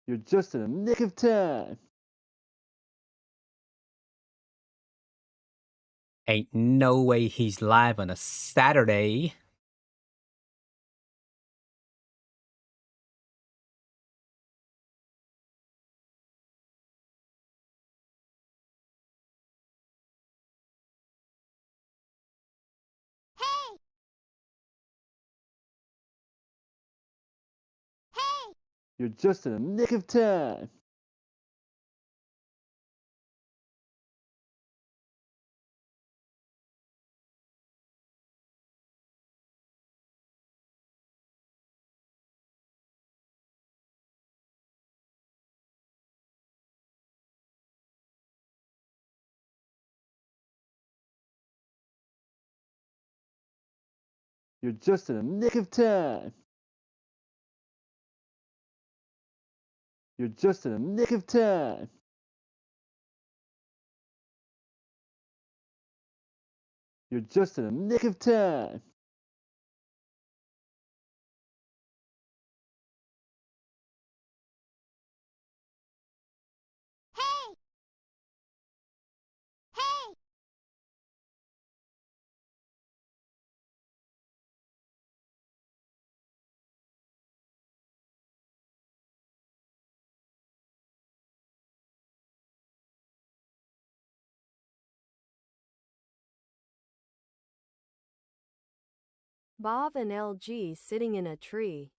You're just in the nick of time. Ain't no way he's live on a Saturday. You're just in the nick of time. You're just in the nick of time. You're just in the nick of time. You're just in the nick of time. Bob and LG sitting in a tree.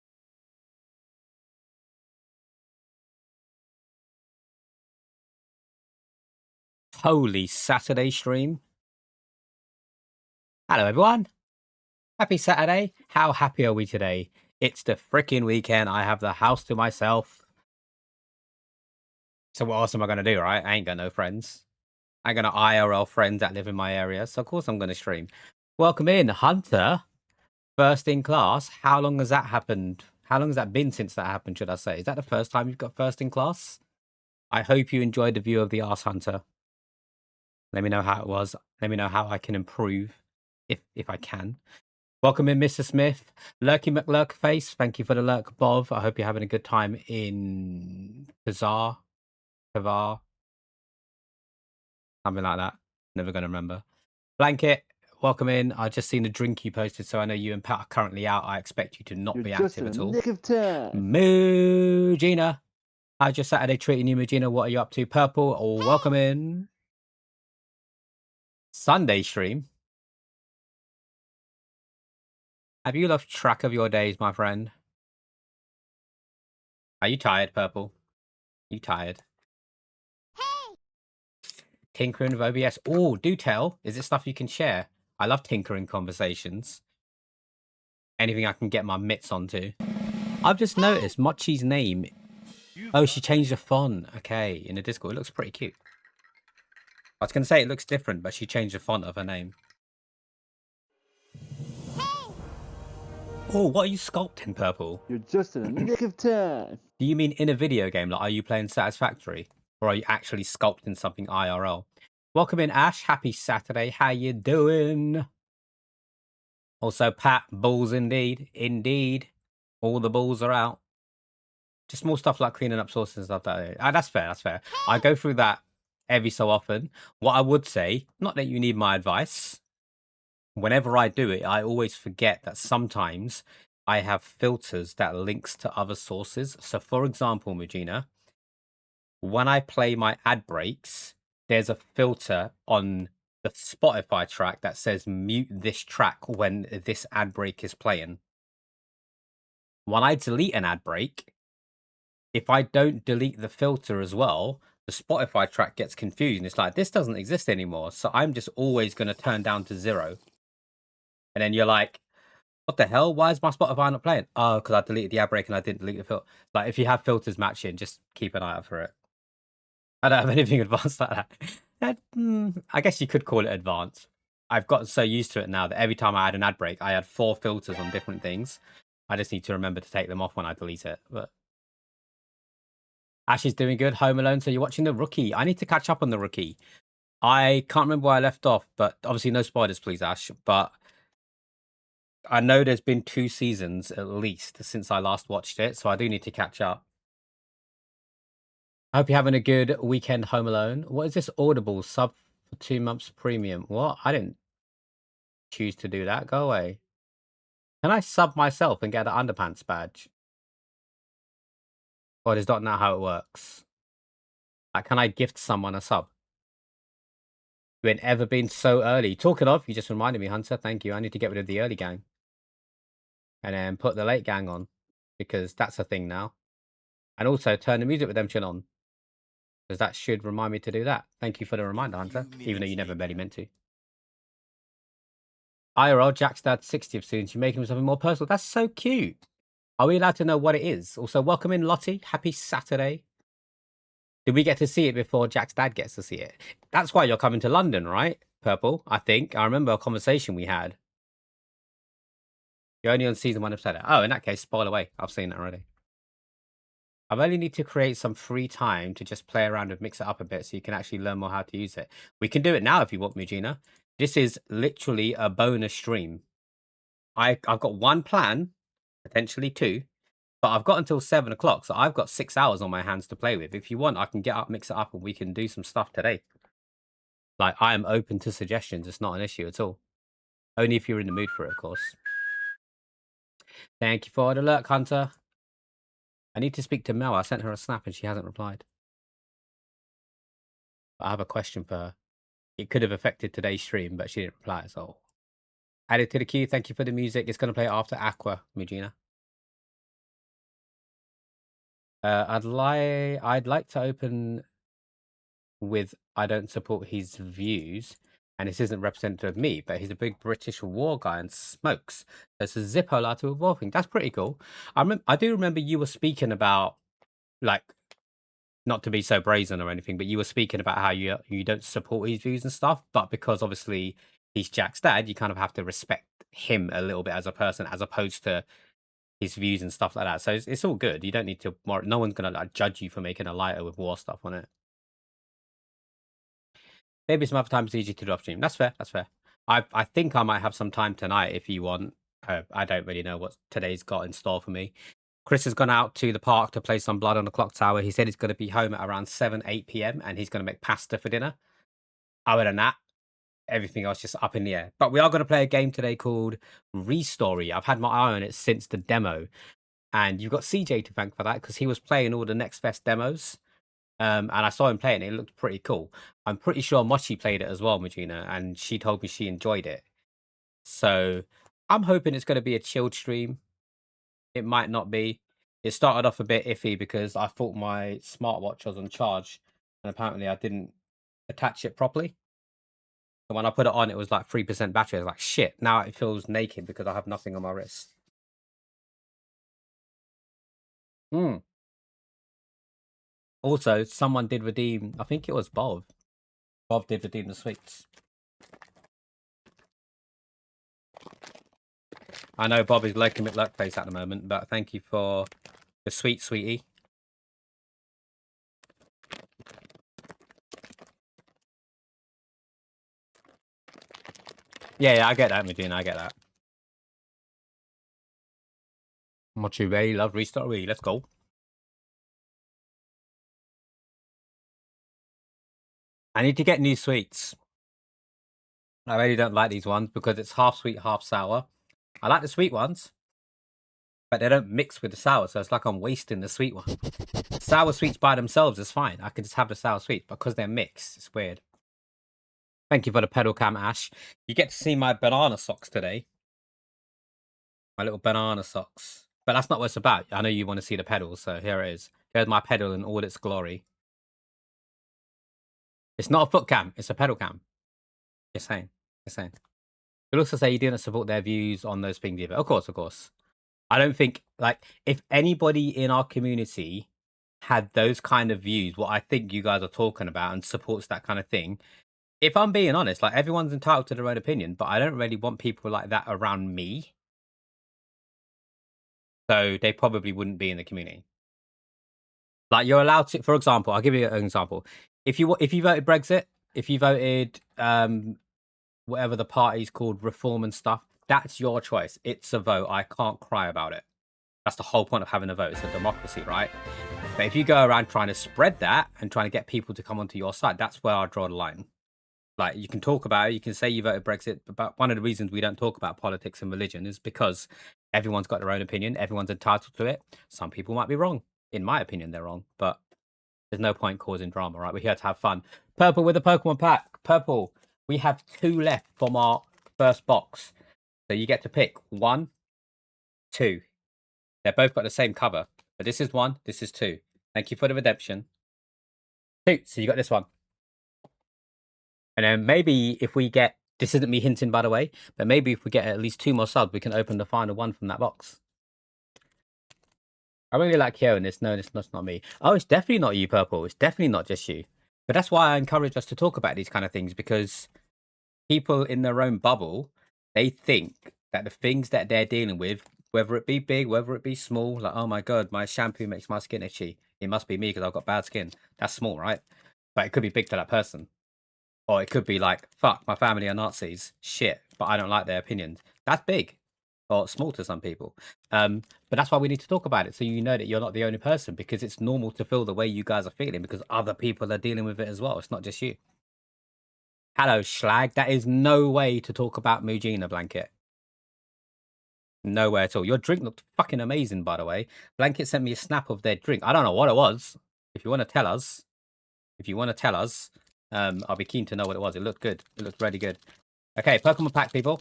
Holy Saturday stream. Hello, everyone. Happy Saturday. How happy are we today? It's the freaking weekend. I have the house to myself. So what else am I going to do, right? I ain't got no friends. I ain't got no IRL friends that live in my area. So of course I'm going to stream. Welcome in, Hunter. First in class. How long has that happened? How long has that been since that happened, should I say? Is that the first time you've got first in class? I hope you enjoyed the view of the Arse Hunter. Let me know how it was. Let me know how I can improve, if I can. Welcome in, Mr. Smith. Lurky McLurkface, thank you for the lurk, Bob. I hope you're having a good time in Kavar, something like that. Never going to remember. Blanket, welcome in. I just seen the drink you posted, so I know you and Pat are currently out. I expect you to not You're be just active in at the all. nick of time. Moo Gina, how's your Saturday treating you, Magina? What are you up to? Purple, or welcome in. Sunday stream. Have you lost track of your days, my friend? Are you tired, Purple? You tired? Tinkering with OBS. Oh, do tell. Is it stuff you can share? I love tinkering conversations. Anything I can get my mitts onto. I've just noticed Mochi's name. Oh, she changed the font. Okay, in the Discord. It looks pretty cute. I was going to say it looks different, but she changed the font of her name. Oh, what are you sculpting, Purple? You're just in the nick of time. Do you mean in a video game? Like, are you playing Satisfactory? Or are you actually sculpting something IRL? Welcome in, Ash. Happy Saturday. How you doing? Also, Pat, balls indeed. Indeed. All the balls are out. Just more stuff like cleaning up sources and stuff like that. That's fair. That's fair. I go through that every so often. What I would say, not that you need my advice, whenever I do it, I always forget that sometimes I have filters that links to other sources. So, for example, Regina, when I play my ad breaks, there's a filter on the Spotify track that says mute this track when this ad break is playing. When I delete an ad break, if I don't delete the filter as well, the Spotify track gets confused. And it's like, this doesn't exist anymore. So I'm just always going to turn down to 0. And then you're like, what the hell? Why is my Spotify not playing? Oh, because I deleted the ad break and I didn't delete the filter. Like, if you have filters matching, just keep an eye out for it. I don't have anything advanced like that. I guess you could call it advanced. I've gotten so used to it now that every time I add an ad break, I add 4 filters on different things. I just need to remember to take them off when I delete it. But Ash is doing good. Home Alone. So you're watching The Rookie. I need to catch up on The Rookie. I can't remember where I left off, but obviously no spoilers, please, Ash. But I know there's been 2 seasons at least since I last watched it, so I do need to catch up. I hope you're having a good weekend home alone. What is this Audible sub for 2 months premium? What? I didn't choose to do that. Go away. Can I sub myself and get an underpants badge? Or is that not how it works? Like, can I gift someone a sub? You ain't ever been so early. Talking of, you just reminded me, Hunter. Thank you. I need to get rid of the early gang. And then put the late gang on. Because that's a thing now. And also turn the music redemption on. Because that should remind me to do that. Thank you for the reminder, Hunter. Even though you never really meant to. IRL, Jack's dad 60th soon. You're making something more personal. That's so cute. Are we allowed to know what it is? Also, welcome in, Lottie. Happy Saturday. Did we get to see it before Jack's dad gets to see it? That's why you're coming to London, right? Purple, I think. I remember a conversation we had. You're only on season 1 episode. Oh, in that case, spoil away. I've seen it already. I really need to create some free time to just play around and mix it up a bit so you can actually learn more how to use it. We can do it now if you want, Mujina. This is literally a bonus stream. I've got one plan, potentially 2, but I've got until 7 o'clock, so I've got 6 hours on my hands to play with. If you want, I can get up, mix it up, and we can do some stuff today. Like, I am open to suggestions. It's not an issue at all. Only if you're in the mood for it, of course. Thank you for the alert, Hunter. I need to speak to Mel. I sent her a snap and she hasn't replied. I have a question for her. It could have affected today's stream, but she didn't reply, so. Added to the queue. Thank you for the music. It's going to play after Aqua, Mujina. I'd like to open with I don't support his views, and this isn't representative of me, but he's a big British war guy and smokes. There's a Zippo allowed to evolving. That's pretty cool. I do remember you were speaking about, like, not to be so brazen or anything, but you were speaking about how you don't support his views and stuff, but because obviously he's Jack's dad, you kind of have to respect him a little bit as a person, as opposed to his views and stuff like that. So it's all good. You don't need to. No one's gonna like judge you for making a lighter with war stuff on it. Maybe some other time it's easy to do off stream. That's fair. That's fair. I think I might have some time tonight if you want. I don't really know what today's got in store for me. Chris has gone out to the park to play some Blood on the Clock Tower. He said he's going to be home at around 7, 8 p.m. and he's going to make pasta for dinner. Other than that, everything else just up in the air. But we are going to play a game today called Restory. I've had my eye on it since the demo. And you've got CJ to thank for that because he was playing all the Next Fest demos. And I saw him playing it. It looked pretty cool. I'm pretty sure Mochi played it as well, Magina, and she told me she enjoyed it. So I'm hoping it's going to be a chilled stream. It might not be. It started off a bit iffy because I thought my smartwatch was on charge, and apparently I didn't attach it properly. So when I put it on, it was like 3% battery. I was like, shit, now it feels naked because I have nothing on my wrist. Also, someone did redeem, I think it was Bob. Bob did redeem the sweets. I know Bob is lurking at Lurk Face at the moment, but thank you for the sweet, sweetie. Yeah, I get that, Medina. I get that. Mochi really love Restory. Let's go. I need to get new sweets. I really don't like these ones because it's half sweet, half sour. I like the sweet ones, but they don't mix with the sour, so it's like I'm wasting the sweet one. Sour sweets by themselves is fine. I can just have the sour sweets, but because they're mixed, it's weird. Thank you for the pedal cam, Ash. You get to see my banana socks today. My little banana socks. But that's not what it's about. I know you want to see the pedals, so here it is. There's my pedal in all its glory. It's not a foot cam, it's a pedal cam. Just saying. Just saying. It looks to say you didn't support their views on those things either. Of course, of course. I don't think, like, if anybody in our community had those kind of views, what I think you guys are talking about, and supports that kind of thing, if I'm being honest, like, everyone's entitled to their own opinion, but I don't really want people like that around me. So they probably wouldn't be in the community. Like, you're allowed to, for example, I'll give you an example. If you voted Brexit, if you voted whatever the party's called, Reform and stuff, that's your choice. It's a vote. I can't cry about it. That's the whole point of having a vote. It's a democracy, right? But if you go around trying to spread that and trying to get people to come onto your side, that's where I draw the line. Like, you can talk about it, you can say you voted Brexit, but one of the reasons we don't talk about politics and religion is because everyone's got their own opinion, everyone's entitled to it. Some people might be wrong. In my opinion, they're wrong, but there's no point causing drama, right? We're here to have fun. Purple with a Pokemon pack. Purple, we have 2 left from our first box. So you get to pick 1, 2. They're both got the same cover, but this is 1, this is 2. Thank you for the redemption. 2, so you got this one. And then maybe if we get, this isn't me hinting, by the way, but maybe if we get at least 2 more subs, we can open the final one from that box. I really like hearing this. No, that's not me. Oh, it's definitely not you, Purple. It's definitely not just you. But that's why I encourage us to talk about these kind of things, because people in their own bubble, they think that the things that they're dealing with, whether it be big, whether it be small, like, oh my God, my shampoo makes my skin itchy. It must be me because I've got bad skin. That's small, right? But it could be big to that person. Or it could be like, fuck, my family are Nazis. Shit, but I don't like their opinions. That's big. Or small to some people. But that's why we need to talk about it. So you know that you're not the only person, because it's normal to feel the way you guys are feeling because other people are dealing with it as well. It's not just you. Hello, Schlag. That is no way to talk about Mujina, Blanket. No way at all. Your drink looked fucking amazing, by the way. Blanket sent me a snap of their drink. I don't know what it was. If you want to tell us, I'll be keen to know what it was. It looked good. It looked really good. Okay, Pokemon pack, people.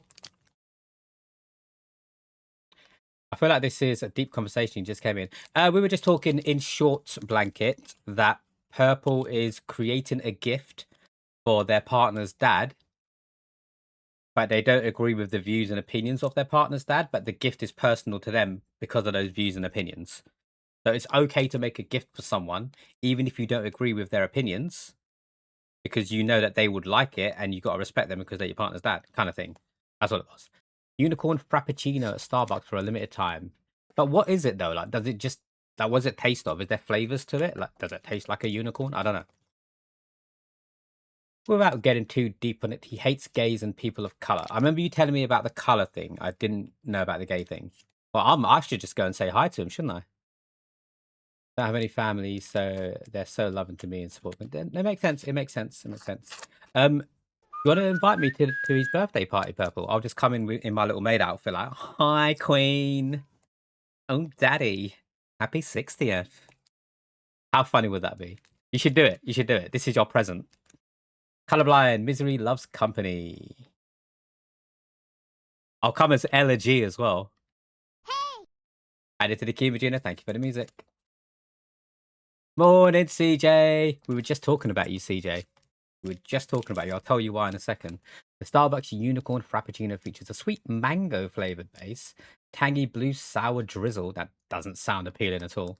I feel like this is a deep conversation. You just came in. We were just talking in short, Blanket, that Purple is creating a gift for their partner's dad, but they don't agree with the views and opinions of their partner's dad, but the gift is personal to them because of those views and opinions. So it's okay to make a gift for someone, even if you don't agree with their opinions, because you know that they would like it and you got to respect them because they're your partner's dad, kind of thing. That's what it was. Unicorn Frappuccino at Starbucks for a limited time. But what is it though? Like, does it just, like, what does it taste of? Is there flavors to it? Like, does it taste like a unicorn? I don't know. Without getting too deep on it, he hates gays and people of color. I remember you telling me about the color thing. I didn't know about the gay thing. Well, I should just go and say hi to him, shouldn't I? Don't have any family, so they're so loving to me and support me. It makes sense. It makes sense. It makes sense. You want to invite me to his birthday party, Purple? I'll just come in my little maid outfit, like, hi, Queen. Oh, Daddy. Happy 60th. How funny would that be? You should do it. You should do it. This is your present. Colorblind. Misery loves company. I'll come as Ella G as well. Hey! Added to the queue, Regina. Thank you for the music. Morning, CJ. We were just talking about you, CJ. We were just talking about you. I'll tell you why in a second. The Starbucks Unicorn Frappuccino features a sweet mango flavored base, tangy blue sour drizzle. That doesn't sound appealing at all.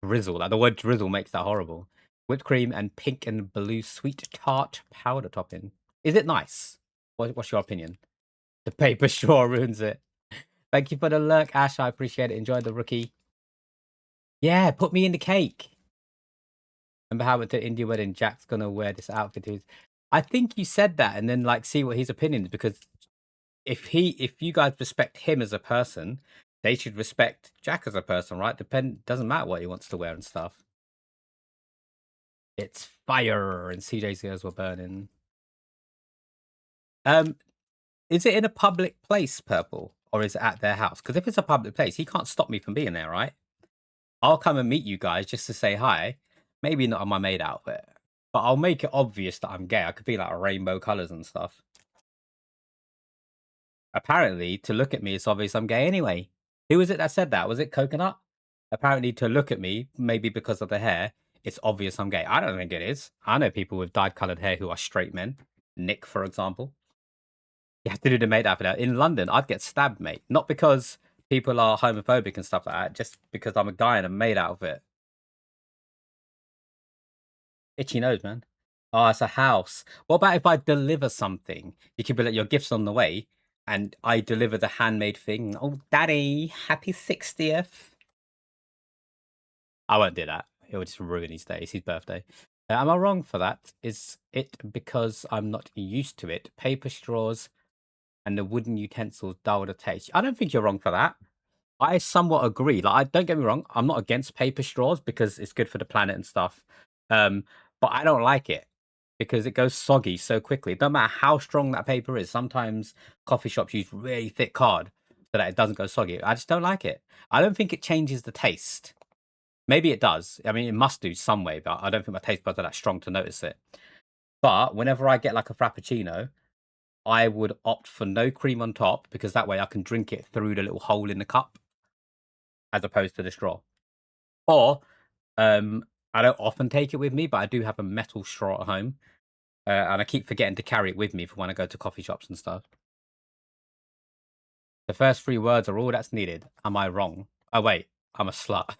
Drizzle, like the word drizzle makes that horrible. Whipped cream and pink and blue sweet tart powder topping. Is it nice? What's your opinion? The paper straw ruins it. Thank you for the lurk, Ash. I appreciate it. Enjoy the rookie. Yeah, put me in the cake. Remember how at the India wedding, Jack's gonna wear this outfit. I think you said that, and then like see what his opinion is, because if you guys respect him as a person, they should respect Jack as a person, right? Doesn't matter what he wants to wear and stuff. It's fire, and CJ's ears were burning. Is it in a public place, Purple, or is it at their house? Because if it's a public place, he can't stop me from being there, right? I'll come and meet you guys just to say hi. Maybe not on my maid outfit, but I'll make it obvious that I'm gay. I could be like rainbow colors and stuff. Apparently, to look at me, it's obvious I'm gay anyway. Who was it that said that? Was it Coconut? Apparently, to look at me, maybe because of the hair, it's obvious I'm gay. I don't think it is. I know people with dyed-coloured hair who are straight men. Nick, for example. You have to do the maid outfit. In London, I'd get stabbed, mate. Not because people are homophobic and stuff like that, just because I'm a guy in a maid outfit. Itchy nose, man. Oh, it's a house. What about if I deliver something? You could be like, your gift's on the way, and I deliver the handmade thing. Oh, Daddy, happy 60th. I won't do that. It would just ruin his day. It's his birthday. Am I wrong for that? Is it because I'm not used to it? Paper straws and the wooden utensils dull the taste. I don't think you're wrong for that. I somewhat agree. Like, I don't get me wrong, I'm not against paper straws because it's good for the planet and stuff. But I don't like it because it goes soggy so quickly. It doesn't matter how strong that paper is. Sometimes coffee shops use really thick card so that it doesn't go soggy. I just don't like it. I don't think it changes the taste. Maybe it does. I mean, it must do some way, but I don't think my taste buds are that strong to notice it. But whenever I get like a frappuccino, I would opt for no cream on top because that way I can drink it through the little hole in the cup as opposed to the straw. Or I don't often take it with me, but I do have a metal straw at home. And I keep forgetting to carry it with me for when I go to coffee shops and stuff. The first 3 words are all that's needed. Am I wrong? Oh, wait. I'm a slut.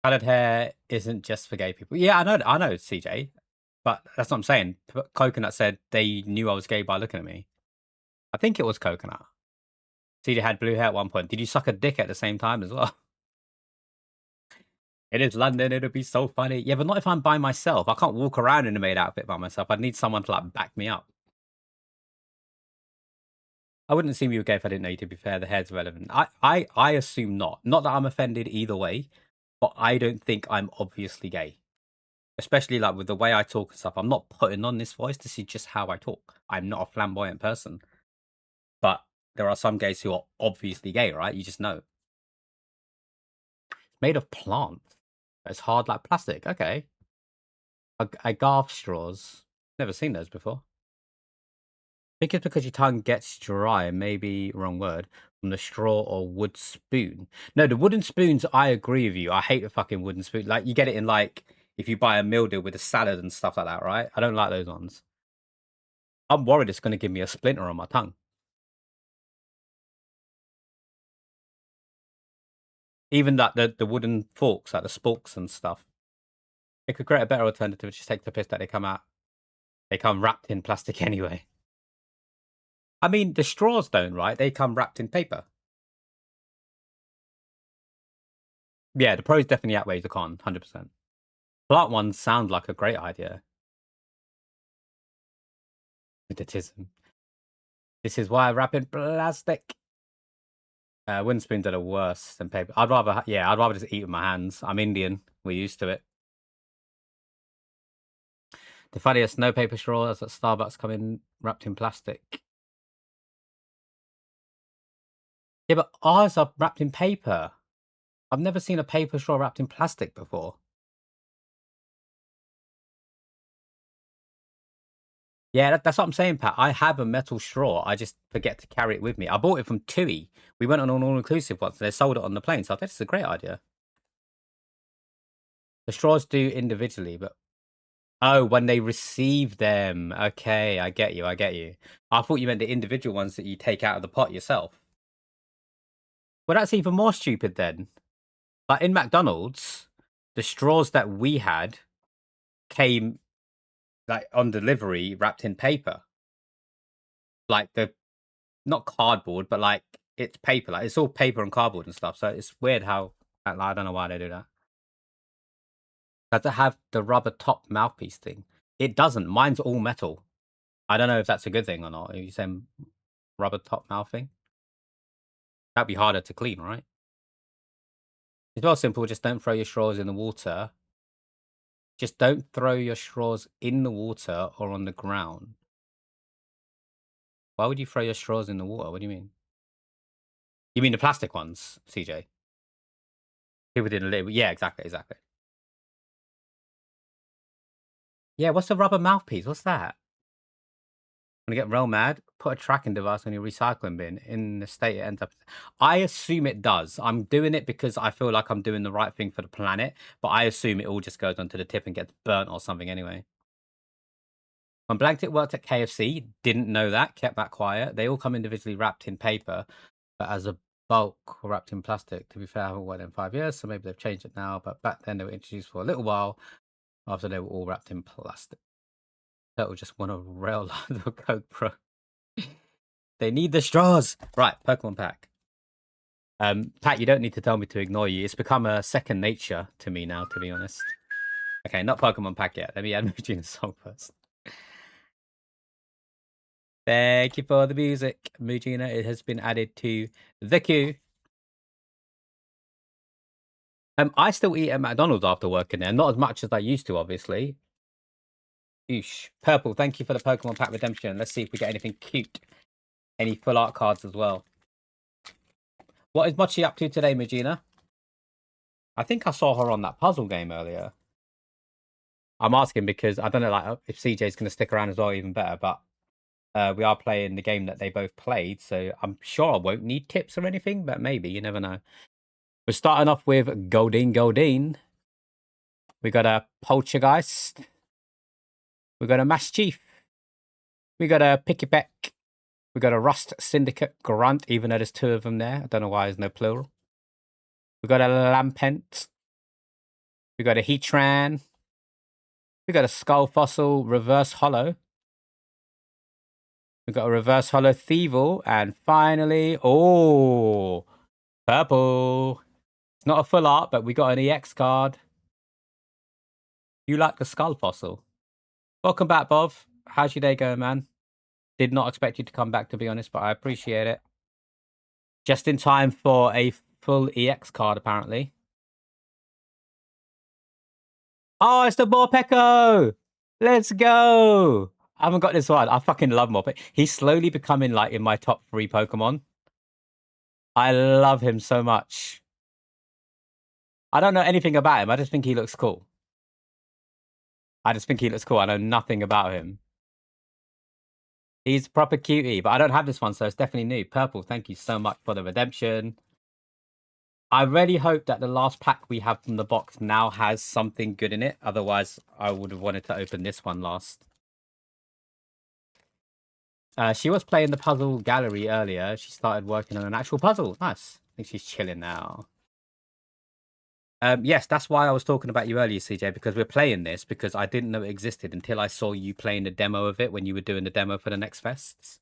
Colored hair isn't just for gay people. Yeah, I know, CJ. But that's what I'm saying. Coconut said they knew I was gay by looking at me. I think it was Coconut. CJ had blue hair at one point. Did you suck a dick at the same time as well? It is London. It'll be so funny. Yeah, but not if I'm by myself. I can't walk around in a maid outfit by myself. I'd need someone to like back me up. I wouldn't assume you were gay if I didn't know you. To be fair, the hair's relevant. I assume not. Not that I'm offended either way, but I don't think I'm obviously gay. Especially like with the way I talk and stuff. I'm not putting on this voice to see just how I talk. I'm not a flamboyant person. But there are some gays who are obviously gay, right? You just know. It's made of plant. It's hard like plastic. Okay. Agave straws. Never seen those before. I think it's because your tongue gets dry, maybe wrong word, from the straw or wood spoon. No, the wooden spoons, I agree with you. I hate the fucking wooden spoon. Like, you get it in, like, if you buy a meal deal with a salad and stuff like that, right? I don't like those ones. I'm worried it's going to give me a splinter on my tongue. Even that the wooden forks, like the sporks and stuff. It could create a better alternative. Just take the piss that they come wrapped in plastic anyway. I mean, the straws don't, right? They come wrapped in paper. Yeah, the pros definitely outweighs the con, 100%. Plant ones sound like a great idea. Elitism. This is why I wrap in plastic. Wooden spoons are the worst than paper. I'd rather just eat with my hands. I'm Indian. We're used to it. The funniest no paper straws at Starbucks come in wrapped in plastic. Yeah, but ours are wrapped in paper. I've never seen a paper straw wrapped in plastic before. Yeah, that's what I'm saying, Pat. I have a metal straw. I just forget to carry it with me. I bought it from TUI. We went on an all-inclusive once. They sold it on the plane, so I think it's a great idea. The straws do individually, but... Oh, when they receive them. Okay, I get you. I thought you meant the individual ones that you take out of the pot yourself. Well, that's even more stupid then. Like, in McDonald's, the straws that we had came, like, on delivery wrapped in paper. Like, not cardboard, but, like, it's paper. Like, it's all paper and cardboard and stuff. So it's weird how... Like, I don't know why they do that. Does it have the rubber top mouthpiece thing? It doesn't. Mine's all metal. I don't know if that's a good thing or not. Are you saying rubber top mouth thing? That'd be harder to clean, right? It's well simple. Just don't throw your straws in the water. Just don't throw your straws in the water or on the ground. Why would you throw your straws in the water? What do you mean? You mean the plastic ones, CJ? People didn't live. Yeah, exactly. Yeah, what's the rubber mouthpiece? What's that? When you get real mad, put a tracking device on your recycling bin. In the state it ends up... I assume it does. I'm doing it because I feel like I'm doing the right thing for the planet, but I assume it all just goes onto the tip and gets burnt or something anyway. When Blanket worked at KFC, didn't know that, kept that quiet. They all come individually wrapped in paper, but as a bulk wrapped in plastic. To be fair, I haven't worked in 5 years, so maybe they've changed it now, but back then they were introduced for a little while after they were all wrapped in plastic. Total just want a rail line of Coke, bro. They need the straws. Right, Pokemon pack. Pat, you don't need to tell me to ignore you. It's become a second nature to me now, to be honest. Okay, not Pokemon pack yet. Let me add Muji in the song first. Thank you for the music, Mujina. It has been added to the queue. I still eat at McDonald's after working there. Not as much as I used to, obviously. Oosh. Purple, thank you for the Pokemon Pack Redemption. Let's see if we get anything cute. Any full art cards as well. What is Mochi up to today, Mujina? I think I saw her on that puzzle game earlier. I'm asking because I don't know, like, if CJ's going to stick around as well, even better. But we are playing the game that they both played, so I'm sure I won't need tips or anything. But maybe, you never know. We're starting off with Goldeen. We got a Poltergeist. We got a Mastiff. We got a Pickiepeck. We got a Rust Syndicate Grunt, even though there's 2 of them there. I don't know why there's no plural. We got a Lampent. We got a Heatran. We got a Skull Fossil Reverse Hollow. We got a Reverse Hollow Thievel. And finally, oh, purple. It's not a full art, but we got an EX card. You like the Skull Fossil? Welcome back, Bob. How's your day going, man? Did not expect you to come back, to be honest, but I appreciate it. Just in time for a full EX card, apparently. Oh, it's the Morpeko! Let's go! I haven't got this one. I fucking love Morpeko. He's slowly becoming, like, in my top 3 Pokemon. I love him so much. I don't know anything about him. I just think he looks cool. I know nothing about him. He's proper cutie, but I don't have this one, so it's definitely new. Purple, thank you so much for the redemption. I really hope that the last pack we have from the box now has something good in it. Otherwise, I would have wanted to open this one last. She was playing the puzzle gallery earlier. She started working on an actual puzzle. Nice. I think she's chilling now. Yes, that's why I was talking about you earlier, CJ, because we're playing this because I didn't know it existed until I saw you playing the demo of it when you were doing the demo for the next fests.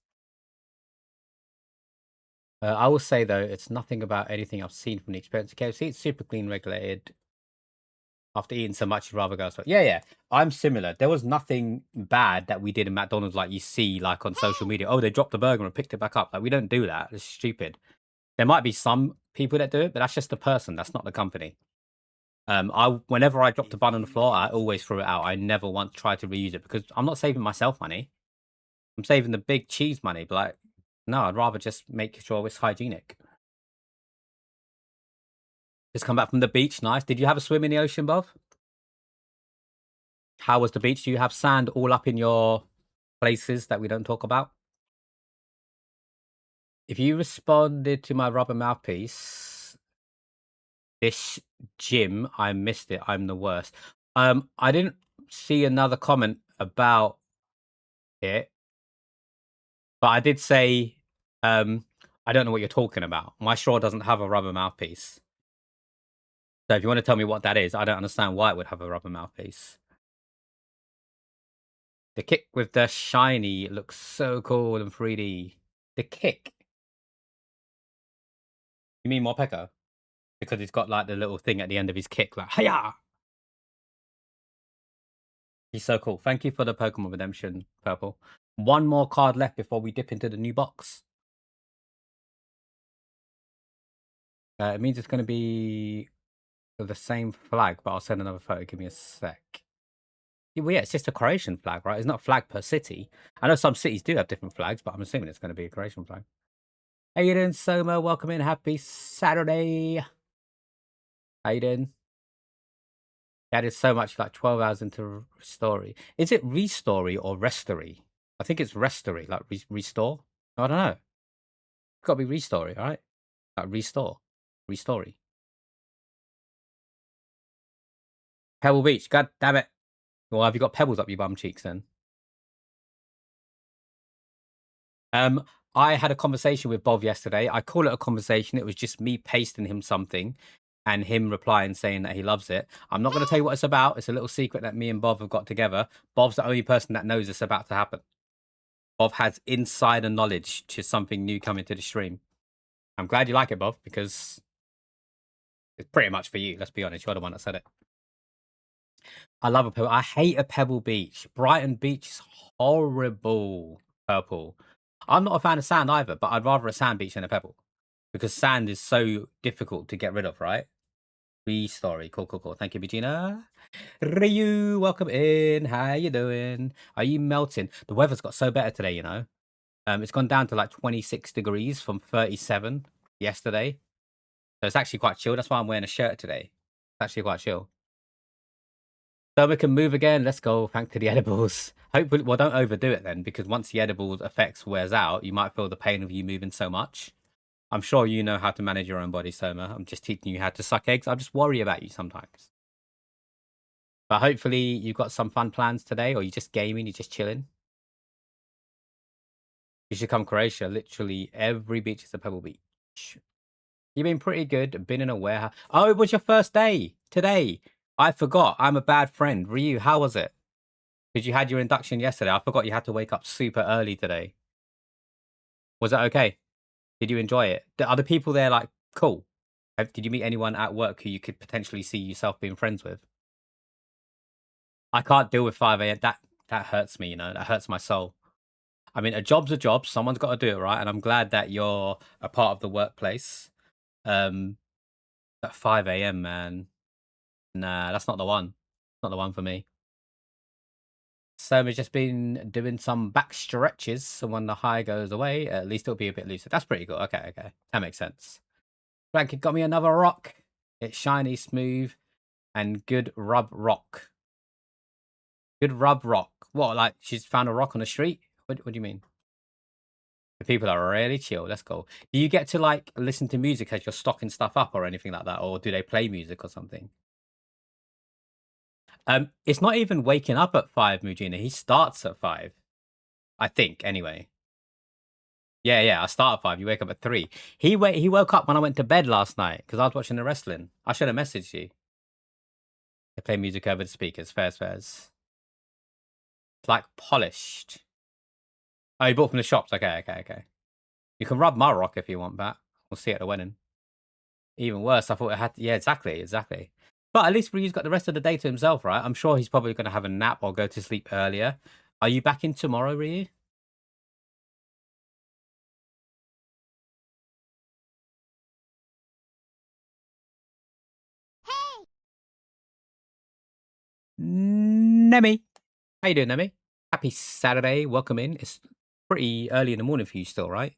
I will say, though, it's nothing about anything I've seen from the experience of KFC. It's super clean, regulated. After eating so much, you'd rather go outside. Yeah. I'm similar. There was nothing bad that we did in McDonald's like you see like on social media. Oh, they dropped the burger and picked it back up. Like, we don't do that. It's stupid. There might be some people that do it, but that's just the person. That's not the company. Whenever I drop the bun on the floor, I always throw it out. I never once try to reuse it because I'm not saving myself money. I'm saving the big cheese money. But like, no, I'd rather just make sure it's hygienic. Just come back from the beach. Nice. Did you have a swim in the ocean, Bob? How was the beach? Do you have sand all up in your places that we don't talk about? If you responded to my rubber mouthpiece, this gym, I missed it. I'm the worst. I didn't see another comment about it, but I did say, I don't know what you're talking about. My straw doesn't have a rubber mouthpiece. So if you want to tell me what that is, I don't understand why it would have a rubber mouthpiece. The kick with the shiny looks so cool in 3D. The kick? You mean Morpeko? Because he's got like the little thing at the end of his kick, like, hiya! He's so cool. Thank you for the Pokemon Redemption, Purple. One more card left before we dip into the new box. It means it's going to be the same flag, but I'll send another photo. Give me a sec. Well, yeah, it's just a Croatian flag, right? It's not a flag per city. I know some cities do have different flags, but I'm assuming it's going to be a Croatian flag. How you doing, Soma? Welcome in. Happy Saturday. How you doing? Added so much, like 12 hours into Restory. Is it Restory or Restory? I think it's Restory, like restore. I don't know. It's got to be Restory, all right? Like restore. Restory. Pebble Beach. God damn it. Well, have you got pebbles up your bum cheeks then? I had a conversation with Bob yesterday. I call it a conversation. It was just me pasting him something and him replying saying that he loves it. I'm not going to tell you what it's about. It's a little secret that me and Bob have got together. Bob's the only person that knows it's about to happen. Bob has insider knowledge to something new coming to the stream. I'm glad you like it, Bob, because it's pretty much for you. Let's be honest. You're the one that said it. I love a pebble. I hate a Pebble Beach. Brighton Beach is horrible. Purple. I'm not a fan of sand either, but I'd rather a sand beach than a pebble because sand is so difficult to get rid of, right? Restory. Cool, cool, cool. Thank you, Regina. Ryu, welcome in. How you doing? Are you melting? The weather's got so better today, you know. It's gone down to like 26 degrees from 37 yesterday. So it's actually quite chill. That's why I'm wearing a shirt today. It's actually quite chill. So we can move again. Let's go. Thanks to the edibles. Hopefully, well, don't overdo it then, because once the edibles effects wears out, you might feel the pain of you moving so much. I'm sure you know how to manage your own body, Soma. I'm just teaching you how to suck eggs. I just worry about you sometimes. But hopefully you've got some fun plans today, or you're just gaming, you're just chilling. You should come Croatia. Literally every beach is a pebble beach. You've been pretty good. Been in a warehouse. Oh, it was your first day today. I forgot. I'm a bad friend. Ryu, how was it? Because you had your induction yesterday. I forgot you had to wake up super early today. Was that okay? Did you enjoy it? Are the people there like cool? Did you meet anyone at work who you could potentially see yourself being friends with? I can't deal with 5 a.m. That hurts me, you know. That hurts my soul. I mean, a job's a job. Someone's got to do it, right? And I'm glad that you're a part of the workplace. At 5 a.m., man. Nah, that's not the one. Not the one for me. So we've just been doing some back stretches. So when the high goes away, at least it'll be a bit looser. That's pretty good. Okay, okay. That makes sense. Blanket got me another rock. It's shiny, smooth, and good rub rock. Good rub rock. What, like she's found a rock on the street? What do you mean? The people are really chill. Let's go. Do you get to like listen to music as you're stocking stuff up or anything like that? Or do they play music or something? It's not even waking up at 5, Mujina. He starts at 5. I think, anyway. Yeah, yeah. I start at 5. You wake up at 3. He woke up when I went to bed last night because I was watching the wrestling. I should have messaged you. They play music over the speakers. Fairs, fairs. It's like polished. Oh, you bought from the shops. Okay, okay, okay. You can rub my rock if you want that. We'll see at the wedding. Even worse, I thought it had to, yeah, exactly, exactly. But at least Ryu's got the rest of the day to himself, right? I'm sure he's probably going to have a nap or go to sleep earlier. Are you back in tomorrow, Ryu? Nemi. How you doing, Nemi? Happy Saturday. Welcome in. It's pretty early in the morning for you still, right?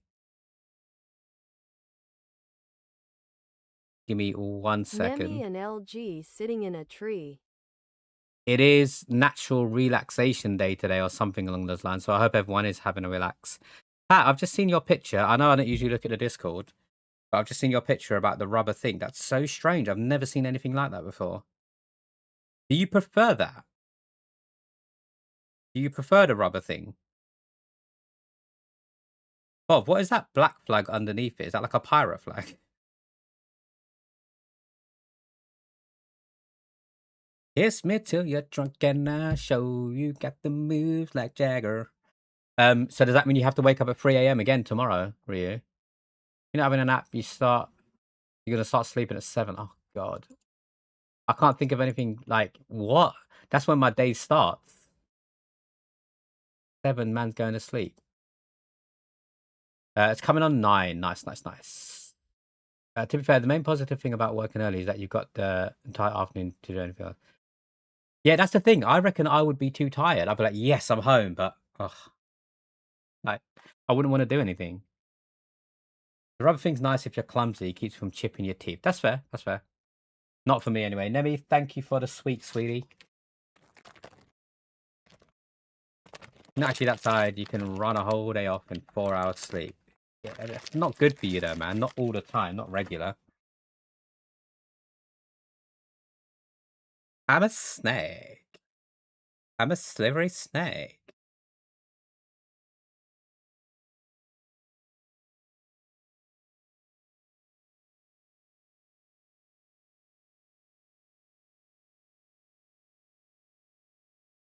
Give me 1 second. Nemi and LG sitting in a tree. It is Natural Relaxation Day today or something along those lines. So I hope everyone is having a relax. Pat, I've just seen your picture. I know I don't usually look at the Discord, but I've just seen your picture about the rubber thing. That's so strange. I've never seen anything like that before. Do you prefer that? Do you prefer the rubber thing? Bob, what is that black flag underneath it? Is that like a pirate flag? Kiss me till you're drunk and I show you got the moves like Jagger. So does that mean you have to wake up at 3 a.m. again tomorrow, Ryu? You're not having a nap, you're gonna start sleeping at 7. Oh god. I can't think of anything like what? That's when my day starts. 7, man's going to sleep. It's coming on 9. Nice, nice, nice. To be fair, the main positive thing about working early is that you've got the entire afternoon to do anything else. Yeah, that's the thing. I reckon I would be too tired. I'd be like, yes, I'm home, but like I wouldn't want to do anything. The rubber thing's nice if you're clumsy. It keeps you from chipping your teeth. That's fair. That's fair. Not for me anyway. Nemi, thank you for the sweetie. Not actually that tired. You can run a whole day off in 4 hours sleep. Yeah, that's not good for you though, man. Not all the time. Not regular. I'm a snake. I'm a slivery snake.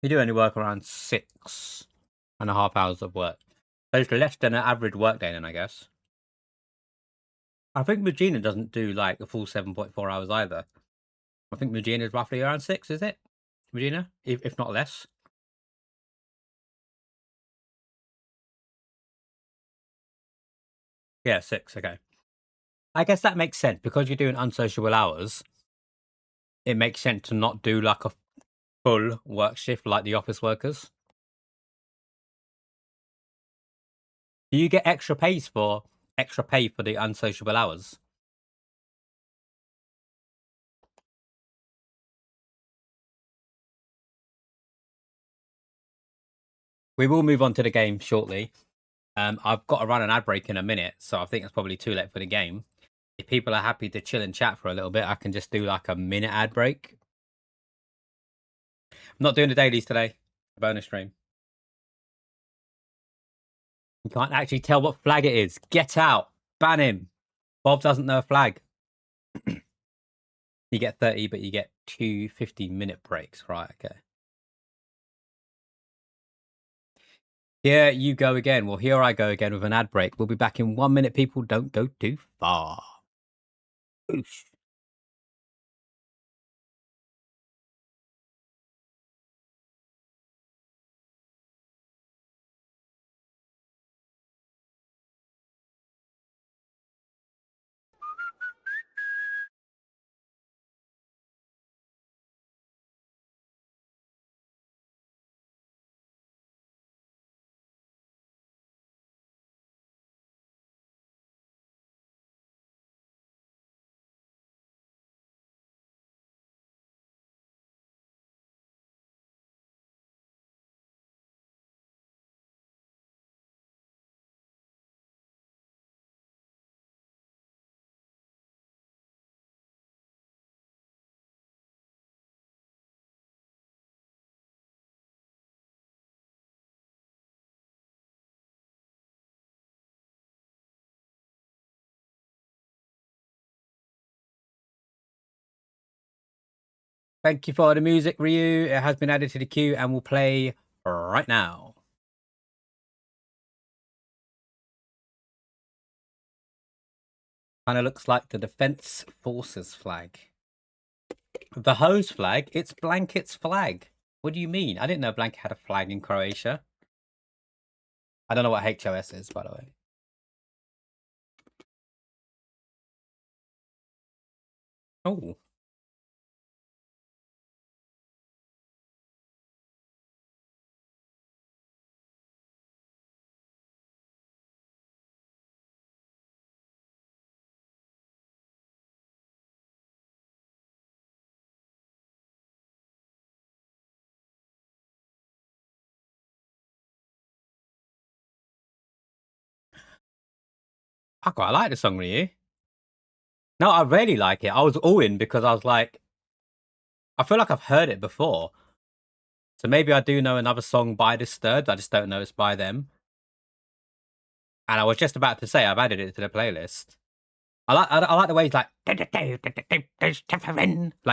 You do only work around 6.5 hours of work. So it's less than an average work day then, I guess. I think Regina doesn't do like a full 7.4 hours either. I think Regina is roughly around 6, is it? Regina? If not less. Yeah, 6. Okay. I guess that makes sense because you're doing unsociable hours. It makes sense to not do like a full work shift like the office workers. Do you get extra pay for the unsociable hours? We will move on to the game shortly. I've got to run an ad break in a minute, so I think it's probably too late for the game. If people are happy to chill and chat for a little bit, I can just do like a minute ad break. I'm not doing the dailies today. Bonus stream. You can't actually tell what flag it is. Get out. Ban him. Bob doesn't know a flag. You get 30, but you get 2 50-minute breaks. Right, okay. Here you go again. Well, here I go again with an ad break. We'll be back in 1 minute, people. Don't go too far. Oosh. Thank you for the music, Ryu. It has been added to the queue and will play right now. Kind of looks like the Defense Forces flag. The hose flag? It's Blanket's flag. What do you mean? I didn't know Blanket had a flag in Croatia. I don't know what HOS is, by the way. Oh. I quite like the song, Ryu. No, I really like it. I was all in because I was like, I feel like I've heard it before. So maybe I do know another song by Disturbed. I just don't know it's by them. And I was just about to say I've added it to the playlist. I like the way he's like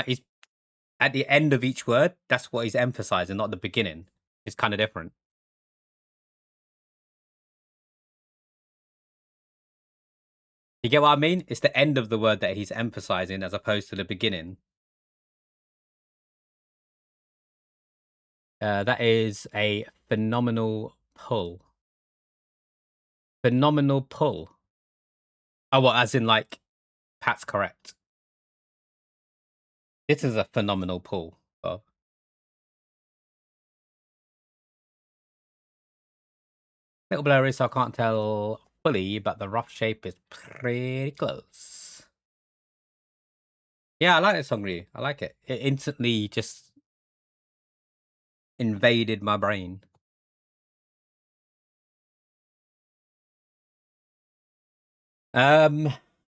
he's at the end of each word. That's what he's emphasizing, not the beginning. It's kind of different. You get what I mean? It's the end of the word that he's emphasizing as opposed to the beginning. That is a phenomenal pull. Phenomenal pull. Oh, what? As in, like, Pat's correct. This is a phenomenal pull, Bob. Little blurry, so I can't tell fully, but the rough shape is pretty close. Yeah, I like this song, Ryu. I like it. It instantly just invaded my brain.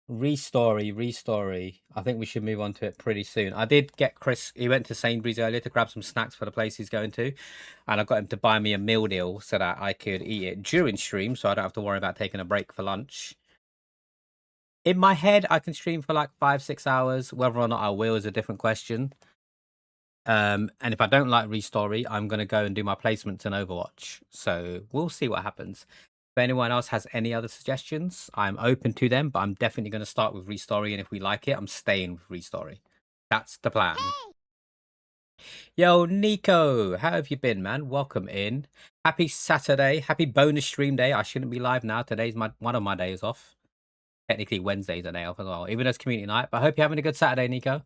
Restory. I think we should move on to it pretty soon. I did get Chris. He went to Sainsbury's earlier to grab some snacks for the place he's going to, and I got him to buy me a meal deal so that I could eat it during stream, so I don't have to worry about taking a break for lunch. In my head, I can stream for like 5-6 hours. Whether or not I will is a different question. And if I don't like Restory, I'm going to go and do my placements in Overwatch. So we'll see what happens. If anyone else has any other suggestions, I'm open to them, but I'm definitely going to start with Restory. And if we like it, I'm staying with Restory. That's the plan. Yo, Nico, how have you been, man? Welcome in. Happy Saturday. Happy bonus stream day. I shouldn't be live now. Today's one of my days off. Technically, Wednesday's a day off as well, even though it's community night. But I hope you're having a good Saturday, Nico.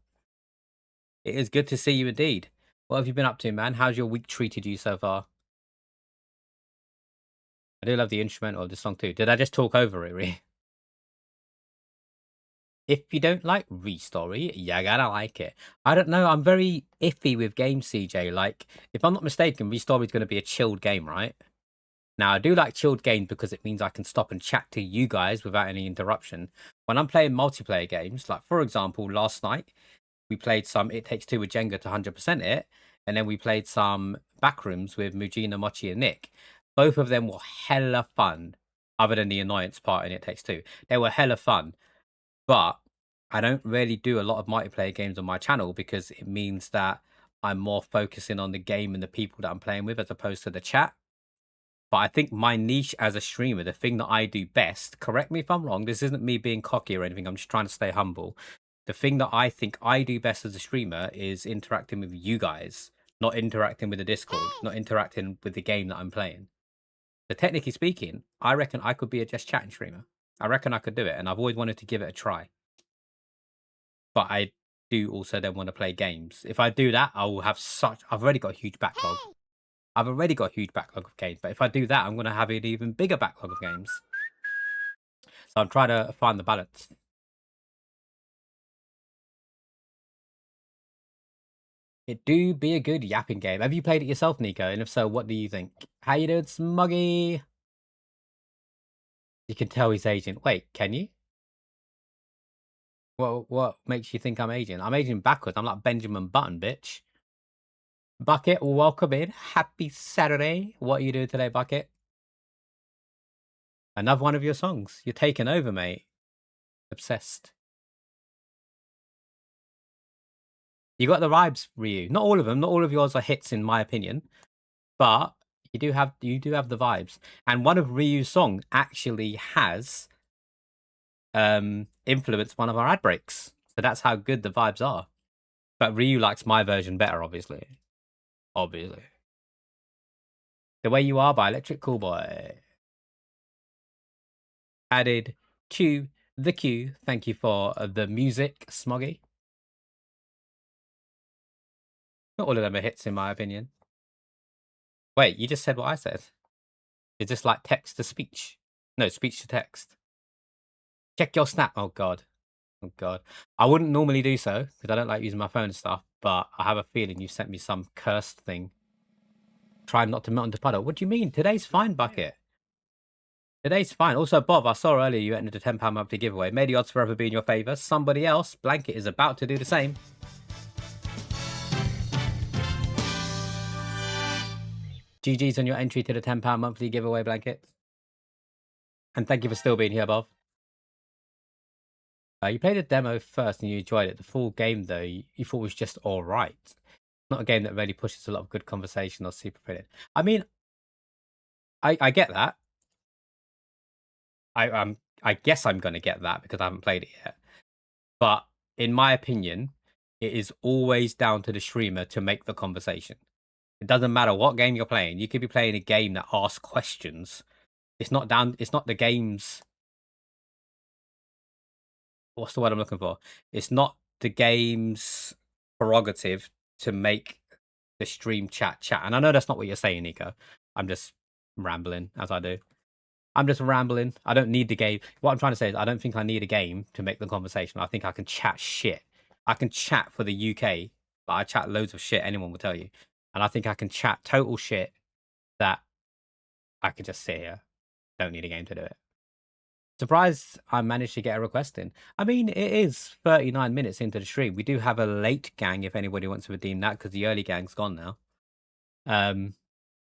It is good to see you indeed. What have you been up to, man? How's your week treated you so far? I do love the instrumental of this song too. Did I just talk over it, really? If you don't like Restory, you gotta like it. I don't know. I'm very iffy with games, CJ. Like, if I'm not mistaken, Restory is going to be a chilled game, right? Now, I do like chilled games because it means I can stop and chat to you guys without any interruption. When I'm playing multiplayer games, like, for example, last night, we played some It Takes Two with Jenga to 100% it, and then we played some Backrooms with Mujina, Mochi, and Nick. Both of them were hella fun, other than the annoyance part in It Takes Two. They were hella fun. But I don't really do a lot of multiplayer games on my channel because it means that I'm more focusing on the game and the people that I'm playing with as opposed to the chat. But I think my niche as a streamer, the thing that I do best, correct me if I'm wrong, this isn't me being cocky or anything, I'm just trying to stay humble. The thing that I think I do best as a streamer is interacting with you guys, not interacting with the Discord, not interacting with the game that I'm playing. So technically speaking, I reckon I could be a just chatting streamer. I reckon I could do it, and I've always wanted to give it a try. But I do also then want to play games. If I do that, I will have I've already got a huge backlog. I've already got a huge backlog of games. But if I do that, I'm going to have an even bigger backlog of games. So I'm trying to find the balance. It do be a good yapping game. Have you played it yourself, Nico? And if so, what do you think? How you doing, Smuggy? You can tell he's aging. Wait, can you? What makes you think I'm aging? I'm aging backwards. I'm like Benjamin Button, bitch. Bucket, welcome in. Happy Saturday. What are you doing today, Bucket? Another one of your songs. You're taking over, mate. Obsessed. You got the vibes, Ryu. Not all of them. Not all of yours are hits, in my opinion. But you do have the vibes. And one of Ryu's songs actually has influenced one of our ad breaks. So that's how good the vibes are. But Ryu likes my version better, obviously. Obviously. The Way You Are by Electric Cool Boy. Added to the queue. Thank you for the music, Smoggy. Not all of them are hits, in my opinion. Wait, you just said what I said. It's just like text to speech. No, speech to text. Check your snap. Oh, God. Oh, God. I wouldn't normally do so because I don't like using my phone and stuff, but I have a feeling you sent me some cursed thing. Try not to melt into puddle. What do you mean? Today's fine, Bucket. Today's fine. Also, Bob, I saw earlier you entered a £10 monthly giveaway. May the odds forever be in your favour. Somebody else, Blanket, is about to do the same. GG's on your entry to the £10 monthly giveaway, Blanket. And thank you for still being here, Bob. You played the demo first and you enjoyed it. The full game, though, you thought was just all right. Not a game that really pushes a lot of good conversation or super pretty. I mean, I get that. I guess I'm going to get that because I haven't played it yet. But in my opinion, it is always down to the streamer to make the conversation. It doesn't matter what game you're playing. You could be playing a game that asks questions. It's not the game's... What's the word I'm looking for? It's not the game's prerogative to make the stream chat. And I know that's not what you're saying, Nico. I'm just rambling, as I do. I'm just rambling. I don't need the game. What I'm trying to say is I don't think I need a game to make the conversation. I think I can chat shit. I can chat for the UK, but I chat loads of shit, anyone will tell you. And I think I can chat total shit that I could just sit here. Don't need a game to do it. Surprised I managed to get a request in. I mean, it is 39 minutes into the stream. We do have a late gang if anybody wants to redeem that because the early gang's gone now.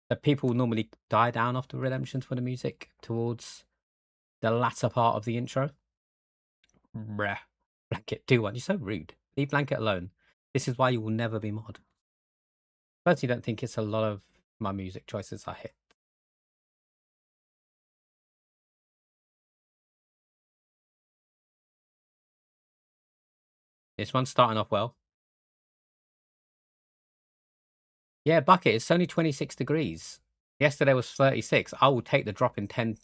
But people normally die down after redemptions for the music towards the latter part of the intro. Bruh. Blanket, do one. You're so rude. Leave Blanket alone. This is why you will never be mod. Personally, don't think it's a lot of my music choices I hit. This one's starting off well. Yeah, Bucket, it's only 26 degrees. Yesterday was 36. I will take the drop in 10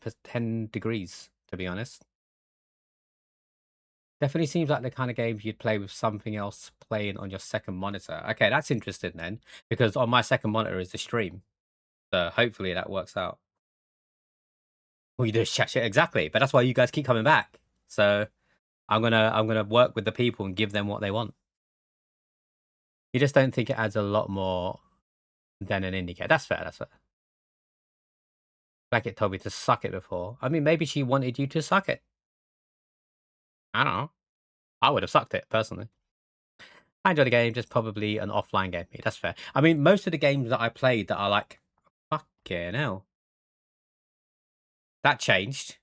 degrees, to be honest. Definitely seems like the kind of games you'd play with something else playing on your second monitor. Okay, that's interesting then, because on my second monitor is the stream. So hopefully that works out. All you do is chat shit, exactly. But that's why you guys keep coming back. So I'm gonna work with the people and give them what they want. You just don't think it adds a lot more than an indie game. That's fair. That's fair. Like it told me to suck it before. I mean, maybe she wanted you to suck it. I don't know. I would have sucked it personally. I enjoy the game, just probably an offline game. That's fair. I mean, most of the games that I played that are like, fucking hell. That changed.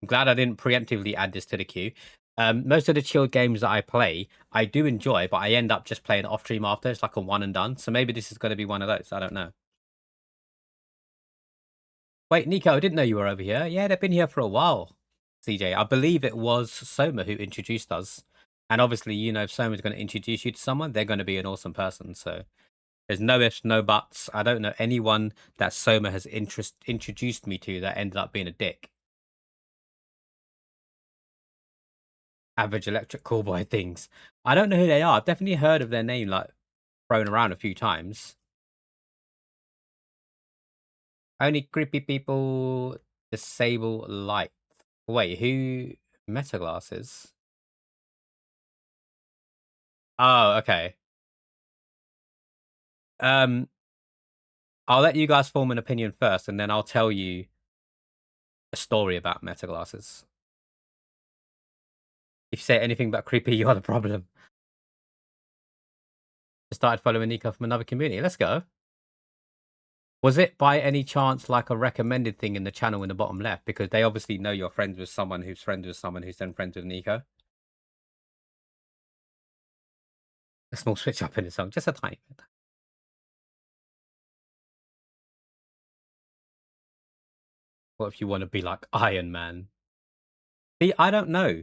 I'm glad I didn't preemptively add this to the queue. Most of the chilled games that I play, I do enjoy, but I end up just playing off stream after. It's like a one and done. So maybe this is going to be one of those. I don't know. Wait, Nico, I didn't know you were over here. Yeah, they've been here for a while, CJ. I believe it was Soma who introduced us. And obviously, you know, if Soma's going to introduce you to someone, they're going to be an awesome person. So there's no ifs, no buts. I don't know anyone that Soma has introduced me to that ended up being a dick. Average electric callboy things. I don't know who they are. I've definitely heard of their name like thrown around a few times. Only creepy people disable light. Wait, who? Meta glasses? Oh, okay. I'll let you guys form an opinion first, and then I'll tell you a story about meta glasses. If you say anything about creepy, you're the problem. I started following Nico from another community. Let's go. Was it by any chance like a recommended thing in the channel in the bottom left? Because they obviously know you're friends with someone who's friends with someone who's then friends with Nico. A small switch up in the song, just a tiny bit. What if you want to be like Iron Man? See, I don't know.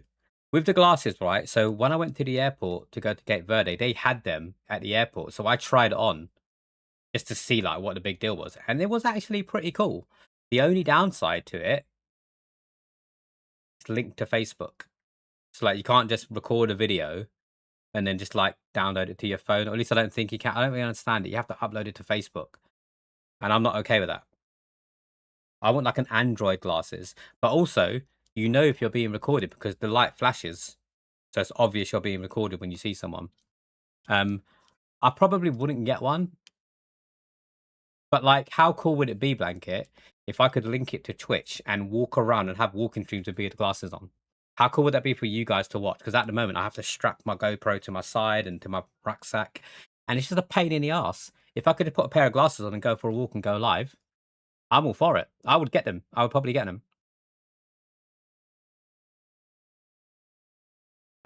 With the glasses, right? So when I went to the airport to go to Cape Verde, they had them at the airport. So I tried it on just to see like what the big deal was. And it was actually pretty cool. The only downside to it is linked to Facebook. So like you can't just record a video and then just like download it to your phone. Or at least I don't think you can. I don't really understand it. You have to upload it to Facebook. And I'm not okay with that. I want like an Android glasses. But also, you know if you're being recorded because the light flashes. So it's obvious you're being recorded when you see someone. I probably wouldn't get one. But like, how cool would it be, Blanket, if I could link it to Twitch and walk around and have walking streams with beard glasses on? How cool would that be for you guys to watch? Because at the moment, I have to strap my GoPro to my side and to my rucksack. And it's just a pain in the ass. If I could put a pair of glasses on and go for a walk and go live, I'm all for it. I would get them. I would probably get them.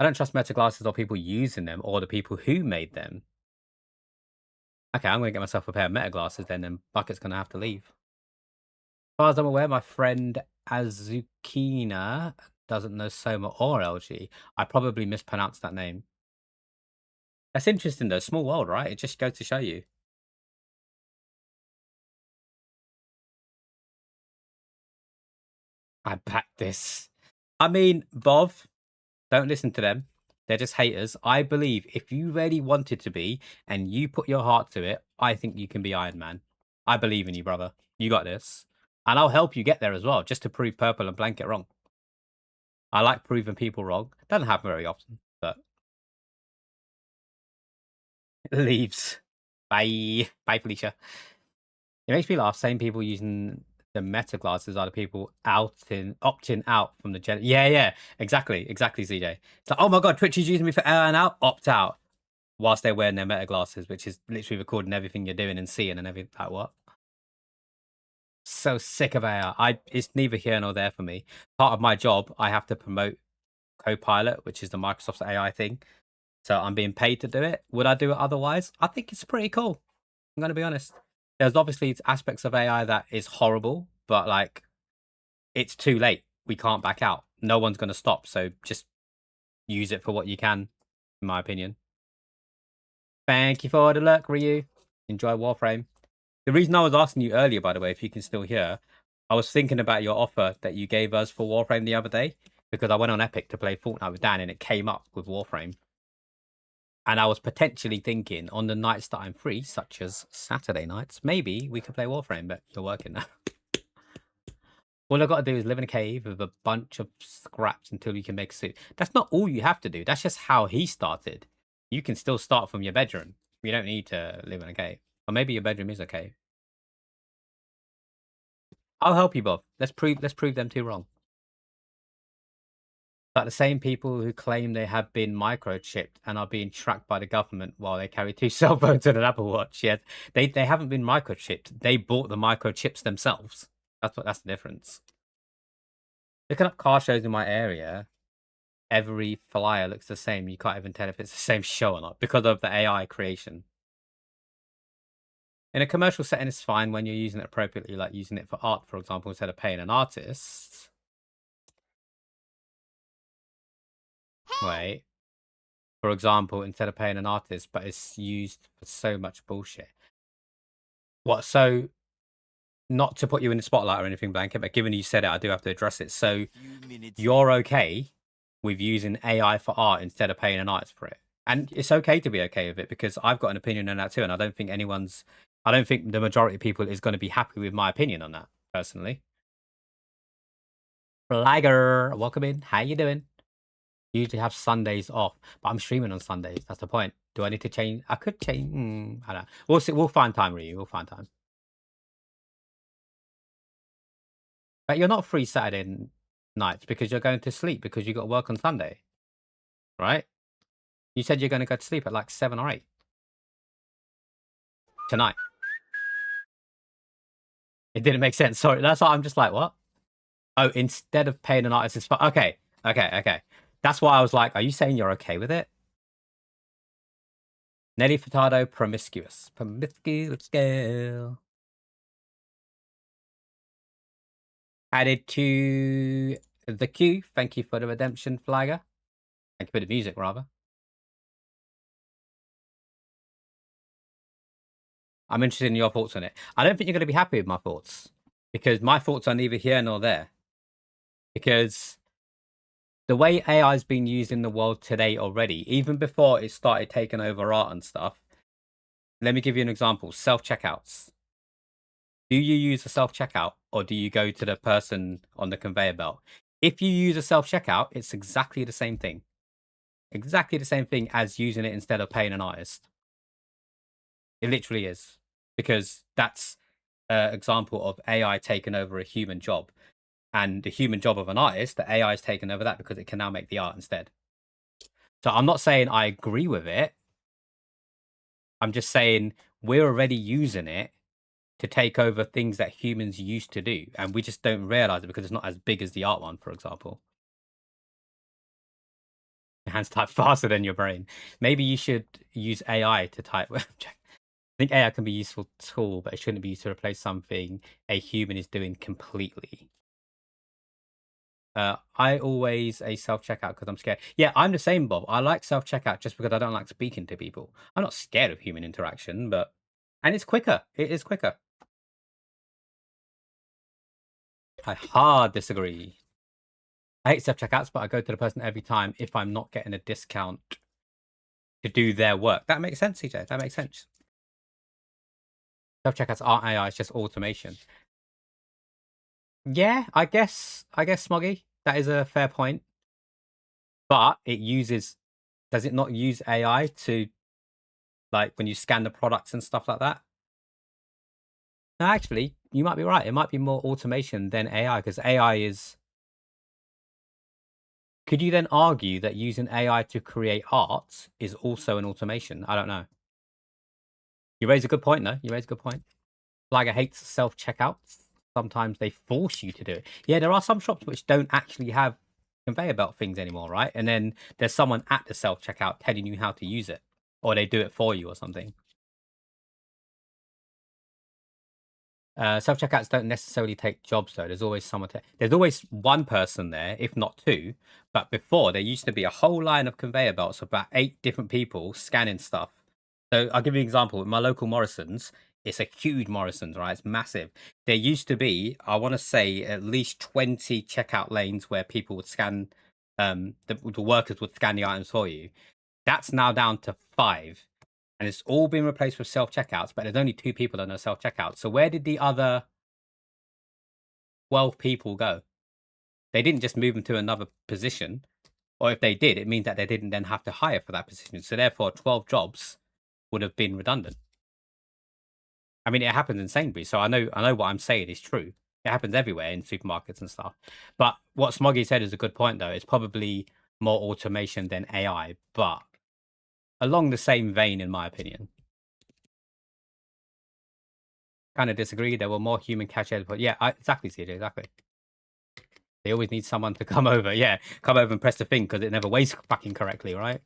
I don't trust Meta glasses or people using them or the people who made them. Okay, I'm going to get myself a pair of Meta glasses then, and Bucket's going to have to leave. As far as I'm aware, my friend Azukina doesn't know Soma or LG. I probably mispronounced that name. That's interesting though. Small world, right? It just goes to show you. I back this. I mean, Bov, don't listen to them. They're just haters. I believe if you really wanted to be and you put your heart to it, I think you can be Iron Man. I believe in you, brother. You got this. And I'll help you get there as well, just to prove Purple and Blanket wrong. I like proving people wrong. Doesn't happen very often, but leaves. Bye. Bye, Felicia. It makes me laugh. Same people using the meta glasses are the people opting out from the Yeah, exactly, CJ. It's like, oh my god, Twitch is using me for and out, opt out, whilst they're wearing their meta glasses, which is literally recording everything you're doing and seeing and everything. Like what? So sick of AI. It's neither here nor there for me. Part of my job, I have to promote Copilot, which is the Microsoft's AI thing. So I'm being paid to do it. Would I do it otherwise? I think it's pretty cool. I'm going to be honest. There's obviously aspects of AI that is horrible, but like, it's too late. We can't back out. No one's going to stop. So just use it for what you can, in my opinion. Thank you for the luck, Ryu. Enjoy Warframe. The reason I was asking you earlier, by the way, if you can still hear, I was thinking about your offer that you gave us for Warframe the other day. because I went on Epic to play Fortnite with Dan and it came up with Warframe. And I was potentially thinking on the nights that I'm free, such as Saturday nights, maybe we could play Warframe, but you're working now. All I've got to do is live in a cave with a bunch of scraps until you can make a suit. That's not all you have to do. That's just how he started. You can still start from your bedroom. You don't need to live in a cave. Or maybe your bedroom is a cave. I'll help you, Bob. Let's prove them two wrong. Like the same people who claim they have been microchipped and are being tracked by the government while they carry 2 cell phones and an Apple Watch. Yeah, they haven't been microchipped. They bought the microchips themselves. That's the difference. Looking up car shows in my area, every flyer looks the same. You can't even tell if it's the same show or not because of the AI creation. In a commercial setting, it's fine when you're using it appropriately, like using it for art, for example, instead of paying an artist. Wait. For example, instead of paying an artist, but it's used for so much bullshit. What? So, not to put you in the spotlight or anything, Blanket, but given you said it, I do have to address it. So, you're okay with using AI for art instead of paying an artist for it. And it's okay to be okay with it because I've got an opinion on that too. And I don't think the majority of people is going to be happy with my opinion on that, personally. Flagger, welcome in. How you doing? Usually have Sundays off, but I'm streaming on Sundays. That's the point. Do I need to change? I could change. I don't know. We'll see. We'll find time, Ryu. We'll find time. But you're not free Saturday nights because you're going to sleep because you got to work on Sunday, right? You said you're going to go to sleep at like 7 or 8 tonight. It didn't make sense. Sorry. That's why I'm just like, what? Oh, instead of paying an artist, it's fine. Okay. That's why I was like, are you saying you're okay with it? Nelly Furtado, promiscuous scale. Added to the queue. Thank you for the redemption, Flagger. Thank you for the music, rather. I'm interested in your thoughts on it. I don't think you're going to be happy with my thoughts because my thoughts are neither here nor there. Because the way AI is being used in the world today already, even before it started taking over art and stuff, let me give you an example. Self-checkouts. Do you use a self-checkout or do you go to the person on the conveyor belt? If you use a self-checkout, it's exactly the same thing. Exactly the same thing as using it instead of paying an artist. It literally is. Because that's an example of AI taking over a human job. And the human job of an artist, the AI is taken over that because it can now make the art instead. So I'm not saying I agree with it. I'm just saying we're already using it to take over things that humans used to do. And we just don't realize it because it's not as big as the art one, for example. Your hands type faster than your brain. Maybe you should use AI to type. I think AI can be a useful tool, but it shouldn't be used to replace something a human is doing completely. I always a self-checkout because I'm scared. Yeah, I'm the same, Bob. I like self-checkout just because I don't like speaking to people. I'm not scared of human interaction, and it's quicker. It is quicker. I hard disagree. I hate self-checkouts, but I go to the person every time if I'm not getting a discount to do their work. That makes sense, CJ. That makes sense. Self-checkouts aren't AI, it's just automation. Yeah, I guess, Smoggy, that is a fair point. But does it not use AI to, like, when you scan the products and stuff like that? No, actually, you might be right. It might be more automation than AI, because AI is... Could you then argue that using AI to create art is also an automation? I don't know. You raise a good point, though. You raise a good point. Flagger hates self-checkouts. Sometimes they force you to do it. Yeah, there are some shops which don't actually have conveyor belt things anymore, right? And then there's someone at the self-checkout telling you how to use it. Or they do it for you or something. Self-checkouts don't necessarily take jobs, though. There's always there's always one person there, if not 2. But before, there used to be a whole line of conveyor belts of about 8 different people scanning stuff. So I'll give you an example. With my local Morrison's, it's a huge Morrison's, right? It's massive. There used to be, I want to say, at least 20 checkout lanes where people would scan the workers would scan the items for you. That's now down to 5. And it's all been replaced with self-checkouts, but there's only 2 people on the self-checkout. So where did the other 12 people go? They didn't just move them to another position. Or if they did, it means that they didn't then have to hire for that position. So therefore, 12 jobs would have been redundant. I mean, it happens in Sainsbury's, so I know what I'm saying is true. It happens everywhere in supermarkets and stuff. But what Smoggy said is a good point, though. It's probably more automation than AI, but along the same vein, in my opinion. Kind of disagree. There were more human cashiers, but yeah, exactly, CJ, exactly. They always need someone to come over. Yeah, come over and press the thing because it never weighs fucking correctly, right?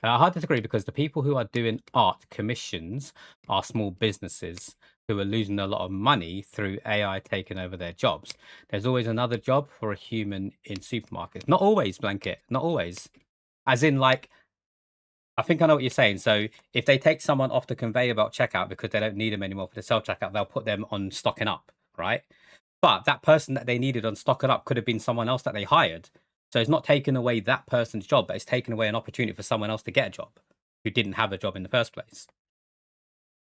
I hard to disagree because the people who are doing art commissions are small businesses who are losing a lot of money through AI taking over their jobs. There's always another job for a human in supermarkets. Not always, Blanket. Not always. As in, like, I think I know what you're saying. So if they take someone off the conveyor belt checkout because they don't need them anymore for the self checkout, they'll put them on stocking up, right? But that person that they needed on stocking up could have been someone else that they hired. So it's not taking away that person's job, but it's taking away an opportunity for someone else to get a job who didn't have a job in the first place.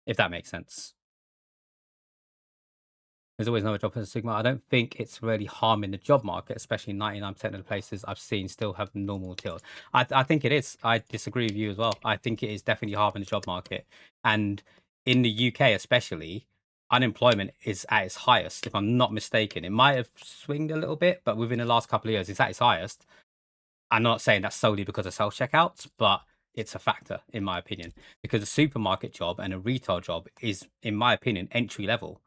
If that makes sense. There's always another job for the Sigma. I don't think it's really harming the job market, especially 99% of the places I've seen still have normal tills. I think it is. I disagree with you as well. I think it is definitely harming the job market. And in the UK especially, unemployment is at its highest, if I'm not mistaken. It might have swinged a little bit, but within the last couple of years, it's at its highest. I'm not saying that's solely because of self-checkouts, but it's a factor, in my opinion. Because a supermarket job and a retail job is, in my opinion, entry level.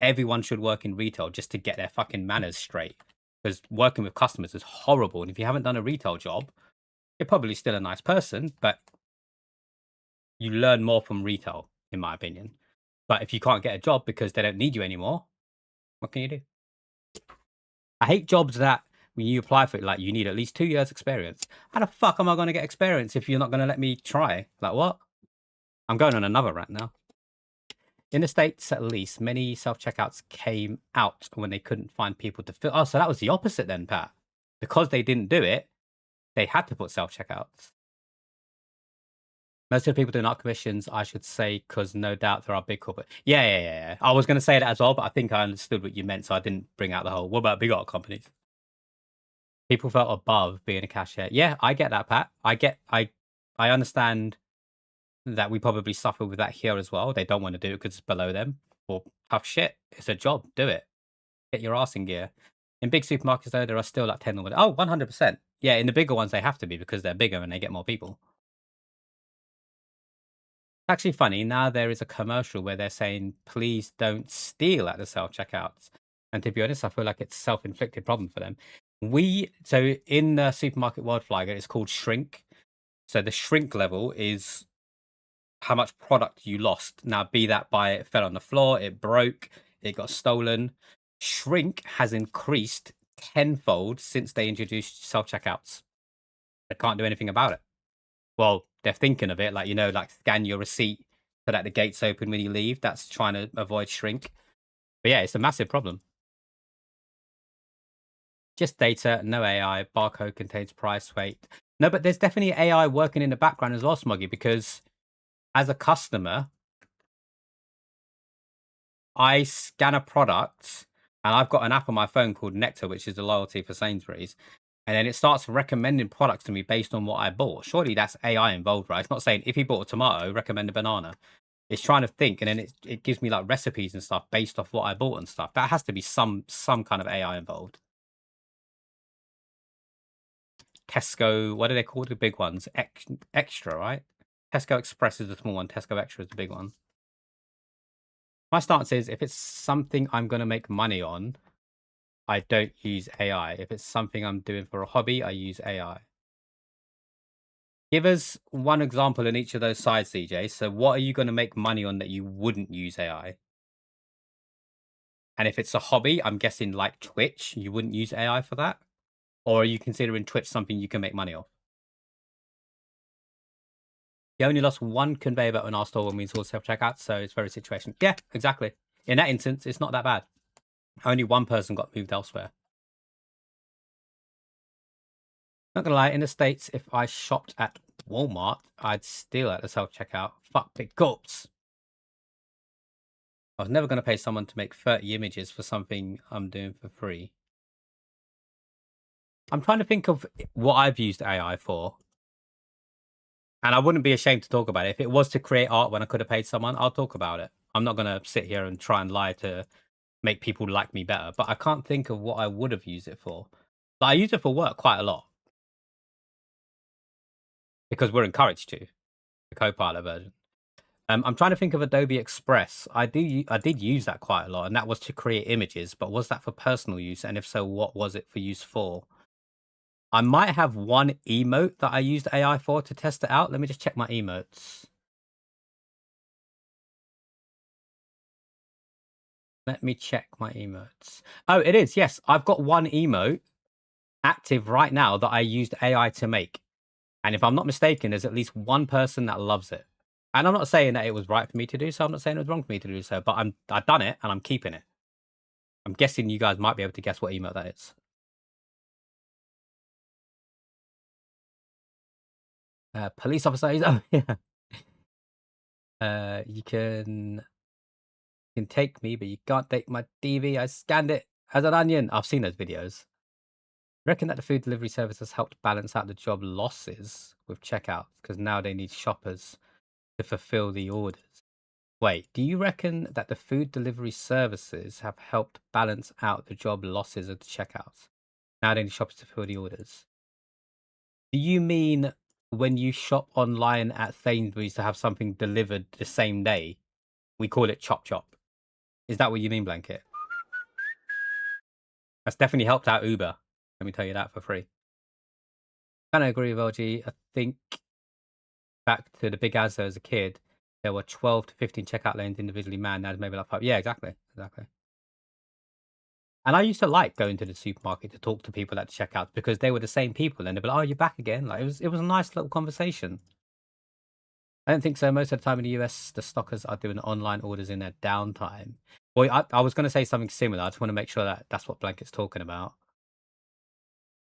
Everyone should work in retail just to get their fucking manners straight. Because working with customers is horrible. And if you haven't done a retail job, you're probably still a nice person, but you learn more from retail, in my opinion. But if you can't get a job because they don't need you anymore, what can you do? I hate jobs that when you apply for it, like you need at least 2 years experience. How the fuck am I going to get experience if you're not going to let me try? Like what? I'm going on another rant now. In the States, at least, many self-checkouts came out when they couldn't find people to fill. Oh, so that was the opposite then, Pat. Because they didn't do it, they had to put self-checkouts. Most of the people doing art commissions, I should say, because no doubt there are big corporate. Yeah. I was going to say that as well, but I think I understood what you meant, so I didn't bring out the whole. What about big art companies? People felt above being a cashier. Yeah, I get that, Pat. I understand that we probably suffer with that here as well. They don't want to do it because it's below them. Well, tough shit. It's a job. Do it. Get your ass in gear. In big supermarkets, though, there are still like 10 or whatever. Oh, 100%. Yeah, in the bigger ones, they have to be because they're bigger and they get more people. Actually funny, now there is a commercial where they're saying, please don't steal at the self-checkouts. And to be honest, I feel like it's a self-inflicted problem for them. So in the supermarket world, Flygate, it's called shrink. So the shrink level is how much product you lost. Now, be that by it fell on the floor, it broke, it got stolen. Shrink has increased tenfold since they introduced self-checkouts. They can't do anything about it. Well, they're thinking of it, like, like scan your receipt so that the gate's open when you leave. That's trying to avoid shrink. But yeah, it's a massive problem. Just data, no AI. Barcode contains price, weight. No, but there's definitely AI working in the background as well, Smoggy, because as a customer, I scan a product and I've got an app on my phone called Nectar, which is the loyalty for Sainsbury's. And then it starts recommending products to me based on what I bought. Surely that's AI involved, right? It's not saying if you bought a tomato, recommend a banana. It's trying to think, and then it gives me like recipes and stuff based off what I bought and stuff. That has to be some kind of AI involved. Tesco, what do they call the big ones? Extra, right? Tesco Express is the small one. Tesco Extra is the big one. My stance is if it's something I'm going to make money on, I don't use AI. If it's something I'm doing for a hobby, I use AI. Give us one example in each of those sides, CJ. So what are you going to make money on that you wouldn't use AI? And if it's a hobby, I'm guessing like Twitch, you wouldn't use AI for that? Or are you considering Twitch something you can make money off? You only lost one conveyor belt in our store when we installed self-checkout, so it's very situation. Yeah, exactly. In that instance, it's not that bad. Only one person got moved elsewhere. Not gonna lie, in the States, if I shopped at Walmart, I'd steal at the self-checkout. Fuck pickups. I was never gonna pay someone to make 30 images for something I'm doing for free. I'm trying to think of what I've used AI for. And I wouldn't be ashamed to talk about it. If it was to create art when I could have paid someone, I'll talk about it. I'm not gonna sit here and try and lie to make people like me better. But I can't think of what I would have used it for. But I use it for work quite a lot. Because we're encouraged to, the Copilot version. I'm trying to think of Adobe Express. I did use that quite a lot, and that was to create images. But was that for personal use? And if so, what was it for use for? I might have one emote that I used AI for to test it out. Let me just check my emotes. Let me check my emotes. Oh, it is. Yes, I've got one emote active right now that I used AI to make. And if I'm not mistaken, there's at least one person that loves it. And I'm not saying that it was right for me to do so. I'm not saying it was wrong for me to do so. But I've done it and I'm keeping it. I'm guessing you guys might be able to guess what emote that is. Police officer. Oh, yeah. You can take me, but you can't take my TV. I scanned it as an onion. I've seen those videos. Reckon that the food delivery service has helped balance out the job losses with checkouts because now they need shoppers to fulfill the orders. Wait, do you reckon that the food delivery services have helped balance out the job losses of the checkouts? Now they need shoppers to fill the orders. Do you mean when you shop online at Sainsbury's to have something delivered the same day? We call it chop chop. Is that what you mean, Blanket? That's definitely helped out Uber. Let me tell you that for free. Kind of agree with LG. I think back to the Big Asda as a kid, there were 12 to 15 checkout lanes individually manned. Now there's maybe like 5. Yeah, exactly. And I used to like going to the supermarket to talk to people at the checkouts because they were the same people, and they'd be like, "Oh, you're back again." Like it was a nice little conversation. I don't think so. Most of the time in the US, the stockers are doing online orders in their downtime. Boy, I was going to say something similar. I just want to make sure that that's what Blanket's talking about.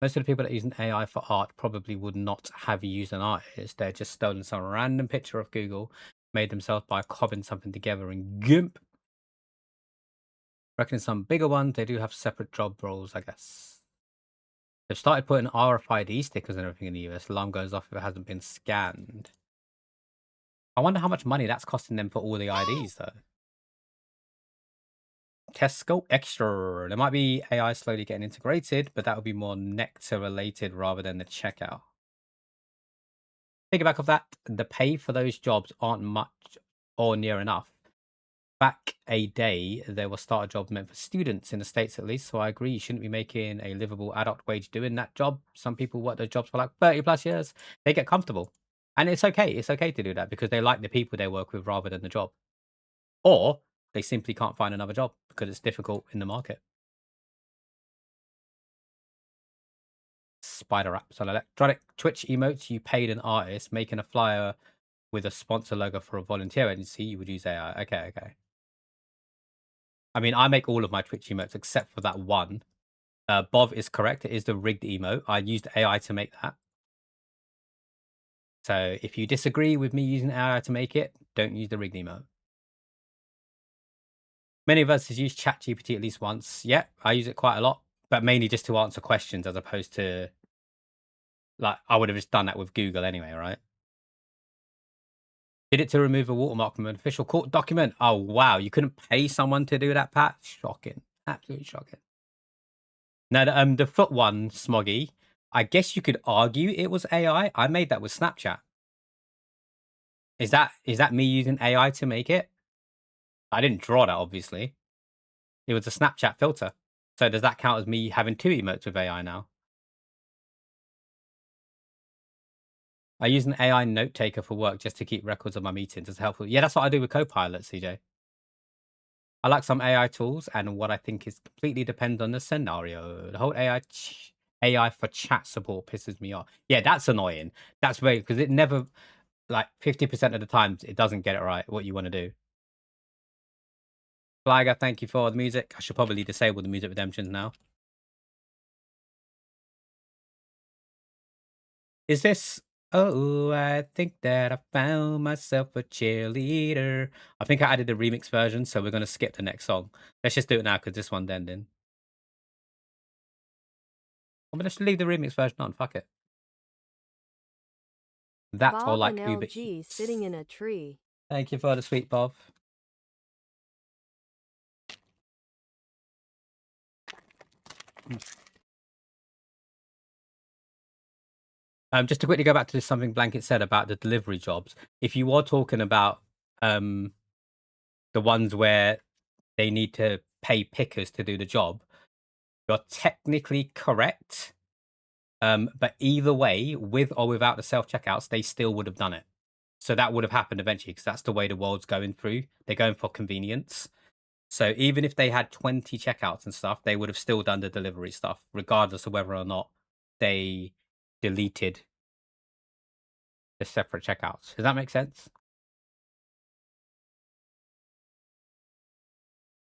Most of the people that use an AI for art probably would not have used an artist. They're just stolen some random picture of Google, made themselves by cobbing something together in GIMP. Reckon some bigger ones, they do have separate job roles, I guess. They've started putting RFID stickers and everything in the US. Alarm goes off if it hasn't been scanned. I wonder how much money that's costing them for all the IDs, though. Tesco Extra. There might be AI slowly getting integrated, but that would be more Nectar related rather than the checkout. Piggyback of that, the pay for those jobs aren't much or near enough. Back a day, there was starter jobs meant for students in the States at least. So I agree, you shouldn't be making a livable adult wage doing that job. Some people work those jobs for like 30 plus years. They get comfortable. And it's okay. It's okay to do that because they like the people they work with rather than the job. Or they simply can't find another job because it's difficult in the market. Spider apps on electronic Twitch emotes. You paid an artist making a flyer with a sponsor logo for a volunteer agency. You would use AI. Okay. I mean, I make all of my Twitch emotes except for that one. Bov is correct. It is the rigged emote. I used AI to make that. So if you disagree with me using AI to make it, don't use the rigged emote. Many of us has used ChatGPT at least once. Yeah, I use it quite a lot, but mainly just to answer questions as opposed to, like, I would have just done that with Google anyway, right? Did it to remove a watermark from an official court document. Oh, wow. You couldn't pay someone to do that, Pat? Shocking. Absolutely shocking. Now, the foot one, Smoggy, I guess you could argue it was AI. I made that with Snapchat. Is that me using AI to make it? I didn't draw that, obviously. It was a Snapchat filter. So does that count as me having 2 emotes with AI now? I use an AI note taker for work just to keep records of my meetings. It's helpful. Yeah, that's what I do with Copilot, CJ. I like some AI tools, and what I think is completely depends on the scenario. The whole AI for chat support pisses me off. Yeah, that's annoying. That's very because it never, like 50% of the times, it doesn't get it right what you want to do. Flagger, thank you for the music. I should probably disable the music redemptions now. Is this... Oh, I think that I found myself a cheerleader. I think I added the remix version, so we're going to skip the next song. Let's just do it now, because this one's ending. I'm going to leave the remix version on. Fuck it. That's all Bob like and Uber LG Eats. sitting in a tree. Thank you for the sweet Bob. Just to quickly go back to something Blanket said about the delivery jobs. If you are talking about the ones where they need to pay pickers to do the job, you're technically correct. But either way, with or without the self-checkouts, they still would have done it. So that would have happened eventually, because that's the way the world's going through. They're going for convenience. So even if they had 20 checkouts and stuff, they would have still done the delivery stuff, regardless of whether or not they deleted the separate checkouts. Does that make sense?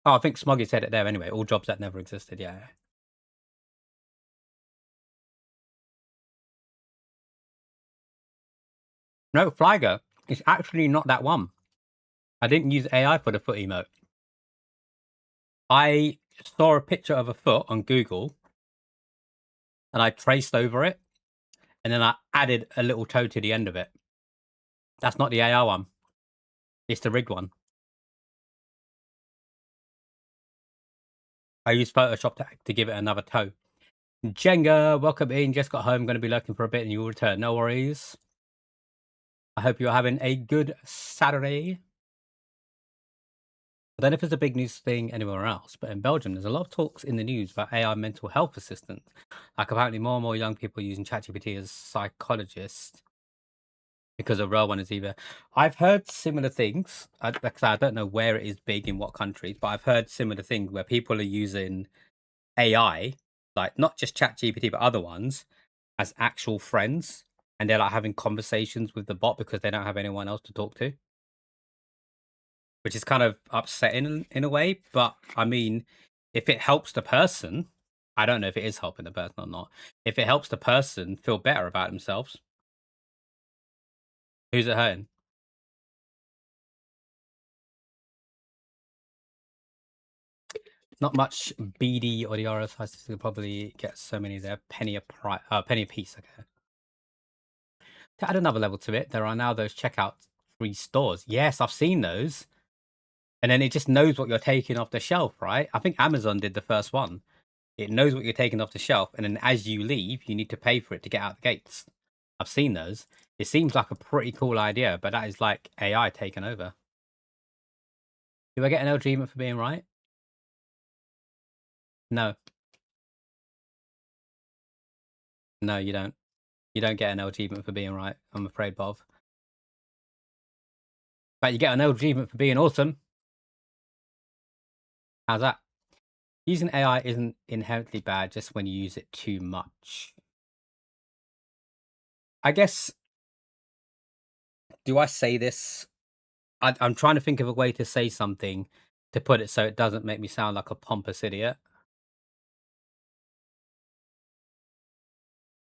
Oh, I think Smoggy said it there anyway. All jobs that never existed. Yeah. No, Flagger. It's actually not that one. I didn't use AI for the foot emote. I saw a picture of a foot on Google and I traced over it and then I added a little toe to the end of it. That's not the AI one. It's the rigged one. I used Photoshop to give it another toe. Jenga, welcome in. Just got home. Going to be lurking for a bit and you'll return. No worries. I hope you're having a good Saturday. I don't know if there's a big news thing anywhere else, but in Belgium, there's a lot of talks in the news about AI mental health assistants. Like apparently more and more young people are using ChatGPT as psychologists because a real one is either... I've heard similar things. I don't know where it is big in what countries, but I've heard similar things where people are using AI, like not just ChatGPT, but other ones, as actual friends. And they're like having conversations with the bot because they don't have anyone else to talk to. Which is kind of upsetting in a way. But I mean, if it helps the person, I don't know if it is helping the person or not. If it helps the person feel better about themselves, who's it hurting? Not much BD or the RSI could probably get so many there. Penny a piece, okay. To add another level to it, there are now those checkout free stores. Yes, I've seen those. And then it just knows what you're taking off the shelf, right? I think Amazon did the first one. It knows what you're taking off the shelf, and then as you leave, you need to pay for it to get out the gates. I've seen those. It seems like a pretty cool idea, but that is like AI taking over. Do I get an LG achievement for being right? No. No, you don't. You don't get an LG achievement for being right, I'm afraid, Bob. But you get an LG achievement for being awesome. How's that? Using AI isn't inherently bad just when you use it too much. I guess... Do I say this? I'm trying to think of a way to say something to put it so it doesn't make me sound like a pompous idiot.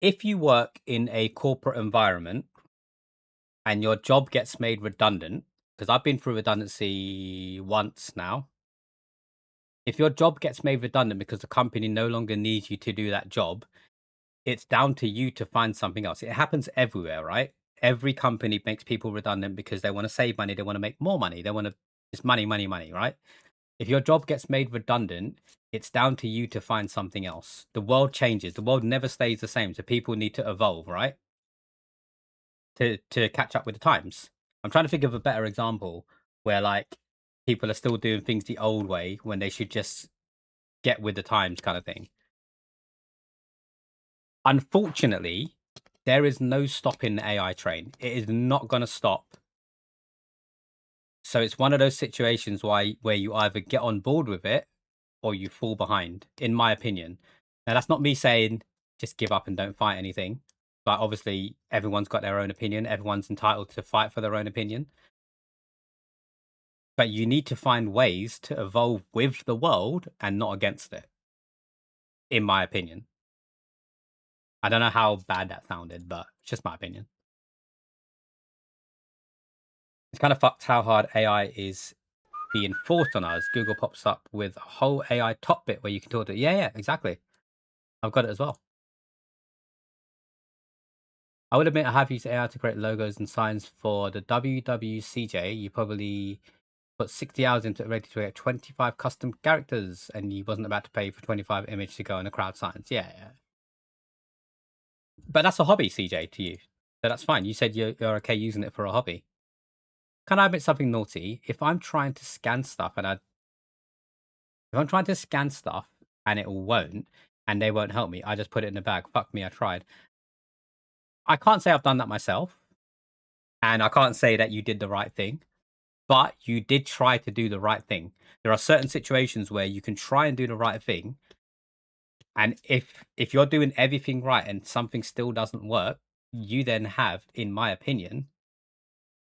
If you work in a corporate environment and your job gets made redundant, because I've been through redundancy once now. If your job gets made redundant because the company no longer needs you to do that job, it's down to you to find something else. It happens everywhere, right? Every company makes people redundant because they want to save money. They want to make more money. They want to... It's money, money, money, right? If your job gets made redundant, it's down to you to find something else. The world changes. The world never stays the same. So people need to evolve, right? To catch up with the times. I'm trying to think of a better example where like people are still doing things the old way when they should just get with the times kind of thing. Unfortunately, there is no stopping the AI train. It is not going to stop. So it's one of those situations where you either get on board with it or you fall behind, in my opinion. Now, that's not me saying just give up and don't fight anything. But obviously, everyone's got their own opinion. Everyone's entitled to fight for their own opinion. But you need to find ways to evolve with the world and not against it, in my opinion. I don't know how bad that sounded, but it's just my opinion. It's kind of fucked how hard AI is being forced on us. Google pops up with a whole AI top bit where you can talk to it. Yeah, exactly. I've got it as well. I would admit I have used AI to create logos and signs for the WWCJ. You probably put 60 hours into it ready to create 25 custom characters, and you wasn't about to pay for 25 image to go in the crowd signs. Yeah. But that's a hobby, CJ, to you. So that's fine. You said you're okay using it for a hobby. Can I admit something naughty? If I'm trying to scan stuff and it won't, and they won't help me, I just put it in the bag. Fuck me, I tried. I can't say I've done that myself, and I can't say that you did the right thing, but you did try to do the right thing. There are certain situations where you can try and do the right thing, and if you're doing everything right and something still doesn't work, you then have, in my opinion,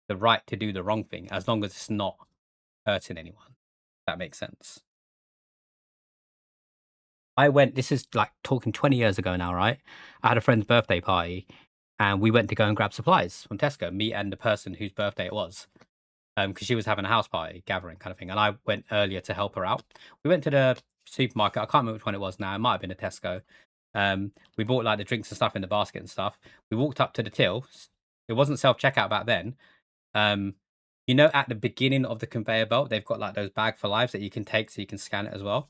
the right to do the wrong thing, as long as it's not hurting anyone. That makes sense. This is like talking 20 years ago now, right? I had a friend's birthday party and we went to go and grab supplies from Tesco, me and the person whose birthday it was. Because she was having a house party gathering kind of thing. And I went earlier to help her out. We went to the supermarket. I can't remember which one it was now. It might have been a Tesco. We bought like the drinks and stuff in the basket and stuff. We walked up to the till. It wasn't self-checkout back then. You know, at the beginning of the conveyor belt, they've got like those bag for lives that you can take so you can scan it as well.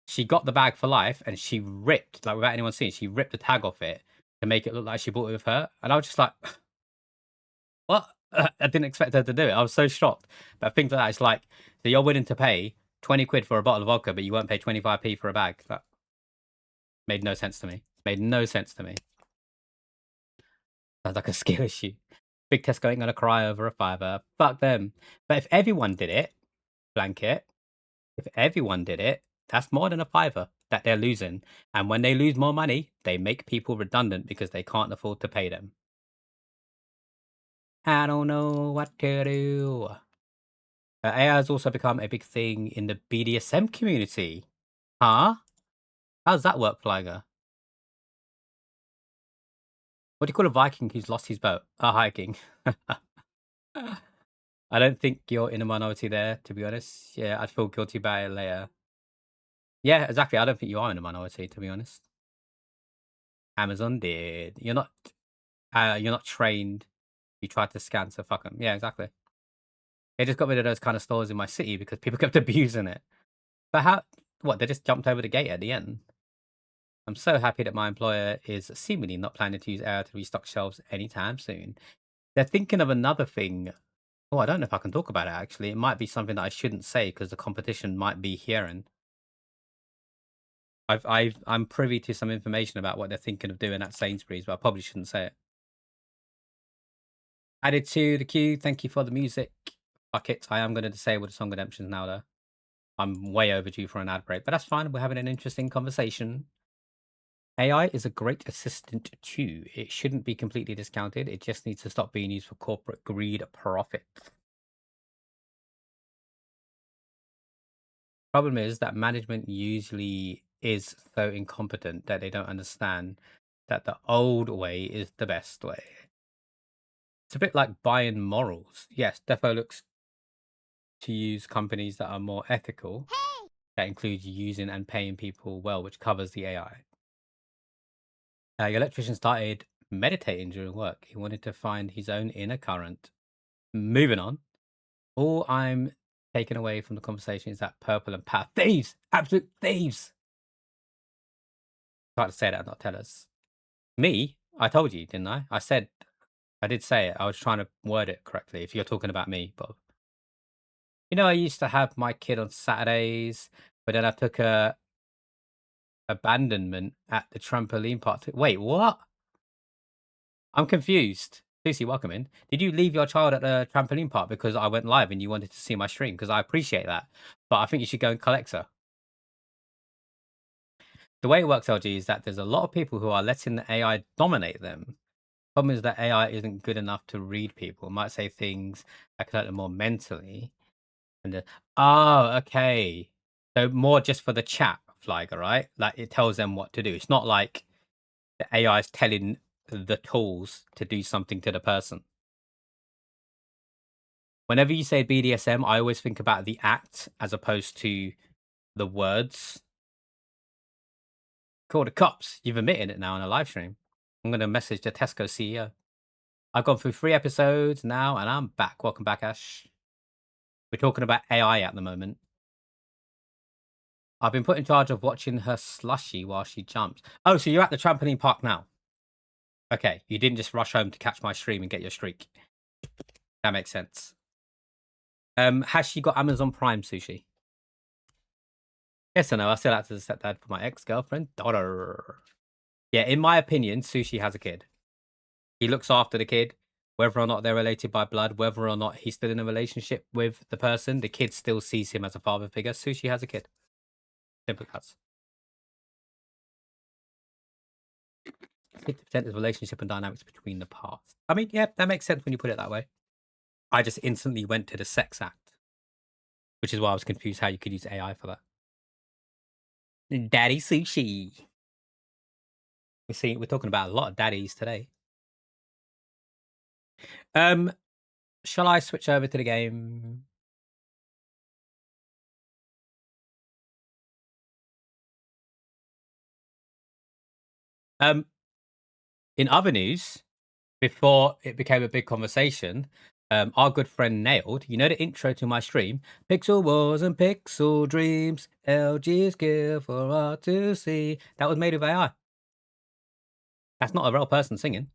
She got the bag for life and she ripped, like without anyone seeing, she ripped the tag off it to make it look like she bought it with her. And I was just like, what? I didn't expect her to do it. I was so shocked. But things like that, it's like, so you're willing to pay 20 quid for a bottle of vodka, but you won't pay 25p for a bag. That made no sense to me. Made no sense to me. Sounds like a skill issue. Big Tesco ain't gonna cry over a fiver. Fuck them. But if everyone did it, blanket, if everyone did it, that's more than a fiver that they're losing. And when they lose more money, they make people redundant because they can't afford to pay them. I don't know what to do. AI has also become a big thing in the BDSM community. Huh? How does that work, Flyger? What do you call a Viking who's lost his boat? A hiking. I don't think you're in a minority there, to be honest. Yeah, I'd feel guilty about it later. Yeah, exactly. I don't think you are in a minority, to be honest. Amazon did. You're not trained. You tried to scan, so fuck them. Yeah, exactly. They just got rid of those kind of stores in my city because people kept abusing it. But how? What? They just jumped over the gate at the end. I'm so happy that my employer is seemingly not planning to use AI to restock shelves anytime soon. They're thinking of another thing. Oh, I don't know if I can talk about it, actually. It might be something that I shouldn't say because the competition might be hearing. I'm privy to some information about what they're thinking of doing at Sainsbury's, but I probably shouldn't say it. Added to the queue. Thank you for the music. Fuck it. I am going to disable the song redemptions now, though. I'm way overdue for an ad break, but that's fine. We're having an interesting conversation. AI is a great assistant too. It shouldn't be completely discounted. It just needs to stop being used for corporate greed profit. Problem is that management usually is so incompetent that they don't understand that the old way is the best way. It's a bit like buying morals. Yes, Defo looks to use companies that are more ethical. That includes using and paying people well, which covers the AI. Your electrician started meditating during work. He wanted to find his own inner current. Moving on. All I'm taking away from the conversation is that Purple and Pat, thieves, absolute thieves. Try to say that, not tell us. Me, I told you, didn't I? I did say it. I was trying to word it correctly. If you're talking about me, Bob. You know, I used to have my kid on Saturdays, but then I took a abandonment at the trampoline park. Wait, what? I'm confused. Lucy, welcome in. Did you leave your child at the trampoline park because I went live and you wanted to see my stream? Because I appreciate that. But I think you should go and collect her. The way it works, LG, is that there's a lot of people who are letting the AI dominate them. Problem is that AI isn't good enough to read people. It might say things that could hurt them more mentally. Oh, okay. So more just for the chat, Fliger, right? Like it tells them what to do. It's not like the AI is telling the tools to do something to the person. Whenever you say BDSM, I always think about the act as opposed to the words. Call the cops. You've admitted it now on a live stream. I'm going to message the Tesco CEO. I've gone through 3 episodes now and I'm back. Welcome back, Ash. We're talking about AI at the moment. I've been put in charge of watching her slushy while she jumps. Oh, so you're at the trampoline park now? Okay, you didn't just rush home to catch my stream and get your streak. That makes sense. Has she got Amazon Prime sushi? Yes or no? I still act as a stepdad for my ex-girlfriend daughter. Yeah, in my opinion, Sushi has a kid. He looks after the kid, whether or not they're related by blood, whether or not he's still in a relationship with the person, the kid still sees him as a father figure. Sushi has a kid. Simple as. 50% is relationship and dynamics between the parts. I mean, yeah, that makes sense when you put it that way. I just instantly went to the sex act, which is why I was confused how you could use AI for that. Daddy sushi. We're talking about a lot of daddies today. Shall I switch over to the game? In other news, before it became a big conversation, our good friend Nailed, you know the intro to my stream, Pixel Wars and Pixel Dreams, LG's gift for all to see. That was made with AI. That's not a real person singing.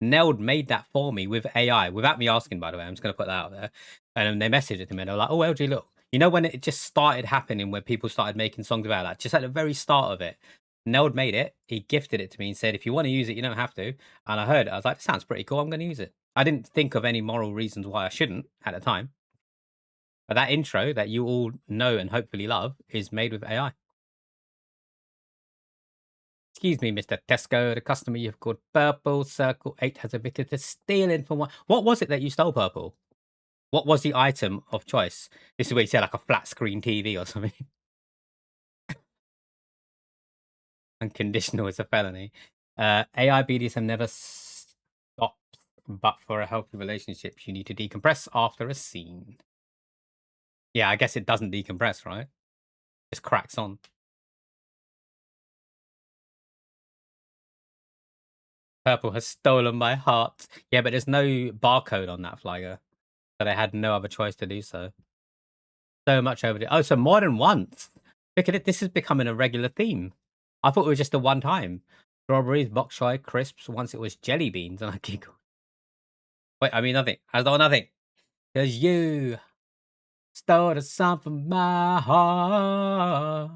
Neld made that for me with AI, without me asking, by the way. I'm just going to put that out there. And they messaged it to me and they were like, oh, LG, look. You know when it just started happening, where people started making songs about that, just at the very start of it, Neld made it. He gifted it to me and said, if you want to use it, you don't have to. And I heard it. I was like, this sounds pretty cool. I'm going to use it. I didn't think of any moral reasons why I shouldn't at the time. But that intro that you all know and hopefully love is made with AI. Excuse me, Mr. Tesco. The customer you've called Purple Circle 8 has admitted to stealing from one. What was it that you stole, Purple? What was the item of choice? This is where you said like a flat screen TV or something. Unconditional is a felony. AI BDSM never stops, but for a healthy relationship, you need to decompress after a scene. Yeah, I guess it doesn't decompress, right? Just cracks on. Purple has stolen my heart. Yeah, but there's no barcode on that flyer. So they had no other choice to do so. So much over the... Oh, so more than once. Look at it. This is becoming a regular theme. I thought it was just a one time. Strawberries, bok choy, crisps. Once it was jelly beans, and I giggled. Wait, I mean nothing. I stole nothing. Because you stole the song from my heart.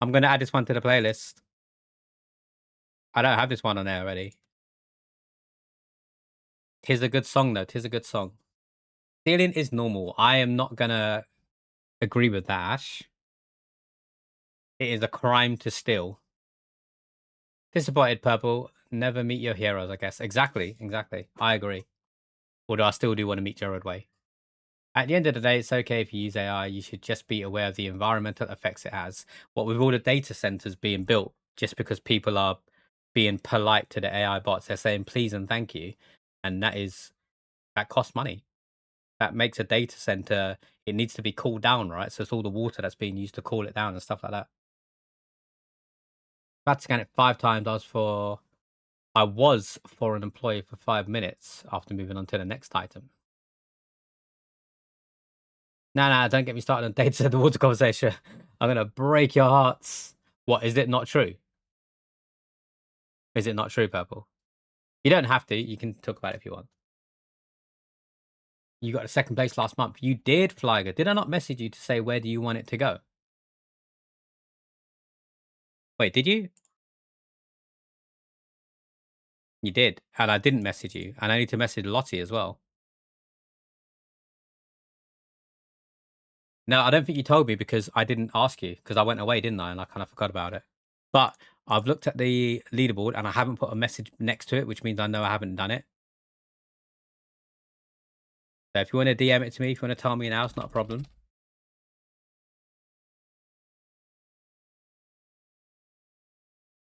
I'm going to add this one to the playlist. I don't have this one on there already. Tis a good song, though. Tis a good song. Stealing is normal. I am not going to agree with that, Ash. It is a crime to steal. Disappointed, Purple. Never meet your heroes, I guess. Exactly. I agree. Although I still do want to meet Gerard Way. At the end of the day, it's okay if you use AI. You should just be aware of the environmental effects it has. What with all the data centers being built, just because people are being polite to the AI bots, they're saying please and thank you. And that costs money. That makes a data center, it needs to be cooled down, right? So it's all the water that's being used to cool it down and stuff like that. I had to scan it 5 times. I was for an employee for 5 minutes after moving on to the next item. No, don't get me started on data center water conversation. I'm going to break your hearts. What, is it not true? Is it not true, Purple? You don't have to. You can talk about it if you want. You got a 2nd place last month. You did, Flyger. Did I not message you to say where do you want it to go? Wait, did you? You did. And I didn't message you. And I need to message Lottie as well. No, I don't think you told me because I didn't ask you because I went away, didn't I? And I kind of forgot about it. But I've looked at the leaderboard and I haven't put a message next to it, which means I know I haven't done it. So if you want to DM it to me, if you want to tell me now, it's not a problem.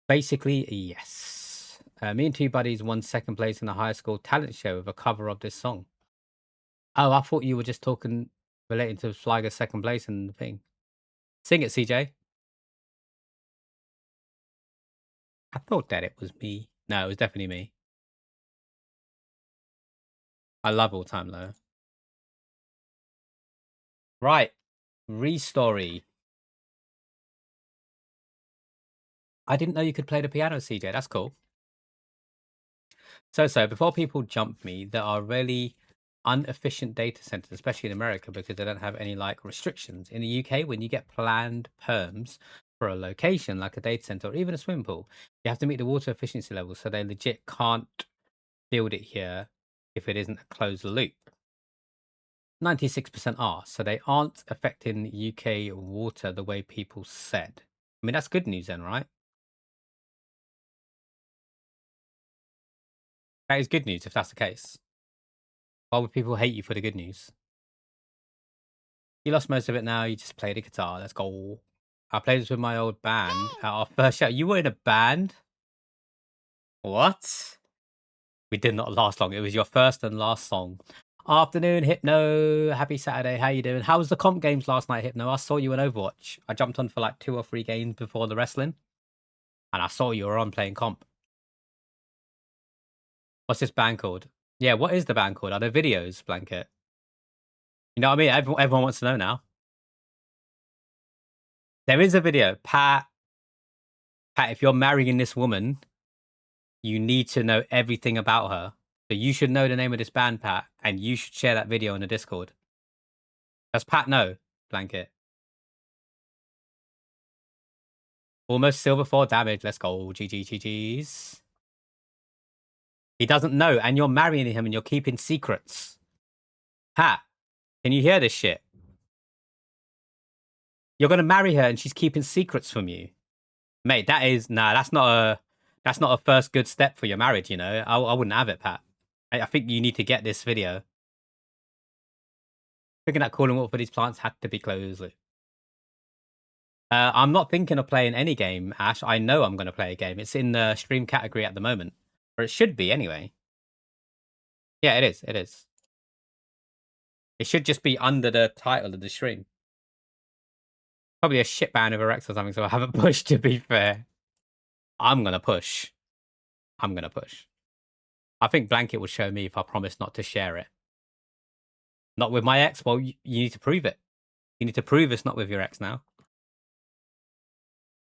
Basically, yes. Me and two buddies won second place in the high school talent show with a cover of this song. Oh, I thought you were just talking relating to Flyger's second place and the thing. Sing it, CJ. I thought that it was me. No, it was definitely me. I love All Time Low. Right. Restory. I didn't know you could play the piano, CJ. That's cool. So before people jump me, there are really inefficient data centers, especially in America, because they don't have any like restrictions. In the UK, when you get planned perms for a location like a data center or even a swimming pool, you have to meet the water efficiency levels. So they legit can't build it here if it isn't a closed loop. 96% are, so they aren't affecting UK water the way people said. I mean, that's good news then, right? That is good news if that's the case. Why would people hate you for the good news? You lost most of it now. You just play the guitar. Let's go. I played this with my old band at our first show. You were in a band? What? We did not last long. It was your first and last song. Afternoon, Hypno. Happy Saturday. How you doing? How was the comp games last night, Hypno? I saw you in Overwatch. I jumped on for like 2 or 3 games before the wrestling. And I saw you were on playing comp. What's this band called? Yeah, what is the band called? Are there videos, Blanket? You know what I mean? Everyone wants to know now. There is a video. Pat, if you're marrying this woman, you need to know everything about her. So you should know the name of this band, Pat, and you should share that video in the Discord. Does Pat know, Blanket? Almost silver 4 damage. Let's go. GG's. He doesn't know, and you're marrying him and you're keeping secrets. Pat, can you hear this shit? You're going to marry her and she's keeping secrets from you. Mate, that's not a first good step for your marriage, you know? I wouldn't have it, Pat. I think you need to get this video. Thinking that cooling water for these plants had to be closed. I'm not thinking of playing any game, Ash. I know I'm going to play a game. It's in the stream category at the moment. Or it should be, anyway. Yeah, it is. It is. It should just be under the title of the stream. Probably a shit band of Rex or something, so I haven't pushed, to be fair. I'm going to push. I'm going to push. I think Blanket would show me if I promise not to share it. Not with my ex? Well, you need to prove it. You need to prove it's not with your ex now.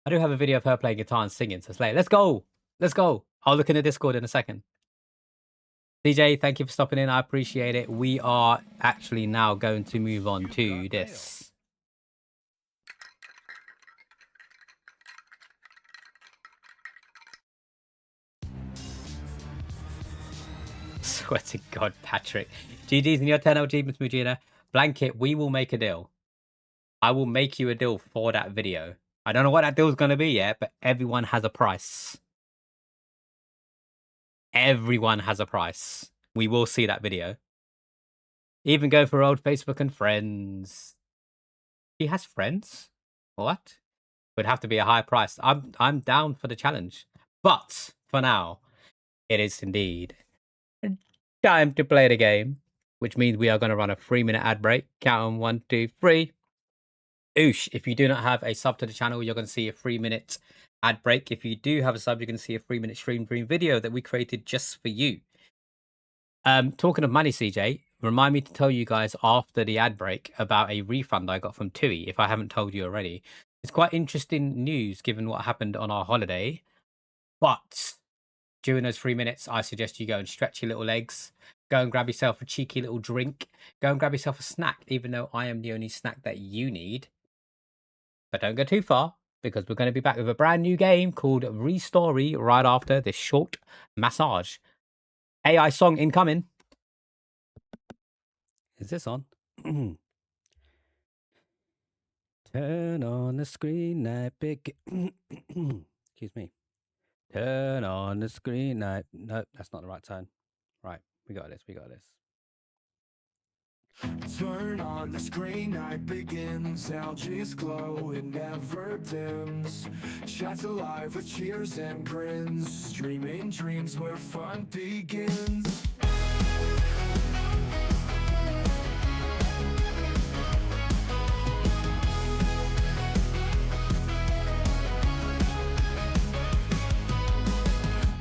I do have a video of her playing guitar and singing, so Slay, let's go! Let's go! I'll look in the Discord in a second. DJ, thank you for stopping in. I appreciate it. We are actually now going to move on to this. Swear to God, Patrick. GG's in your 10 LG, Miss Mujina. Blanket, we will make a deal. I will make you a deal for that video. I don't know what that deal's going to be yet, but everyone has a price. Everyone has a price. We will see that video. Even go for old Facebook and friends. He has friends? What? Would have to be a high price. I'm down for the challenge. But for now, it is indeed time to play the game, which means we are going to run a 3-minute ad break. Count on 1, 2, 3. Oosh, if you do not have a sub to the channel, you're going to see a 3-minute ad break. If you do have a sub, you're going to see a 3-minute stream video that we created just for you. Talking of money, CJ, remind me to tell you guys after the ad break about a refund I got from TUI, if I haven't told you already. It's quite interesting news given what happened on our holiday. But during those 3 minutes, I suggest you go and stretch your little legs. Go and grab yourself a cheeky little drink. Go and grab yourself a snack, even though I am the only snack that you need. But don't go too far, because we're going to be back with a brand new game called Restory right after this short massage. AI song incoming. Is this on? Turn on the screen, epic. Excuse me. Turn on the screen. No, no, that's not the right turn. Right, we got this. We got this. Turn on the screen, night begins. Algae's glow, it never dims. Chat's alive with cheers and grins. Streaming dreams where fun begins.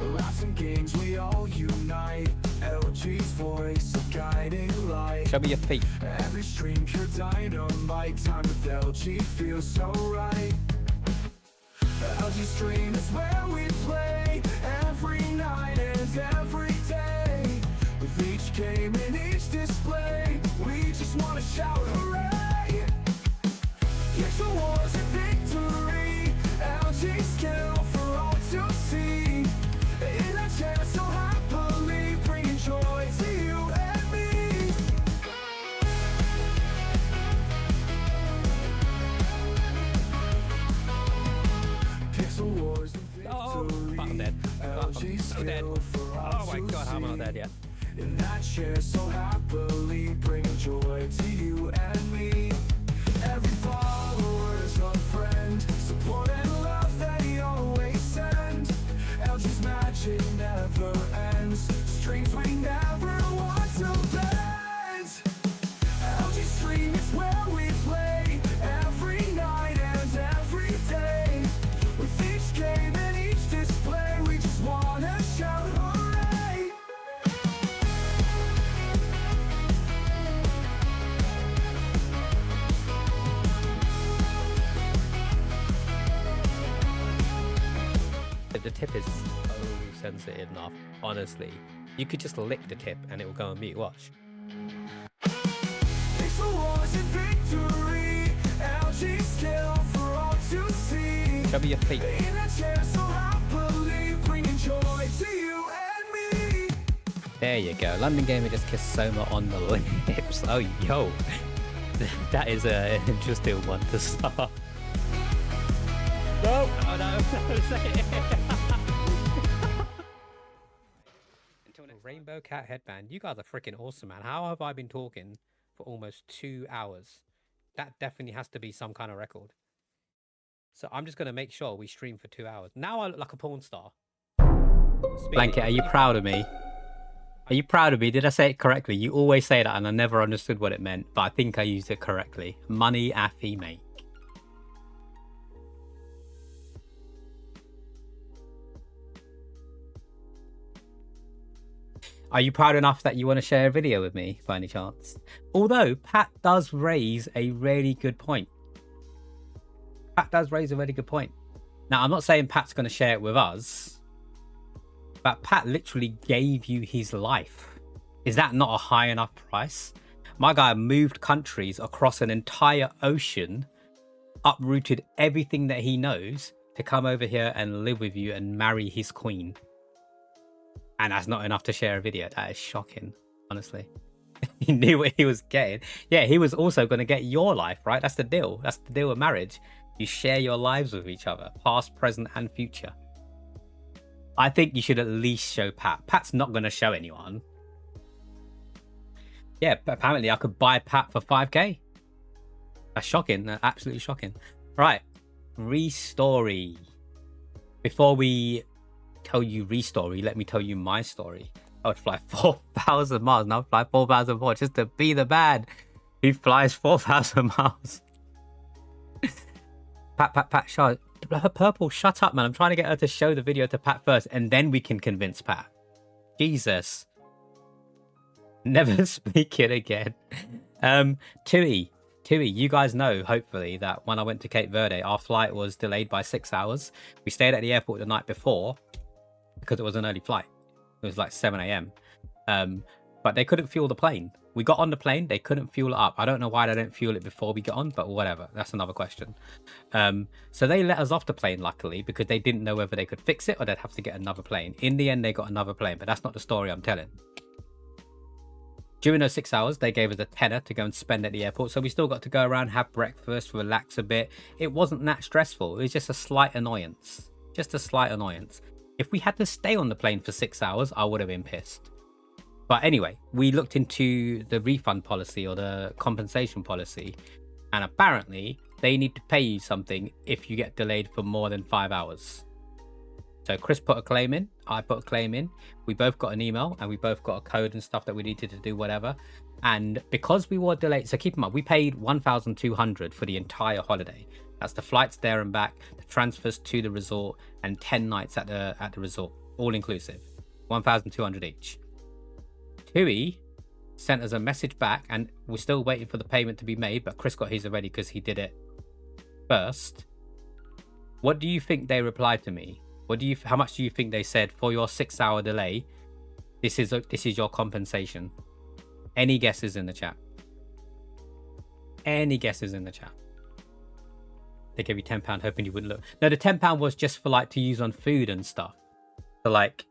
Laughs and games, we all unite. LG's voice, a guiding light. Show me your feet. Every stream, pure dynamite. Time with LG feels so right. LG stream is where we play. Every night and every day. With each game and each display, we just wanna shout hooray. Pixel wars and victory. LG skill for all to see. In a chair so happily, bringing joy to you and me. Pixel wars and victory. Oh, I'm dead. LG I'm dead. skill for all Oh my god, how am I not dead yet? in that chair so happily, bringing joy to you and me. Every follower's a friend, support and love they always send. LG's magic never ends, streams we never want to bend. LG stream is where we play, every night and every day. With each game and each display, we just wanna shout hooray. The tip is so sensitive enough, honestly. You could just lick the tip and it will go on mute. Watch. Pixel wars and victory, LG skill for all to see. Show me your feet. In a chair so happily, bringing joy to you and me. There you go. London Gamer just kissed Soma on the lips. Oh, yo. That is an interesting one to start. No! Oh, no. Rainbow Cat Headband. You guys are freaking awesome, man. How have I been talking for almost 2 hours? That definitely has to be some kind of record. So I'm just going to make sure we stream for 2 hours. Now I look like a porn star. Blanket, are you proud of me? Are you proud of me? Did I say it correctly? You always say that and I never understood what it meant, but I think I used it correctly. Money affy make. Are you proud enough that you want to share a video with me, by any chance? Although, Pat does raise a really good point. Pat does raise a really good point. Now, I'm not saying Pat's going to share it with us, but Pat literally gave you his life. Is that not a high enough price? My guy moved countries across an entire ocean, uprooted everything that he knows to come over here and live with you and marry his queen. And that's not enough to share a video. That is shocking, honestly. He knew what he was getting. Yeah, he was also going to get your life, right? That's the deal. That's the deal with marriage. You share your lives with each other, past, present, and future. I think you should at least show Pat. Pat's not going to show anyone. Yeah, but apparently I could buy Pat for 5k. That's shocking. That's absolutely shocking. Right. Restory. Before we tell you Restory, let me tell you my story. I would fly 4,000 miles. Now fly 4,000 more just to be the man who flies 4,000 miles. Pat, Purple, shut up, man. I'm trying to get her to show the video to Pat first, and then we can convince Pat. Jesus. Never speaking again. Tui, you guys know, hopefully, that when I went to Cape Verde, our flight was delayed by 6 hours. We stayed at the airport the night before because it was an early flight. It was like 7 a.m. But they couldn't fuel the plane. We got on the plane, they couldn't fuel it up. I don't know why they didn't fuel it before we got on, but whatever. That's another question. So they let us off the plane, luckily, because they didn't know whether they could fix it or they'd have to get another plane. In the end, they got another plane, but that's not the story I'm telling. During those 6 hours, they gave us a tenner to go and spend at the airport. So we still got to go around, have breakfast, relax a bit. It wasn't that stressful. It was just a slight annoyance. Just a slight annoyance. If we had to stay on the plane for 6 hours, I would have been pissed. But anyway, we looked into the refund policy or the compensation policy, and apparently they need to pay you something if you get delayed for more than 5 hours. So Chris put a claim in, I put a claim in, we both got an email, and we both got a code and stuff that we needed to do whatever. And because we were delayed, so keep in mind, we paid 1,200 for the entire holiday. That's the flights there and back, the transfers to the resort, and 10 nights at the resort, all inclusive, 1,200 each. TUI sent us a message back, and we're still waiting for the payment to be made, but Chris got his already because he did it first. What do you think they replied to me? How much do you think they said for your 6-hour delay? This is your compensation. Any guesses in the chat? Any guesses in the chat? They gave you £10 hoping you wouldn't look. No, the £10 was just for like to use on food and stuff. So like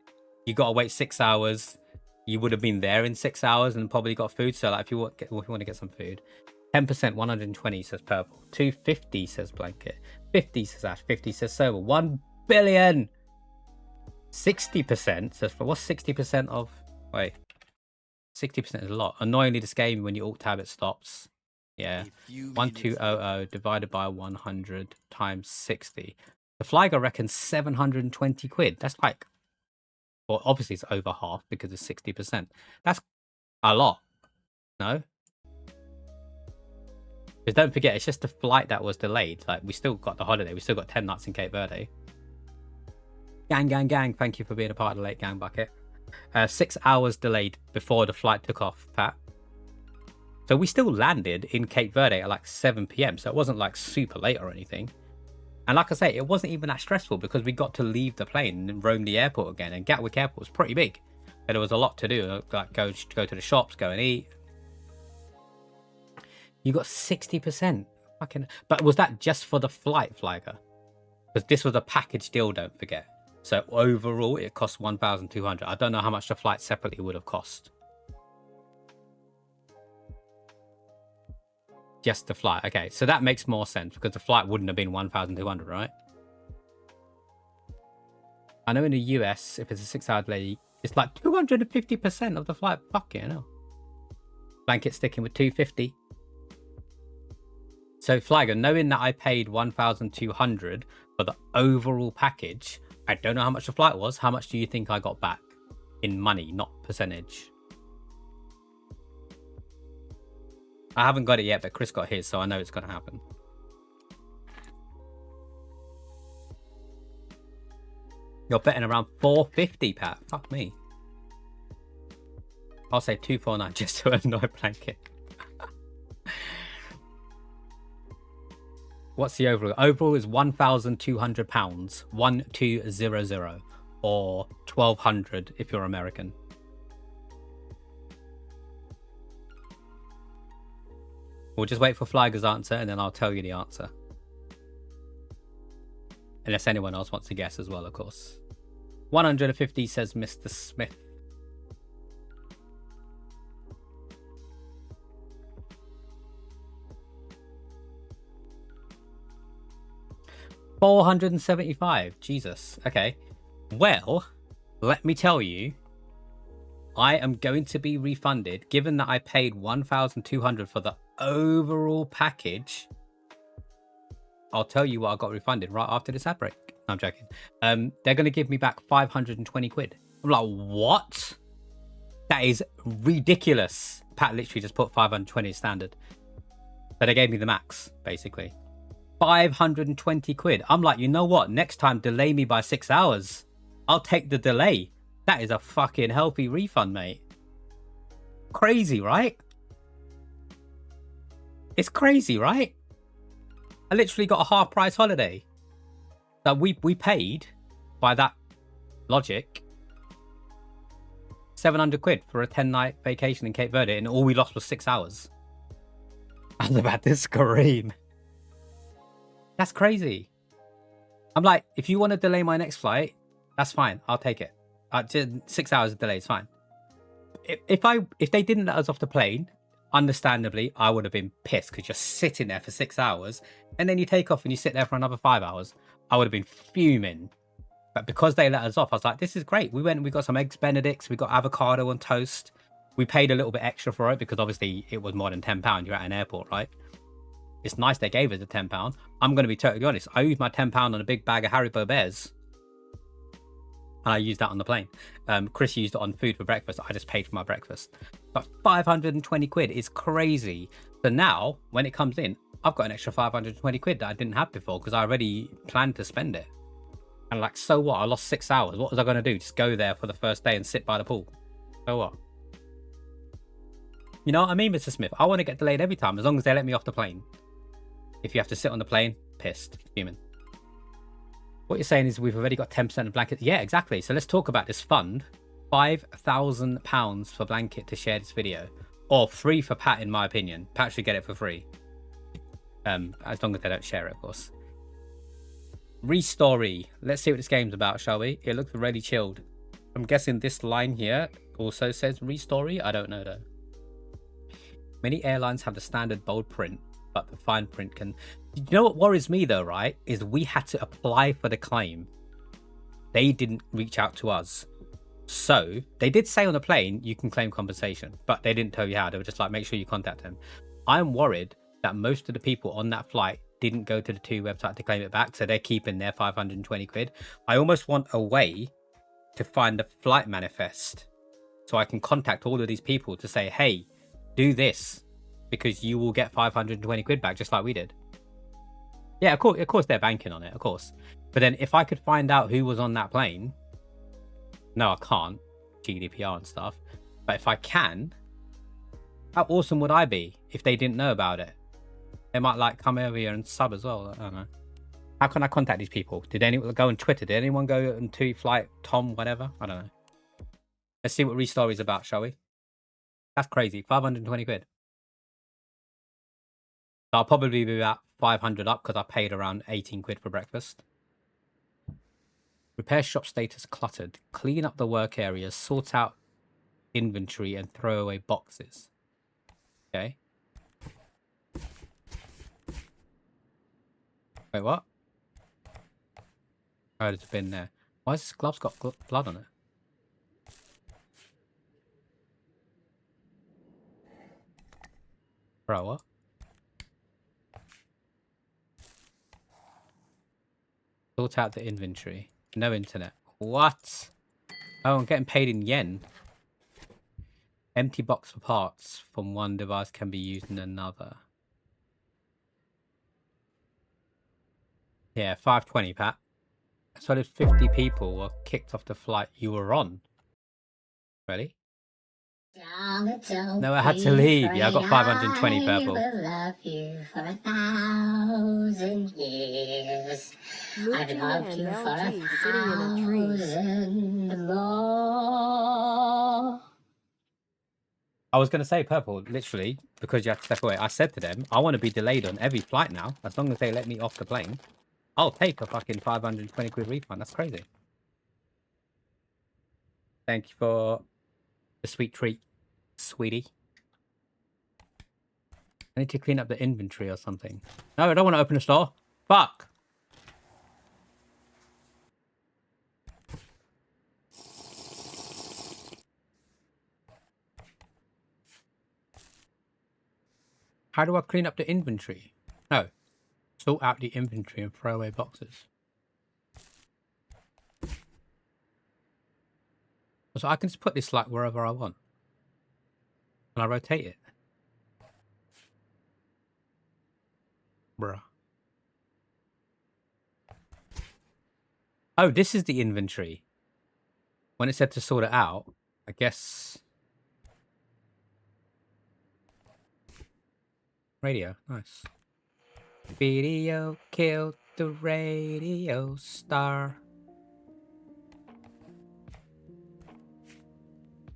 you got to wait 6 hours. You would have been there in 6 hours and probably got food. So like if you want to get some food, 10%, 120 says purple. 250 says blanket. 50 says ash. 50 says silver. 1 billion. 60% says for what's 60% of? Wait, 60% is a lot. Annoyingly, this game when you alt tab it stops. Yeah, 1200 divided by 100 times 60. The Flyer reckons 720 quid. That's like, well, obviously it's over half because it's 60%. That's a lot. No? Because don't forget, it's just the flight that was delayed. Like, we still got the holiday. We still got 10 nights in Cape Verde. Gang, gang, gang. Thank you for being a part of the late gang bucket. 6 hours delayed before the flight took off, Pat. So we still landed in Cape Verde at like 7 p.m. So it wasn't like super late or anything. And like I say, it wasn't even that stressful because we got to leave the plane and roam the airport again. And Gatwick Airport was pretty big. But there was a lot to do. Like go to the shops, go and eat. You got 60%. Fucking. But was that just for the flight, Flyer? Because this was a package deal, don't forget. So overall, it cost 1,200. I don't know how much the flight separately would have cost. Just the flight. Okay, so that makes more sense because the flight wouldn't have been 1,200, right? I know in the US, if it's a 6-hour delay, it's like 250% of the flight. Fuck yeah, no. Blanket sticking with 250. So Flagger, knowing that I paid 1,200 for the overall package, I don't know how much the flight was. How much do you think I got back in money, not percentage? I haven't got it yet, but Chris got his, so I know it's going to happen. You're betting around 450, Pat. Fuck me. I'll say 249 just to annoy Blanket. What's the overall? Overall is £1,200. 1200 or 1,200 if you're American. We'll just wait for Flygers' answer and then I'll tell you the answer. Unless anyone else wants to guess as well, of course. 150 says Mr. Smith. $475. Jesus. Okay. Well, let me tell you, I am going to be refunded, given that I paid 1,200 for the overall package. I'll tell you what I got refunded right after this ad break. No, I'm joking. They're going to give me back 520 quid. I'm like, what? That is ridiculous. Pat literally just put 520 standard. But they gave me the max, basically. 520 quid. I'm like, you know what? Next time, delay me by 6 hours. I'll take the delay. That is a fucking healthy refund, mate. Crazy, right? It's crazy, right? I literally got a half price holiday that we paid, by that logic, 700 quid for a 10-night vacation in Cape Verde, and all we lost was 6 hours. I was about to scream. That's crazy. I'm like, if you want to delay my next flight, that's fine. I'll take it. 6 hours of delay is fine. If they didn't let us off the plane, understandably, I would have been pissed because you're sitting there for 6 hours and then you take off and you sit there for another 5 hours. I would have been fuming. But because they let us off, I was like, this is great. We went and we got some eggs Benedicts, we got avocado on toast. We paid a little bit extra for it because obviously it was more than £10. You're at an airport, right? It's nice they gave us the £10. I'm going to be totally honest. I used my £10 on a big bag of Haribo Bears. And I used that on the plane. Chris used it on food for breakfast. I just paid for my breakfast. But 520 quid is crazy. So now, when it comes in, I've got an extra 520 quid that I didn't have before because I already planned to spend it. And like, so what? I lost 6 hours. What was I going to do? Just go there for the first day and sit by the pool? So what? You know what I mean, Mr. Smith? I want to get delayed every time as long as they let me off the plane. If you have to sit on the plane, pissed. Human. What you're saying is we've already got 10% of blankets. Yeah, exactly. So let's talk about this fund. £5,000 for blanket to share this video. Or free for Pat, in my opinion. Pat should get it for free. As long as they don't share it, of course. Restory. Let's see what this game's about, shall we? It looks really chilled. I'm guessing this line here also says Restory. I don't know though. Many airlines have the standard bold print, but the fine print can... You know what worries me though, right? Is we had to apply for the claim. They didn't reach out to us. So, they did say on the plane, you can claim compensation, but they didn't tell you how. They were just like, make sure you contact them. I'm worried that most of the people on that flight didn't go to the TUI website to claim it back, so they're keeping their 520 quid. I almost want a way to find a flight manifest so I can contact all of these people to say, hey, do this because you will get 520 quid back just like we did. Yeah, of course they're banking on it, of course. But then if I could find out who was on that plane, no, I can't, GDPR and stuff. But if I can, how awesome would I be if they didn't know about it? They might like come over here and sub as well. I don't know. How can I contact these people? Did anyone go on Twitter? Did anyone go on TUI flight, Tom, whatever? I don't know. Let's see what Restory is about, shall we? That's crazy. 520 quid. So I'll probably be about 500 up because I paid around 18 quid for breakfast. Repair shop status cluttered. Clean up the work areas. Sort out inventory and throw away boxes. Okay. Wait, what? Oh, there's a bin there. Why has this glove's got blood on it? Bro, what? Sort out the inventory. No internet. What? Oh, I'm getting paid in yen. Empty box for parts from one device can be used in another. Yeah, 520, Pat. So did 50 people were kicked off the flight you were on. Ready? No, I had to leave. Yeah, I got 520 purple. Love you for 1,000 years. I've loved you for 1,000 more. I was going to say purple, literally, because you had to step away. I said to them, I want to be delayed on every flight now. As long as they let me off the plane, I'll take a fucking 520 quid refund. That's crazy. Thank you for the sweet treat, sweetie. I need to clean up the inventory or something. No, I don't want to open the store. Fuck. How do I clean up the inventory? No. Sort out the inventory and throw away boxes. So I can just put this like wherever I want. And I rotate it. Bruh. Oh, this is the inventory. When it said to sort it out, I guess... Radio, nice. Video killed the radio star.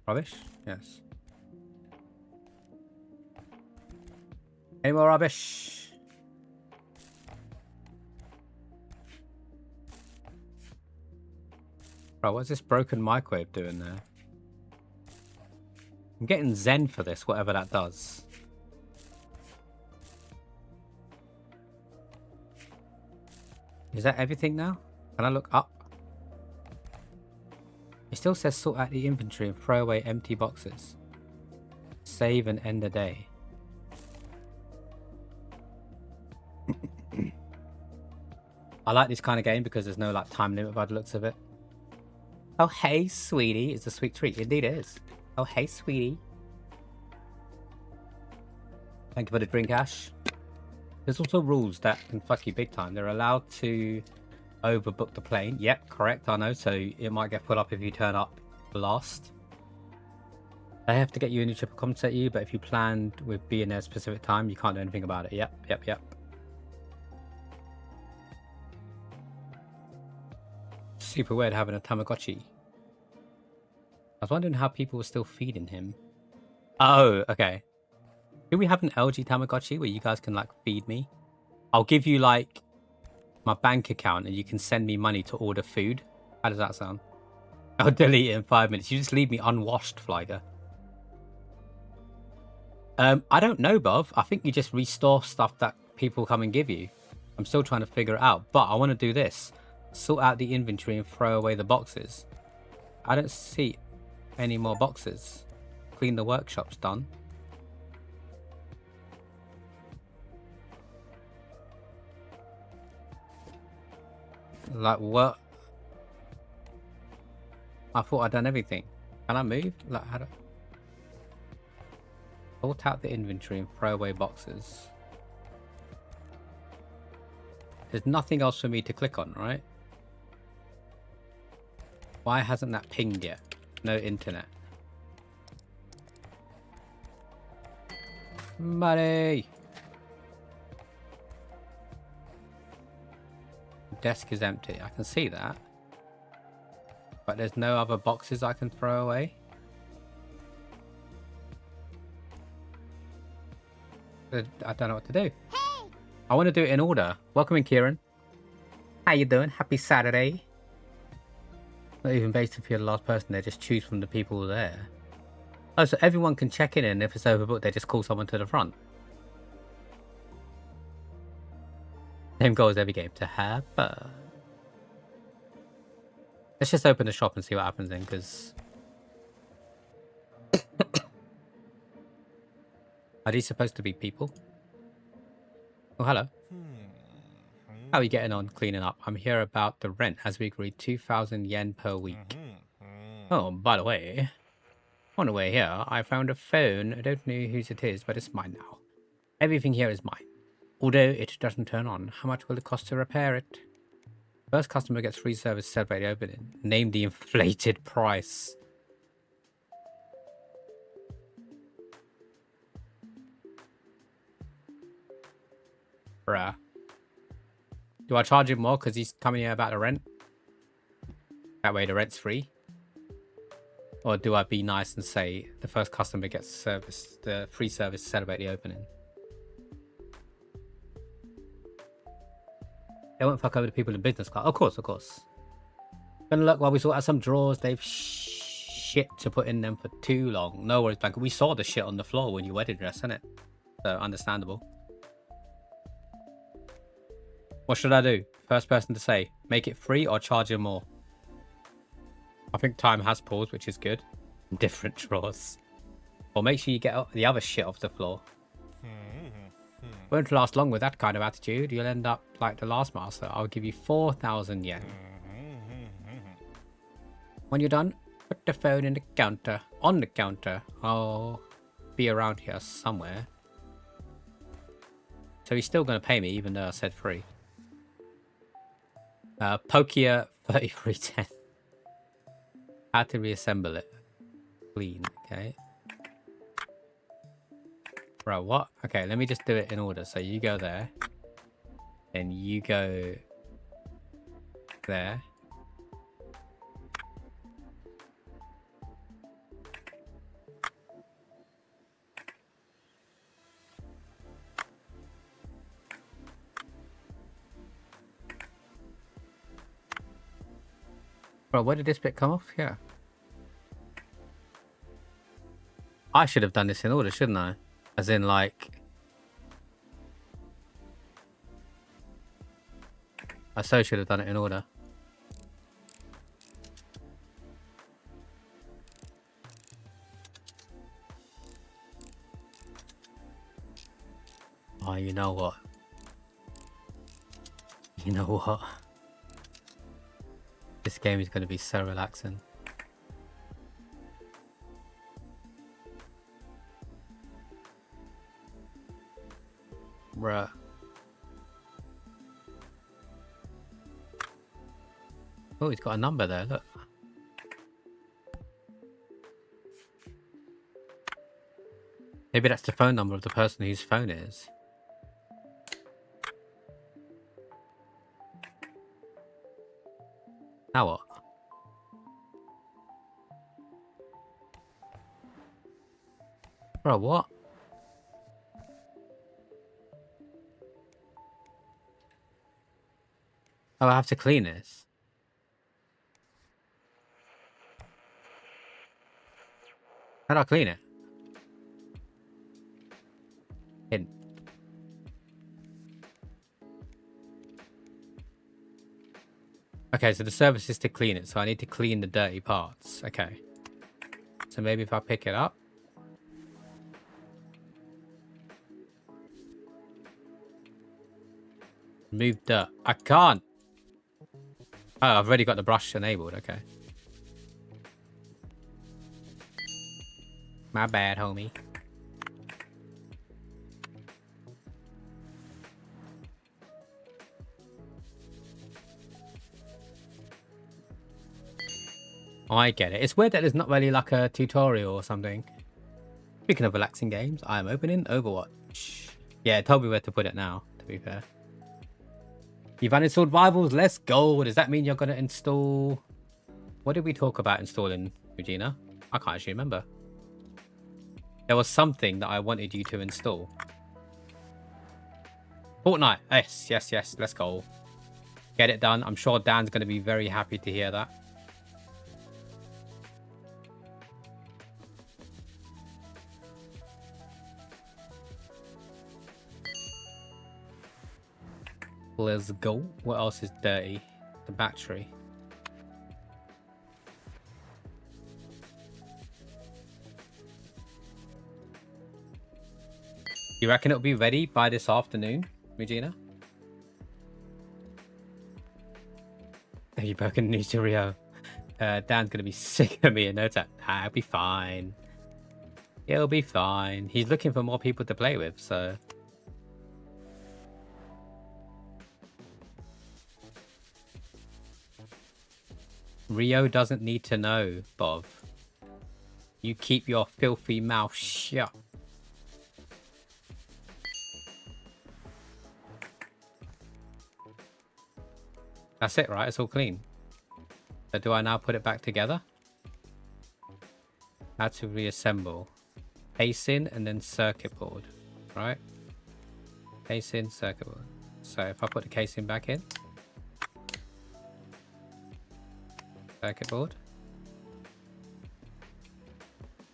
Rubbish? Yes. Any more rubbish? Bro, what's this broken microwave doing there? I'm getting Zen for this, whatever that does. Is that everything now? Can I look up? It still says sort out the inventory and throw away empty boxes. Save and end the day. I like this kind of game because there's no like time limit by the looks of it. Oh hey sweetie, it's a sweet treat. Indeed it is. Oh hey sweetie. Thank you for the drink, Ash. There's also rules that can fuck you big time. They're allowed to overbook the plane. Yep, correct, I know. So it might get put up if you turn up last. They have to get you a new trip to compensate you, but if you planned with being there at a specific time, you can't do anything about it. Yep. Super weird having a Tamagotchi. I was wondering how people were still feeding him. Oh, okay. Do we have an LG Tamagotchi where you guys can like feed me? I'll give you like my bank account and you can send me money to order food. How does that sound? I'll delete it in 5 minutes. You just leave me unwashed, Flyger. I don't know, Bov. I think you just restore stuff that people come and give you. I'm still trying to figure it out, but I want to do this. Sort out the inventory and throw away the boxes. I don't see any more boxes. Clean the workshop's done. Like what? I thought I'd done everything. Can I move? Like how do... Sort out the inventory and throw away boxes. There's nothing else for me to click on, right? Why hasn't that pinged yet? No internet. Money! Desk is empty. I can see that. But there's no other boxes I can throw away. I don't know what to do. Hey! I want to do it in order. Welcome in, Kieran. How you doing? Happy Saturday. Not even based if you're the last person there. Just choose from the people there. Oh, so everyone can check in and if it's overbooked, they just call someone to the front. Same goal as every game. To have fun. Let's just open the shop and see what happens then, because... Are these supposed to be people? Oh, hello. How are you getting on cleaning up? I'm here about the rent, as we agreed, 2,000 yen per week. Oh, by the way, on the way here, I found a phone. I don't know whose it is, but it's mine now. Everything here is mine. Although it doesn't turn on, how much will it cost to repair it? First customer gets free service to celebrate the opening. Name the inflated price. Bruh. Do I charge him more because he's coming here about the rent? That way the rent's free? Or do I be nice and say the first customer gets service, the free service to celebrate the opening? They won't fuck over the people in business class. Of course, of course. Gonna look while we sort out some drawers. They've shit to put in them for too long. No worries, Blanca. We saw the shit on the floor when you wedding dress, innit? So, understandable. What should I do? First person to say, make it free or charge him more? I think time has paused, which is good. Different drawers. Or make sure you get the other shit off the floor. Won't last long with that kind of attitude. You'll end up like the last master. I'll give you 4,000 yen. When you're done, put the phone in the counter. On the counter. I'll be around here somewhere. So he's still going to pay me even though I said free. Pokia 3310. How to reassemble it. Clean, okay. Bro, what? Okay, let me just do it in order. So you go there. Then you go there. Bro, where did this bit come off? Yeah. I should have done this in order, shouldn't I? As in, like... I so should have done it in order. Oh, you know what? You know what? This game is going to be so relaxing. Bruh. Oh, he's got a number there, look. Maybe that's the phone number of the person whose phone it is. Now what? Bro, what? Oh, I have to clean this. How do I clean it? Hidden. Okay, so the service is to clean it, so I need to clean the dirty parts. Okay. So maybe if I pick it up. Remove dirt. I can't. Oh, I've already got the brush enabled. Okay. My bad, homie. Oh, I get it. It's weird that there's not really like a tutorial or something. Speaking of relaxing games, I am opening Overwatch. Yeah, it told me where to put it now, to be fair. You've uninstalled Rivals, let's go. Does that mean you're going to install... What did we talk about installing, Regina? I can't actually remember. There was something that I wanted you to install. Fortnite. Yes, yes, yes. Let's go. Get it done. I'm sure Dan's going to be very happy to hear that. Let's go. What else is dirty? The battery. You reckon it'll be ready by this afternoon, Regina? Have you broken news to Rio? Dan's gonna be sick of me in no time. Nah, it'll be fine. It'll be fine. He's looking for more people to play with, so... Rio doesn't need to know, Bob. You keep your filthy mouth shut. That's it, right? It's all clean. So do I now put it back together? How to reassemble. Casing and then circuit board, right? Casing, circuit board. So if I put the casing back in. Circuit board.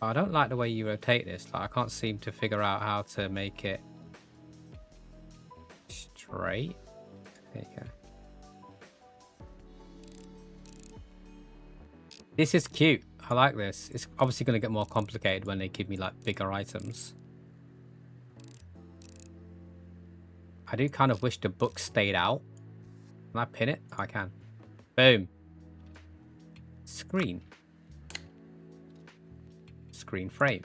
Oh, I don't like the way you rotate this. Like, I can't seem to figure out how to make it straight. There you go. This is cute. I like this. It's obviously going to get more complicated when they give me like bigger items. I do kind of wish the book stayed out. Can I pin it? I can. Boom. Screen. Screen frame.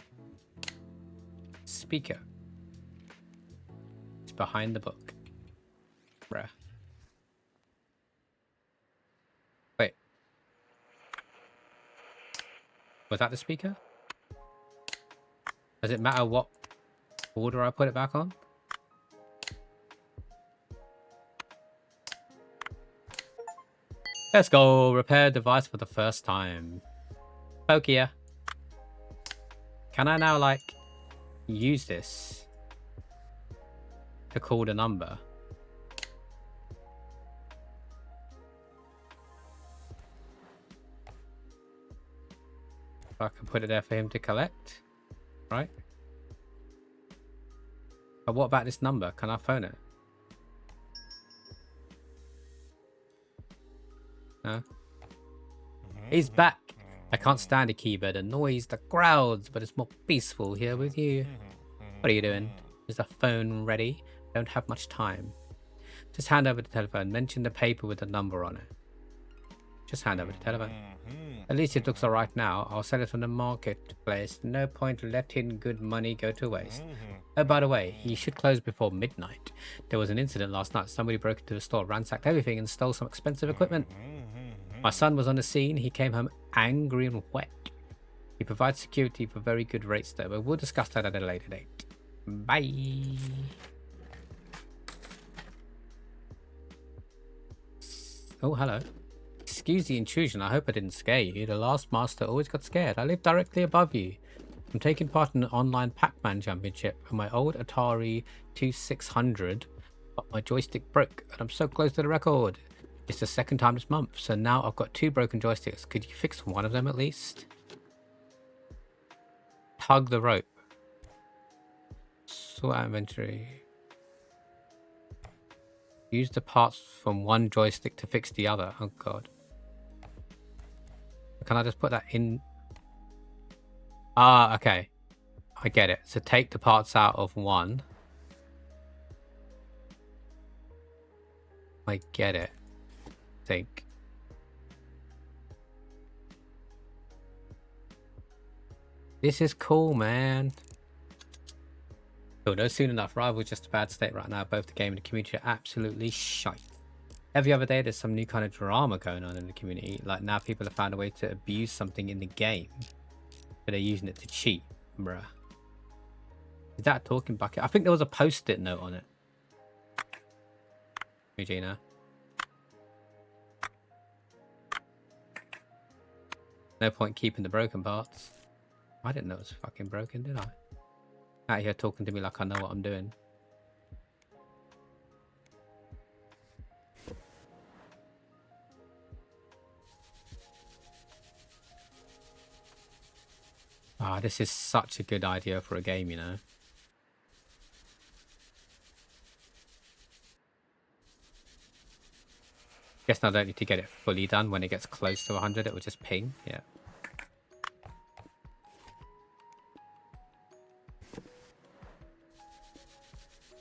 Speaker. It's behind the book. Bruh. Wait. Was that the speaker? Does it matter what order I put it back on? Let's go. Repair device for the first time. Pokia. Can I now, like, use this to call the number? I can put it there for him to collect, right? But what about this number? Can I phone it? No. He's back. I can't stand a keyboard, the noise, the crowds, but it's more peaceful here with you. What are you doing? Is the phone ready? Don't have much time. Just hand over the telephone. Mention the paper with the number on it. Just hand over the telephone. At least it looks alright now. I'll sell it on the marketplace. No point letting good money go to waste. Oh, by the way, you should close before midnight. There was an incident last night. Somebody broke into the store, ransacked everything, and stole some expensive equipment. My son was on the scene. He came home angry and wet. He provides security for very good rates though, but we'll discuss that at a later date. Bye. Oh, hello. Excuse the intrusion. I hope I didn't scare you. The last master always got scared. I live directly above you. I'm taking part in an online Pac-Man championship, and my old Atari 2600, but my joystick broke, and I'm so close to the record. It's the second time this month, so now I've got 2 broken joysticks. Could you fix one of them at least? Tug the rope. Sort out inventory. Use the parts from one joystick to fix the other. Oh god. Can I just put that in? Ah, okay. I get it. So take the parts out of one. I get it. I think. This is cool, man. Oh, no, soon enough. Rival's just a bad state right now. Both the game and the community are absolutely shite. Every other day, there's some new kind of drama going on in the community. Like now, people have found a way to abuse something in the game, but they're using it to cheat, bruh. Is that a talking bucket? I think there was a post-it note on it. Regina. No point keeping the broken parts. I didn't know it was fucking broken, did I? Out here talking to me like I know what I'm doing. Ah, this is such a good idea for a game, you know. Guess I don't need to get it fully done. When it gets close to 100, it will just ping. Yeah.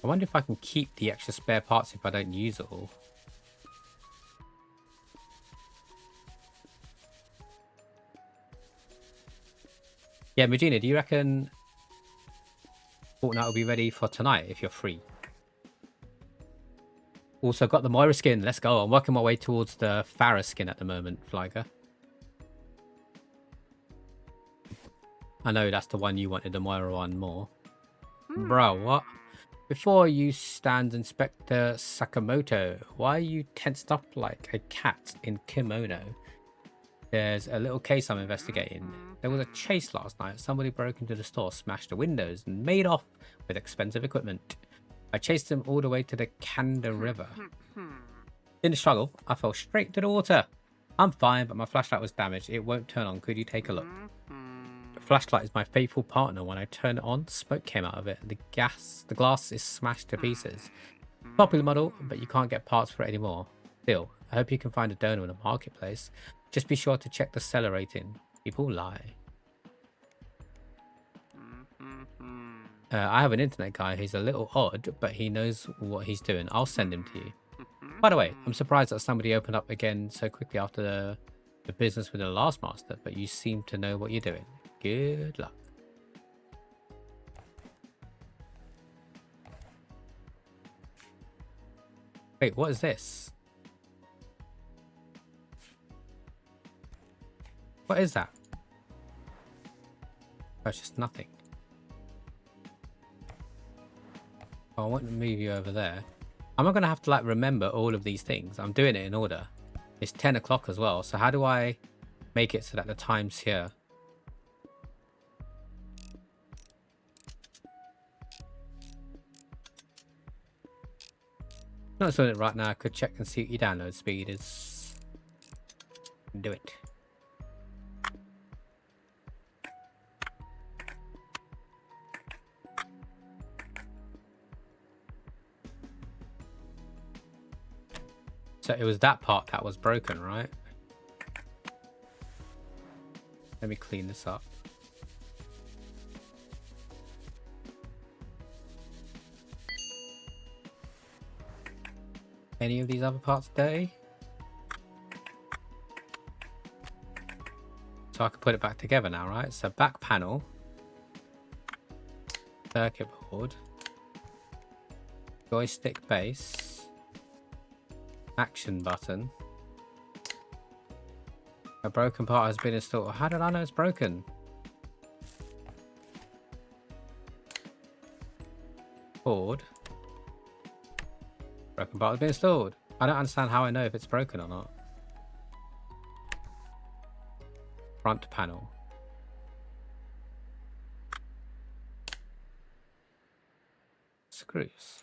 I wonder if I can keep the extra spare parts if I don't use it all. Yeah, Regina, do you reckon Fortnite will be ready for tonight if you're free? Also got the Moira skin. Let's go. I'm working my way towards the Farah skin at the moment, Flyger. I know that's the one you wanted, the Moira one more. Bro, what? Before you stand Inspector Sakamoto, why are you tensed up like a cat in kimono? There's a little case I'm investigating. There was a chase last night. Somebody broke into the store, smashed the windows, and made off with expensive equipment. I chased them all the way to the Kanda River. In the struggle, I fell straight to the water. I'm fine, but my flashlight was damaged. It won't turn on. Could you take a look? The flashlight is my faithful partner. When I turn it on, smoke came out of it. The glass is smashed to pieces. Popular model, but you can't get parts for it anymore. Still, I hope you can find a donor in the marketplace. Just be sure to check the seller rating. People lie. I have an internet guy. He's a little odd, but he knows what he's doing. I'll send him to you. By the way, I'm surprised that somebody opened up again so quickly after the business with the last master, but you seem to know what you're doing. Good luck. Wait, what is this? What is that? Oh, it's just nothing. Oh, I want to move you over there. I'm not going to have to like remember all of these things. I'm doing it in order. It's 10 o'clock as well. So how do I make it so that the time's here? Not doing it right now. I could check and see what your download speed is. Do it. So it was that part that was broken, right? Let me clean this up. any of these other parts dirty? So I can put it back together now, right? So back panel, circuit board, joystick base, action button. A broken part has been installed. How did I know it's broken? Board. Broken part has been installed. I don't understand how I know if it's broken or not. Front panel. Screws.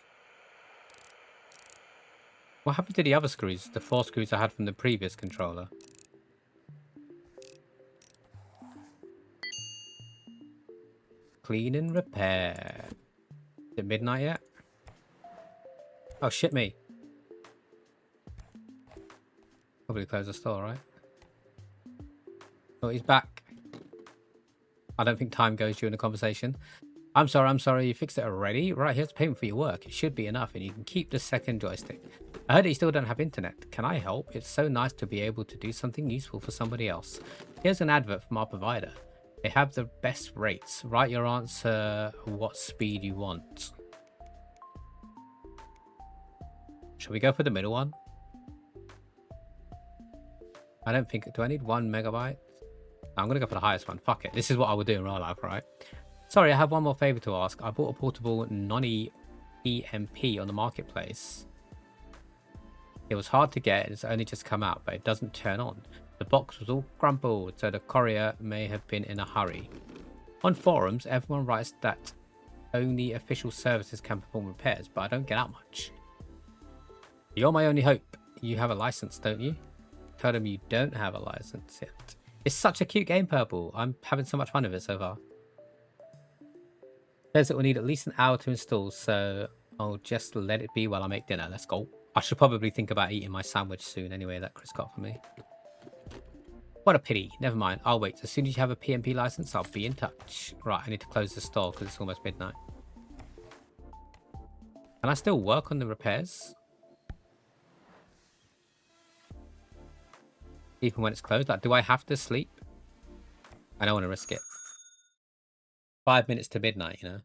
What happened to the other screws? The 4 screws I had from the previous controller. Clean and repair. Is it midnight yet? Oh, shit me. Probably close the store, right? Oh, he's back. I don't think time goes during the conversation. I'm sorry, you fixed it already? Right, here's the payment for your work. It should be enough, and you can keep the second joystick. I heard that you still don't have internet. Can I help? It's so nice to be able to do something useful for somebody else. Here's an advert from our provider. They have the best rates. Write your answer, what speed you want. Should we go for the middle one? I don't think... Do I need 1 megabyte? I'm going to go for the highest one. Fuck it. This is what I would do in real life, right? Sorry, I have one more favor to ask. I bought a portable Noni EMP on the marketplace. It was hard to get. It's only just come out, but it doesn't turn on. The box was all crumpled, so the courier may have been in a hurry. On forums, everyone writes that only official services can perform repairs, but I don't get out much. You're my only hope. You have a license, don't you? Tell them you don't have a license yet. It's such a cute game, Purple. I'm having so much fun with it so far. Says it will need at least an hour to install, so I'll just let it be while I make dinner. Let's go. I should probably think about eating my sandwich soon anyway that Chris got for me. What a pity. Never mind. I'll wait. As soon as you have a PMP license, I'll be in touch. Right, I need to close the store because it's almost midnight. Can I still work on the repairs? Even when it's closed? Like, do I have to sleep? I don't want to risk it. 5 minutes to midnight, you know.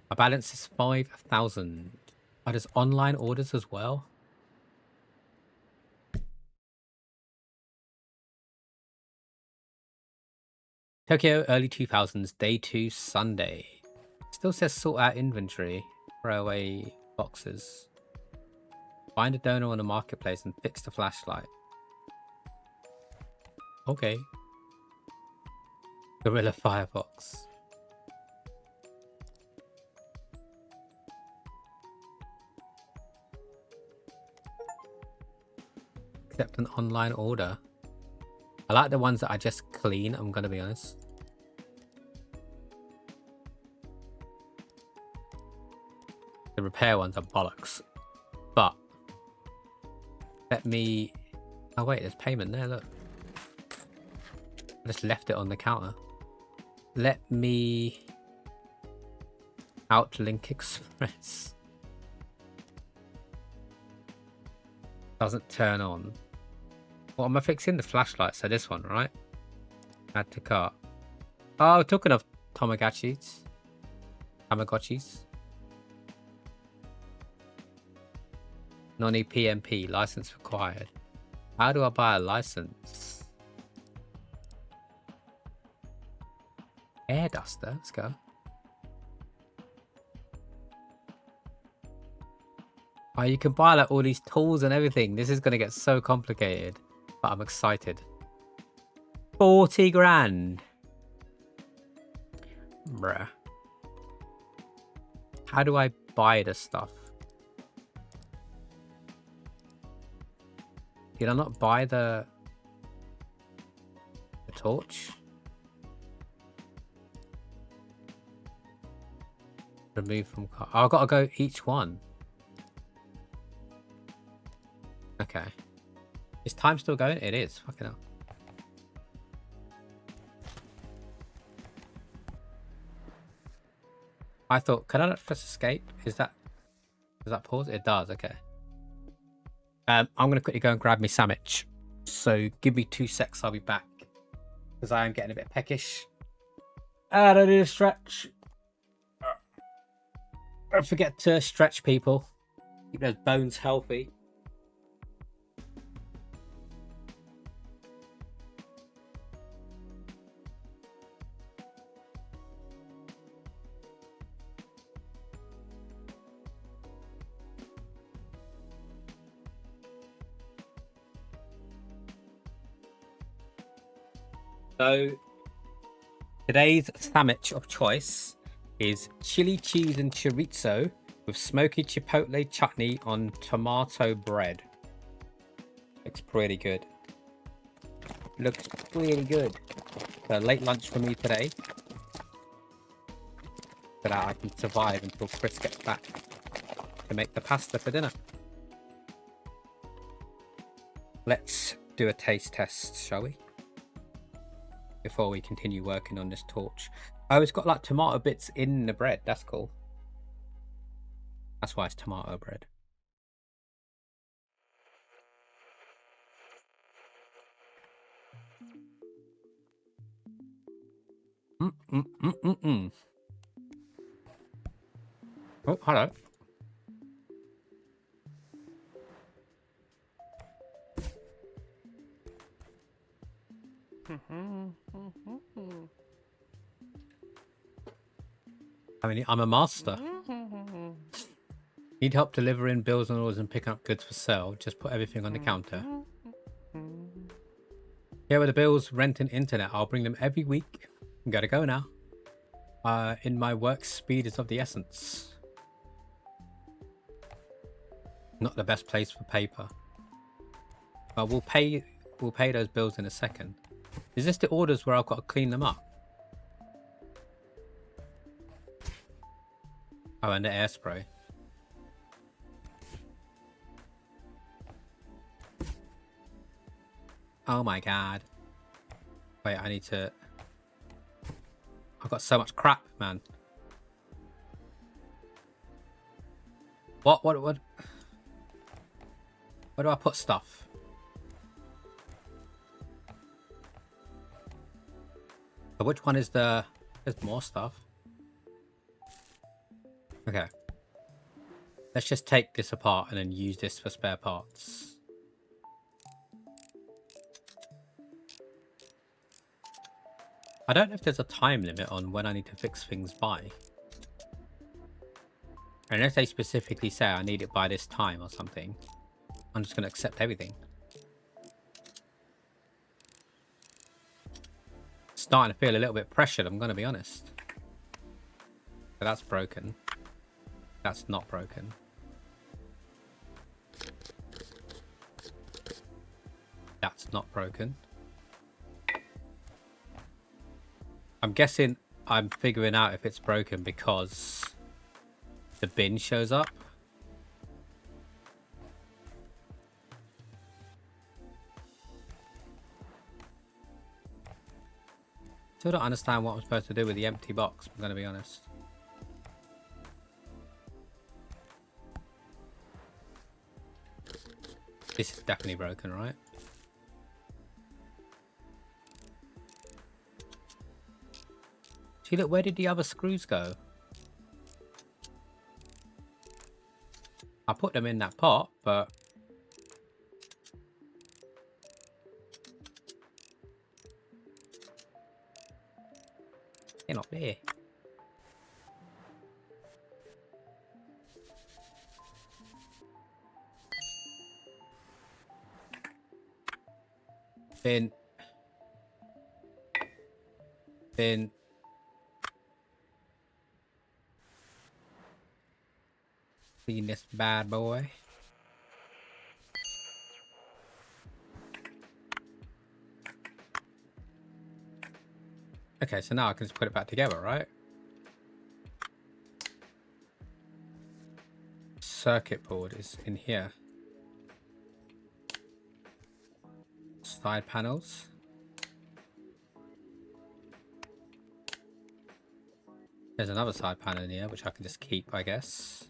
My balance is 5,000. Are there online orders as well? Tokyo, early 2000s, day 2, Sunday. Still says sort out inventory. Throw away boxes. Find a donor on the marketplace and fix the flashlight. Okay. Gorilla Firefox. Accept an online order. I like the ones that I just clean, I'm gonna be honest. The repair ones are bollocks. But let me... Oh wait, there's payment there, look. I just left it on the counter. Let me... Outlink Express. Doesn't turn on. What am I fixing? The flashlight, so this one, right? Add to cart. Oh, talking of Tamagotchis. Noni PMP, license required. How do I buy a license? Air duster, let's go. Oh, you can buy like all these tools and everything. This is going to get so complicated, but I'm excited. 40 grand. Bruh. How do I buy this stuff? Did I not buy the torch? Remove from cart. Oh, I've got to go each one. Okay. Is time still going? It is. Fucking hell. I thought, can I not press escape? Is that... Does that pause? It does. Okay. I'm gonna quickly go and grab me sandwich. So give me 2 secs. I'll be back because I am getting a bit peckish. I don't need to stretch. Don't forget to stretch, people. Keep those bones healthy. So today's sandwich of choice is chili cheese and chorizo with smoky chipotle chutney on tomato bread. Looks pretty good. Looks pretty good. So late lunch for me today, so that I can survive until Chris gets back to make the pasta for dinner. Let's do a taste test, shall we? Before we continue working on this torch. Oh, it's got like tomato bits in the bread. That's cool. That's why it's tomato bread. Oh, hello. I mean, I'm a master. Need help delivering bills and orders and picking up goods for sale? Just put everything on the counter. Here are the bills, rent and internet. I'll bring them every week. Gotta go now. In my work, speed is of the essence. Not the best place for paper. We'll pay those bills in a second. Is this the orders where I've got to clean them up? Oh, and the air spray. Oh my god. Wait, I need to... I've got so much crap, man. What? Where do I put stuff? So which one is the... There's more stuff. Okay. Let's just take this apart and then use this for spare parts. I don't know if there's a time limit on when I need to fix things by. Unless they specifically say I need it by this time or something. I'm just going to accept everything. Starting to feel a little bit pressured, I'm going to be honest. So that's broken. That's not broken. That's not broken. I'm guessing I'm figuring out if it's broken because the bin shows up. Still don't understand what I'm supposed to do with the empty box, I'm going to be honest. This is definitely broken, right? See, look, where did the other screws go? I put them in that pot, but... they're not there. Bin. Clean this bad boy. Okay, so now I can just put it back together, right? Circuit board is in here. Side panels. There's another side panel in here, which I can just keep, I guess.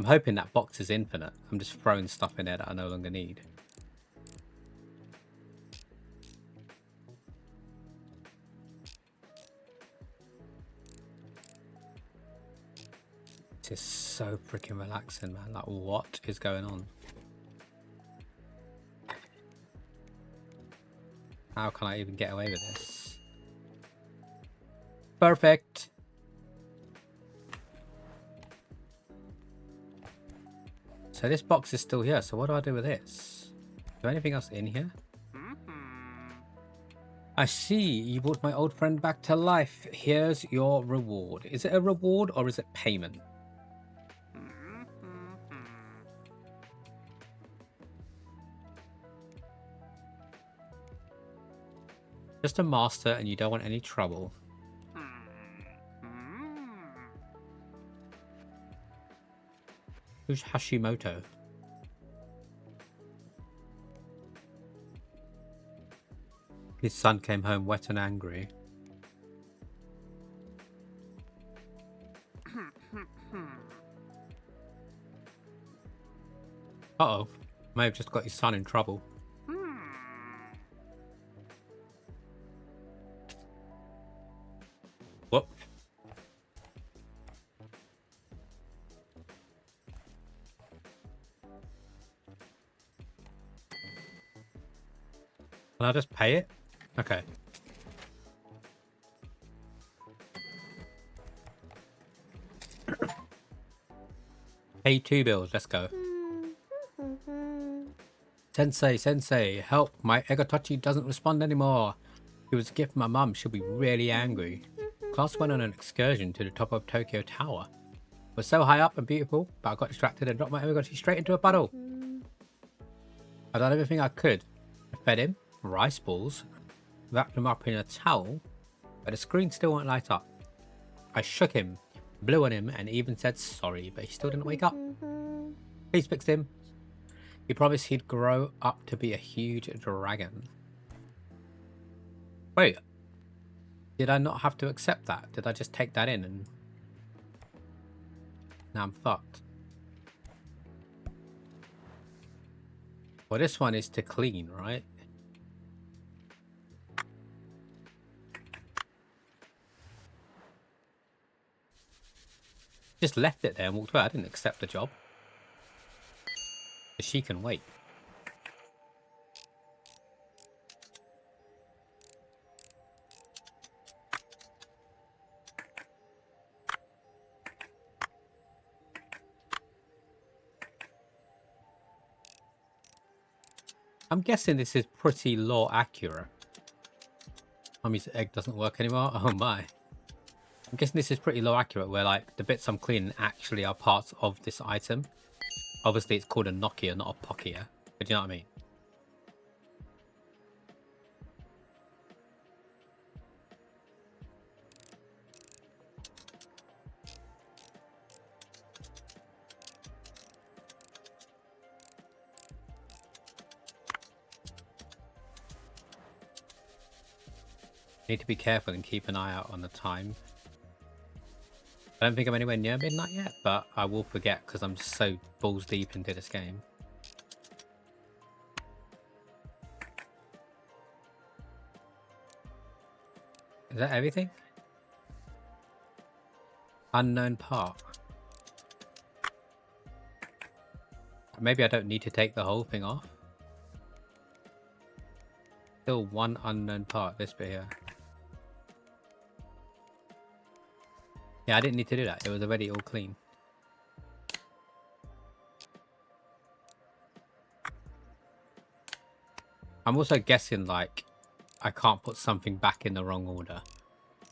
I'm hoping that box is infinite. I'm just throwing stuff in there that I no longer need. This is so freaking relaxing, man. Like, what is going on? How can I even get away with this? Perfect. So this box is still here. So what do I do with this? Is there anything else in here? I see. You brought my old friend back to life. Here's your reward. Is it a reward or is it payment? Just a master and you don't want any trouble. Who's Hashimoto? His son came home wet and angry. Uh-oh. May have just got his son in trouble. Whoop. Can I just pay it? Okay. Pay 2 bills. Let's go. Sensei, help. My Egatochi doesn't respond anymore. It was a gift from my mum. She'll be really angry. Class went on an excursion to the top of Tokyo Tower. It was so high up and beautiful, but I got distracted and dropped my Egatochi straight into a puddle. I done everything I could. I fed him rice balls, wrapped him up in a towel, but the screen still won't light up. I shook him, blew on him, and even said sorry, but he still didn't wake up. Please fix him. He promised he'd grow up to be a huge dragon. Wait, did I not have to accept that? Did I just take that in and now I'm fucked? Well, this one is to clean, right? Just left it there and walked away. I didn't accept the job. She can wait. I'm guessing this is pretty lore accurate. Mummy's egg doesn't work anymore. Oh my. I'm guessing this is pretty lore accurate where like the bits I'm cleaning actually are parts of this item. Obviously it's called a Nokia, not a Pokia. But you know what I mean? Need to be careful and keep an eye out on the time. I don't think I'm anywhere near midnight yet, but I will forget because I'm just so balls deep into this game. Is that everything? Unknown part. Maybe I don't need to take the whole thing off. Still one unknown part, this bit here. Yeah, I didn't need to do that. It was already all clean. I'm also guessing, like, I can't put something back in the wrong order.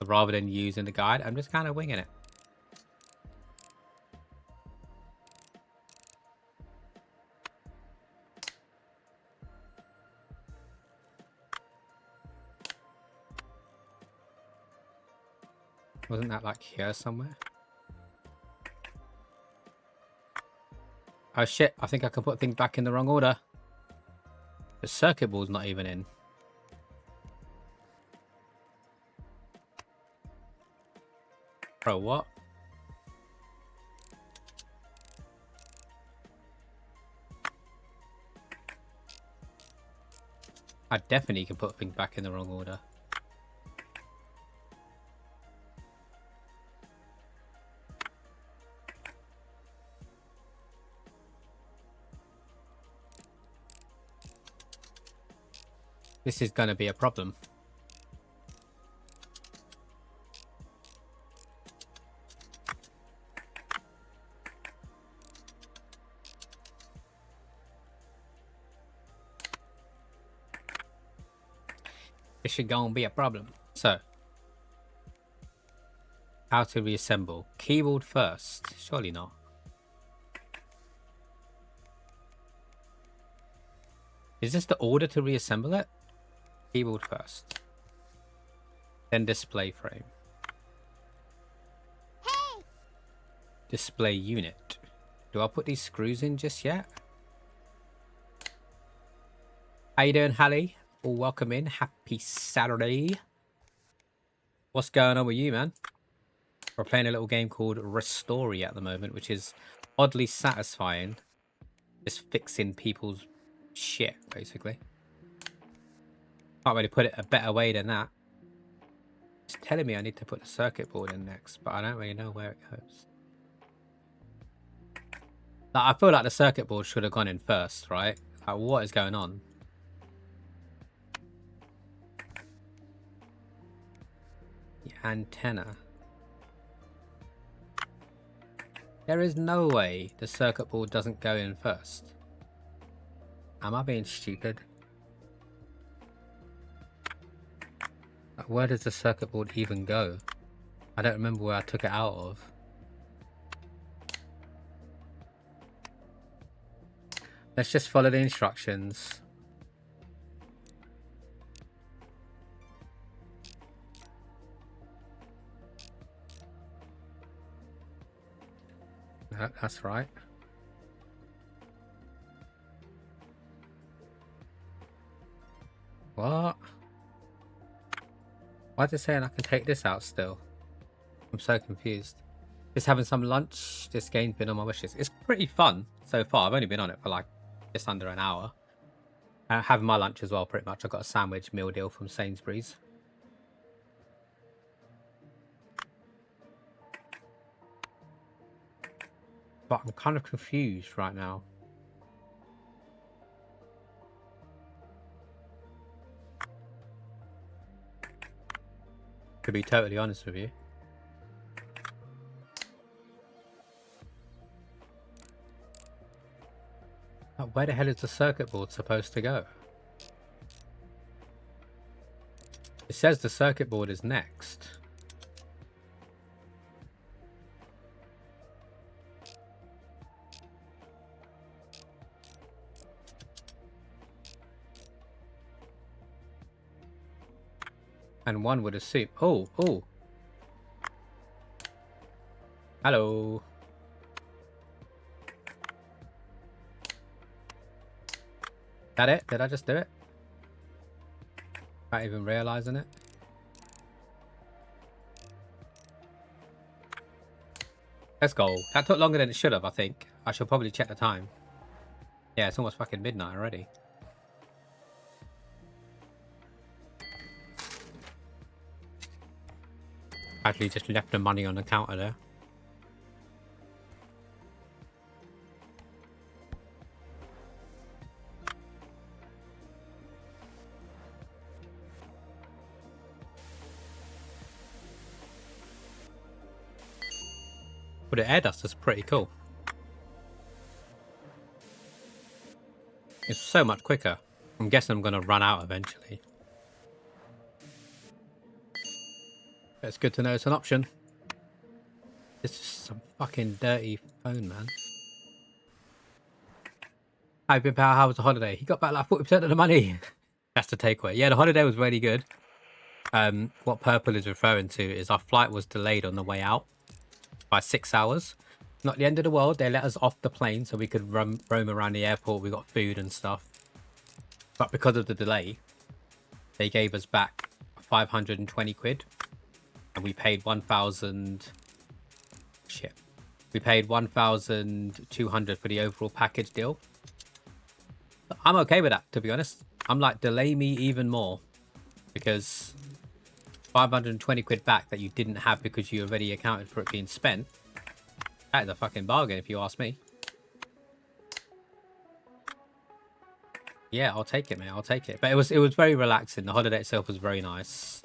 So rather than using the guide, I'm just kind of winging it. Wasn't that like here somewhere? Oh shit, I think I can put things back in the wrong order. The circuit board's not even in. Bro, what? I definitely can put things back in the wrong order. This is going to be a problem. This should go and be a problem. So, how to reassemble? Keyboard first. Surely not. Is this the order to reassemble it? Keyboard first. Then display frame. Hey! Display unit. Do I put these screws in just yet? How you doing, Hallie? Well, welcome in. Happy Saturday. What's going on with you, man? We're playing a little game called Restory at the moment, which is oddly satisfying. Just fixing people's shit, basically. Can't really put it a better way than that. It's telling me I need to put the circuit board in next, but I don't really know where it goes. Like, I feel like the circuit board should have gone in first, right? Like, what is going on? The antenna. There is no way the circuit board doesn't go in first. Am I being stupid? Like, where does the circuit board even go? I don't remember where I took it out of. Let's just follow the instructions. That's right. What? Why is it saying I can take this out still? I'm so confused. Just having some lunch. This game's been on my wishlist. It's pretty fun so far. I've only been on it for like just under an hour. Having my lunch as well, pretty much. I got a sandwich meal deal from Sainsbury's. But I'm kind of confused right now. To be totally honest with you. Where the hell is the circuit board supposed to go? It says the circuit board is next. And one would assume... Oh, oh. Hello. That it? Did I just do it? Not even realizing it. Let's go. That took longer than it should have, I think. I should probably check the time. Yeah, it's almost fucking midnight already. Actually just left the money on the counter there. But the air duster's pretty cool. It's so much quicker. I'm guessing I'm going to run out eventually. It's good to know it's an option. This is some fucking dirty phone, man. Hi, Big Power, how was the holiday? He got back like 40% of the money. That's the takeaway. Yeah, the holiday was really good. What Purple is referring to is our flight was delayed on the way out by 6 hours. Not the end of the world. They let us off the plane so we could roam around the airport. We got food and stuff. But because of the delay, they gave us back 520 quid. And we paid 1,000... Shit. We paid 1,200 for the overall package deal. I'm okay with that, to be honest. I'm like, delay me even more. Because 520 quid back that you didn't have because you already accounted for it being spent. That is a fucking bargain if you ask me. Yeah, I'll take it, man. I'll take it. But it was very relaxing. The holiday itself was very nice.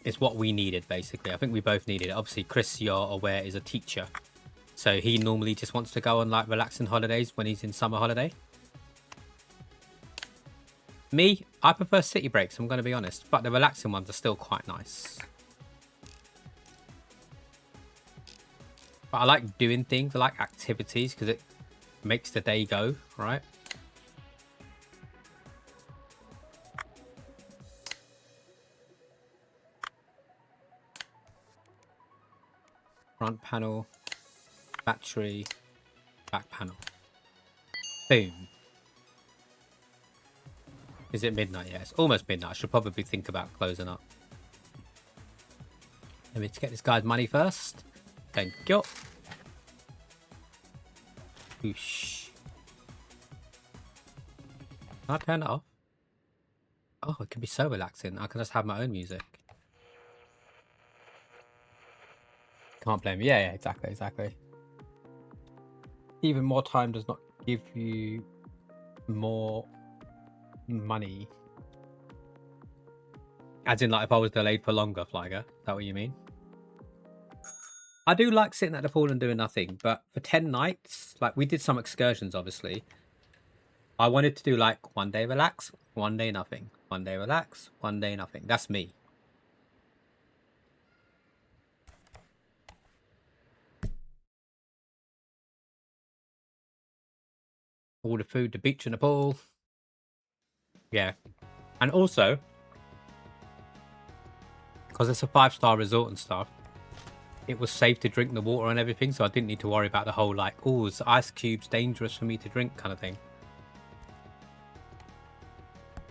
It's what we needed, basically. I think we both needed it. Obviously, Chris, you're aware, is a teacher. So he normally just wants to go on like relaxing holidays when he's in summer holiday. Me, I prefer city breaks, I'm going to be honest. But the relaxing ones are still quite nice. But I like doing things. I like activities because it makes the day go, right? Front panel, battery, back panel. Boom. Is it midnight? Yeah, it's almost midnight. I should probably think about closing up. Let me get this guy's money first. Thank you. Whoosh. Can I turn it off? Oh, it can be so relaxing. I can just have my own music. Can't blame me. Yeah, exactly. Even more time does not give you more money. As in, like, if I was delayed for longer, Flyger. Is that what you mean? I do like sitting at the pool and doing nothing, but for 10 nights, like, we did some excursions, obviously. I wanted to do, like, 1 day relax, 1 day nothing. 1 day relax, 1 day nothing. That's me. All the food, the beach and the pool. Yeah. And also, because it's a 5-star resort and stuff, it was safe to drink the water and everything, so I didn't need to worry about the whole, like, oh, is ice cubes dangerous for me to drink kind of thing.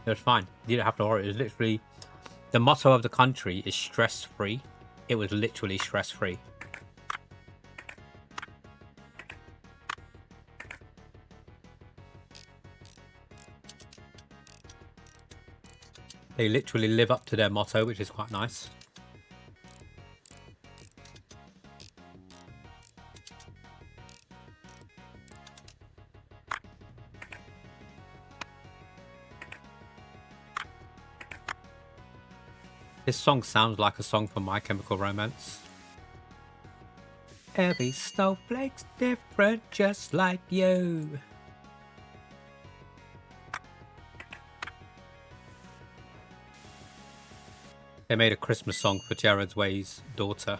It was fine. You didn't have to worry. It was literally... The motto of the country is stress-free. It was literally stress-free. They literally live up to their motto, which is quite nice. This song sounds like a song from My Chemical Romance. Every snowflake's different, just like you. They made a Christmas song for Jared's Way's daughter.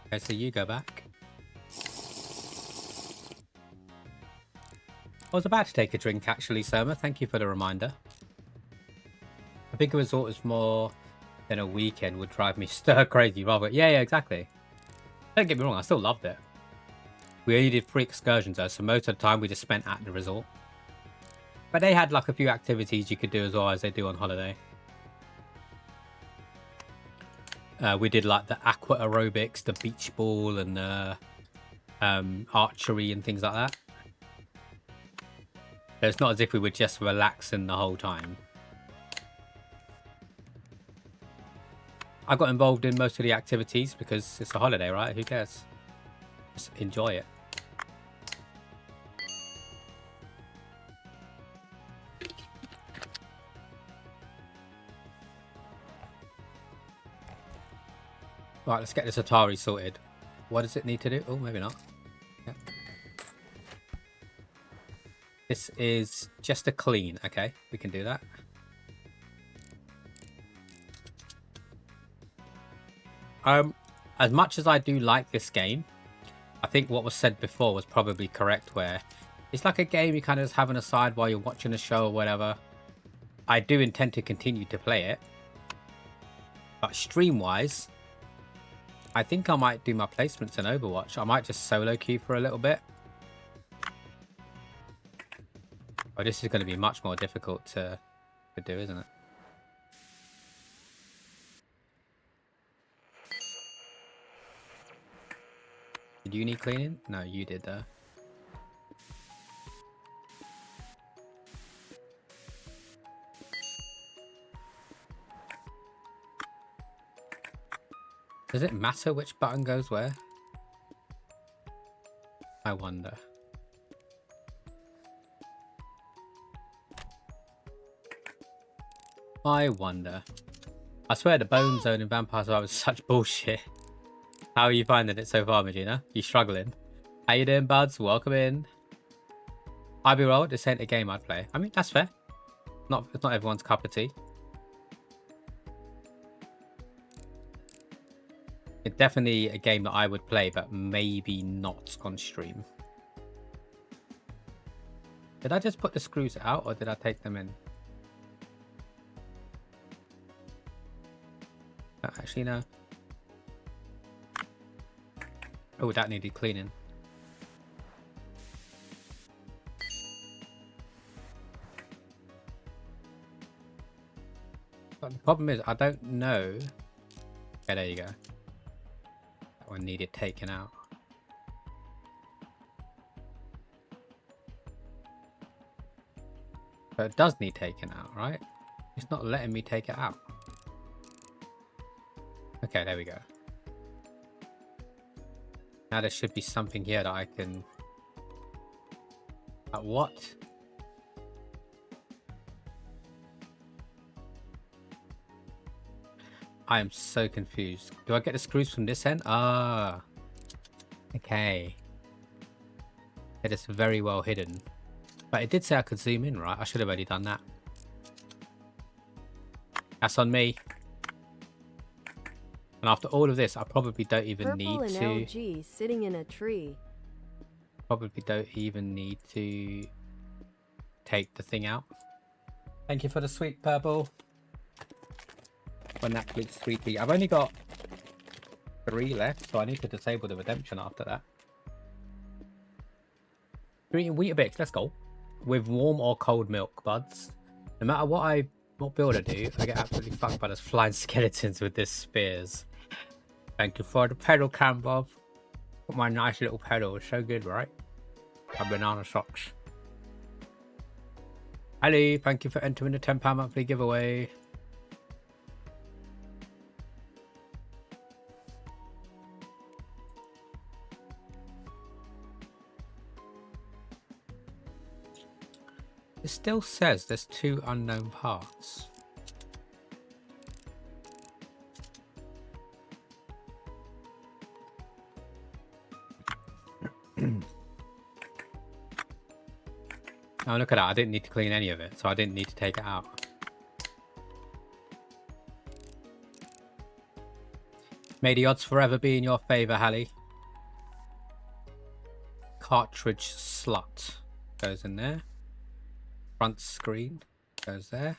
Okay, so you go back. I was about to take a drink, actually, Surma. Thank you for the reminder. I think a resort is more than a weekend would drive me stir crazy rather. Yeah, exactly. Don't get me wrong, I still loved it. We only did 3 excursions though, so most of the time we just spent at the resort. But they had like a few activities you could do as well as they do on holiday. We did like the aqua aerobics, the beach ball, and the archery and things like that. So it's not as if we were just relaxing the whole time. I got involved in most of the activities because it's a holiday, right? Who cares? Just enjoy it. Right, let's get this Atari sorted. What does it need to do? Oh, maybe not. Yeah. This is just a clean. Okay, we can do that. As much as I do like this game, I think what was said before was probably correct, where it's like a game you kind of just have on the side while you're watching a show or whatever. I do intend to continue to play it. But stream-wise, I think I might do my placements in Overwatch. I might just solo queue for a little bit. Oh, this is going to be much more difficult to do, isn't it? Did you need cleaning? No, you did though. Does it matter which button goes where? I wonder. I wonder. I swear the bone zone in Vampire Survivor was such bullshit. How are you finding it so far, Magina? You struggling? How you doing, buds? Welcome in. I be rolled. This ain't a game I'd play. I mean, that's fair. It's not everyone's cup of tea. It's definitely a game that I would play, but maybe not on stream. Did I just put the screws out, or did I take them in? Actually, no. Oh, that needed cleaning. But the problem is, I don't know. Okay, there you go. That one needed taken out. But it does need taken out, right? It's not letting me take it out. Okay, there we go. Now there should be something here that I can... what? I am so confused. Do I get the screws from this end? Ah. Okay. It is very well hidden. But it did say I could zoom in, right? I should have already done that. That's on me. And after all of this, I probably don't even Purple need and to... LG sitting in a tree. Probably don't even need to take the thing out. Thank you for the sweet purple. When that clicks 3P. I've only got 3 left, so I need to disable the redemption after that. 3 Weetabix, let's go. With warm or cold milk, buds. No matter what build I do, I get absolutely fucked by those flying skeletons with this spears. Thank you for the pedal cam, Bob. Got my nice little pedal. It's so good, right? My banana socks. Ali, thank you for entering the £10 monthly giveaway. It still says there's 2 unknown parts. Oh, look at that. I didn't need to clean any of it, so I didn't need to take it out. May the odds forever be in your favor, Hallie. Cartridge slot goes in there. Front screen goes there.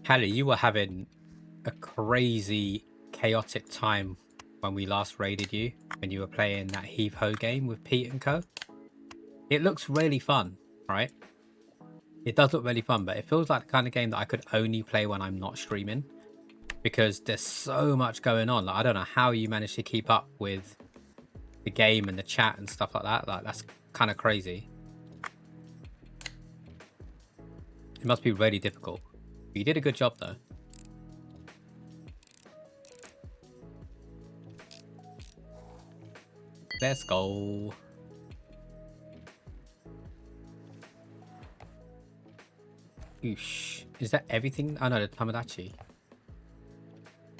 Hallie, you were having a crazy chaotic time when we last raided you, when you were playing that Heave Ho game with Pete and co. It looks really fun, right? It does look really fun, but it feels like the kind of game that I could only play when I'm not streaming, because there's so much going on. Like, I don't know how you manage to keep up with the game and the chat and stuff like that. Like, that's kind of crazy. It must be really difficult. But you did a good job though. Let's go. Oosh. Is that everything? Oh no, the Tamagotchi.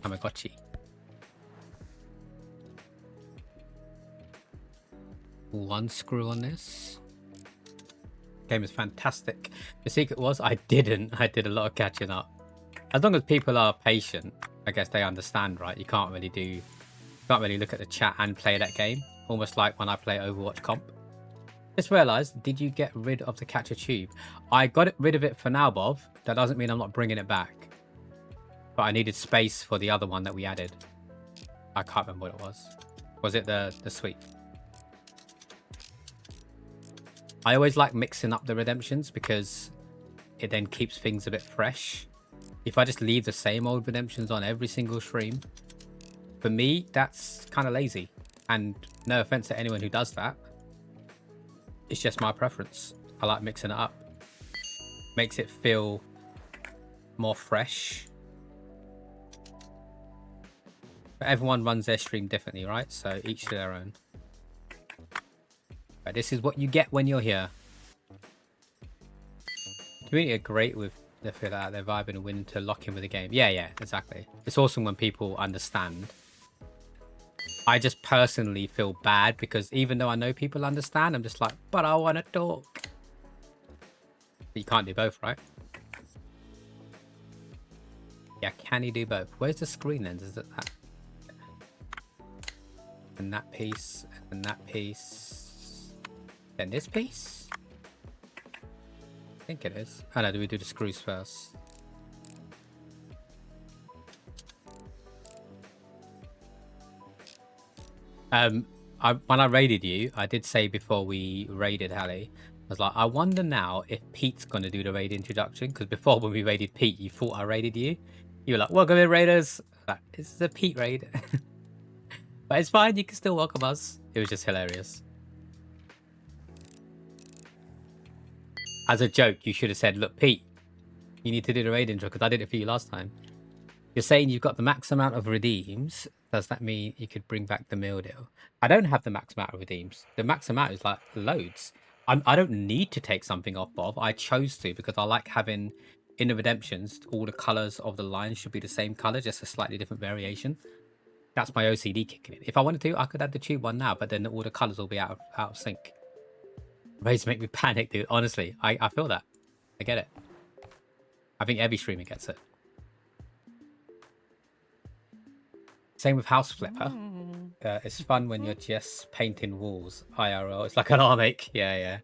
Tamagotchi. One screw on this. Game is fantastic. The secret was I did a lot of catching up. As long as people are patient, I guess they understand, right? You can't really look at the chat and play that game. Almost like when I play Overwatch comp. Just realized, did you get rid of the catcher tube? I got rid of it for now, Bob. That doesn't mean I'm not bringing it back. But I needed space for the other one that we added. I can't remember what it was. Was it the sweep? I always like mixing up the redemptions because it then keeps things a bit fresh. if I just leave the same old redemptions on every single stream, for me, that's kind of lazy. And no offense to anyone who does that. It's just my preference. I like mixing it up. Makes it feel more fresh. But everyone runs their stream differently, right? So each to their own. But this is what you get when you're here. Community are great with they feel that they're vibing and willing to lock in with the game. Yeah, exactly. It's awesome when people understand. I just personally feel bad because even though I know people understand, I'm just like, but I want to talk. But you can't do both, right? Yeah, can you do both? Where's the screen lens? Is it that? And that piece, and that piece. Then this piece? I think it is. Oh no, do we do the screws first? When I raided you, I did say before we raided Hallie, I was like, I wonder now if Pete's going to do the raid introduction, because before when we raided Pete, you thought I raided you. You were like, welcome in, raiders. Like, this is a Pete raid. But it's fine, you can still welcome us. It was just hilarious. As a joke, you should have said, look, Pete, you need to do the raid intro, because I did it for you last time. You're saying you've got the max amount of redeems. Does that mean you could bring back the meal deal? I don't have the max amount of redeems. The max amount is like loads. I don't need to take something off Bob. I chose to because I like having in the redemptions all the colors of the lines should be the same color, just a slightly different variation. That's my OCD kicking in. If I wanted to, I could add the tube one now, but then all the colors will be out of sync. Raids make me panic, dude. Honestly, I feel that. I get it. I think every streamer gets it. Same with House Flipper. It's fun when you're just painting walls. IRL. It's like an armic. Yeah.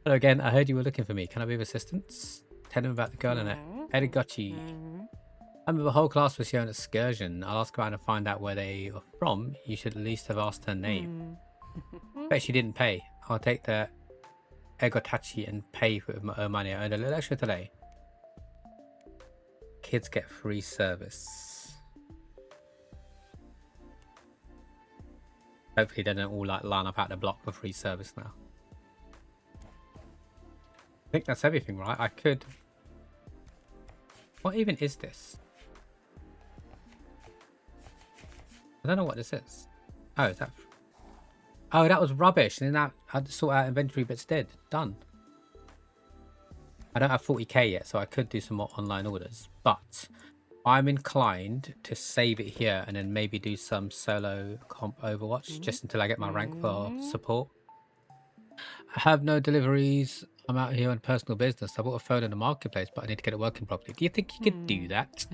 Hello again. I heard you were looking for me. Can I be of assistance? Tell them about the girl in it. Edigochi. I remember the whole class was here on excursion. I'll ask around and find out where they are from. You should at least have asked her name. Bet she didn't pay. I'll take the Egotachi and pay with my own money. I earned a little extra today. Kids get free service. Hopefully they don't all like line up out the block for free service now. I think that's everything, right? I could... What even is this? I don't know what this is. Oh, is that... Oh, that was rubbish. And then that I had to sort out inventory bits did. Done. I don't have 40k yet, so I could do some more online orders. But I'm inclined to save it here and then maybe do some solo comp Overwatch just until I get my rank for support. I have no deliveries. I'm out here on personal business. I bought a phone in the marketplace, but I need to get it working properly. Do you think you could do that?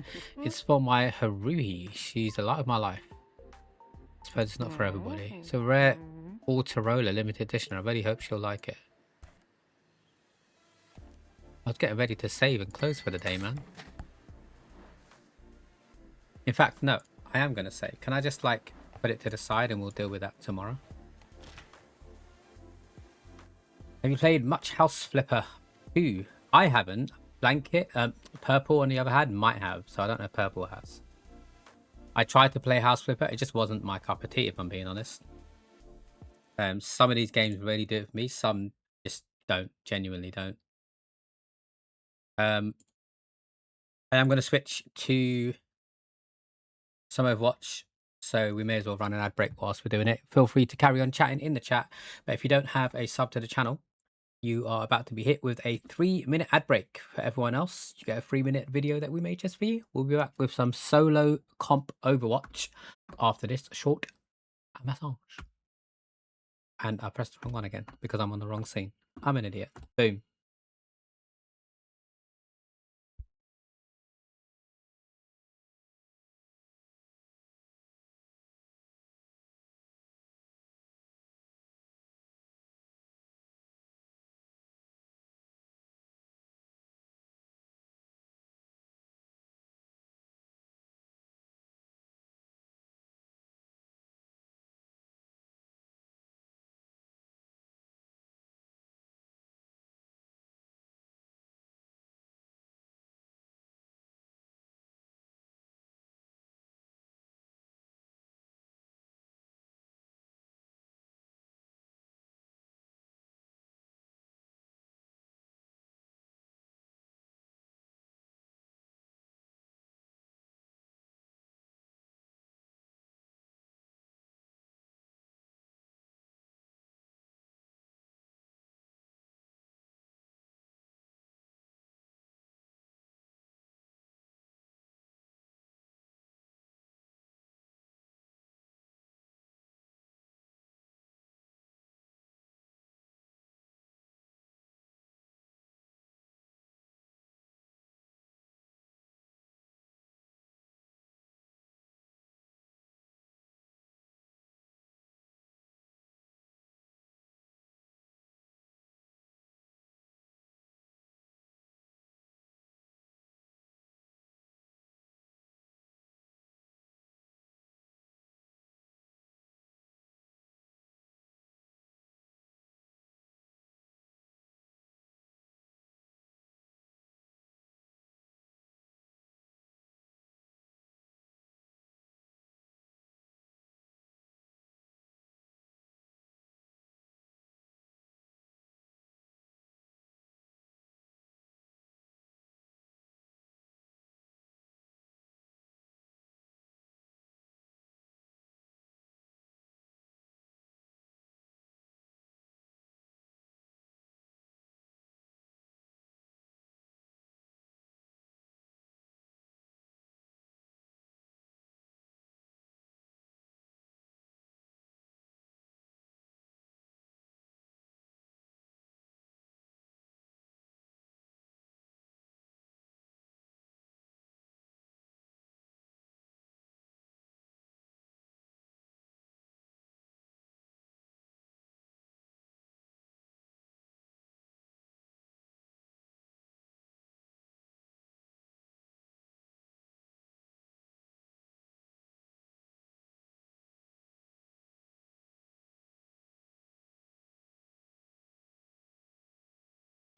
It's for my Haruhi. She's the light of my life. I suppose it's not for everybody. It's a rare Autoroller limited edition. I really hope she'll like it. I was getting ready to save and close for the day, man. In fact, no, I am going to save. Can I just like put it to the side and we'll deal with that tomorrow? Have you played much House Flipper 2? I haven't. Blanket, Purple on the other hand might have, so I don't know if Purple has. I tried to play House Flipper, it just wasn't my cup of tea if I'm being honest. Some of these games really do it for me, some just don't, genuinely don't. I am going to switch to some Overwatch, so we may as well run an ad break whilst we're doing it. Feel free to carry on chatting in the chat, but if you don't have a sub to the channel, you are about to be hit with a 3-minute ad break. For everyone else, you get a 3-minute video that we made just for you. We'll be back with some solo comp Overwatch after this short massage. And I pressed the wrong one again because I'm on the wrong scene. I'm an idiot. Boom.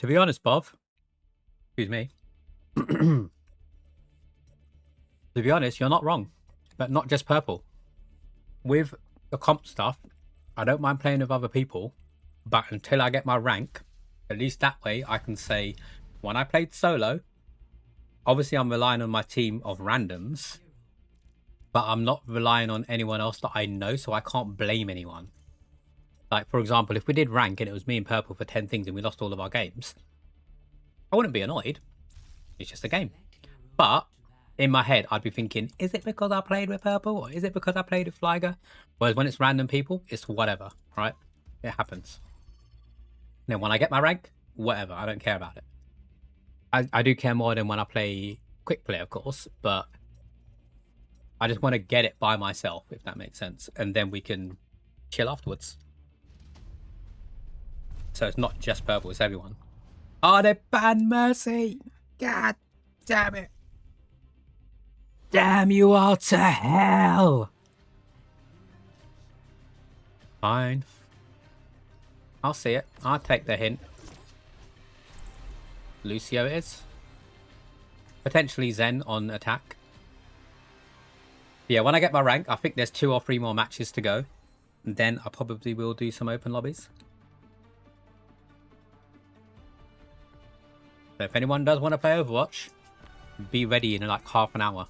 To be honest, Bob, excuse me. To be honest, you're not wrong, but not just purple. With the comp stuff, I don't mind playing with other people, but until I get my rank, at least that way I can say, when I played solo, obviously I'm relying on my team of randoms, but I'm not relying on anyone else that I know, so I can't blame anyone. Like, for example, if we did rank and it was me and purple for 10 things and we lost all of our games, I wouldn't be annoyed. It's just a game. But in my head, I'd be thinking, is it because I played with purple or is it because I played with Flyger? Whereas when it's random people, it's whatever, right? It happens. Then when I get my rank, whatever, I don't care about it. I do care more than when I play quick play, of course, but I just want to get it by myself, if that makes sense. And then we can chill afterwards. So it's not just purple, it's everyone. Oh, they banned Mercy! God damn it! Damn you all to hell! Fine. I'll see it. I'll take the hint. Lucio it is. Potentially Zen on attack. Yeah, when I get my rank, I think there's 2 or 3 more matches to go. And then I probably will do some open lobbies. So if anyone does want to play Overwatch, be ready in like half an hour.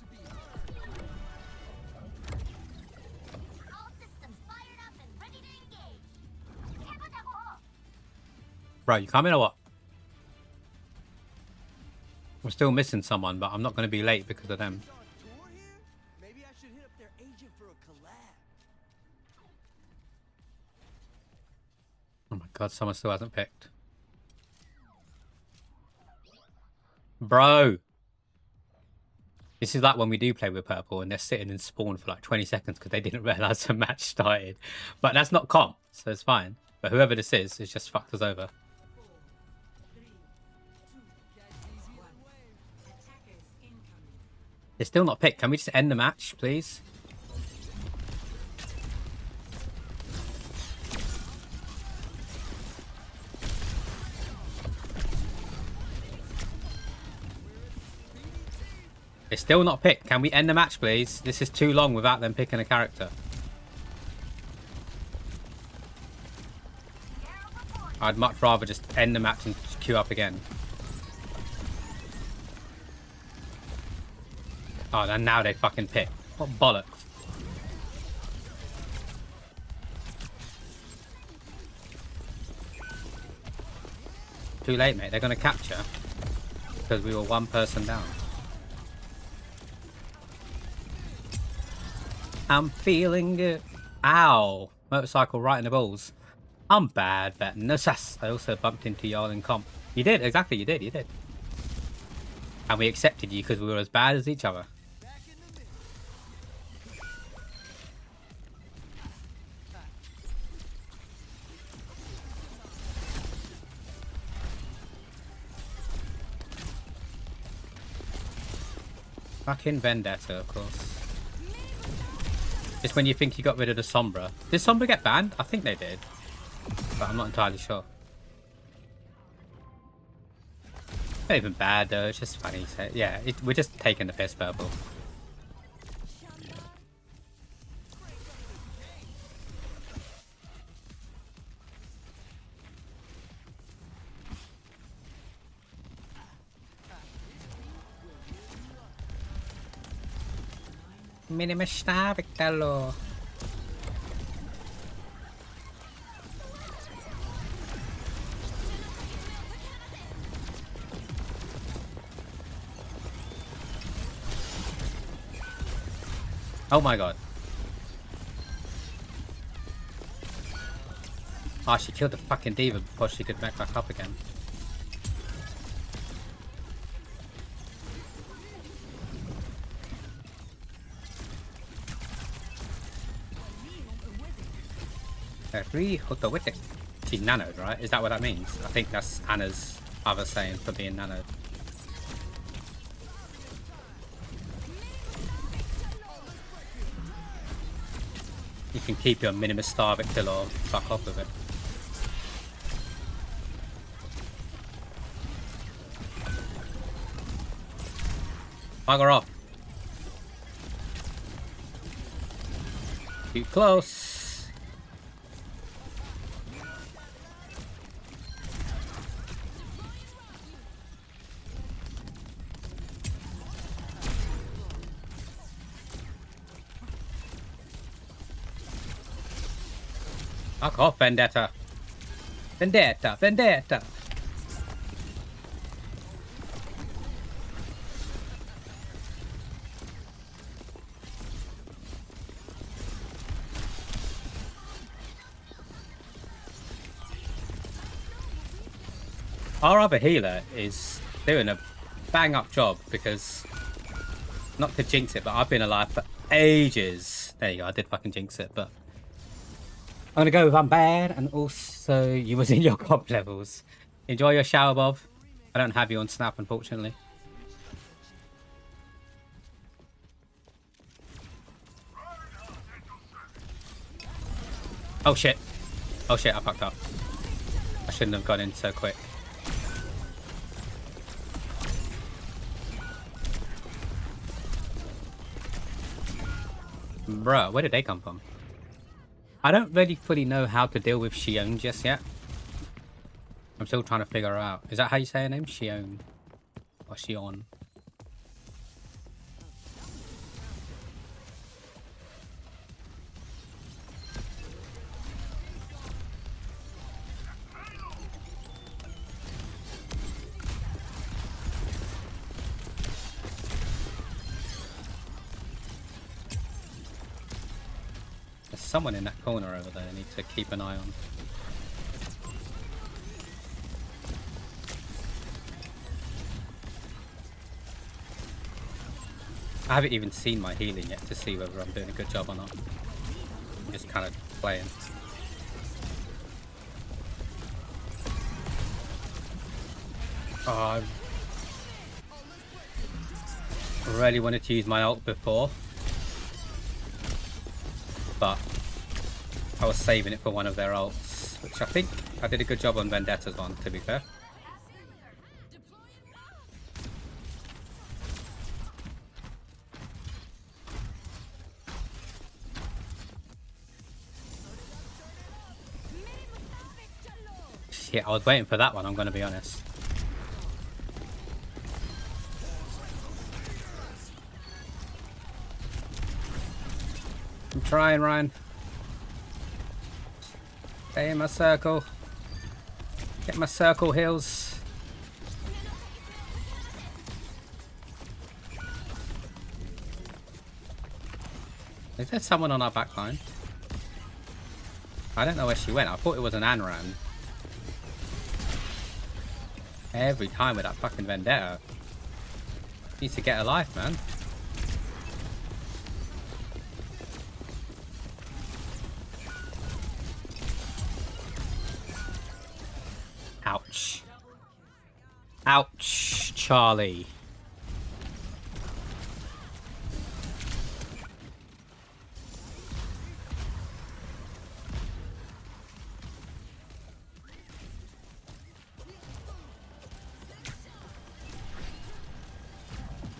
Bro, you coming or what? We're still missing someone, but I'm not going to be late because of them. Maybe I should hit up their agent for a collab. Oh my god, someone still hasn't picked. Bro! This is like when we do play with purple and they're sitting in spawn for like 20 seconds because they didn't realise the match started. But that's not comp, so it's fine. But whoever this is just fucked us over. They're still not picked. Can we just end the match, please? It's still not picked. Can we end the match, please? This is too long without them picking a character. I'd much rather just end the match and queue up again. Oh, and now they fucking pick. What bollocks. Too late, mate. They're going to capture. Because we were 1 person down. I'm feeling good. Ow. Motorcycle right in the balls. I'm bad, but no sass. I also bumped into y'all in comp. You did, exactly, you did. And we accepted you because we were as bad as each other. Fucking Vendetta, of course. It's when you think you got rid of the Sombra. Did Sombra get banned? I think they did. But I'm not entirely sure. Not even bad though, it's just funny. So, yeah, we're just taking the piss, purple. Minima stavicalo. Oh my god. Oh, she killed the fucking diva before she could back up again. She's nanoed, right? Is that what that means? I think that's Anna's other saying for being nanoed. You can keep your minimus starve it kill or fuck off with it. Bugger off. Too close. Fuck off, Vendetta. Vendetta, Vendetta. Our other healer is doing a bang up job because, not to jinx it, but I've been alive for ages. There you go, I did fucking jinx it, but I'm gonna go with I'm bad, and also you was in your comp levels. Enjoy your shower, Bob. I don't have you on Snap, unfortunately. Oh shit. Oh shit, I fucked up. I shouldn't have gone in so quick. Bruh, where did they come from? I don't really fully know how to deal with Xion just yet. I'm still trying to figure her out. Is that how you say her name? Xion. Or Xion. There's someone in that corner over there I need to keep an eye on. I haven't even seen my healing yet to see whether I'm doing a good job or not. I'm just kind of playing. Oh, I really wanted to use my ult before, but I was saving it for one of their ults, which I think I did a good job on Vendetta's one, to be fair. Shit, I was waiting for that one, I'm going to be honest. I'm trying, Ryan. Stay in my circle. Get my circle heals. Is there someone on our backline? I don't know where she went. I thought it was an Anran. Every time with that fucking Vendetta. Needs to get a life, man. Ouch. Ouch, Charlie.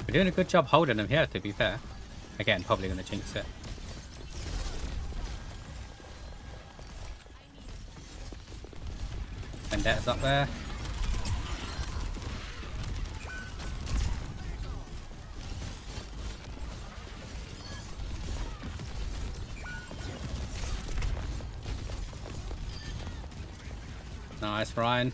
We're doing a good job holding them here, to be fair. Again, probably going to jinx it. Vendetta's up there. Nice, Ryan.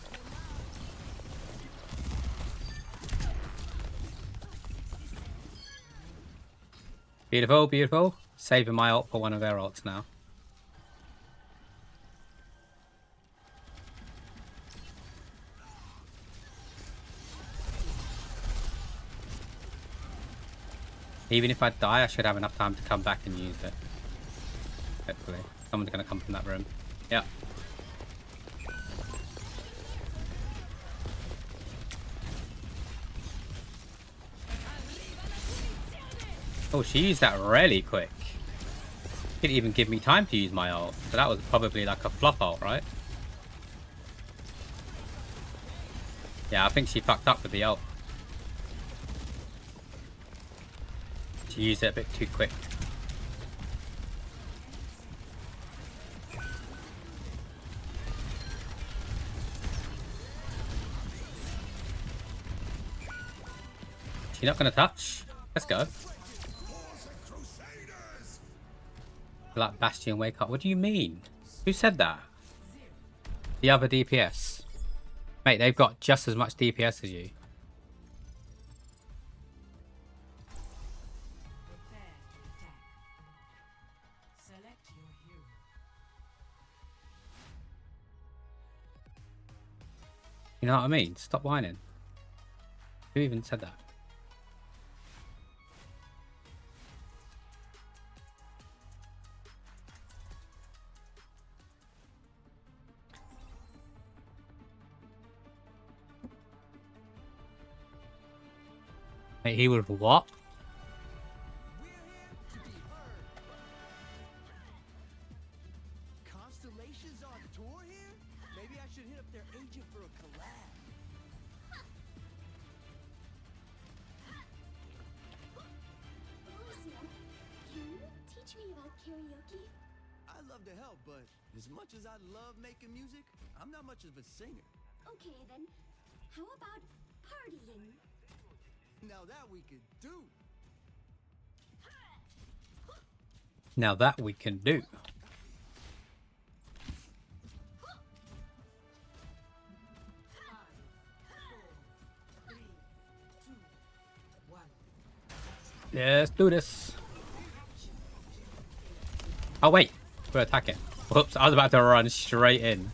Beautiful, beautiful. Saving my ult for one of their ults now. Even if I die, I should have enough time to come back and use it. Hopefully. Someone's going to come from that room. Yeah. Oh, she used that really quick. Didn't even give me time to use my ult. So that was probably like a flop ult, right? Yeah, I think she fucked up with the ult. used it a bit too quick. You're not gonna touch? Let's go. Like Bastion, wake up. What do you mean? Who said that? The other DPS. Mate, they've got just as much DPS as you. You know what I mean? Stop whining. Who even said that? Mate, he would what? Constellations on tour here? Maybe I should hit up their agent for a collab. Lucio, can you teach me about karaoke? I'd love to help, but as much as I love making music, I'm not much of a singer. Okay then, how about partying? Now that we could do. Now that we can do. Yeah, let's do this. Oh wait, we're attacking. Whoops, I was about to run straight in.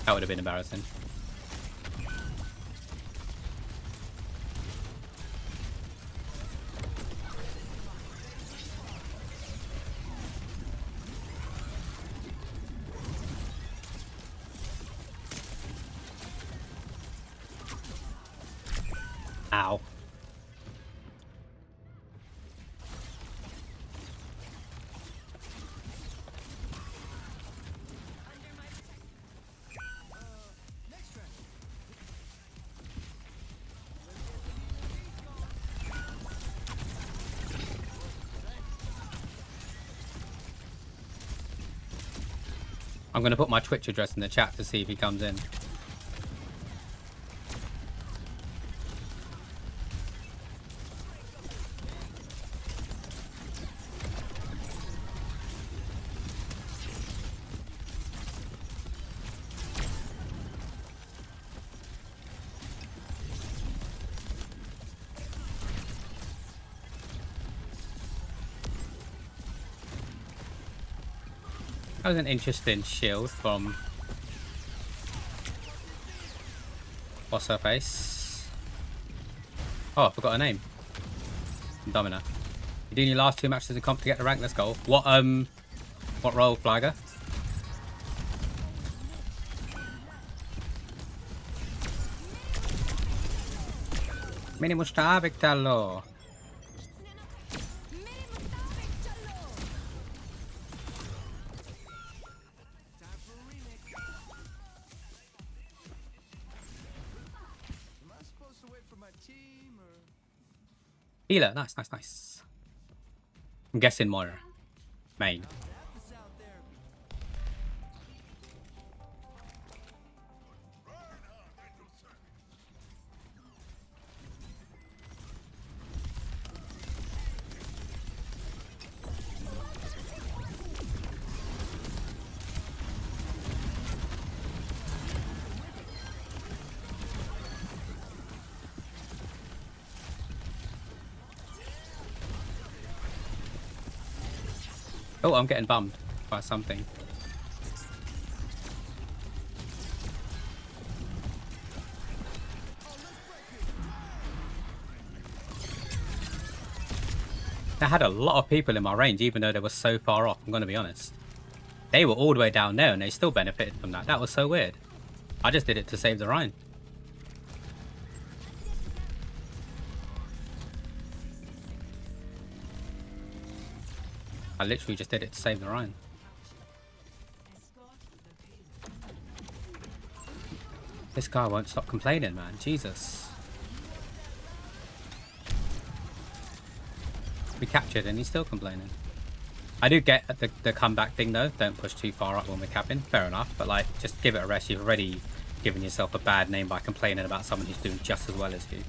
That would have been embarrassing. Ow. I'm going to put my Twitch address in the chat to see if he comes in. That was an interesting shield from... What's her face? Oh, I forgot her name. Domina. You're doing your last 2 matches in comp to get the rank. Let's go. What role, Flagger? Mini Mustabik Tallo. Healer, nice, nice, nice. I'm guessing more main. Oh, I'm getting bummed by something. I had a lot of people in my range, even though they were so far off, I'm going to be honest. They were all the way down there and they still benefited from that. That was so weird. I just did it to save the Rhine. I literally just did it to save the Rhine. This guy won't stop complaining, man. Jesus. We captured and he's still complaining. I do get the comeback thing though. Don't push too far up when we're capping. Fair enough. But like, just give it a rest. You've already given yourself a bad name by complaining about someone who's doing just as well as you.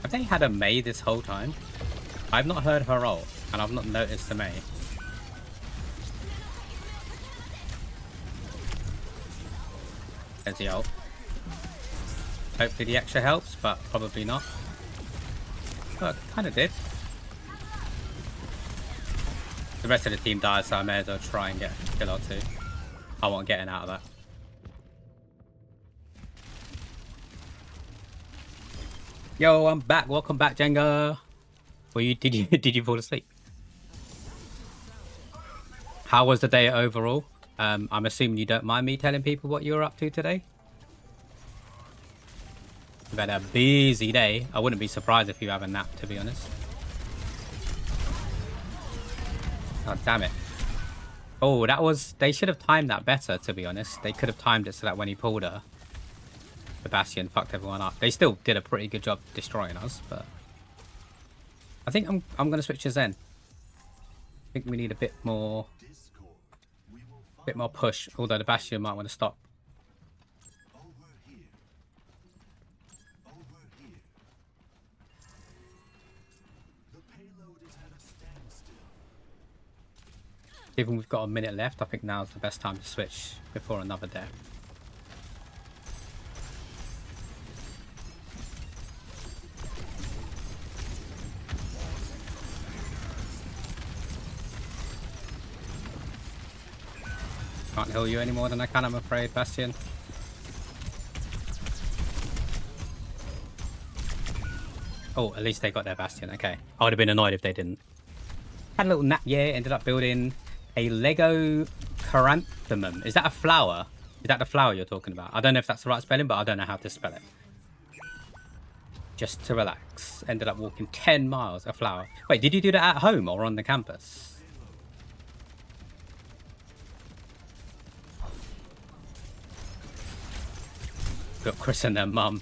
Have they had a Mei this whole time? I've not heard her ult, and I've not noticed the Mei. There's the ult. Hopefully the extra helps, but probably not. Well, it kind of did. The rest of the team died, so I may as well try and get a kill or two. I want getting out of that. Yo, I'm back. Welcome back, Jenga. Well, did you fall asleep? How was the day overall? I'm assuming you don't mind me telling people what you were up to today. You've had a busy day. I wouldn't be surprised if you have a nap, to be honest. Oh, damn it. Oh, that was... They should have timed that better, to be honest. They could have timed it so that when he pulled her, the Bastion fucked everyone up. They still did a pretty good job destroying us, but... I think I'm going to switch to Zen. I think we need a bit more push, although the Bastion might want to stop. Given we've got a minute left, I think now's the best time to switch before another death. Can't heal you any more than I can, I'm afraid, Bastion. Oh, at least they got their Bastion, okay. I would have been annoyed if they didn't. Had a little nap, yeah, ended up building a Lego Chrysanthemum. Is that a flower? Is that the flower you're talking about? I don't know if that's the right spelling, but I don't know how to spell it. Just to relax. Ended up walking 10 miles, a flower. Wait, did you do that at home or on the campus? Got Chris and their mum.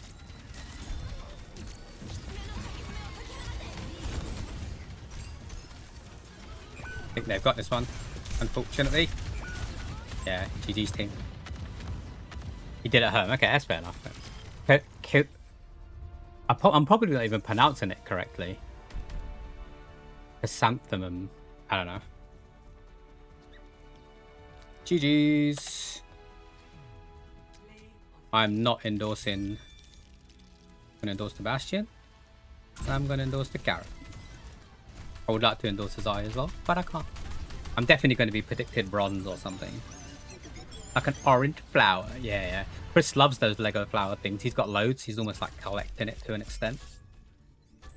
I think they've got this one, unfortunately. Yeah, GG's team. He did it at home. Okay, that's fair enough. I'm probably not even pronouncing it correctly. Chrysanthemum. I don't know. GG's. I'm not endorsing. I'm going to endorse the Bastion. I'm going to endorse the Garrett. I would like to endorse his eye as well, but I can't. I'm definitely going to be predicted bronze or something. Like an orange flower. Yeah, yeah. Chris loves those Lego flower things. He's got loads. He's almost like collecting it to an extent. But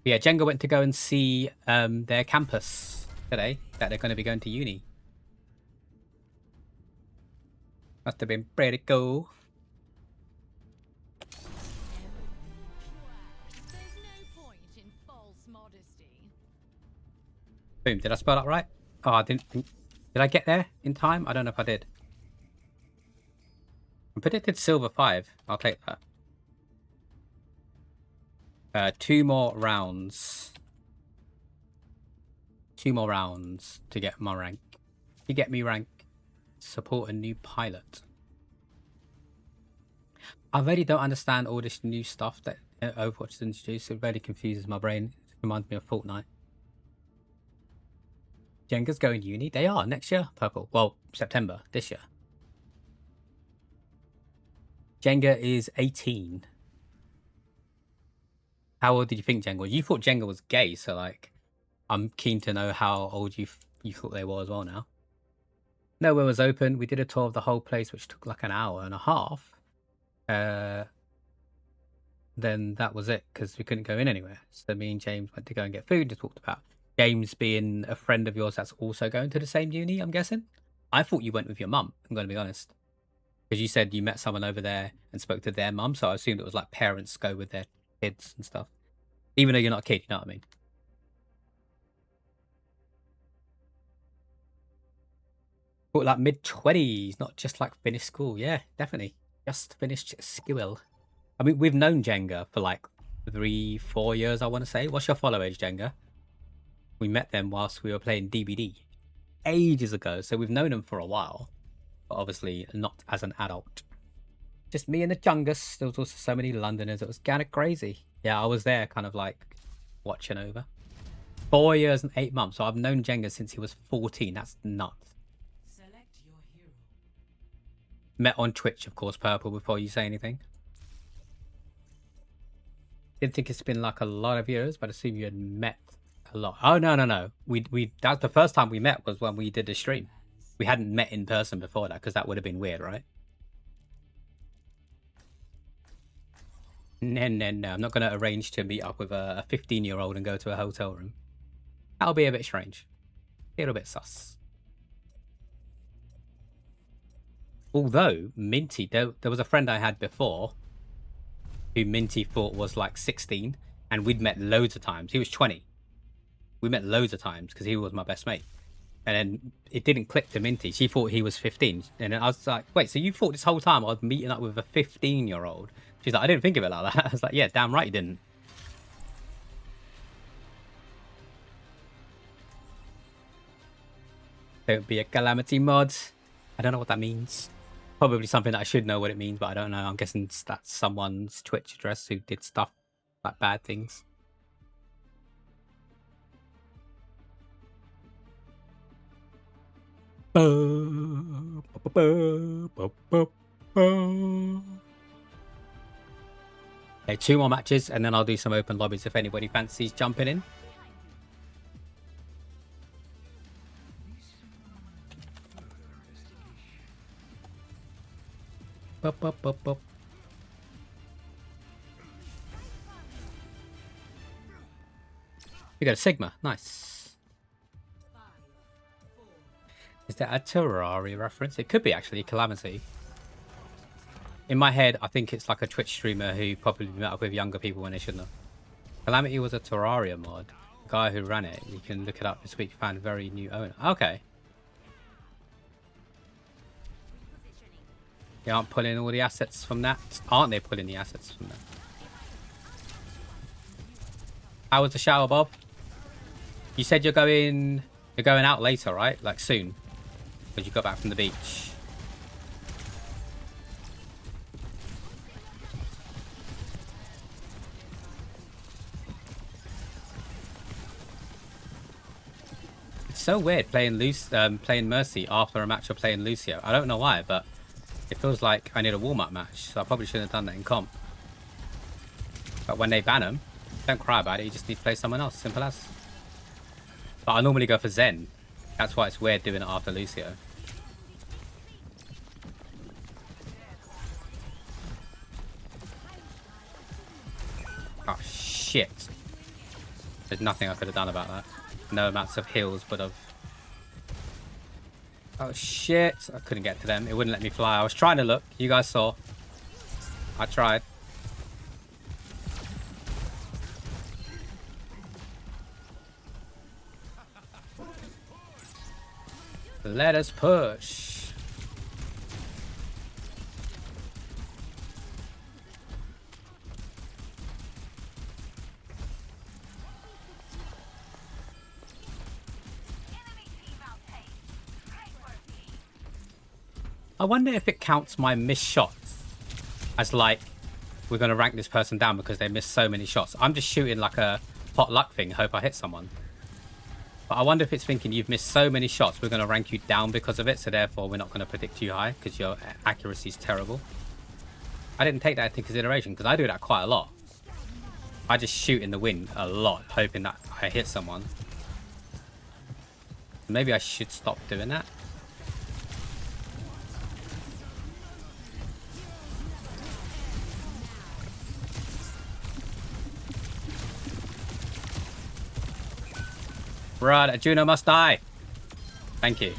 yeah, Jenga went to go and see their campus today, that they're going to be going to uni. Must have been pretty cool. Boom, did I spell that right? Oh, I didn't. Did I get there in time? I don't know if I did. I predicted silver 5. I'll take that. 2 more rounds. 2 more rounds to get my rank. To get me rank, support a new pilot. I really don't understand all this new stuff that Overwatch has introduced. It really confuses my brain. It reminds me of Fortnite. Jenga's going uni? They are, next year, Purple. Well, September, this year. Jenga is 18. How old did you think Jenga was? You thought Jenga was gay, so like, I'm keen to know how old you thought they were as well now. Nowhere was open. We did a tour of the whole place, which took like an hour and a half. then that was it because we couldn't go in anywhere. So me and James went to go and get food. Just talked about James being a friend of yours that's also going to the same uni. I'm guessing. I thought you went with your mum. I'm going to be honest, because you said you met someone over there and spoke to their mum. So I assumed it was like parents go with their kids and stuff, even though you're not a kid. You know what I mean? But like mid-20s, not just like finished school. Yeah, definitely. Just finished school. I mean, we've known Jenga for like 3-4 years, I want to say. What's your follow age, Jenga? We met them whilst we were playing DBD ages ago. So we've known them for a while, but obviously not as an adult. Just me and the Jungus. There was also so many Londoners. It was kind of crazy. Yeah, I was there kind of like watching over. 4 years and 8 months. So I've known Jenga since he was 14. That's nuts. Met on Twitch, of course, Purple, before you say anything. Didn't think it's been like a lot of years, but I assume you had met a lot. Oh, no. That's the first time we met was when we did the stream. We hadn't met in person before that, because that would have been weird, right? No. I'm not going to arrange to meet up with a 15-year-old and go to a hotel room. That'll be a bit strange. A little bit sus. Although, Minty, there was a friend I had before who Minty thought was like 16, and we'd met loads of times. He was 20. We met loads of times because he was my best mate. And then it didn't click to Minty. She thought he was 15. And then I was like, wait, so you thought this whole time I was meeting up with a 15-year-old? She's like, I didn't think of it like that. I was like, yeah, damn right you didn't. Don't be a calamity mod. I don't know what that means. Probably something that I should know what it means, but I don't know. I'm guessing that's someone's Twitch address who did stuff like bad things. Okay, 2 more matches and then I'll do some open lobbies if anybody fancies jumping in. You got a Sigma. Nice. Is that a Terraria reference? It could be actually Calamity. In my head, I think it's like a Twitch streamer who probably met up with younger people when they shouldn't have. Calamity was a Terraria mod. The guy who ran it, you can look it up this week, found a very new owner. Okay. They aren't pulling all the assets from that. Aren't they pulling the assets from that? How was the shower, Bob? You said you're going out later, right? Like soon. Because you got back from the beach. It's so weird playing Mercy after a match of playing Lucio. I don't know why, but it feels like I need a warm-up match, so I probably shouldn't have done that in comp. But when they ban him, don't cry about it, you just need to play someone else, simple as. But I normally go for Zen. That's why it's weird doing it after Lucio. Oh shit. There's nothing I could have done about that. No amounts of heals would have... Oh shit, I couldn't get to them. It wouldn't let me fly. I was trying to look. You guys saw. I tried. Let us push. I wonder if it counts my missed shots as like we're going to rank this person down because they missed so many shots. I'm just shooting like a pot luck thing, hope I hit someone. But I wonder if it's thinking you've missed so many shots, we're going to rank you down because of it, so therefore we're not going to predict you high because your accuracy is terrible. I didn't take that into consideration because I do that quite a lot. I just shoot in the wind a lot, hoping that I hit someone. Maybe I should stop doing that. Run, Juno must die. Thank you.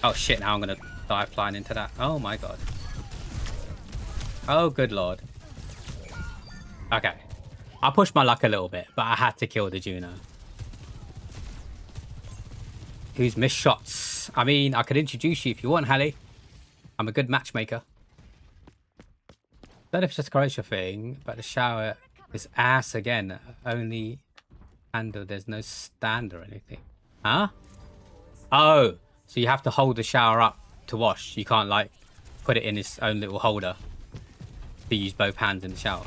Oh shit, now I'm gonna die flying into that. Oh my god. Oh good lord. Okay. I pushed my luck a little bit, but I had to kill the Juno. Who's missed shots? I mean, I could introduce you if you want, Hallie. I'm a good matchmaker. Don't know if it's just a Croatia thing, but the shower is ass again. Only handle, there's no stand or anything. Huh? Oh, so you have to hold the shower up to wash. You can't like put it in its own little holder to use both hands in the shower.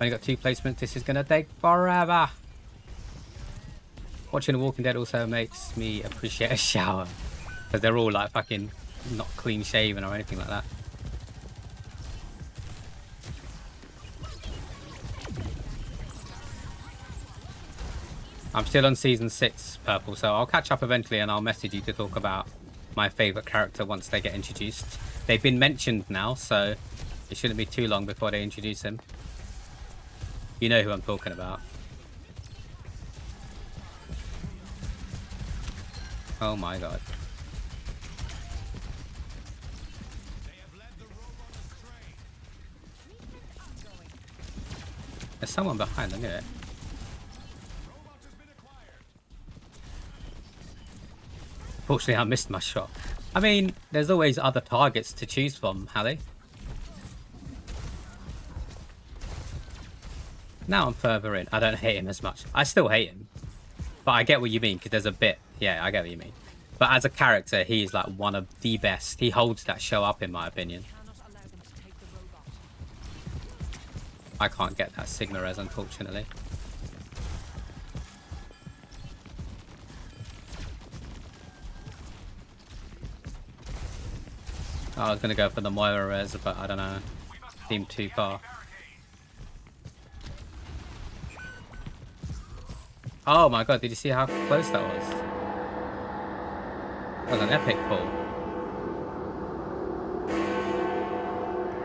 Only got 2 placements. This is gonna take forever. Watching The Walking Dead also makes me appreciate a shower because they're all like fucking not clean shaven or anything like that. I'm still on season 6, Purple, so I'll catch up eventually and I'll message you to talk about my favourite character once they get introduced. They've been mentioned now, so it shouldn't be too long before they introduce him. You know who I'm talking about. Oh my god. There's someone behind, I knew it. Fortunately, I missed my shot. I mean, there's always other targets to choose from, Hallie. Now I'm further in. I don't hate him as much. I still hate him. But I get what you mean, because there's a bit... Yeah, I get what you mean. But as a character, he's like one of the best. He holds that show up, in my opinion. I can't get that Sigma res, unfortunately. I was going to go for the Moira res, but I don't know. Seemed too far. Oh my god, did you see how close that was? That was an epic pull.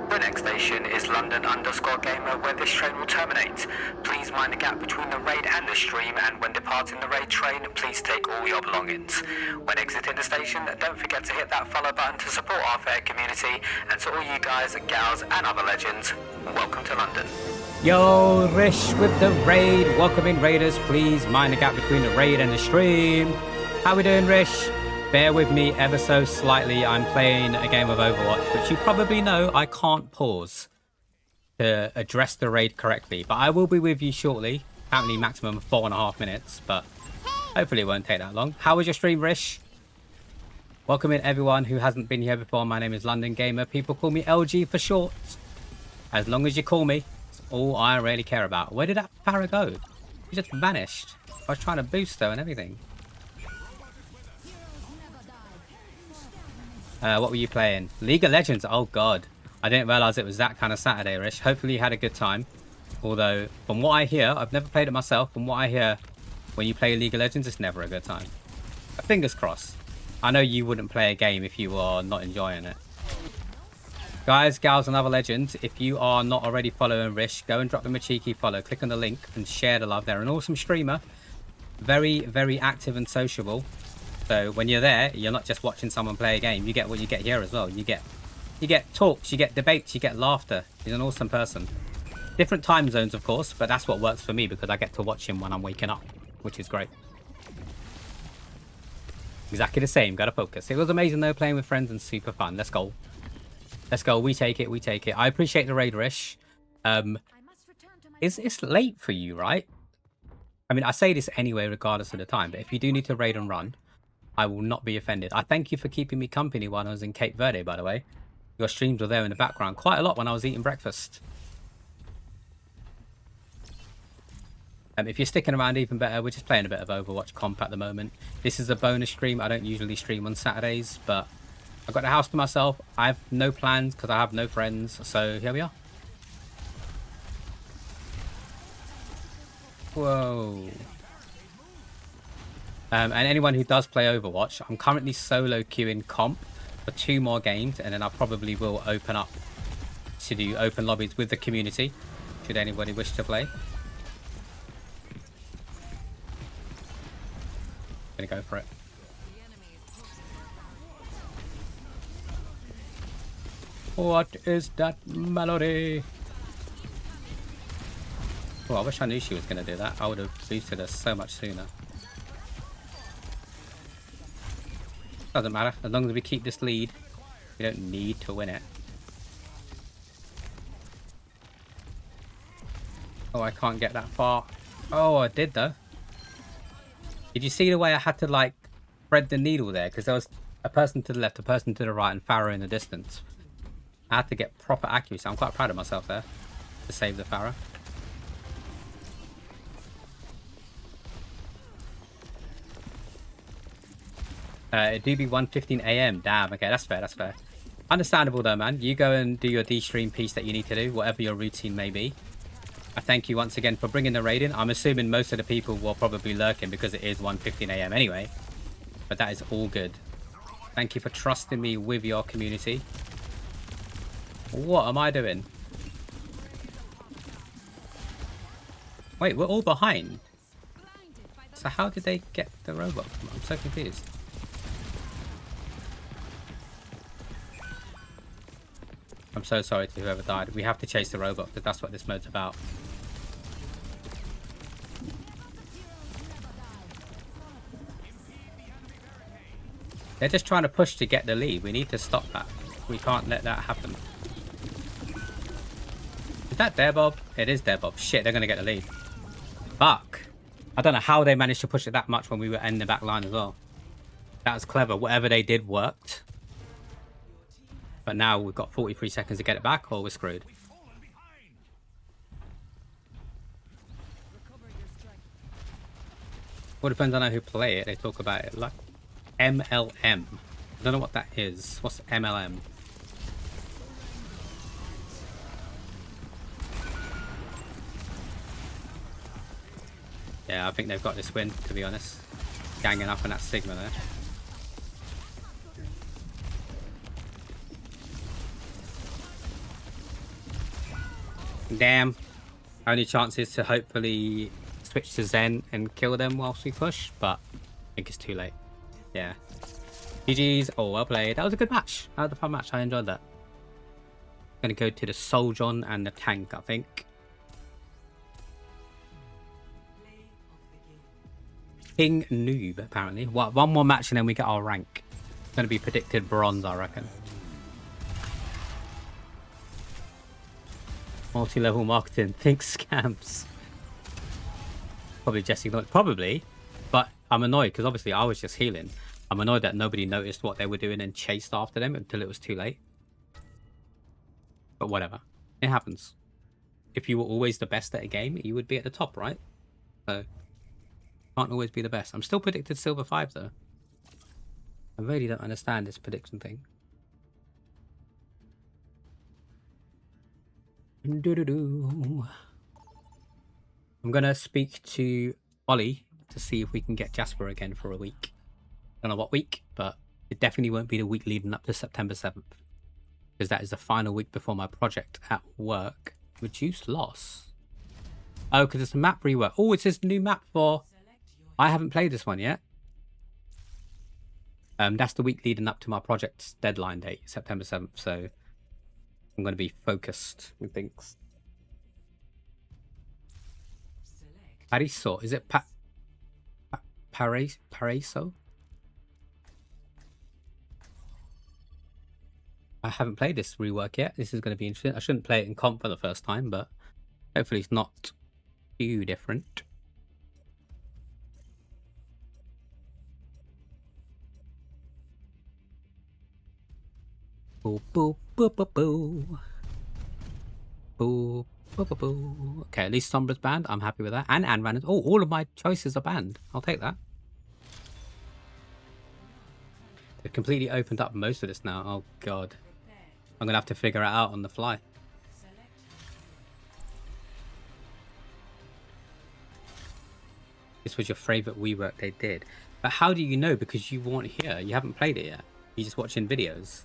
The next station is London_Gamer, where this train will terminate. Please mind the gap between the raid and the stream, and when departing the raid train, please take all your belongings. When exiting the station, don't forget to hit that follow button to support our fair community, and to all you guys, gals, and other legends, welcome to London. Yo, Rish with the raid. Welcome in, raiders. Please mind the gap between the raid and the stream. How we doing, Rish? Bear with me ever so slightly. I'm playing a game of Overwatch, which you probably know I can't pause to address the raid correctly. But I will be with you shortly. Apparently maximum 4.5 minutes, but hopefully it won't take that long. How was your stream, Rish? Welcome in, everyone who hasn't been here before. My name is London Gamer. People call me LG for short. As long as you call me, it's all I really care about. Where did that para go? He just vanished. I was trying to boost though and everything. What were you playing? League of Legends. Oh god, I didn't realize it was that kind of Saturday, Rish. Hopefully you had a good time. Although from what I hear, I've never played it myself. From what I hear, when you play League of Legends, it's never a good time. But fingers crossed. I know you wouldn't play a game if you are not enjoying it. Guys, gals, and other legends, if you are not already following Rish, go and drop them a cheeky follow. Click on the link and share the love. They're an awesome streamer. Very, very active and sociable. So when you're there, you're not just watching someone play a game. You get what you get here as well. You get talks, you get debates, you get laughter. He's an awesome person. Different time zones, of course, but that's what works for me because I get to watch him when I'm waking up, which is great. Exactly the same. Gotta focus. It was amazing though, playing with friends and super fun. Let's go. Let's go. We take it. We take it. I appreciate the raid, Rish. It's late for you, right? I mean, I say this anyway, regardless of the time. But if you do need to raid and run, I will not be offended. I thank you for keeping me company while I was in Cape Verde, by the way. Your streams were there in the background quite a lot when I was eating breakfast. If you're sticking around, even better. We're just playing a bit of Overwatch comp at the moment. This is a bonus stream. I don't usually stream on Saturdays, but I've got the house to myself. I have no plans because I have no friends. So here we are. Whoa. And anyone who does play Overwatch, I'm currently solo queuing comp for 2 more games, and then I probably will open up to do open lobbies with the community, should anybody wish to play. Gonna go for it. What is that melody? Oh, I wish I knew she was gonna do that. I would have boosted her so much sooner. Doesn't matter. As long as we keep this lead, we don't need to win it. Oh, I can't get that far. Oh, I did though. Did you see the way I had to like thread the needle there? Because there was a person to the left, a person to the right, and Pharaoh in the distance. I had to get proper accuracy. I'm quite proud of myself there to save the Pharaoh. It do be 1:15 AM. Damn. Okay, that's fair. That's fair. Understandable though, man. You go and do your D-stream piece that you need to do, whatever your routine may be. I thank you once again for bringing the raid in. I'm assuming most of the people will probably lurk in because it is 1:15 AM anyway. But that is all good. Thank you for trusting me with your community. What am I doing? Wait, we're all behind. So how did they get the robot? I'm so confused. I'm so sorry to whoever died. We have to chase the robot because that's what this mode's about. They're just trying to push to get the lead. We need to stop that. We can't let that happen. Is that their Bob? It is their Bob. Shit, they're going to get the lead. Fuck. I don't know how they managed to push it that much when we were in the back line as well. That was clever. Whatever they did worked. But now we've got 43 seconds to get it back or we're screwed. Well, it depends on who play it. They talk about it like MLM. I don't know what that is. What's MLM? Yeah, I think they've got this win, to be honest. Ganging up on that Sigma there. Damn. Only chance is to hopefully switch to Zen and kill them whilst we push, but I think it's too late. Yeah. GG's. Oh, well played. That was a good match. That was a fun match. I enjoyed that. Gonna go to the Soljon and the tank, I think. King Noob, apparently. What? One more match and then we get our rank. It's gonna be predicted bronze, I reckon. Multi-level marketing. Think scams. Probably Jesse. Probably. But I'm annoyed because obviously I was just healing. I'm annoyed that nobody noticed what they were doing and chased after them until it was too late. But whatever. It happens. If you were always the best at a game, you would be at the top, right? So, can't always be the best. I'm still predicted Silver 5 though. I really don't understand this prediction thing. I'm gonna speak to Ollie to see if we can get Jasper again for a week. Don't know what week, but it definitely won't be the week leading up to September 7th. Because that is the final week before my project at work. Reduce loss. Oh, because it's a map rework. Oh, it's this new map for... I haven't played this one yet. That's the week leading up to my project's deadline date, September 7th. So I'm going to be focused with things. Pariso. Is it Pariso? I haven't played this rework yet. This is going to be interesting. I shouldn't play it in comp for the first time, but hopefully it's not too different. Boo, boo, boo, boo, boo. Boo, boo, boo, boo. Okay, at least Sombra's banned. I'm happy with that. And Anran is... Oh, all of my choices are banned. I'll take that. They've completely opened up most of this now. Oh, God. I'm going to have to figure it out on the fly. This was your favourite rework they did. But how do you know? Because you weren't here. You haven't played it yet. You're just watching videos.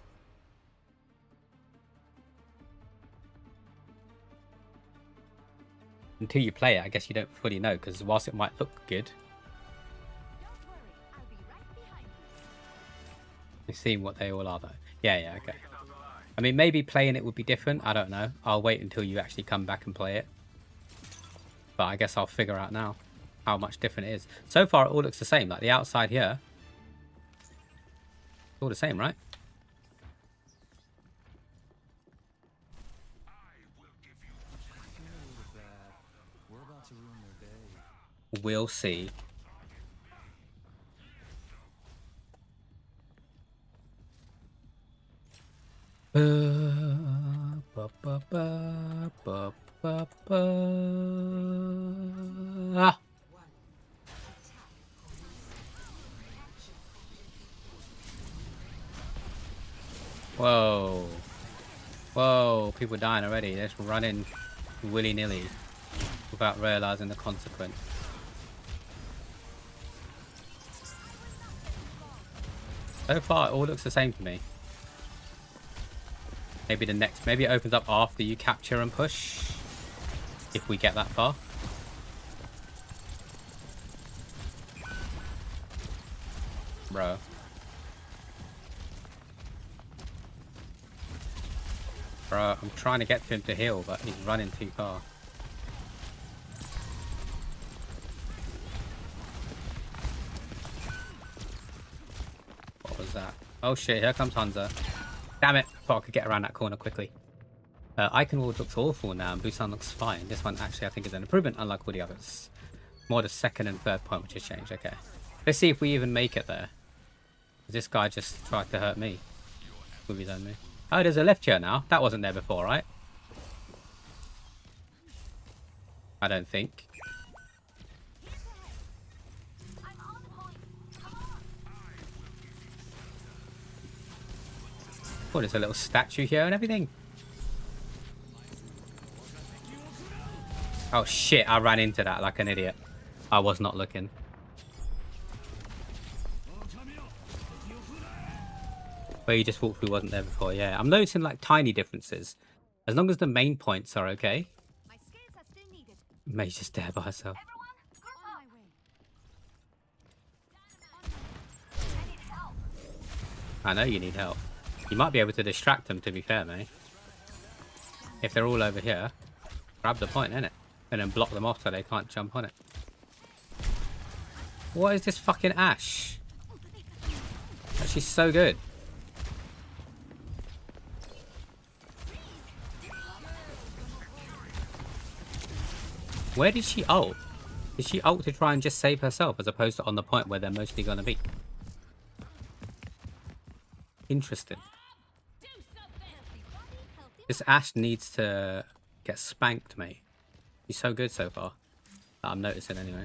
Until you play it, I guess you don't fully know. Because whilst it might look good... You've seen what they all are, though. Yeah, okay. I mean, maybe playing it would be different. I don't know. I'll wait until you actually come back and play it. But I guess I'll figure out now how much different it is. So far, it all looks the same. Like the outside here. It's all the same, right? We'll see. Ah. Whoa. Whoa, people dying already. They're just running willy-nilly without realizing the consequence. So far, it all looks the same to me. Maybe maybe it opens up after you capture and push. If we get that far. Bro. Bro, I'm trying to get to him to heal, but he's running too far. What was that? Oh shit, here comes Hansa. Damn it, thought I could get around that corner quickly. Icon Ward looks awful now, and Busan looks fine. This one actually I think is an improvement, unlike all the others. More the second and third point which has changed, okay. Let's see if we even make it there. This guy just tried to hurt me. With his own move. Oh, there's a left here now. That wasn't there before, right? I don't think. Oh, there's a little statue here and everything. Oh shit, I ran into that like an idiot. I was not looking. Where you just walked through wasn't there before, yeah. I'm noticing like tiny differences. As long as the main points are okay. May's just there by herself. I know you need help. You might be able to distract them, to be fair, mate. If they're all over here, grab the point, innit? And then block them off so they can't jump on it. What is this fucking Ash? She's so good. Where did she ult? Did she ult to try and just save herself as opposed to on the point where they're mostly going to be? Interesting. This Ash needs to get spanked, mate. He's so good so far. I'm noticing anyway.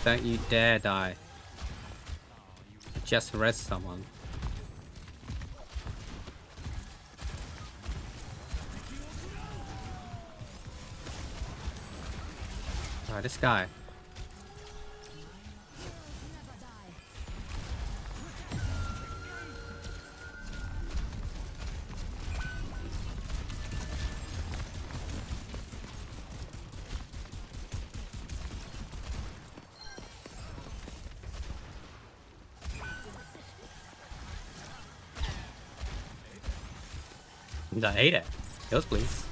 Don't you dare die. Just res someone. Alright, this guy. I hate it. Kills, please.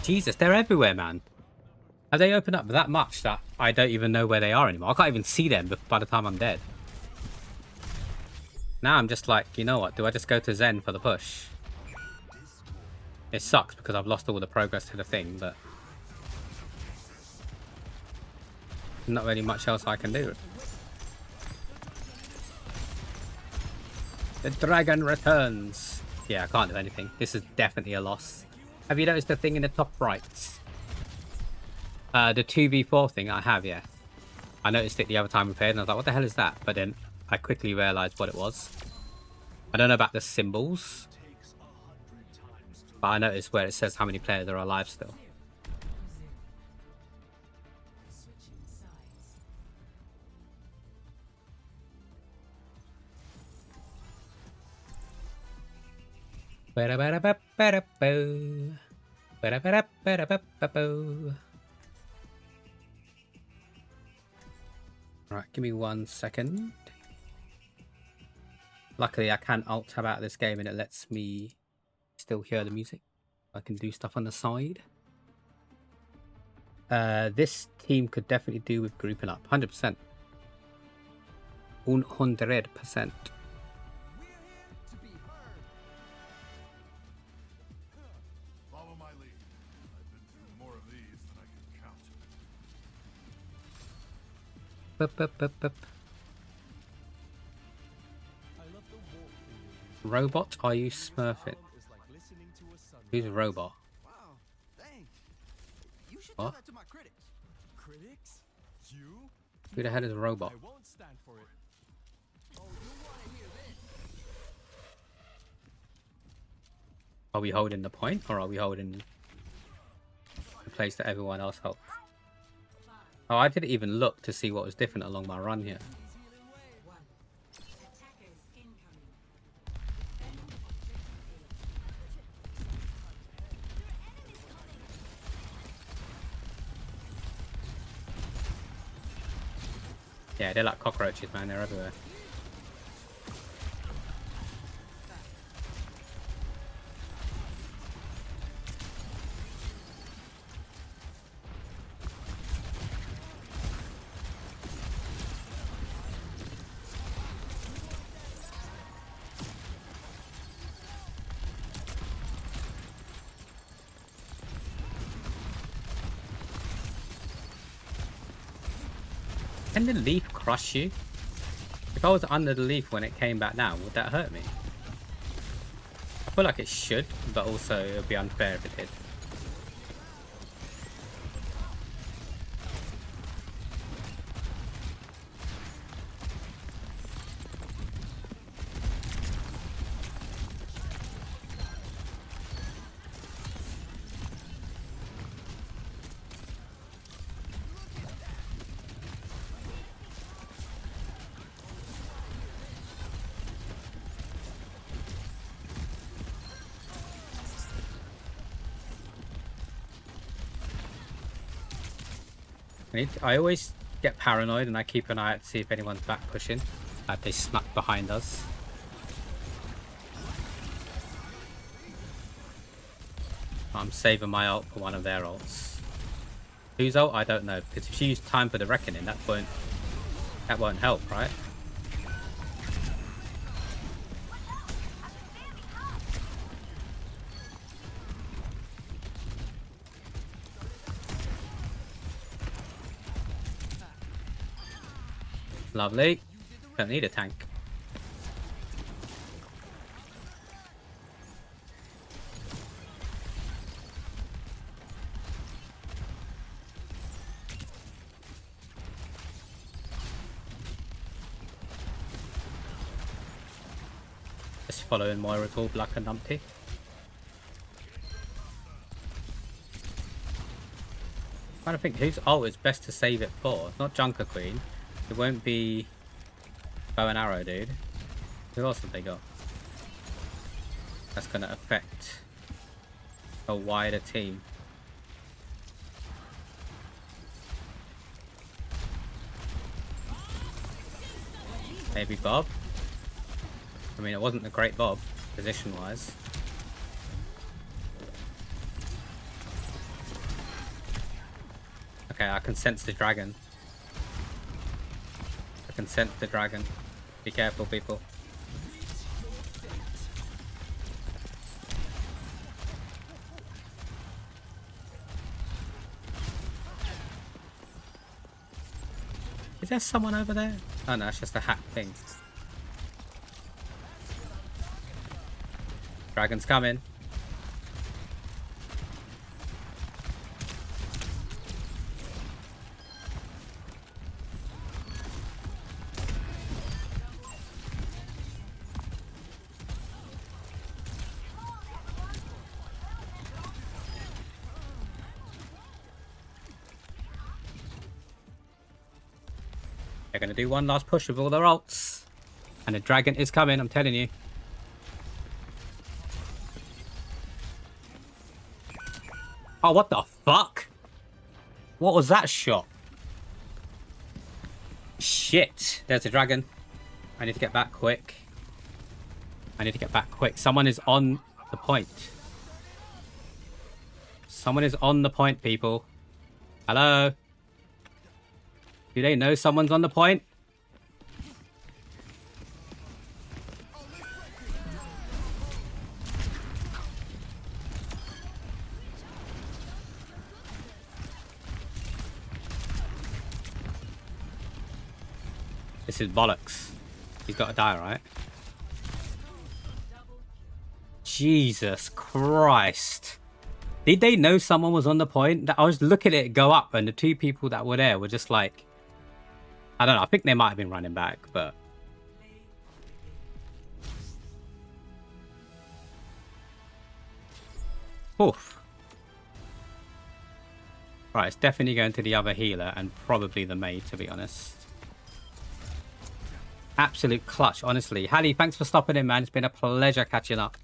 Jesus, they're everywhere, man. Have they opened up that much that I don't even know where they are anymore? I can't even see them by the time I'm dead. Now I'm just like, you know what? Do I just go to Zen for the push? It sucks because I've lost all the progress to the thing, but... not really much else I can do. The dragon returns. Yeah, I can't do anything. This is definitely a loss. Have you noticed the thing in the top right? The 2v4 thing I have, yeah. I noticed it the other time we played and I was like, what the hell is that? But then I quickly realized what it was. I don't know about the symbols. But I noticed where it says how many players are alive still. Ba-da-ba-da-ba-ba-da-boo. Ba-da-ba-da-ba-da-ba-ba-boo. Right, give me 1 second. Luckily, I can alt tab out of this game and it lets me still hear the music. I can do stuff on the side. This team could definitely do with grouping up. 100%. 100%. Follow my lead. I've been through more of these than I can count. Bup. Robot, are you smurfing? Who's a robot? Wow, thanks. You should What? tell that to my critics. Critics? You? Who the hell is a robot? I won't stand for it. Oh, you want to hear this? Are we holding the point or are we holding the place that everyone else held? Oh, I didn't even look to see what was different along my run here. Yeah, they're like cockroaches, man. They're everywhere. Can the leaf crush you? If I was under the leaf when it came back down, would that hurt me? I feel like it should, but also it would be unfair if it did. I always get paranoid and I keep an eye out to see if anyone's back pushing. They snuck behind us. I'm saving my ult for one of their ults. Whose ult? I don't know, because if she used Time for the Reckoning, that won't help, right? Lovely. Don't need a tank. Just following Moira's all black and numpty. I don't think whose ult is best to save it for. Not Junker Queen. It won't be bow and arrow, dude. Who else have they got? That's gonna affect a wider team. Maybe Bob? I mean, it wasn't a great Bob, position-wise. Okay, I can sense the dragon. I can sense the dragon. Be careful, people. Is there someone over there? Oh no, it's just a hack thing. Dragon's coming. They're going to do one last push with all their ults. And the dragon is coming, I'm telling you. Oh, what the fuck? What was that shot? Shit. There's a dragon. I need to get back quick. I need to get back quick. Someone is on the point. Someone is on the point, people. Hello? Do they know someone's on the point? This is bollocks. He's got to die, right? Jesus Christ. Did they know someone was on the point? I was looking at it go up and the two people that were there were just like... I don't know. I think they might have been running back, but... Oof. Right, it's definitely going to the other healer and probably the maid, to be honest. Absolute clutch, honestly. Hallie, thanks for stopping in, man. It's been a pleasure catching up.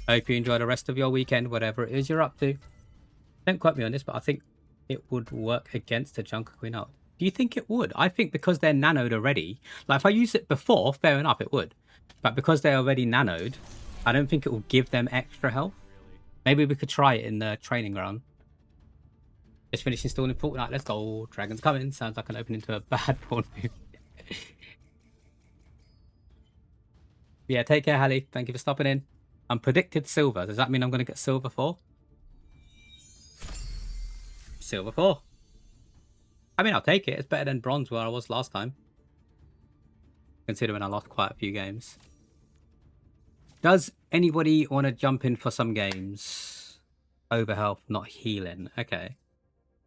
Hope you enjoy the rest of your weekend, whatever it is you're up to. Don't quote me on this, but I think it would work against the Junker Queen ult. Do you think it would? I think because they're nanoed already, like if I used it before, fair enough, it would. But because they're already nanoed, I don't think it will give them extra health. Maybe we could try it in the training ground. Just finished installing Fortnite. Let's go. Dragon's coming. Sounds like an opening to a bad porn movie. Yeah, take care, Hallie. Thank you for stopping in. I'm predicted silver. Does that mean I'm going to get silver 4? Silver 4. I mean, I'll take it. It's better than bronze where I was last time. Considering I lost quite a few games. Does anybody want to jump in for some games? Over health, not healing. Okay.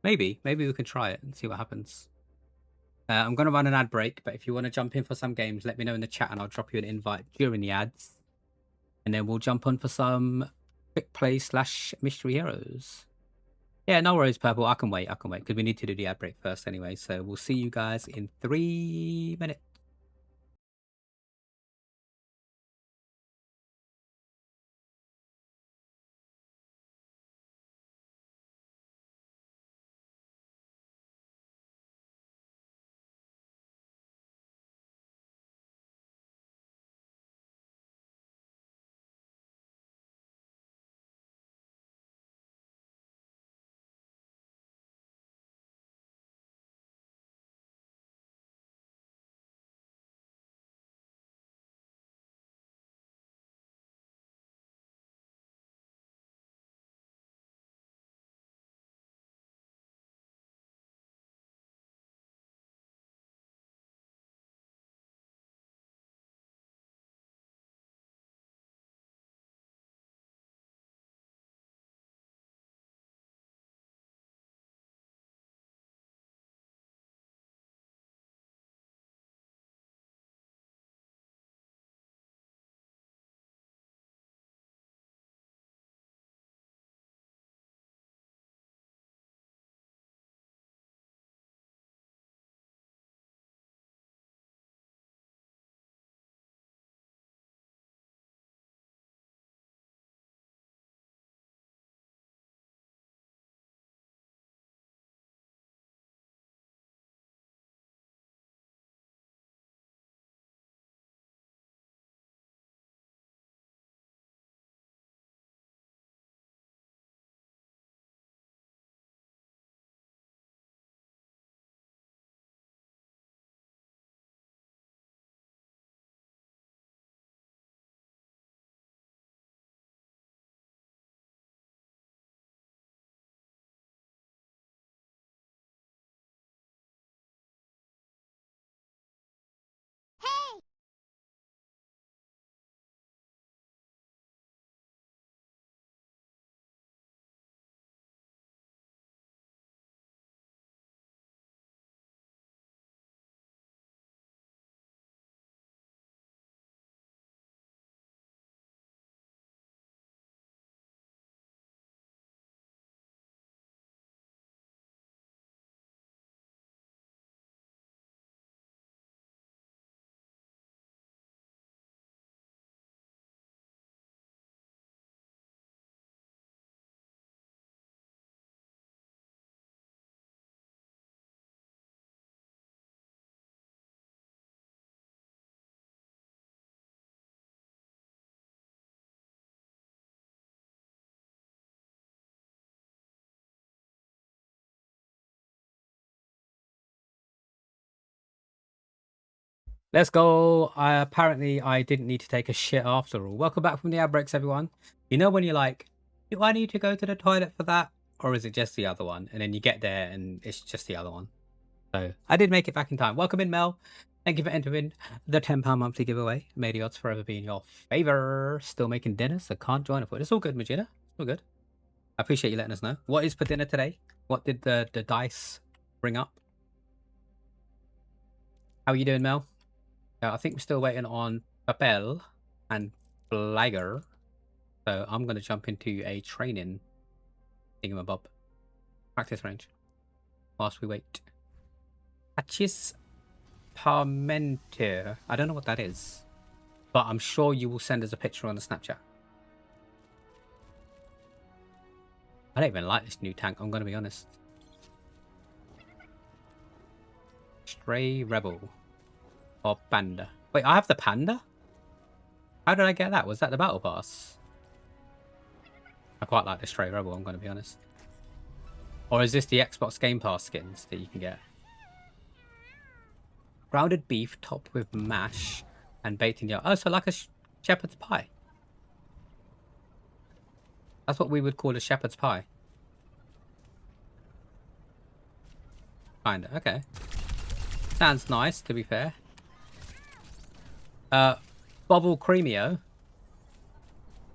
Maybe. Maybe we can try it and see what happens. I'm going to run an ad break, but if you want to jump in for some games, let me know in the chat and I'll drop you an invite during the ads. And then we'll jump on for some quick play / mystery heroes. Yeah, no worries, Purple. I can wait. Because we need to do the ad break first anyway. So we'll see you guys in 3 minutes. Let's go. Apparently, I didn't need to take a shit after all. Welcome back from the ad breaks, everyone. You know when you're like, do I need to go to the toilet for that? Or is it just the other one? And then you get there and it's just the other one. So I did make it back in time. Welcome in, Mel. Thank you for entering the £10 monthly giveaway. May the odds forever be in your favor. Still making dinner, so can't join it. It's all good, Magina. It's all good. I appreciate you letting us know. What is for dinner today? What did the dice bring up? How are you doing, Mel? I think we're still waiting on Papel and Flagger. So I'm going to jump into a training thingamabob. Practice range. Whilst we wait. Patches Parmentier. I don't know what that is. But I'm sure you will send us a picture on the Snapchat. I don't even like this new tank, I'm going to be honest. Stray Rebel. Or Panda. Wait, I have the Panda? How did I get that? Was that the Battle Pass? I quite like the Stray Rebel, I'm going to be honest. Or is this the Xbox Game Pass skins that you can get? Grounded beef topped with mash and baked in your... Oh, so like a shepherd's pie. That's what we would call a shepherd's pie. Kinda, okay. Sounds nice, to be fair. Bubble Creamio.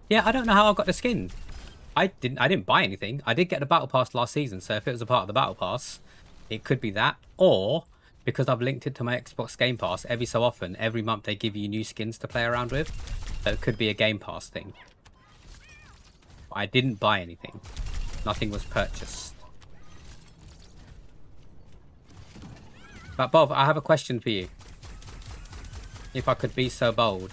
Yeah, I don't know how I got the skin. I didn't buy anything. I did get the battle pass last season, so if it was a part of the battle pass, it could be that. Or because I've linked it to my Xbox Game Pass, every so often, every month they give you new skins to play around with. So it could be a Game Pass thing. But I didn't buy anything. Nothing was purchased. But Bob, I have a question for you. If I could be so bold.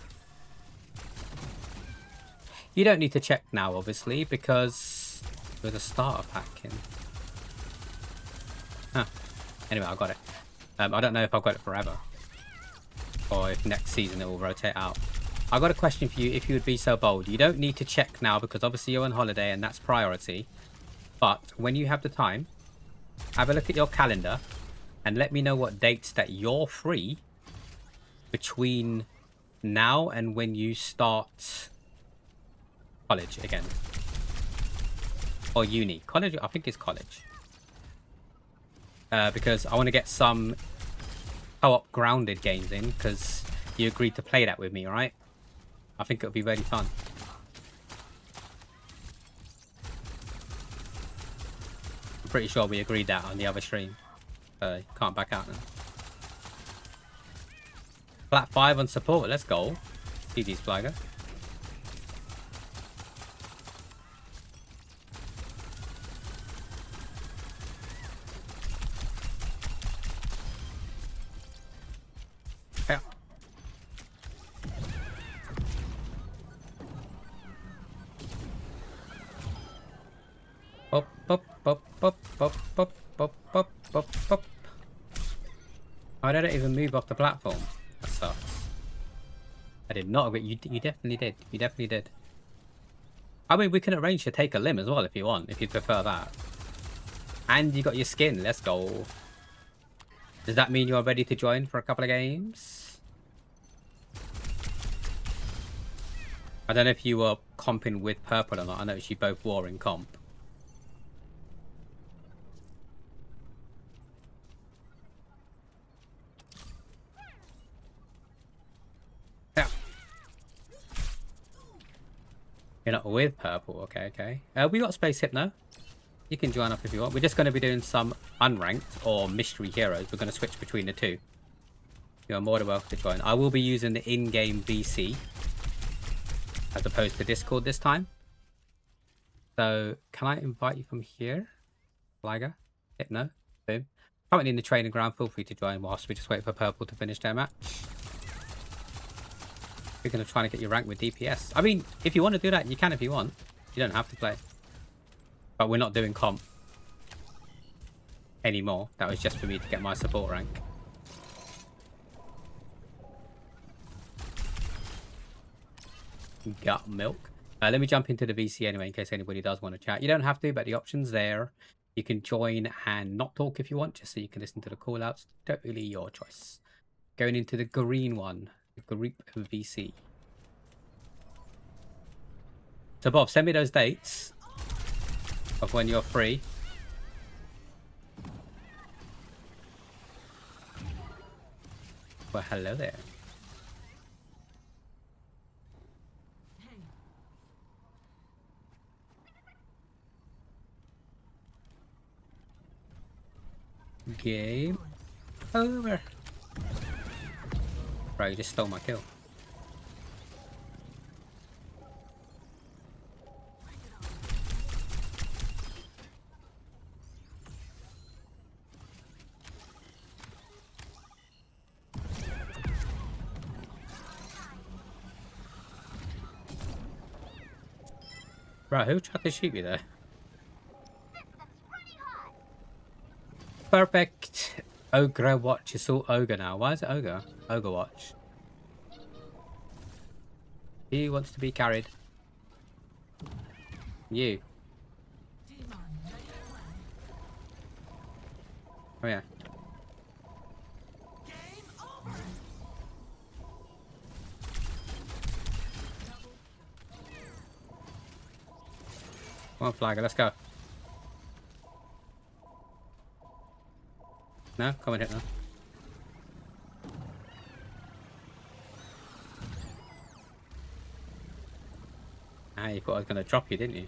You don't need to check now, obviously, because there's a starter pack in. Huh. Anyway, I got it. I don't know if I've got it forever. Or if next season it will rotate out. I got a question for you, if you would be so bold. You don't need to check now, because obviously you're on holiday and that's priority. But when you have the time, have a look at your calendar and let me know what dates that you're free between now and when you start college again. Or uni. College, I think it's college. Because I want to get some co-op grounded games in, because you agreed to play that with me, right? I think it'll be really fun. I'm pretty sure we agreed that on the other stream. Can't back out now. Flat 5 on support, let's go. GG's Flagger. Yeah. Pop, pop, pop, pop, pop, pop, pop, pop, pop, pop. I didn't even move off the platform. That sucks. I did not agree. You definitely did. You definitely did. I mean, we can arrange to take a limb as well if you want, if you prefer that. And you got your skin. Let's go. Does that mean you're ready to join for a couple of games? I don't know if you were comping with purple or not. I noticed you both wore in comp. Yeah. You're not with purple. Okay, okay. We got Space Hypno. You can join up if you want. We're just going to be doing some unranked or mystery heroes. We're going to switch between the two. You're more than welcome to join. I will be using the in-game VC as opposed to Discord this time. So, can I invite you from here? Flagger? Hypno? Boom. Currently in the training ground. Feel free to join whilst we just wait for purple to finish their match. We're going to try to get you ranked with DPS. I mean, if you want to do that, you can if you want. You don't have to play. But we're not doing comp anymore. That was just for me to get my support rank. Got milk. Let me jump into the VC anyway in case anybody does want to chat. You don't have to, but the option's there. You can join and not talk if you want, just so you can listen to the call outs. Totally your choice. going into the green one, the group VC. So Bob, send me those dates of when you're free. Well, hello there. Game over. Right, you just stole my kill. Right, who tried to shoot me there? Perfect. Ogre watch. It's all ogre now. Why is it ogre? Ogre watch. He wants to be carried. You. Oh yeah. Come on, Flagger, let's go. No? Come and hit them. Ah, you thought I was going to drop you, didn't you?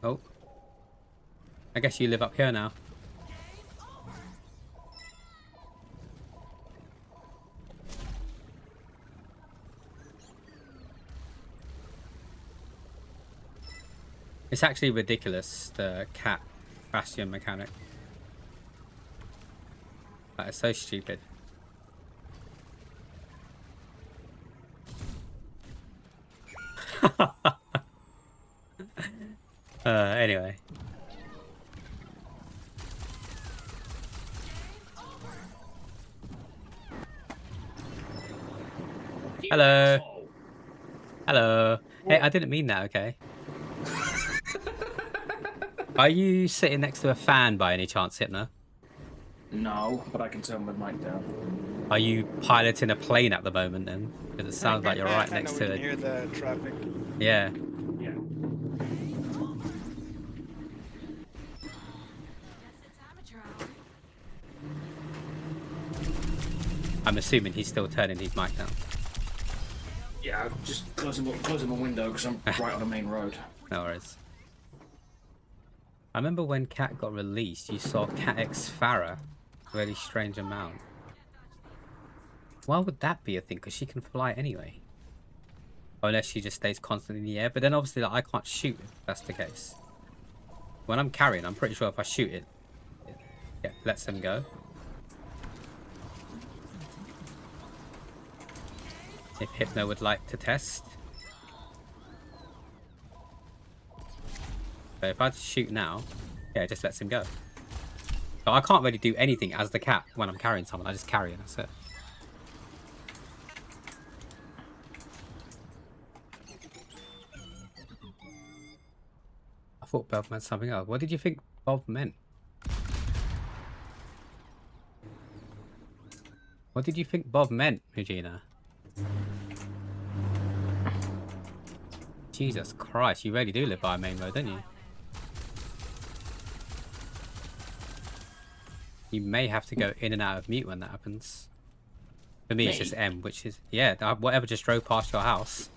Oh. I guess you live up here now. It's actually ridiculous, the cat bastion mechanic. That is so stupid. Anyway. Hello. Hello. Hey, I didn't mean that, okay? Are you sitting next to a fan by any chance, Hypno? No, but I can turn my mic down. Are you piloting a plane at the moment then? Because it sounds like you're right next to it. I hear the traffic. Yeah. Yeah. I'm assuming he's still turning his mic down. Yeah, I'm just closing my window because I'm right on the main road. No worries. I remember when Cat got released, you saw Cat X Farah. Really strange amount. Why would that be a thing? Because she can fly anyway. Unless she just stays constantly in the air. But then obviously like, I can't shoot if that's the case. When I'm carrying, I'm pretty sure if I shoot it, it lets them go. If Hypno would like to test. But if I shoot now, yeah, it just lets him go. So I can't really do anything as the cat when I'm carrying someone. I just carry and that's it. I thought Bob meant something else. What did you think Bob meant? What did you think Bob meant, Regina? Jesus Christ, you really do live by a main road, don't you? You may have to go in and out of mute when that happens. For me, it's just M, which is... Yeah, whatever just drove past your house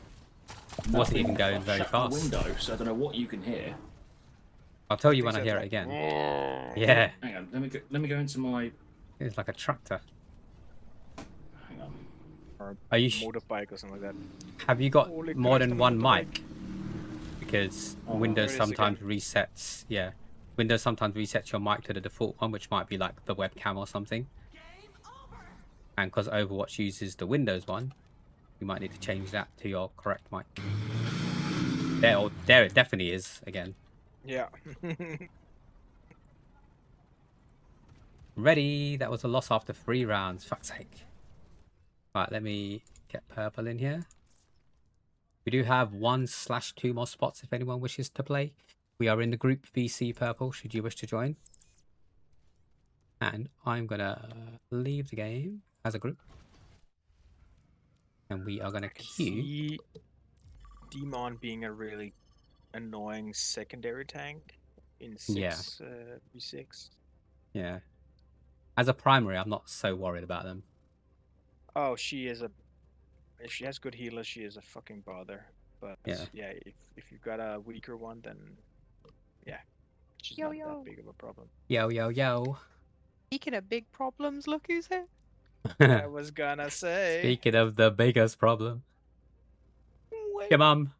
wasn't even going very fast. Window, so I don't know what you can hear. I'll tell you when I hear it again. Yeah. Hang on, let me go into my... It's like a tractor. Hang on. Or Are you motorbike or something like that. have you got Holy more Christ, than I'm one motorbike. mic? Because Oh, Windows there it is sometimes resets. Yeah. Windows sometimes resets your mic to the default one, which might be like the webcam or something. And because Overwatch uses the Windows one, you might need to change that to your correct mic. There it definitely is again. Yeah. Ready. That was a loss after 3 rounds. Fuck's sake. Right, let me get purple in here. We do have 1/2 more spots if anyone wishes to play. We are in the group VC Purple, should you wish to join. And I'm going to leave the game as a group. And we are going to queue. See Demon being a really annoying secondary tank in 6 v6. Yeah. As a primary, I'm not so worried about them. Oh, she is a. If she has good healers, she is a fucking bother. But Yeah. if you've got a weaker one, then yeah, she's Yo, not yo. that big of a problem. Yo, yo, yo. Speaking of big problems, look who's here. I was gonna say. Speaking of the biggest problem. Wait. Your mum.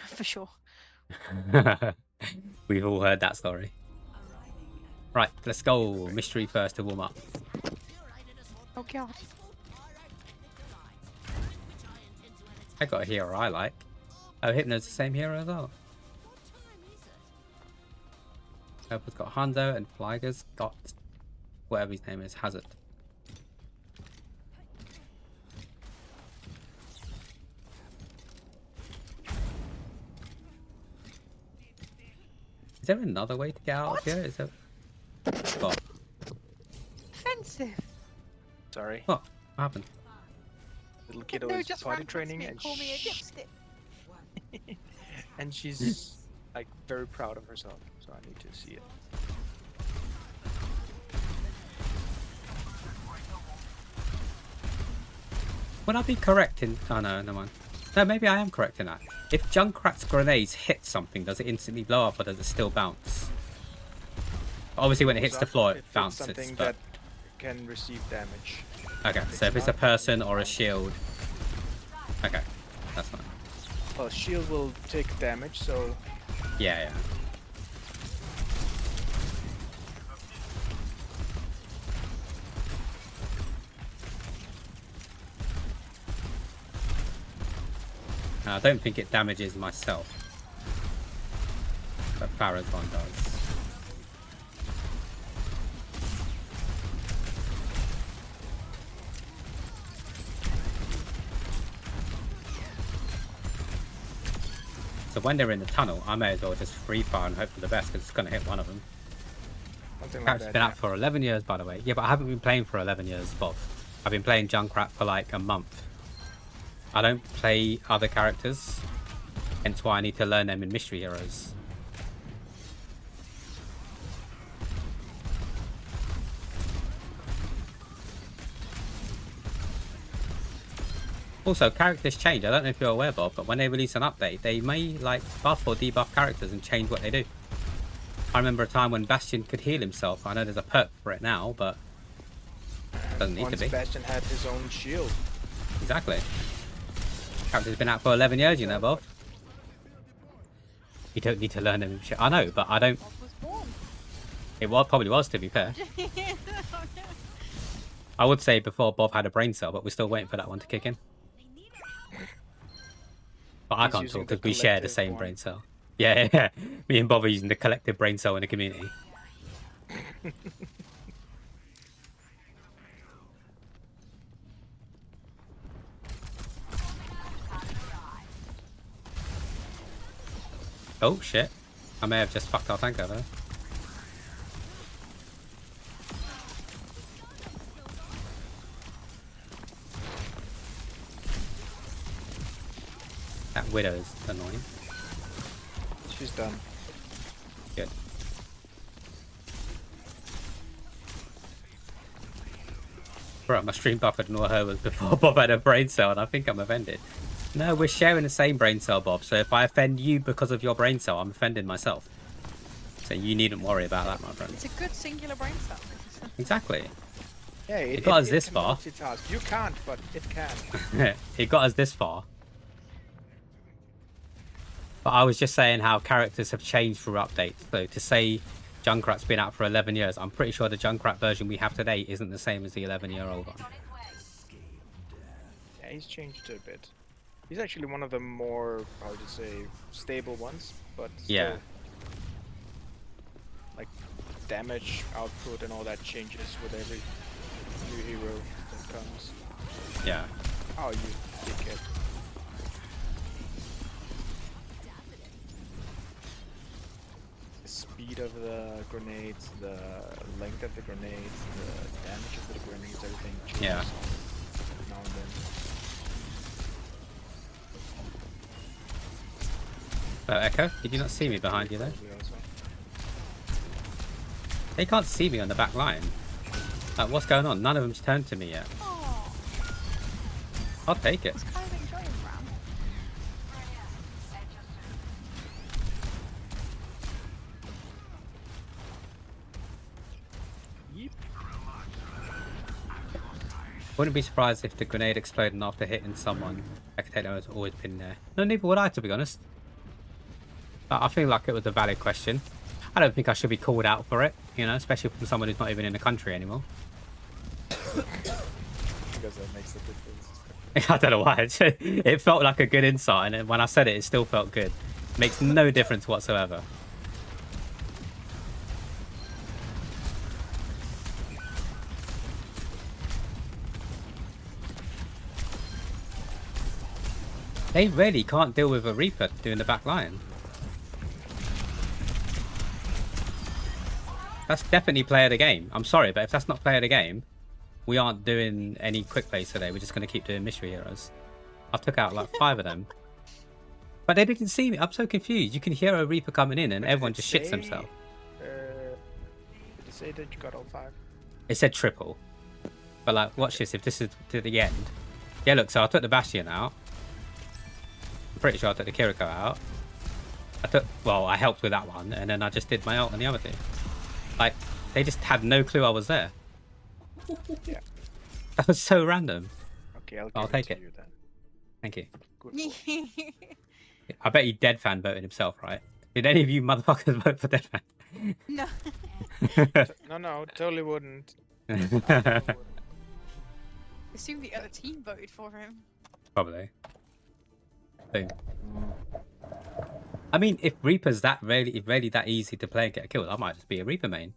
For sure. We've all heard that story. Right, let's go. Mystery first to warm up. Oh god. I got a hero I like. Oh, Hypno's the same hero as well. Purple's got Hondo and Flyger's got whatever his name is, Hazard. Is there another way to get out of here? Is there... What? Offensive. Sorry, What happened? little kiddo No, is just potty ran past training me and call me a dipstick. and she's like very proud of herself. So I need to see it. Would I be correct in... Oh no, never mind. No, maybe I am correct in that. If Junkrat's grenades hit something, does it instantly blow up or does it still bounce? Obviously when it hits the floor, it If it's bounces. something But... that can receive damage. Okay, so if it's a person or a shield... Okay, that's fine. Well, shield will take damage, so Yeah, yeah. I don't think it damages myself. But Farah's one does. So when they're in the tunnel, I may as well just free fire and hope for the best because it's going to hit one of them. something like Character's that. been out for 11 years, by the way. Yeah, but I haven't been playing for 11 years, Bob. I've been playing Junkrat for like a month. I don't play other characters, hence why I need to learn them in Mystery Heroes. Also, characters change. I don't know if you're aware, Bob, but when they release an update, they may like buff or debuff characters and change what they do. I remember a time when Bastion could heal himself. I know there's a perk for it now, but it doesn't need Once to be. Bastion had his own shield. Exactly. Character's been out for 11 years, you know, Bob. You don't need to learn them. I know, but I don't. Bob was born. It probably was, to be fair. I would say before Bob had a brain cell, but we're still waiting for that one to kick in. But I He's can't using talk the because we share the collective same one. brain cell. Yeah, yeah. Me and Bob are using the collective brain cell in the community. Oh shit. I may have just fucked our tank over there. That widow is annoying. She's done. Good. Bro, my stream buffered and all her was before Bob had a brain cell and I think I'm offended. No, we're sharing the same brain cell, Bob, so if I offend you because of your brain cell, I'm offending myself. So you needn't worry about that, my friend. It's a good singular brain cell. Exactly. Yeah, It got us this can far. multitask. You can't, but it can. It got us this far. But I was just saying how characters have changed through updates. So to say Junkrat's been out for 11 years, I'm pretty sure the Junkrat version we have today isn't the same as the 11-year-old one. Yeah, he's changed a bit. He's actually one of the more, how to say, stable ones, but still, Yeah. like damage output and all that changes with every new hero that comes. Yeah. Oh, you dickhead. of the grenades, the length of the grenades, the damage of the grenades, everything changes. Yeah. Now and then. Oh, Echo, did you not see me behind you there? Probably also. They can't see me on the back line. Like, what's going on? None of them's turned to me yet. Oh, I'll take it. I was kind of enjoying Ram. Wouldn't be surprised if the grenade exploded after hitting someone. Spectator has always been there. No, neither would I, to be honest. But I feel like it was a valid question. I don't think I should be called out for it, you know, especially from someone who's not even in the country anymore. Because that makes the difference. I don't know why. It felt like a good insight, and when I said it, it still felt good. Makes no difference whatsoever. They really can't deal with a Reaper doing the back line. That's definitely play of the game. I'm sorry, but if that's not play of the game, we aren't doing any quick plays today. We're just going to keep doing mystery heroes. I took out like 5 of them. But they didn't see me. I'm so confused. You can hear a Reaper coming in and everyone just shits themselves. Did it say that you got all 5? It said triple. But like, watch this. If this is to the end. Yeah, look, so I took the Bastion out. I'm pretty sure I took the Kiriko out. Well, I helped with that one. And then I just did my ult on the other two. Like, they just had no clue I was there. Yeah. That was so random. Okay, I'll take it. You then. Thank you. Good call. I bet you Dead Fan voted himself, right? Did any of you motherfuckers vote for Dead Fan? No. No, totally wouldn't. Assume the other team voted for him. Probably. Boom. I mean, if Reaper's really that easy to play and get killed, I might just be a Reaper main.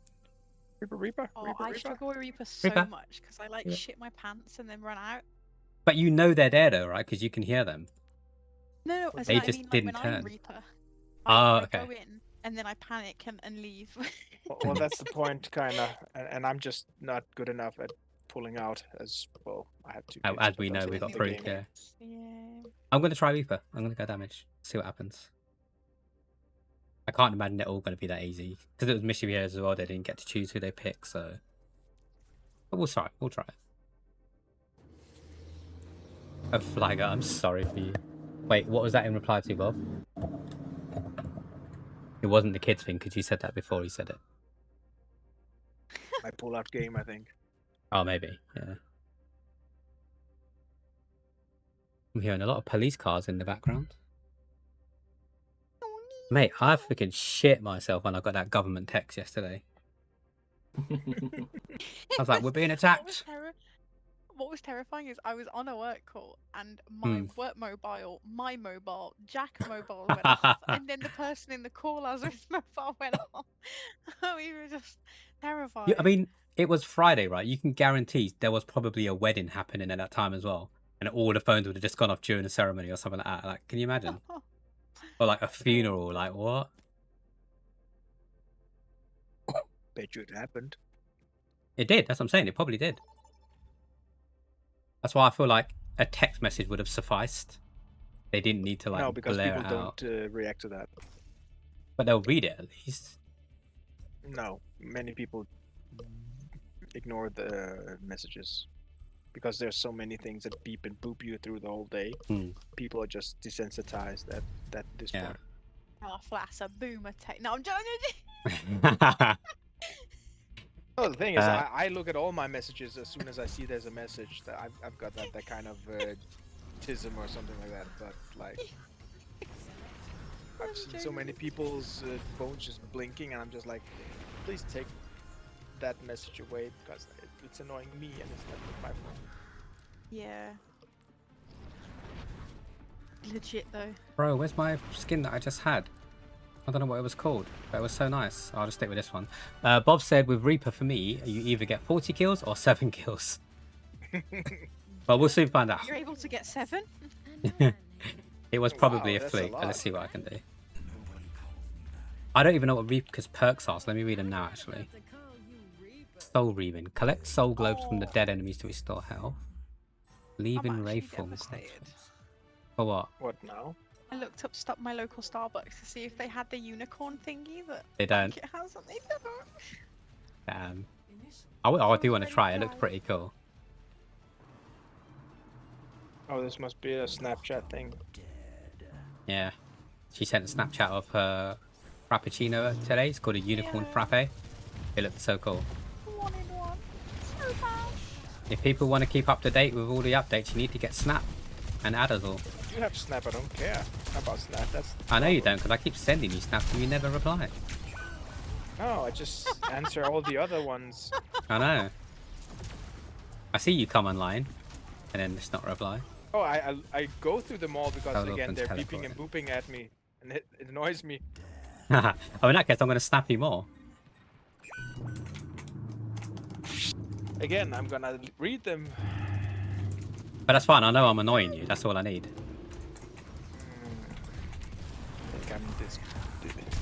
Reaper. Oh, I struggle with Reaper so Reaper. much because I like shit my pants and then run out. But you know they're there though, right? Because you can hear them. No, as They in, I just mean, like, didn't when turn. I'm Reaper, Oh, I okay. go in and then I panic and leave. Well, that's the point, kind of. And I'm just not good enough at pulling out as well. I have to. As we know, we got proved, yeah. Yeah. I'm going to try Reaper. I'm going to go damage. See what happens. I can't imagine it all going to be that easy. Because it was Mystery Heroes as well. They didn't get to choose who they pick, so... But we'll try. We'll try it. Oh, Flagger, I'm sorry for you. Wait, what was that in reply to, Bob? It wasn't the kids thing, because you said that before he said it. My pull-out game, I think. Oh, maybe, yeah. I'm hearing a lot of police cars in the background. Mate, I freaking shit myself when I got that government text yesterday. I was like, we're being attacked. What was terrifying is I was on a work call and my work mobile, my mobile, Jack's mobile went off, and then the person in the call as his mobile went off. We were just terrified. Yeah, I mean, it was Friday, right? You can guarantee there was probably a wedding happening at that time as well, and all the phones would have just gone off during the ceremony or something like that. Like, can you imagine? Or like a funeral, like what? Bet you it happened. It did. That's what I'm saying. It probably did. That's why I feel like a text message would have sufficed. They didn't need to like No, because blare people it out. don't react to that. But they'll read it at least. No, many people ignore the messages because there's so many things that beep and boop you through the whole day. People are just desensitized at this point. Oh, Flash, a boomer tech. No, I'm joking. Oh, the thing is, I look at all my messages as soon as I see there's a message. That I've got that kind of tism or something like that. But like, I've seen so many people's phones just blinking, and I'm just like, please take that message away because it's annoying me and it's not my phone. Yeah. Legit though. Bro, where's my skin that I just had? I don't know what it was called, but it was so nice. I'll just stick with this one. Bob said with Reaper for me, you either get 40 kills or 7 kills. But we'll soon find out. You're able to get 7? It was probably a that's fluke, a but let's lot. see what I can do. I don't even know what Reaper's perks are, so let me read them now, actually. Soul Reaving. Collect soul globes from the dead enemies to restore health. Leave in Ray form. For what? What now? I looked up my local Starbucks to see if they had the unicorn thingy that They don't. it has, and they don't. Damn. I do want to try. It looked pretty cool. Oh, this must be a Snapchat thing. Yeah. She sent a Snapchat of her Frappuccino today. It's called a Unicorn Frappe. It looked so cool. Wanted one. So bad. If people want to keep up to date with all the updates, you need to get Snap and Adderall. You have Snap, I don't care about Snap. That's I know you don't, because I keep sending you Snaps and you never reply. No, I just answer all the other ones. I know. I see you come online, and then it's not reply. Oh, I go through them all because, That'll again, open they're teleport beeping and booping at me. And it annoys me. Oh, in that case, I'm going to snap you more. Again, I'm gonna read them. But that's fine. I know I'm annoying you. That's all I need. I think I'm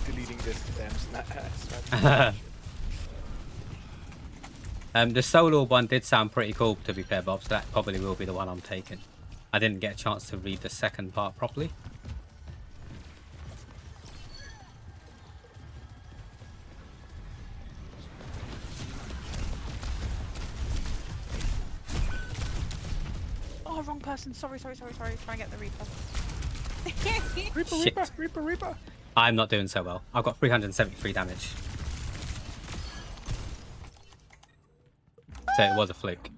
deleting this damn snap. The solo one did sound pretty cool, to be fair, Bob, so that probably will be the one I'm taking. I didn't get a chance to read the second part properly. Oh, wrong person. Sorry. Try and get the Reaper. Shit. Reaper. I'm not doing so well. I've got 373 damage. So it was a fluke.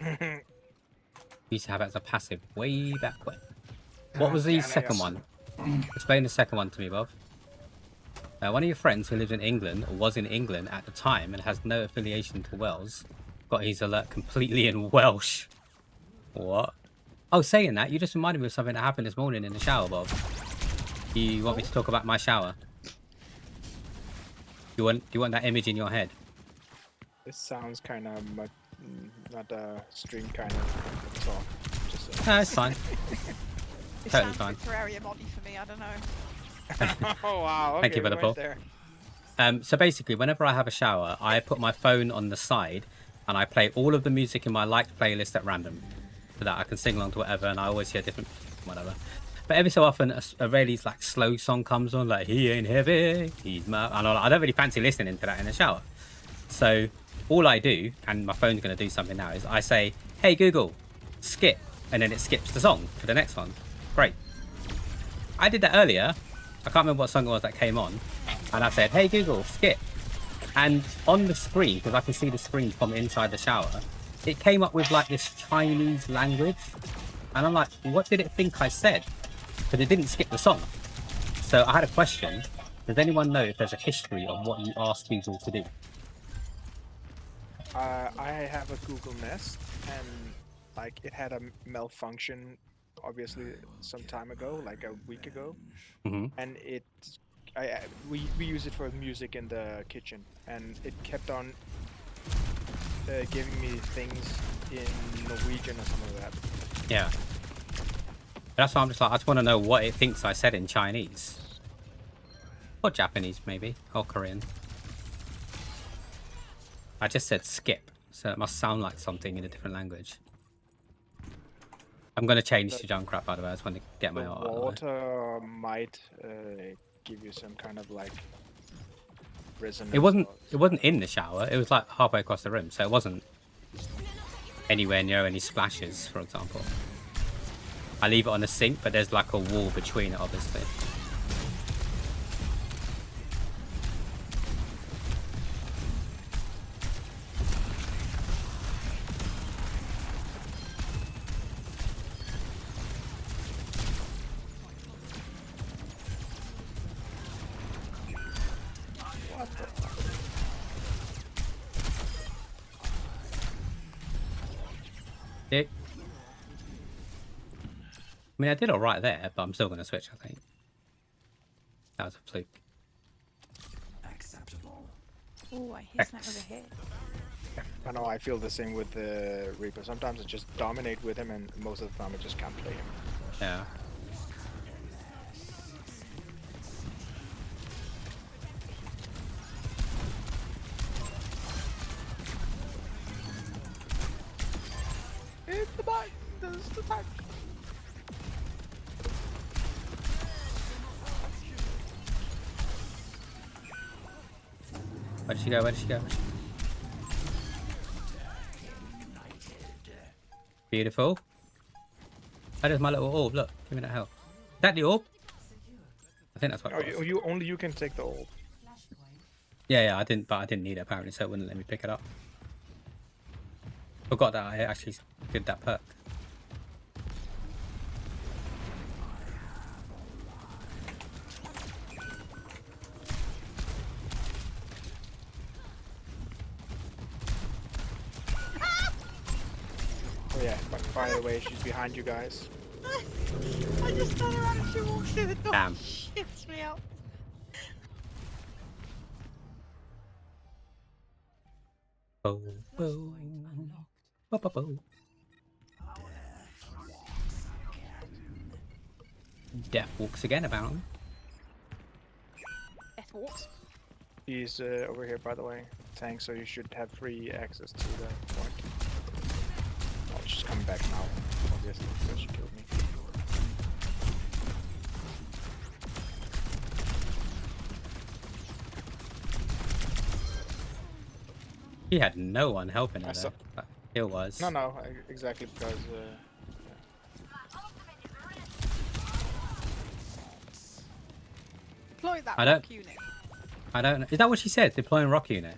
We used to have it as a passive way back when. What was the second one? Explain the second one to me, Bob. One of your friends who lives in England, or was in England at the time, and has no affiliation to Wales, got his alert completely in Welsh. What? Oh, saying that, you just reminded me of something that happened this morning in the shower, Bob. You want me to talk about my shower? Do you want that image in your head? This sounds kind of not a stream kind of talk. Just No, it's fine. It Totally sounds fine. like Terraria moddy for me. I don't know. Oh wow! Okay, Thank you for the pull. So basically, whenever I have a shower, I put my phone on the side and I play all of the music in my liked playlist at random, so that I can sing along to whatever, and I always hear different whatever. But every so often, a really like slow song comes on, like "He ain't heavy, he's my." And I don't really fancy listening to that in the shower. So all I do, and my phone's going to do something now, is I say, "Hey Google, skip," and then it skips the song to the next one. Great. I did that earlier. I can't remember what song it was that came on, and I said, "Hey Google, skip," and on the screen, because I can see the screen from inside the shower, it came up with like this Chinese language, and I'm like, what did it think I said? Because it didn't skip the song. So I had a question. Does anyone know if there's a history of what you asked Google to do? I have a Google Nest, and like it had a malfunction, obviously some time ago, like a week ago, and we use it for music in the kitchen, and it kept on giving me things in Norwegian or something like that. Yeah. That's why I'm just like, I just want to know what it thinks I said in Chinese. Or Japanese, maybe. Or Korean. I just said skip, so it must sound like something in a different language. I'm going to change to Junkrat, by the way. I just want to get my art out of the way. Water might give you some kind of like resonance. It wasn't in the shower. It was like halfway across the room, so it wasn't anywhere near any splashes, for example. I leave it on the sink, but there's like a wall between it, obviously. I mean, I did all right there, but I'm still going to switch, I think. That was a fluke. Acceptable. Oh, I hear snap over here. I know, I feel the same with the Reaper. Sometimes I just dominate with him, and most of the time I just can't play him. Yeah. first attack. Where did she go? Where did she go? Beautiful. That is my little orb. Look, give me that help. Is that the orb? I think that's what Oh, it was. you can take the orb. Yeah, I didn't need it apparently, so it wouldn't let me pick it up. Forgot that I actually did that perk. Oh yeah, by the way, she's behind you guys. I just turned around and she walks through the door. Damn. Shifts me out. Bo, bo. Bo, bo, bo. Death walks again, apparently. Death walks. He's over here, by the way. Tank, so you should have free access to the point. Oh, she's coming back now, obviously, because she killed me. He had no one helping her I saw- though. It was. No, exactly, because... Deploy that I don't- rock unit. I don't know. Is that what she said? Deploying rock unit?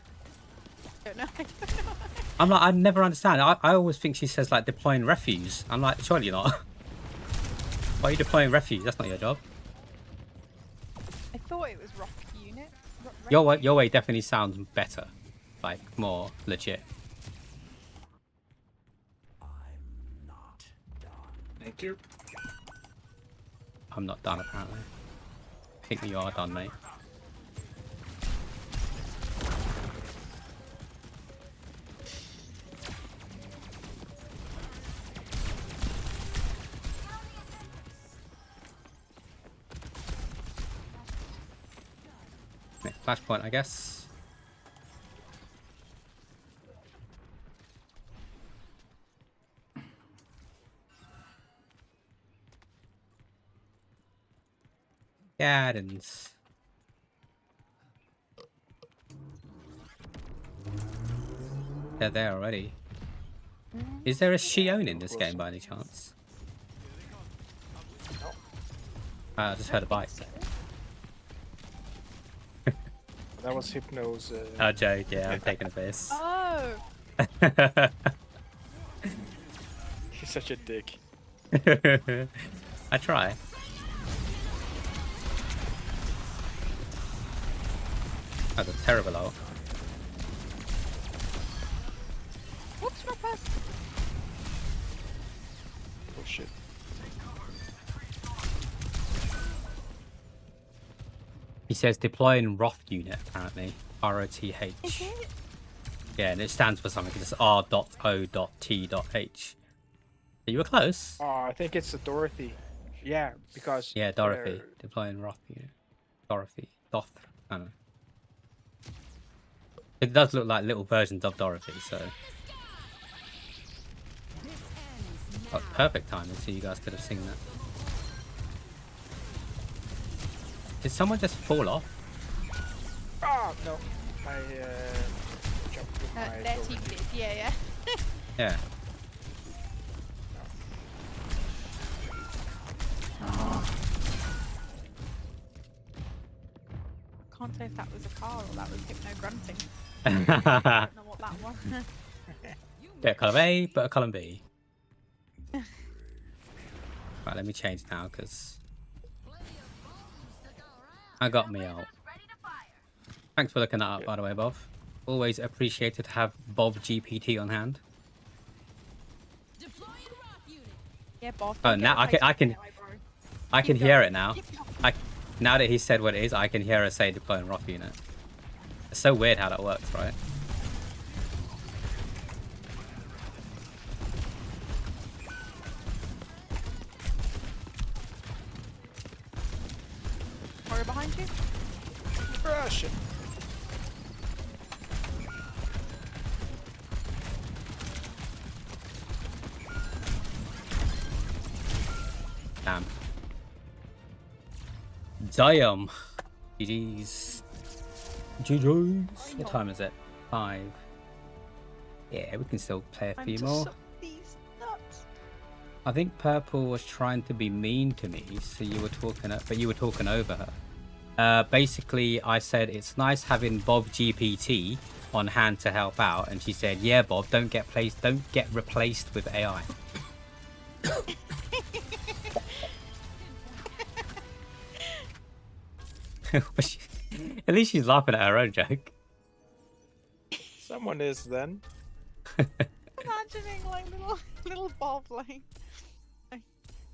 I don't know. I'm like, I never understand. I always think she says like deploying refuse. I'm like, surely you're not. Why are you deploying refuse? That's not your job. I thought it was rock unit. Your way definitely sounds better. Like, more legit. Thank you. I'm not done, apparently. I think you are done, mate. Next flashpoint, I guess. Gardens. They're there already. Is there a Shion in this game by any chance? I just heard a bike. That was Hypno's... Oh, joke, yeah, I'm taking a piss. Oh! He's such a dick. I try. That's a terrible ult. Whoops, my purse. Oh shit. He says deploying Roth unit, apparently. R-O-T-H. Is it? Yeah, and it stands for something. It's R.O.T.H. You were close. Oh, I think it's a Dorothy. Yeah, because... Yeah, Dorothy. they're- Deploying Roth unit. Dorothy. Doth. I don't know. It does look like little versions of Dorothy, so... Oh, perfect timing, so you guys could have seen that. Did someone just fall off? Oh, no. I jumped with my... Their Dorothy. team did, yeah. Yeah. Can't say if that was a car or that was Hypno grunting. I don't know what that was. Bit of column A, bit of column B. Right, let me change now, because... I got me out. Thanks for looking that up, by the way, Bob. Always appreciated to have Bob GPT on hand. Yeah, boss. Oh, now I can hear it now. Now that he said what it is, I can hear her say deploying Roth unit. It's so weird how that works, right? Mario behind you? Ah, shit. Damn. Damn. GG's. GG's. What time is it? 5. Yeah, we can still play a few more. I think Purple was trying to be mean to me, so you were talking, but you were talking over her. Basically, I said it's nice having Bob GPT on hand to help out, and she said, "Yeah, Bob, don't get replaced with AI." At least she's laughing at her own joke. Someone is then. Imagining like little Bob like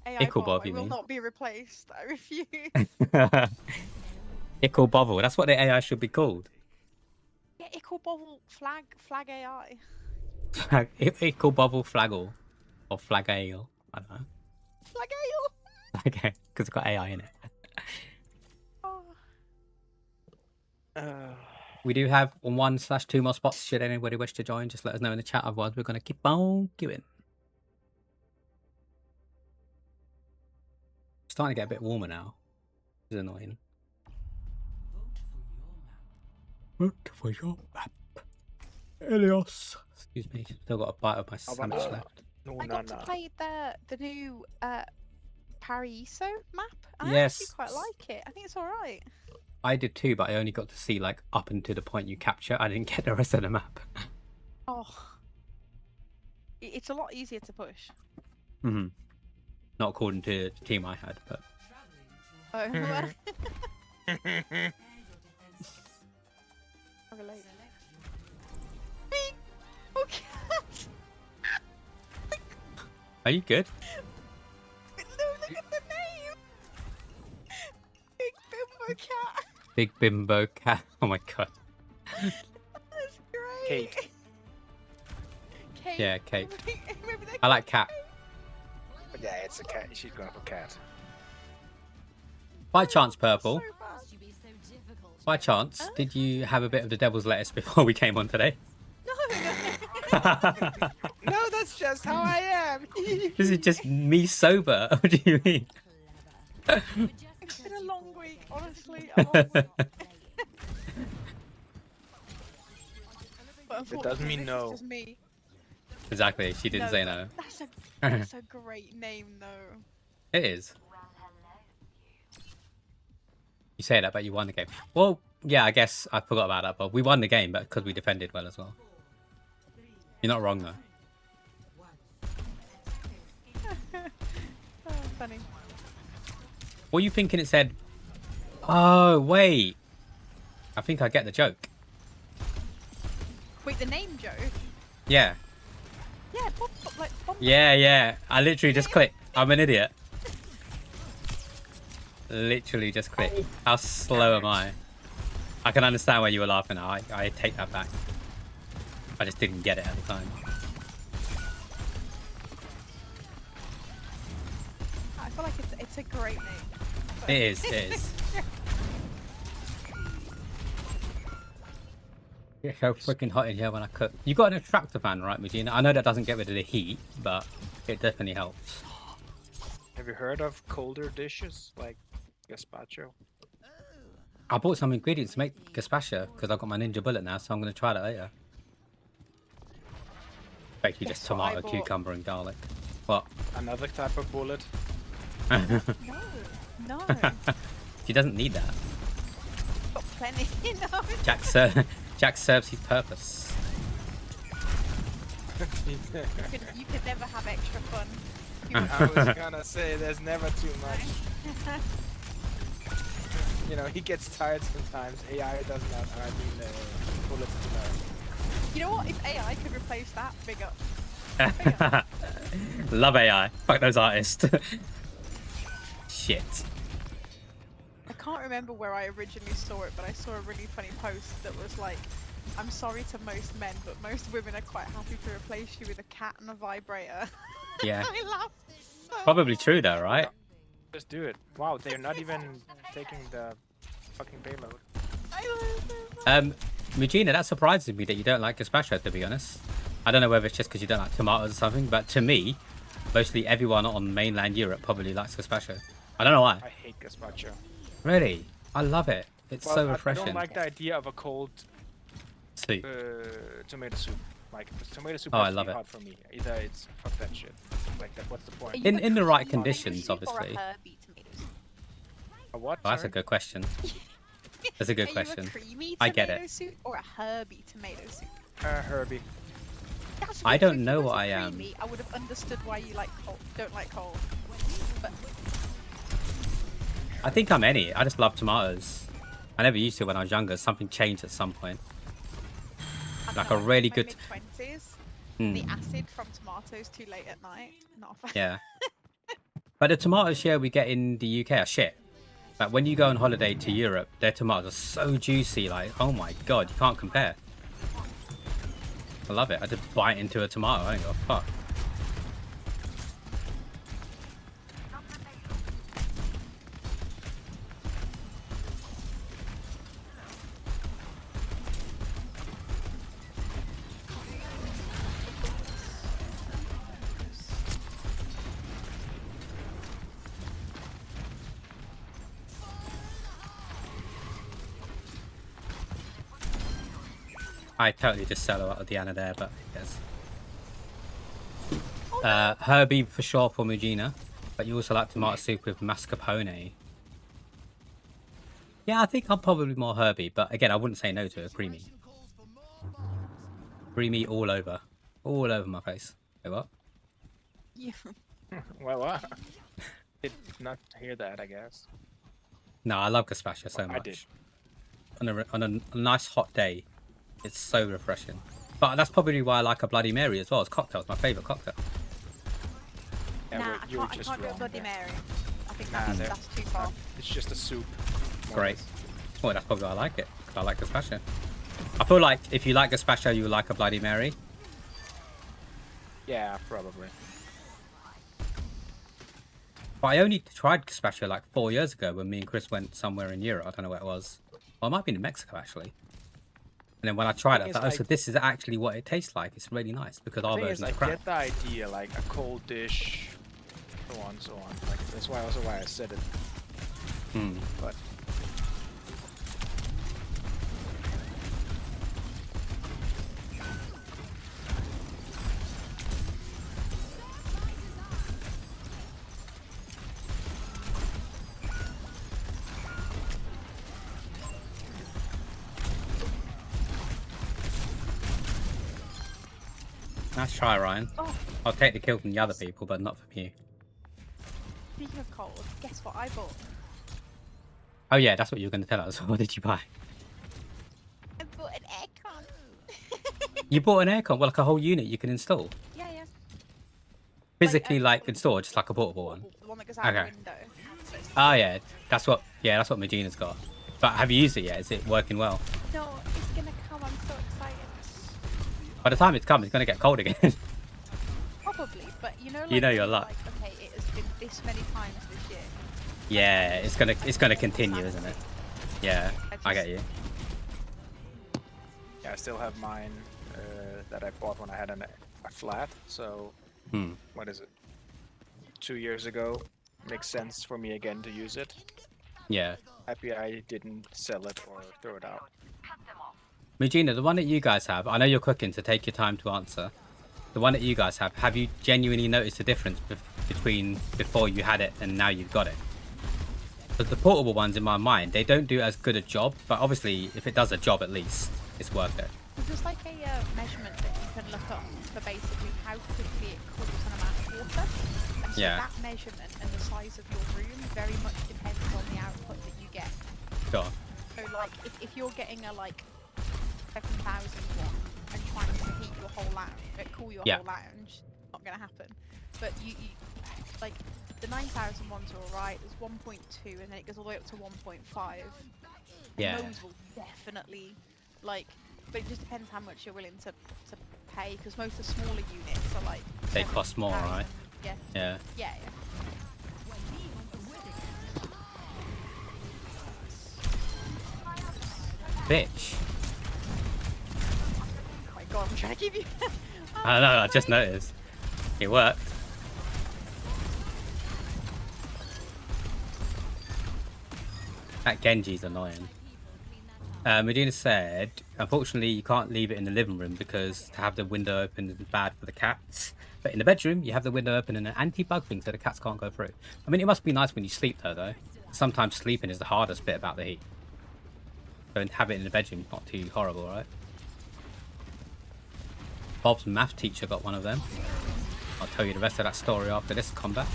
AI Ickle Bob, Bob, I you will mean? not be replaced. I refuse. Ickle Bobble. That's what the AI should be called. Yeah, Ickle Bob flag AI. Ickle Bobble Flaggle. Or Flagale. I don't know. Flagale. Okay, because it's got AI in it. We do have 1/2 more spots. Should anybody wish to join, just let us know in the chat. Otherwise, we're going to keep on queuing. Starting to get a bit warmer now. It's annoying. Vote for your map. Elios. Excuse me. Still got a bite of my sandwich left. I got to play the new Paraiso map. I Yes. actually quite like it. I think it's alright. I did too, but I only got to see like up until the point you capture. I didn't get the rest of the map. Oh. It's a lot easier to push. Mm-hmm. Not according to the team I had, but... Oh. I relate. Oh, cat! Are you good? No, look at the name! Big Bimbo Cat! Big Bimbo Cat. Oh my god. That's great! Kate. Kate. Yeah, Kate. Maybe I like cat. Yeah, it's a cat. She's going for cat. By chance, Purple. By chance, did you have a bit of the devil's lettuce before we came on today? No, that's just how I am. This is just me sober. What do you mean? It's been a long week, honestly. A long week. But It doesn't mean unfortunately, no. This is just me. Exactly, she didn't say no. That's a great name, though. It is. You say that, but you won the game. Well, yeah, I guess I forgot about that, but we won the game, but because we defended well as well. You're not wrong, though. Oh, funny. What are you thinking it said? Oh, wait. I think I get the joke. Wait, the name joke? Yeah. Yeah, Bob. Yeah. I literally just clicked. I'm an idiot. Literally just clicked. How slow am I? I can understand why you were laughing. I take that back. I just didn't get it at the time. I feel like it's a great name. It is. It is. It's so freaking hot in here when I cook. You got an extractor fan, right, Magina? I know that doesn't get rid of the heat, but it definitely helps. Have you heard of colder dishes like gazpacho? I bought some ingredients to make gazpacho because I've got my ninja bullet now, so I'm going to try that later. Basically just Guess what I tomato, bought? cucumber, and garlic. What? Another type of bullet. No. She doesn't need that. Got plenty. No. Jack serves his purpose. You could never have extra fun. I was gonna say there's never too much. You know, he gets tired sometimes. AI does not. I mean, bullets do not. You know what? If AI could replace that, big up. Love AI. Fuck those artists. Shit. I can't remember where I originally saw it, but I saw a really funny post that was like, I'm sorry to most men, but most women are quite happy to replace you with a cat and a vibrator. Yeah. I laughed so Probably true though, right? Just do it. Wow, they're not even taking the fucking payload. Regina, that surprises me that you don't like gazpacho, to be honest. I don't know whether it's just because you don't like tomatoes or something, but to me, mostly everyone on mainland Europe probably likes gazpacho. I don't know why. I hate gazpacho. Really? I love it. It's Well, so I refreshing. don't like the idea of a cold Soup. tomato soup. Like tomato soup Oh, I has to love be it. hot for me. Either it's fuck that shit. Like that. What's the point? Are you In a the right creamy conditions, tomato soup or obviously. a herby tomato soup? A what? Oh, that's a Sorry? good question. That's a good Are question. you a creamy I get tomato it. soup or a herby tomato soup? Herbie. That's I weird, don't so if you know were what to I am. creamy, I would have understood why you like cold, don't like cold. But I think I'm any. I just love tomatoes. I never used to when I was younger. Something changed at some point. I Like don't a know, really in my good. mid-20s, Hmm, the acid from tomatoes too late at night. Not a fan. yeah. But the tomatoes here we get in the UK are shit. Like when you go on holiday to Europe, their tomatoes are so juicy. Like, oh my god, you can't compare. I love it. I just bite into a tomato. I don't give a fuck. I totally just solo out of Diana there, but yes. Herbie for sure for Mugina, but you also like tomato soup with mascarpone. Yeah, I think I'm probably more Herbie, but again, I wouldn't say no to a creamy. Creamy all over my face. Wait, what? Yeah. Well, did not hear that, I guess. No, I love gazpacho so Well, I much. did. On a nice hot day, it's so refreshing. But that's probably why I like a Bloody Mary as well. It's cocktails, my favorite cocktail. Yeah, Nah, well, I you were can't just do a wrong Bloody there. Mary. I think Nah, that's too far. It's just a soup. more or Great. less. Well, that's probably why I like it. 'Cause I like gazpacho. I feel like if you like gazpacho, you like a Bloody Mary. Yeah, probably. But I only tried gazpacho like 4 years ago when me and Chris went somewhere in Europe. I don't know where it was. Well, it might be in Mexico actually. And then when I tried it, I Thing is, thought, oh, I- so this is actually what it tastes like. It's really nice because our The thing is, version's I crap. get the idea, like a cold dish, so on, so on. Like that's why also why I said it. Hmm. But Nice try, Ryan. Oh, I'll take the kill from the other people, but not from you. speaking of cold, guess what I bought? Oh yeah, that's what you were going to tell us. What did you buy? I bought an aircon. You bought an aircon, well, like a whole unit you can install. Yeah, yeah. Physically, like install, just like a portable one. The one that goes out the Okay. window. So it's- Oh yeah, that's what Medina's got. But have you used it yet? Is it working well? No, it's gonna come. I'm so excited. By the time it's come, it's going to get cold again. Probably, but you know, like, You know your when luck. Like, okay, it has been this many times this year. Yeah, it's gonna continue, isn't it? Yeah, I get you. yeah, I still have mine that I bought when I had a flat. So Hmm. what is it? 2 years ago. Makes sense for me again to use it. Yeah. Happy I didn't sell it or throw it out. Regina, the one that you guys have, I know you're cooking, so take your time to answer. The one that you guys have you genuinely noticed a difference between before you had it and now you've got it? Because the portable ones, in my mind, they don't do as good a job, but obviously, if it does a job at least, it's worth it. There's like a measurement that you can look up for basically how quickly it cooks an amount of water. And so Yeah. that measurement and the size of your room very much depends on the output that you get. Sure. So like if you're getting a like 7,000 one and trying to heat your whole lounge, cool your Yeah. whole lounge, not gonna happen. But you like the 9,000 ones are alright. There's 1.2 and then it goes all the way up to 1.5. Yeah. And those will definitely like, but it just depends how much you're willing to pay because most of the smaller units are like They cost more, 7,000. right? Yeah. Yeah. Yeah. Bitch. Oh my god, I'm trying to keep you. I don't know, I just noticed. It worked. That Genji's annoying. Medina said, unfortunately, you can't leave it in the living room because to have the window open is bad for the cats. But in the bedroom, you have the window open and an anti-bug thing so the cats can't go through. I mean, it must be nice when you sleep, though. Sometimes sleeping is the hardest bit about the heat. So have it in the bedroom, not too horrible, right? Bob's math teacher got one of them. I'll tell you the rest of that story after this combat.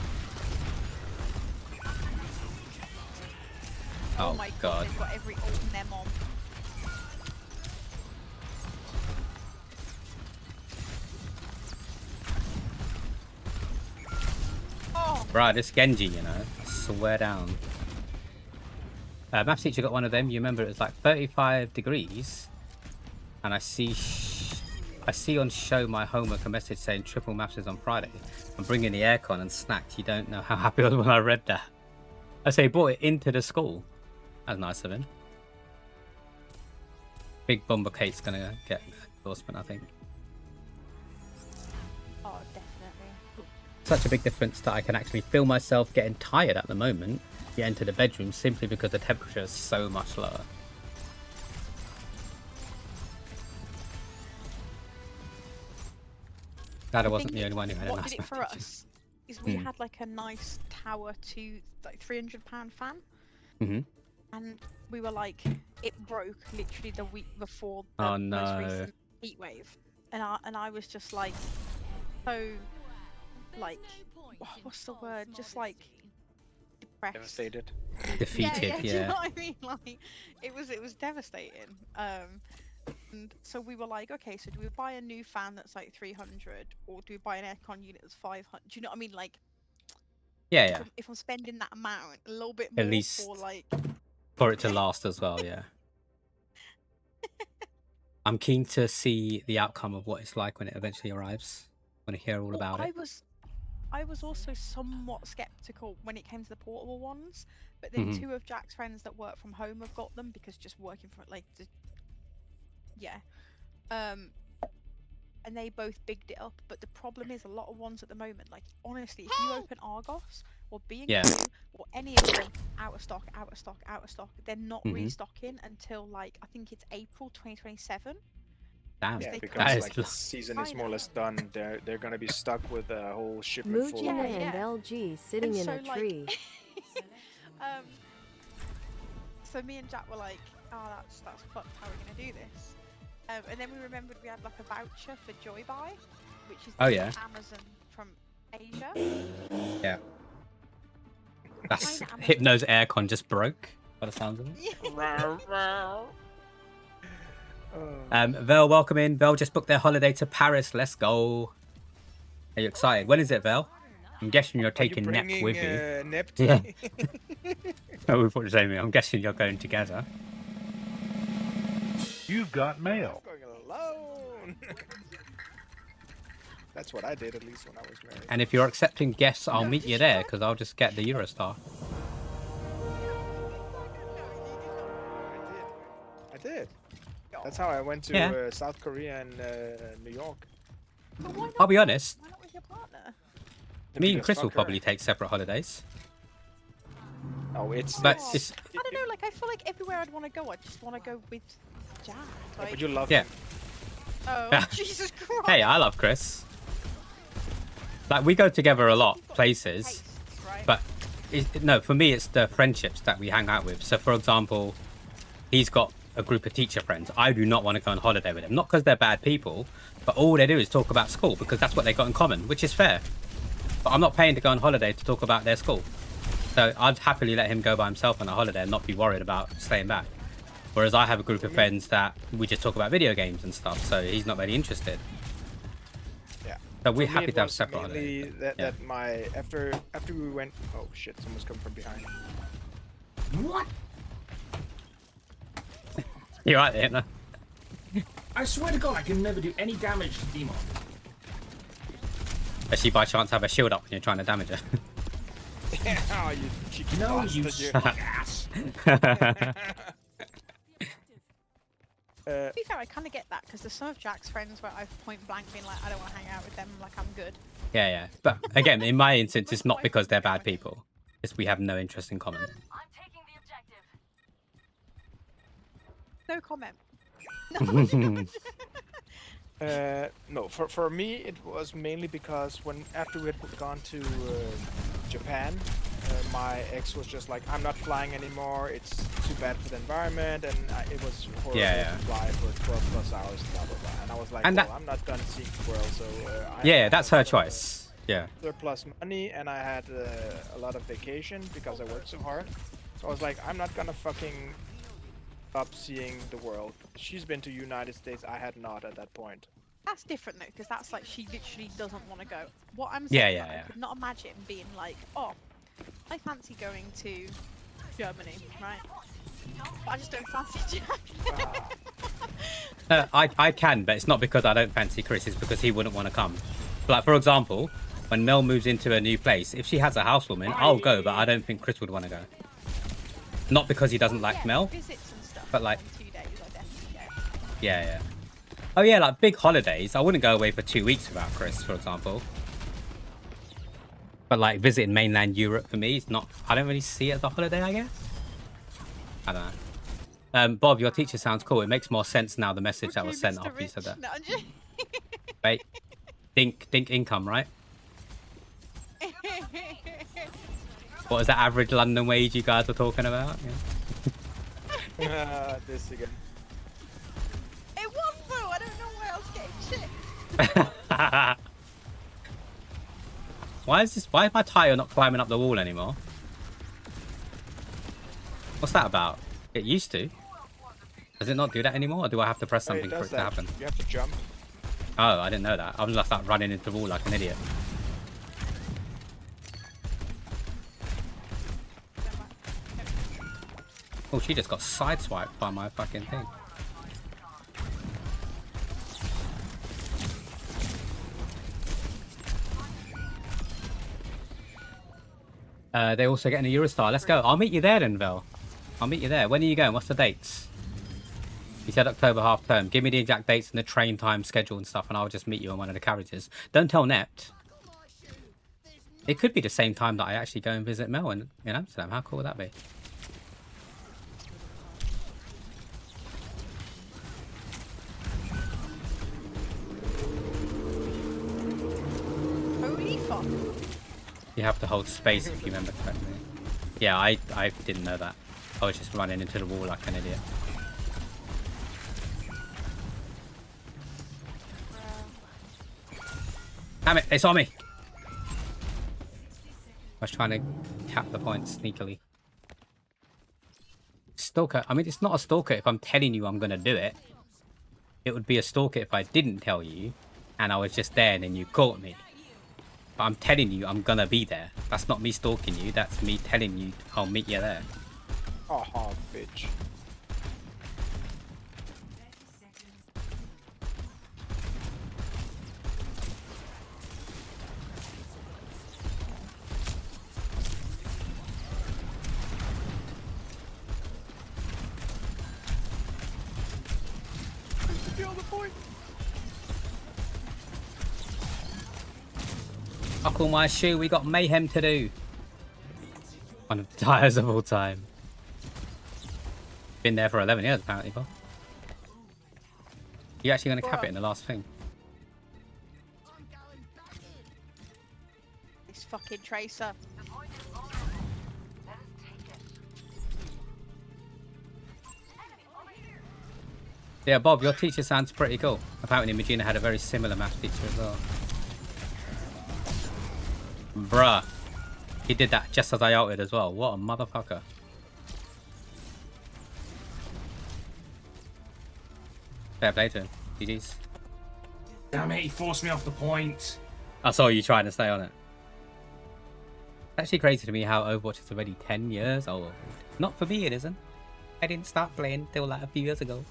Oh my god, they've got every ult in their mom. Oh. Right, this Genji, you know, I swear down. Maths teacher got one of them. You remember it was like 35 degrees, and I see on show my homework a message saying triple maths is on Friday. I'm bringing the aircon and snacks. You don't know how happy I was when I read that. I say he brought it into the school. That's nice of him. Big Bumper Kate's gonna get an endorsement, I think. Oh, definitely. Such a big difference that I can actually feel myself getting tired at the moment. You enter the bedroom simply because the temperature is so much lower. Glad I wasn't the only one who had a nice What did it for temperature. us is we had like a nice tower to like £300 fan. Mm-hmm. And we were like, it broke literally the week before the Oh, most no. recent heat wave, and I was just like, so, like, what's the word? Just like depressed, Devastated. Defeated, Do you yeah. know what I mean? Like, it was devastating. And so we were like, okay, so do we buy a new fan that's like 300, or do we buy an aircon unit that's 500? Do you know what I mean? Like, Yeah. if I'm spending that amount, a little bit more At least for like. for it to last as well, yeah. I'm keen to see the outcome of what it's like when it eventually arrives. I want to hear all about it. I was also somewhat skeptical when it came to the portable ones, but then two of Jack's friends that work from home have got them because just working from and they both bigged it up. But the problem is a lot of ones at the moment, like honestly, if you open Argos or B&Q or any of them, out of stock, they're not restocking until like I think it's April 2027. Damn. Yeah, They because can't- like the season is more or less done. They're gonna be stuck with a whole shipment full Mujina of and LG sitting in a tree. So me and Jack were like, oh, that's fucked. How are we gonna do this? And then we remembered we had like a voucher for Joybuy, which is Amazon from Asia. Yeah. That's Hypno's aircon just broke by the sounds of it. Vel, welcome in. Vel just booked their holiday to Paris. Let's go. Are you excited? When is it, Vel? I'm guessing you're taking Nep with you. Nep Yeah. Oh, we thought the same thing. I'm guessing you're going together. You've got mail. I'm going alone. That's what I did, at least when I was married. And if you're accepting guests, I'll meet you there because I'll just get the Eurostar. I did. That's how I went to South Korea and New York. I'll be honest. Why not with your partner? Me and Chris will probably take separate holidays. Oh, it's. But I don't know. Like I feel like everywhere I'd want to go, I just want to go with Jack. Like, But you love Yeah. him. Oh, Jesus Christ. Hey, I love Chris. Like we go together a lot places, but no, for me it's the friendships that we hang out with. So, for example, he's got a group of teacher friends. I do not want to go on holiday with them, not because they're bad people, but all they do is talk about school because that's what they got in common, which is fair. But I'm not paying to go on holiday to talk about their school. So I'd happily let him go by himself on a holiday and not be worried about staying back. Whereas I have a group of friends that we just talk about video games and stuff, so he's not really interested. Yeah. So we're For me, happy it to have was separate mainly holidays. that my after we went. Oh shit! Someone's coming from behind. What? You're right there, no? I swear to God, I can never do any damage to Demon. Does she by chance have a shield up when you're trying to damage her? Oh, you cheeky No, bastard! you suck ass. To be fair, I kind of get that because there's some of Jack's friends where I've point blank been like, I don't want to hang out with them. Like I'm good. Yeah. But again, in my instance, it's not because they're bad people. It's we have no interest in common. No comment. No, for me it was mainly because after we had gone to Japan, my ex was just like, I'm not flying anymore. It's too bad for the environment, and it was horrible to fly for 12 plus hours, blah blah blah. And I was like, And well, I'm not done seeing the world, so yeah, that's her choice. Yeah. Surplus money, and I had a lot of vacation because I worked so hard. So I was like, I'm not gonna fucking stop seeing the world. She's been to United States. I had not at that point. That's different though, because that's like she literally doesn't want to go. What I'm saying, Yeah, like, yeah. I could not imagine being like, oh, I fancy going to Germany, right? But I just don't fancy Jack. I can, but it's not because I don't fancy Chris. It's because he wouldn't want to come. Like, for example, when Mel moves into a new place, if she has a housewoman, I'll go, but I don't think Chris would want to go. Not because he doesn't like Mel, Visits and stuff but like, on 2 days, I definitely go. yeah. Oh yeah, like big holidays. I wouldn't go away for 2 weeks without Chris, for example. But like visiting mainland Europe for me, it's not. I don't really see it as a holiday, I guess. I don't know. Bob, your teacher sounds cool. It makes more sense now. The message that was sent after you said that. No, I'm just... Wait, think income, right? What is the average London wage you guys were talking about? Yeah. This again. It was though. I don't know why I was getting shit. Why is my tire not climbing up the wall anymore? What's that about? It used to. Does it not do that anymore, or do I have to press something for it to happen? You have to jump. Oh, I didn't know that. I was just like running into the wall like an idiot. Oh, she just got sideswiped by my fucking thing. They also getting a Eurostar. Let's go. I'll meet you there then, Vel. I'll meet you there. When are you going? What's the dates? You said October half term. Give me the exact dates and the train time schedule and stuff, and I'll just meet you on one of the carriages. Don't tell Nept. It could be the same time that I actually go and visit Mel in Amsterdam. How cool would that be? Holy fuck. You have to hold space if you remember correctly. Yeah, I didn't know that. I was just running into the wall like an idiot. Damn it, they saw me! I was trying to cap the point sneakily. Stalker. I mean, it's not a stalker if I'm telling you I'm going to do it. It would be a stalker if I didn't tell you and I was just there and then you caught me. But I'm telling you I'm going to be there. That's not me stalking you. That's me telling you I'll meet you there. Oh, bitch. Buckle my shoe, we got mayhem to do. One of the tires of all time. Been there for 11 years apparently, Bob. You actually going to cap it in the last thing? This fucking Tracer. Yeah, Bob, your teacher sounds pretty cool. Apparently Magina had a very similar math teacher as well. Bruh. He did that just as I outed as well. What a motherfucker. Fair play to him. GG's. Damn it, he forced me off the point. I saw you trying to stay on it. It's actually crazy to me how Overwatch is already 10 years old. Not for me, it isn't. I didn't start playing till like a few years ago.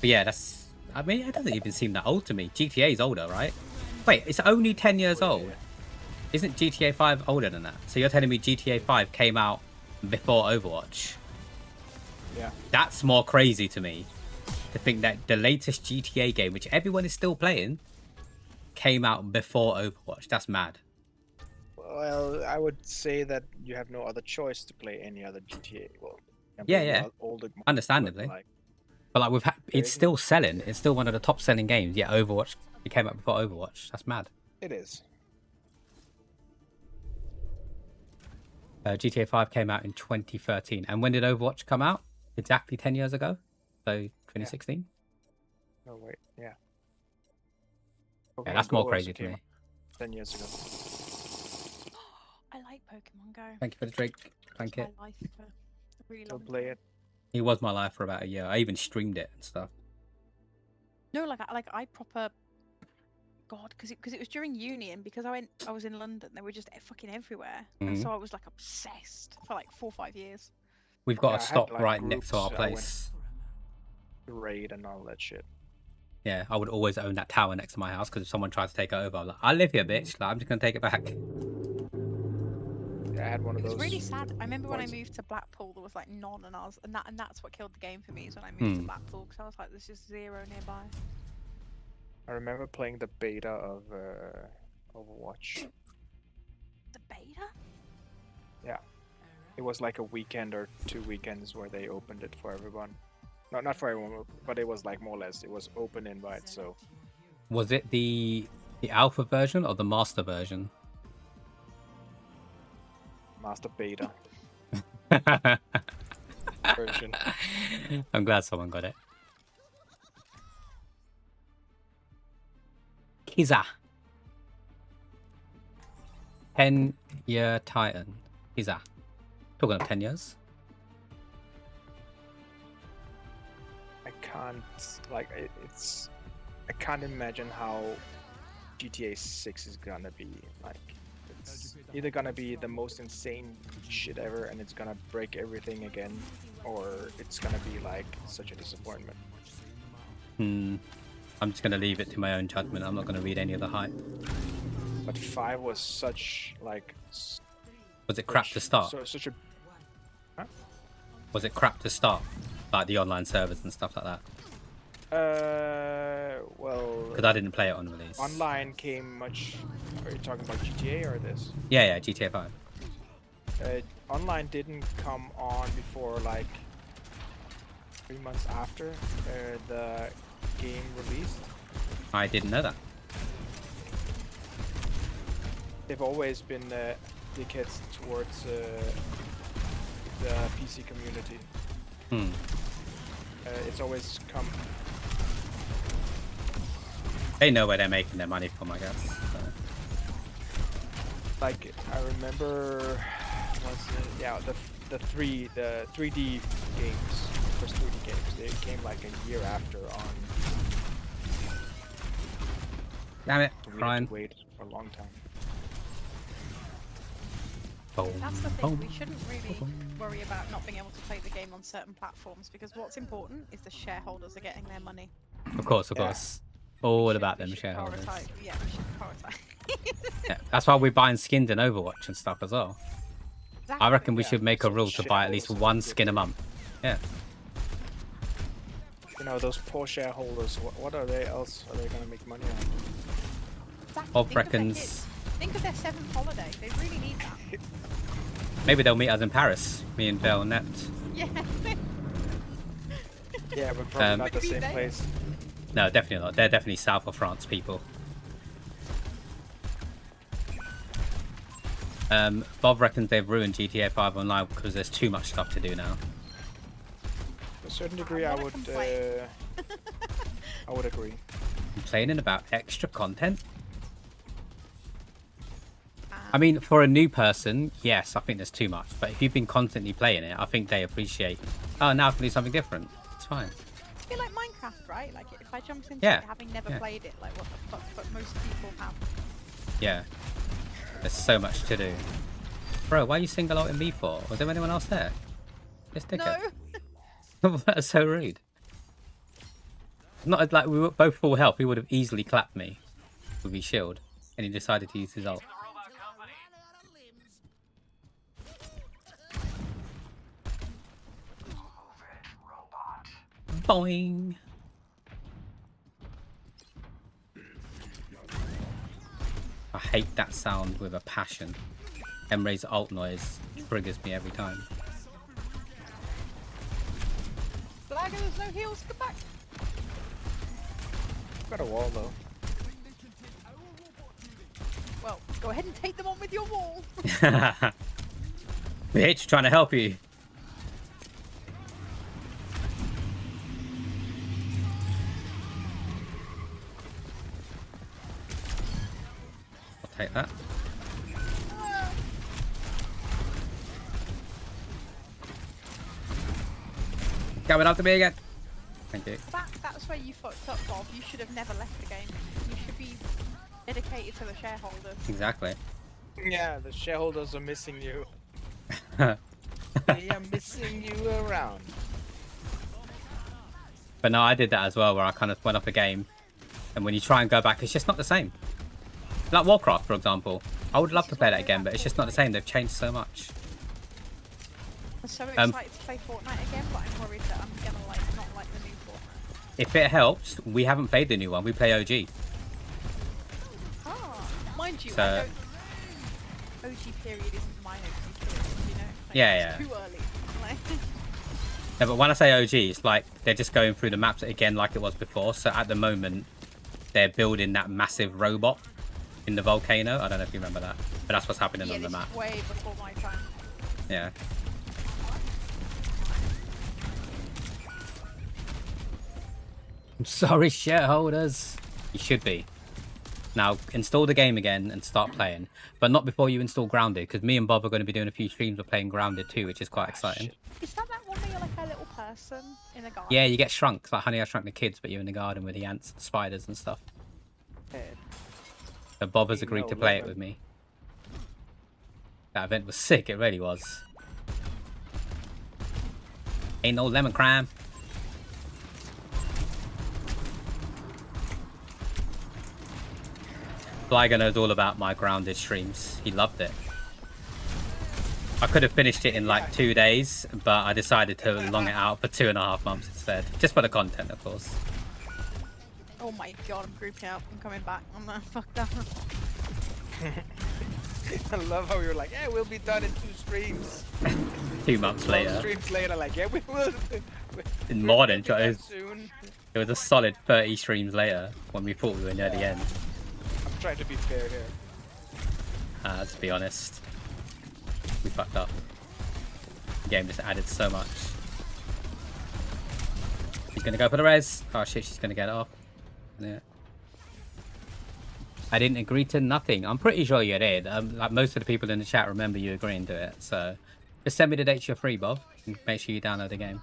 But yeah, that's... I mean, it doesn't even seem that old to me. GTA is older, right? Wait, it's only 10 years old. Isn't GTA 5 older than that? So you're telling me GTA 5 came out before Overwatch? Yeah. That's more crazy to me. To think that the latest GTA game, which everyone is still playing, came out before Overwatch. That's mad. Well, I would say that you have no other choice to play any other GTA. Well, Yeah. older, Understandably. like, But like it's still selling. It's still one of the top selling games. Yeah, Overwatch. It came out before Overwatch. That's mad. It is. GTA 5 came out in 2013. And when did Overwatch come out? Exactly 10 years ago. So 2016. Yeah. Oh wait, yeah. Yeah, that's more crazy to me. 10 years ago. I like Pokemon Go. Thank you for the drink. Thank you. My life for a really Still long play time. it. It was my life for about a year. I even streamed it and stuff. No, I proper. God, because it was during uni, and because I was in London, they were just fucking everywhere, and so I was like obsessed for like 4 or 5 years. We've got Yeah, a I had, stop like, right next to our groups, I went- place. Raid and all that shit. Yeah, I would always own that tower next to my house because if someone tried to take it over, I'm like, I live here, bitch. Like, I'm just gonna take it back. Yeah, I had one of It was those. really sad. I remember when I points. moved to Blackpool, there was like none, and that's what killed the game for me. Is when I moved to Blackpool, because I was like, there's just zero nearby. I remember playing the beta of Overwatch. The beta? Yeah. It was like a weekend or 2 weekends where they opened it for everyone. No, not for everyone, but it was like more or less. It was open invite, so. Was it the alpha version or the master version? Master beta version. I'm glad someone got it. Kiza. 10-year Titan. Kiza. Talking of 10 years. I can't like it's. I can't imagine how GTA 6 is gonna be like. It's either gonna be the most insane shit ever, and it's gonna break everything again, or it's gonna be like such a disappointment. I'm just gonna leave it to my own judgment. I'm not gonna read any of the hype. But 5 was such like. Was it crap to start? Such a. Huh? Was it crap to start? Like the online servers and stuff like that? Well. Because I didn't play it on release. Online came much. Are you talking about GTA or this? Yeah, GTA 5. Online didn't come on before like 3 months after the game released. I didn't know that. They've always been dickheads towards the PC community. It's always come. They know where they're making their money from, I guess. So. Like I remember, the 3D games, first 3D games. They came like a year after on. Damn it, We had Ryan. to wait for a long time. That's the thing. We shouldn't really worry about not being able to play the game on certain platforms, because what's important is the shareholders are getting their money. Of course. All about them shareholders. Yeah, we should prioritize. Yeah, that's why we're buying skins in Overwatch and stuff as well. I reckon we should make a rule to buy at least one skin a month. Yeah. You know, those poor shareholders, what are they else are they going to make money on? Exactly. Bob Think of their reckons. kids. Think of their 7th holiday. They really need that. Maybe they'll meet us in Paris, me and Belle and Net. Yeah. Yeah, but probably not the Maybe same they- place. No, definitely not. They're definitely south of France people. Bob reckons they've ruined GTA 5 online because there's too much stuff to do now. To a certain degree, I I'm not would. complaining. I would agree. Complaining about extra content? I mean, for a new person, yes, I think there's too much. But if you've been constantly playing it, I think they appreciate, oh, now I can do something different. It's fine. It's a bit like Minecraft, right? Like if I jumped into Yeah, it having never yeah. played it, like what the fuck? But most people have. Yeah. There's so much to do. Bro, why are you single out in me for? Was there anyone else there? This dickhead. No. That's so rude. Not like we were both full health, he would have easily clapped me with his shield. And he decided to use his ult. Boing! I hate that sound with a passion. Emre's ult noise triggers me every time. Black Tiger, there's no heals. Come back. Got a wall though. Well, go ahead and take them on with your wall. Bitch, trying to help you. I'll take that. Coming after me again. Thank you. That's where you fucked up, Bob. You should have never left the game. You should be dedicated to the shareholders. Exactly. Yeah, the shareholders are missing you. They are missing you around. But no, I did that as well, where I kind of went off the game, and when you try and go back, it's just not the same. Like Warcraft, for example. I would love to play that again, but it's just not the same. They've changed so much. I'm so excited to play Fortnite again, but I'm worried that I'm gonna not like the new Fortnite. If it helps, we haven't played the new one. We play OG. Ah, mind you, So, I don't... OG period isn't my OG period, you know? Like, yeah, it's too early. Like... No, but when I say OG, it's like they're just going through the maps again like it was before. So at the moment, they're building that massive robot in the volcano. I don't know if you remember that, but that's what's happening on the map. Way before my time. Yeah. I'm sorry, shareholders. You should be. Now, install the game again and start playing. But not before you install Grounded, because me and Bob are going to be doing a few streams of playing Grounded too, which is quite exciting. Is that one where you're like a little person in a garden? Yeah, you get shrunk. It's like Honey, I Shrunk the Kids, but you're in the garden with the ants, the spiders and stuff. So Bob has agreed to play it with me. That event was sick, it really was. Ain't no lemon crime. Flyger knows all about my Grounded streams. He loved it. I could have finished it in like 2 days, but I decided to long it out for 2.5 months instead. Just for the content, of course. Oh my god, I'm grouping up. I'm coming back. I'm not fucked up. I love how you're like, yeah, we'll be done in 2 streams. 2 months later. 12 streams later, like, yeah, we will. In modern, Soon. it was a solid 30 streams later when we thought we were near the end. I'm trying to be fair here. To be honest, we fucked up. The game just added so much. She's gonna go for the res. Oh shit, she's gonna get it off. Yeah. I didn't agree to nothing. I'm pretty sure you did. Like most of the people in the chat remember you agreeing to it. So just send me the dates you're free, Bob. And make sure you download the game.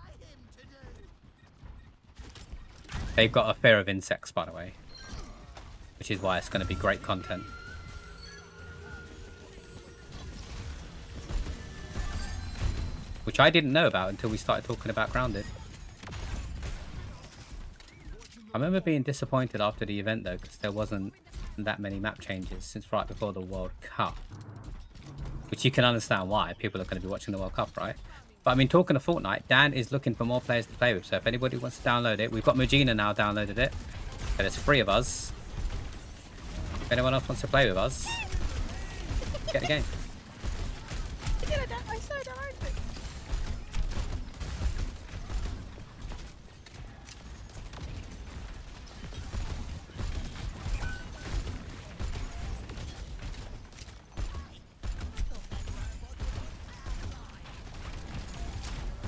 They've got a fear of insects, by the way, which is why it's going to be great content. Which I didn't know about until we started talking about Grounded. I remember being disappointed after the event though, because there wasn't that many map changes since right before the World Cup. Which you can understand why. People are going to be watching the World Cup, right? But I mean, talking of Fortnite, Dan is looking for more players to play with. So if anybody wants to download it, we've got Mugina now downloaded it. So there's 3 of us. If anyone else wants to play with us, get the game.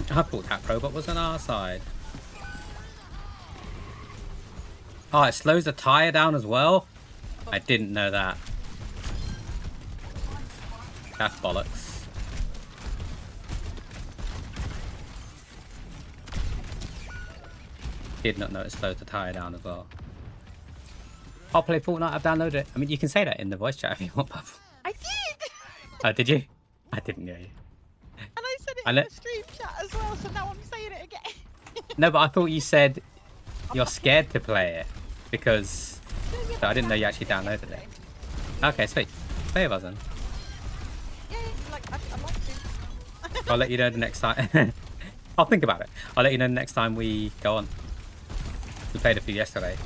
I thought that robot was on our side. Oh, it slows the tire down as well? I didn't know that. That's bollocks. Did not know it slows the tire down as well. I'll play Fortnite, I've downloaded it. I mean, you can say that in the voice chat if you want, Puff. I did! Oh, did you? I didn't hear you. And I said it in the stream chat as well, so now I'm saying it again. No, but I thought you said you're scared to play it because so I didn't know you actually downloaded it. Okay, sweet. Play with us then. Yeah, like I'd like to. I'll let you know the next time. I'll think about it. I'll let you know the next time we go on. We played a few yesterday.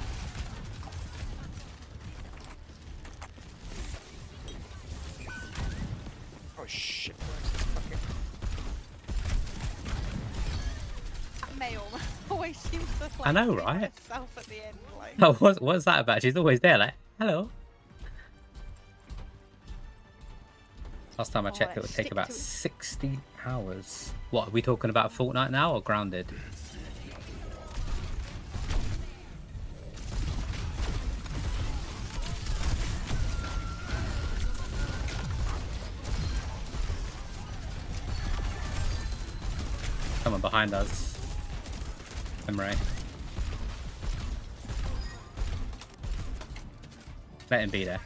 Oh shit. Mail. Always always seems to like I know, do right? herself at the end. Like, Oh, what's that about? She's always there, like, hello. Last time I checked, it would take stick about to it. 60 hours. What, are we talking about Fortnite now or Grounded? Someone behind us. Emre. Let him be there.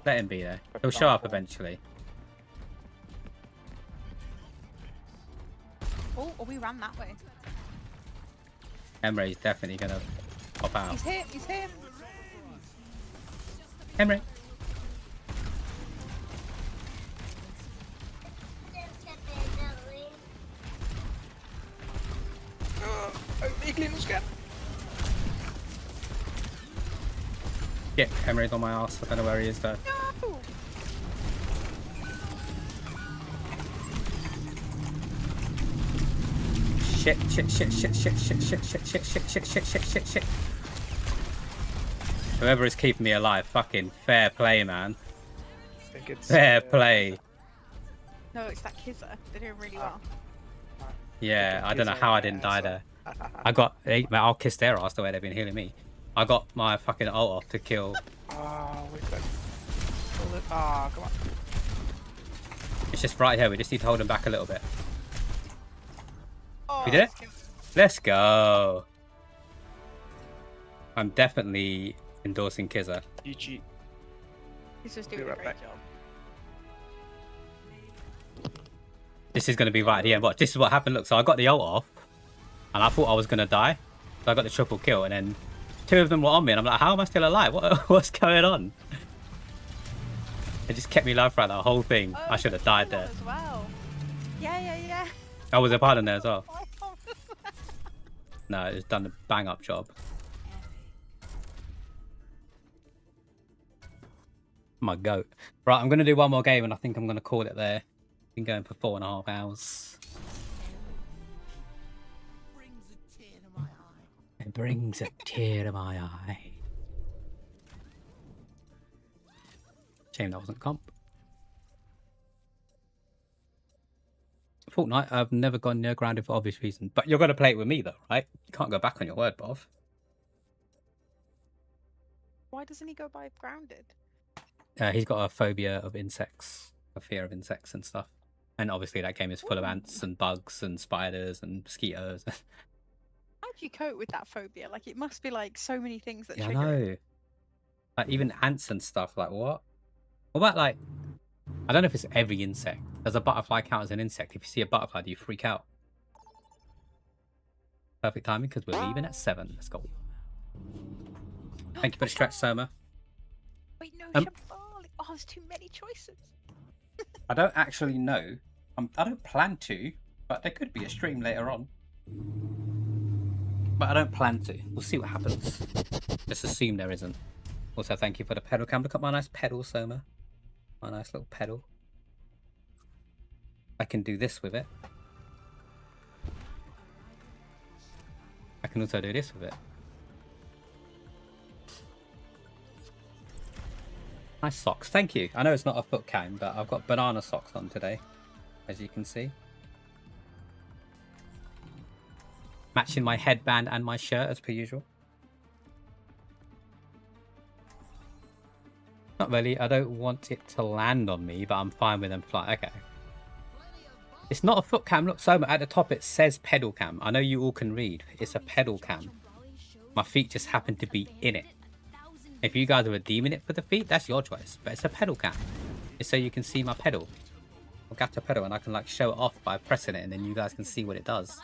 Let him be there. He'll show up eventually. oh, we ran that way. Emre's definitely gonna pop out. He's here. He's here. Emre. Yeah, Emre's on my ass. I don't know where he is though. No. Shit. Whoever is keeping me alive, fucking fair play, man. I think it's Fair play. No, it's that Kizza. They're doing really well. Yeah, I don't know how I didn't die there. I got, I'll kiss their ass the way they've been healing me. I got my fucking ult off to kill. Oh, wait, ah, come on. It's just right here. We just need to hold them back a little bit. Oh, We did it? Let's go. I'm definitely endorsing Kizza. GG. He's just Be doing a right great back. job. This is going to be right at the end. But this is what happened. Look, so I got the ult off, and I thought I was going to die. So I got the triple kill, and then two of them were on me, and I'm like, how am I still alive? What's going on? It just kept me alive throughout that whole thing. Oh, I should have died there. As well. Yeah. I was a part in there as well. No, it's done a bang up job. My goat. Right, I'm going to do one more game, and I think I'm going to call it there. Been going for 4.5 hours. It brings a tear to my eye. Shame that wasn't comp. Fortnite, I've never gone near Grounded for obvious reasons. But you're going to play it with me though, right? You can't go back on your word, Bov. Why doesn't he go by Grounded? He's got a phobia of insects. A fear of insects and stuff. And obviously that game is full of ants and bugs and spiders and mosquitoes. How do you cope with that phobia? Like, it must be like so many things that Yeah, I trigger it. know. Like even ants and stuff. Like what? What about like? I don't know if it's every insect. Does a butterfly count as an insect? If you see a butterfly, do you freak out? Perfect timing because we're leaving at 7. Let's go. Thank you for the stretch, Soma. Wait, no, Um, Shabali. Oh, there's too many choices. I don't actually know. I don't plan to, but there could be a stream later on. But I don't plan to. We'll see what happens. Just assume there isn't. Also, thank you for the pedal cam. Look at my nice pedal, Soma. My nice little pedal. I can do this with it. I can also do this with it. Nice socks. Thank you. I know it's not a foot cam, but I've got banana socks on today, as you can see. Matching my headband and my shirt as per usual. Not really. I don't want it to land on me, but I'm fine with them flying. Okay. It's not a foot cam. Look, so at the top it says pedal cam. I know you all can read. It's a pedal cam. My feet just happen to be in it. If you guys are redeeming it for the feet, that's your choice. But it's a pedal cam. It's so you can see my pedal. I'll get a pedal and I can like show it off by pressing it, and then you guys can see what it does.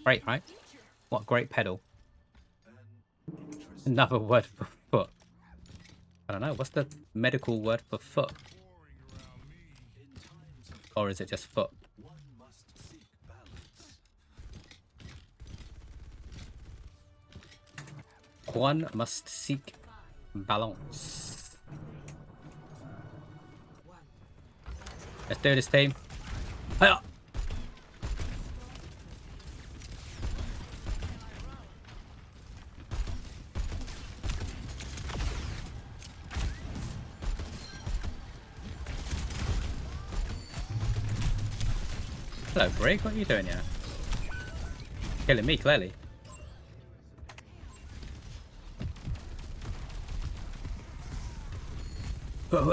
Great, right? What a great pedal. Another word for foot. I don't know. What's the medical word for foot? Or is it just foot? One must seek balance. Let's do this, team. Hiya! Hello, Brig. What are you doing here? Killing me, clearly. Well,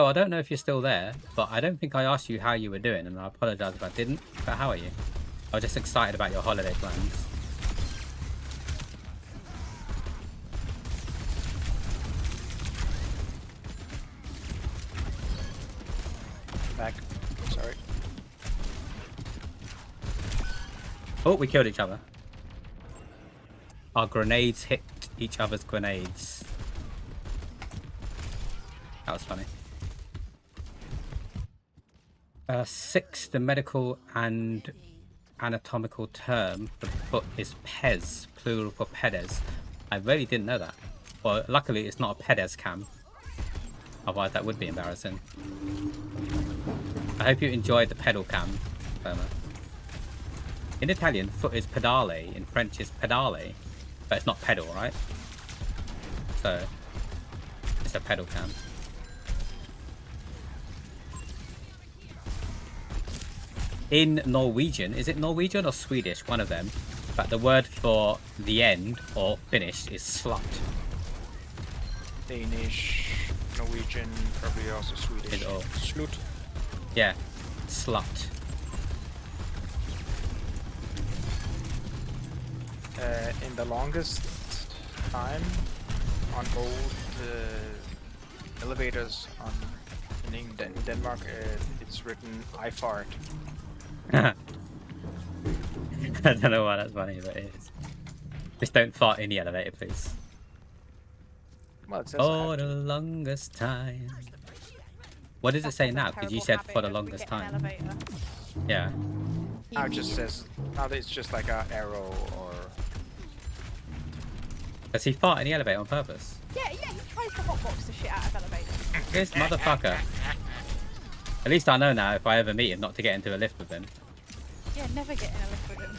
I don't know if you're still there, but I don't think I asked you how you were doing, and I apologise if I didn't. But how are you? I was just excited about your holiday plans. Back. Sorry. Oh, we killed each other. Our grenades hit each other's grenades. That was funny. 6, the medical and anatomical term for the foot is pes, plural for pedes. I really didn't know that. Well, luckily it's not a pedes cam. Otherwise that would be embarrassing. I hope you enjoyed the pedal cam, Firma. In Italian, foot is pedale. In French, is pedale. But it's not pedal, right? So, it's a pedal cam. In Norwegian, is it Norwegian or Swedish? One of them. But the word for the end or finish is slut. Danish, Norwegian, probably also Swedish. Is it all? Slut. Yeah, slut. In the longest time on old elevators in Denmark, it's written I fart. I don't know why that's funny, but it is. Just don't fart in the elevator, please. Well, it says For the longest time. What does it say now? Because you said for the longest time. Yeah. Now it just says, now it's just like a arrow or... Does he fart in the elevator on purpose? Yeah, he tries to hotbox the shit out of elevators. This motherfucker. At least I know now if I ever meet him not to get into a lift with him. Yeah, never get in a lift with him.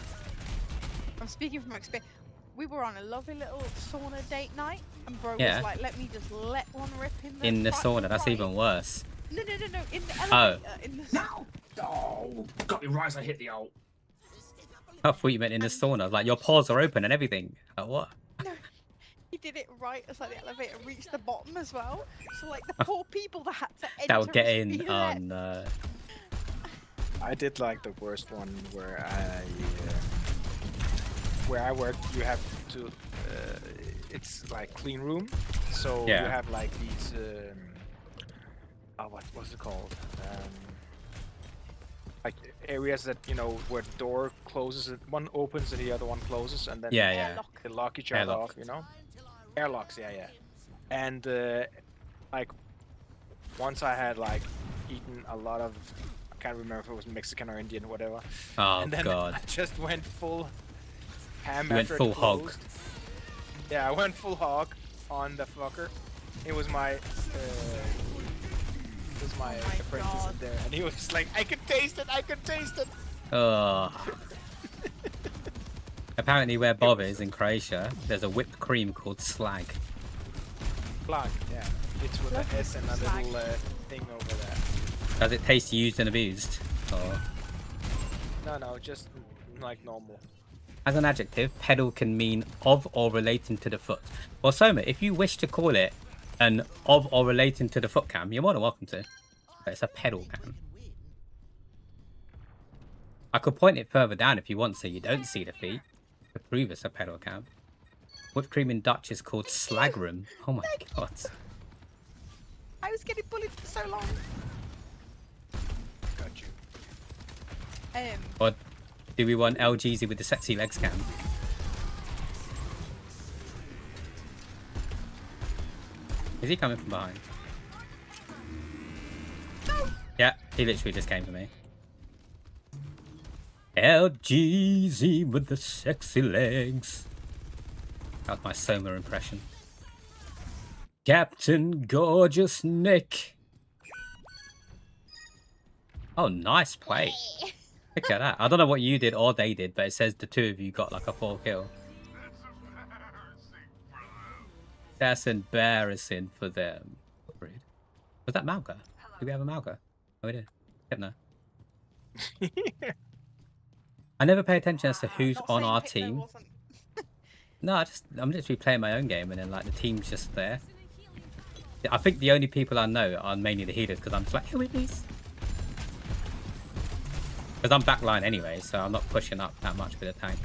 I'm speaking from experience. We were on a lovely little sauna date night, and bro was like, let me just let one rip in the sauna, that's even worse. No, in the elevator. In the... No! Oh, got me right as I hit the alt. I thought you meant in the sauna. Like, your paws are open and everything. Like, what? No, he did it right as like the elevator reached the bottom as well. So like the poor people that had to enter. That would get in on. I did like the worst one where I worked. You have to. It's like clean room, so you have like these. What was it called? Like areas that where the door closes, one opens and the other one closes, and then they lock each other off. Airlocks. Yeah. And like once I had like eaten a lot of, I can't remember if it was Mexican or Indian, whatever. Oh and then God! I just went full ham. You went full hog. Yeah, I went full hog on the fucker. It was my. Apprentice in there, and he was like, I can taste it, I can taste it! Apparently where Bob is in Croatia, there's a whipped cream called slag. Slag, yeah. It's with an S and a little thing over there. Does it taste used and abused? Or... No, just like normal. As an adjective, pedal can mean of or relating to the foot. Well, Soma, if you wish to call it an of or relating to the foot cam, you're more than welcome to. But it's a pedal cam. I could point it further down if you want so you don't see the feet to prove it's a pedal cam. Whipped cream in Dutch is called slagrum. Oh my God. I was getting bullied for so long. Got you. Or do we want LGZ with the sexy legs cam? Is he coming from behind? No. Yeah, he literally just came for me. LGZ with the sexy legs. That was my Soma impression. Captain Gorgeous Nick. Oh, nice play. Look at that. I don't know what you did or they did, but it says the two of you got like a 4 kill. That's embarrassing for them. Rude. Was that Malga? Did we have a Malga? Oh, we did. Yep, no. I never pay attention as to who's Not on saying our Hypno team. wasn't. No, I'm literally playing my own game, and then like the team's just there. I think the only people I know are mainly the healers because I'm just like, hey, please. Because I'm backline anyway, so I'm not pushing up that much with the tank.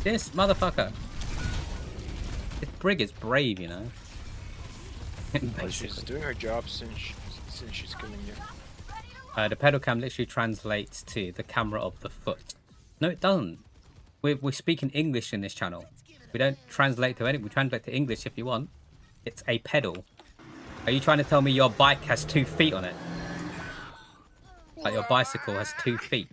This motherfucker. This Brig is brave, you know. Well, she's doing her job since she's killing you. The pedal cam literally translates to the camera of the foot. No, it doesn't. We're speaking English in this channel. We don't translate to anything. We translate to English if you want. It's a pedal. Are you trying to tell me your bike has 2 feet on it? Like your bicycle has 2 feet?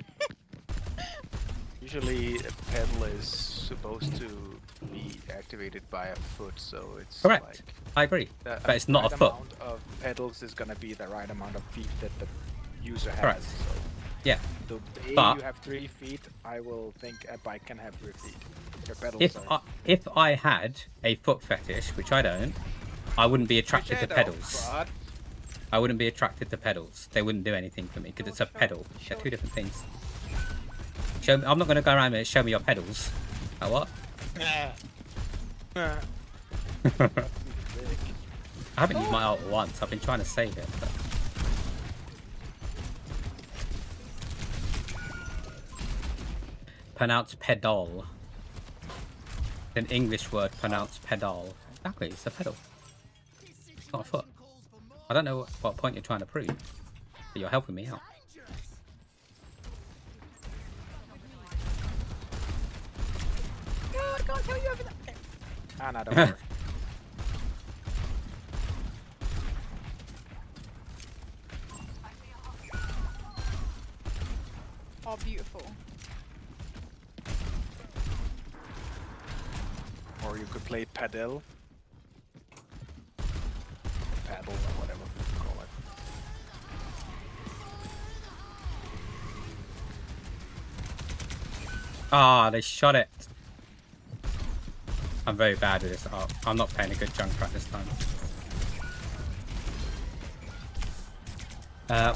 Usually a pedal is supposed to be activated by a foot, so it's Correct. like I agree. the But it's not a right foot. amount of pedals is gonna be the right amount of feet that the user Correct. has. So Yeah. the day But you have 3 feet, I will think a bike can have 3 feet. Your pedals if I had a foot fetish, which I don't, I wouldn't be attracted to pedals. I wouldn't be attracted to pedals. They wouldn't do anything for me because it's a pedal. They're 2 different things. Show me, I'm not going to go around and show me your pedals. Oh, what? I haven't used my ult once. I've been trying to save it. But... Pronounced pedal. An English word pronounced pedal. Exactly, it's a pedal. It's not a foot. I don't know what point you're trying to prove, but you're helping me out. God, I can't kill you over that. Okay. Ah, no, don't worry. Oh, beautiful. Or you could play paddle. Paddle or whatever you call it. Ah, they shot it. I'm very bad with this. Oh, I'm not playing a good Junkrat this time.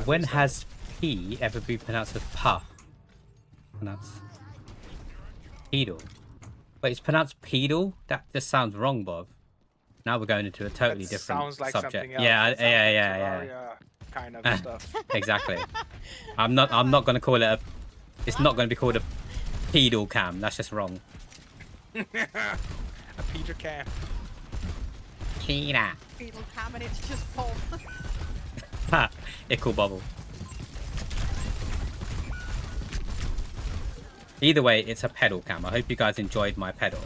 When has P ever been pronounced as Pa? Pronounced Pedal. Wait, it's pronounced pedal? That just sounds wrong, Bob. Now we're going into a totally That different sounds like subject. something else. Yeah, That sounds like yeah. Terraria kind of stuff. Exactly. I'm not going to call it a. It's not going to be called a pedal cam. That's just wrong. A Peter cam. Peter. Beetle cam and it's just Paul. Ha! Ickle bubble. Either way, it's a pedal cam. I hope you guys enjoyed my pedal.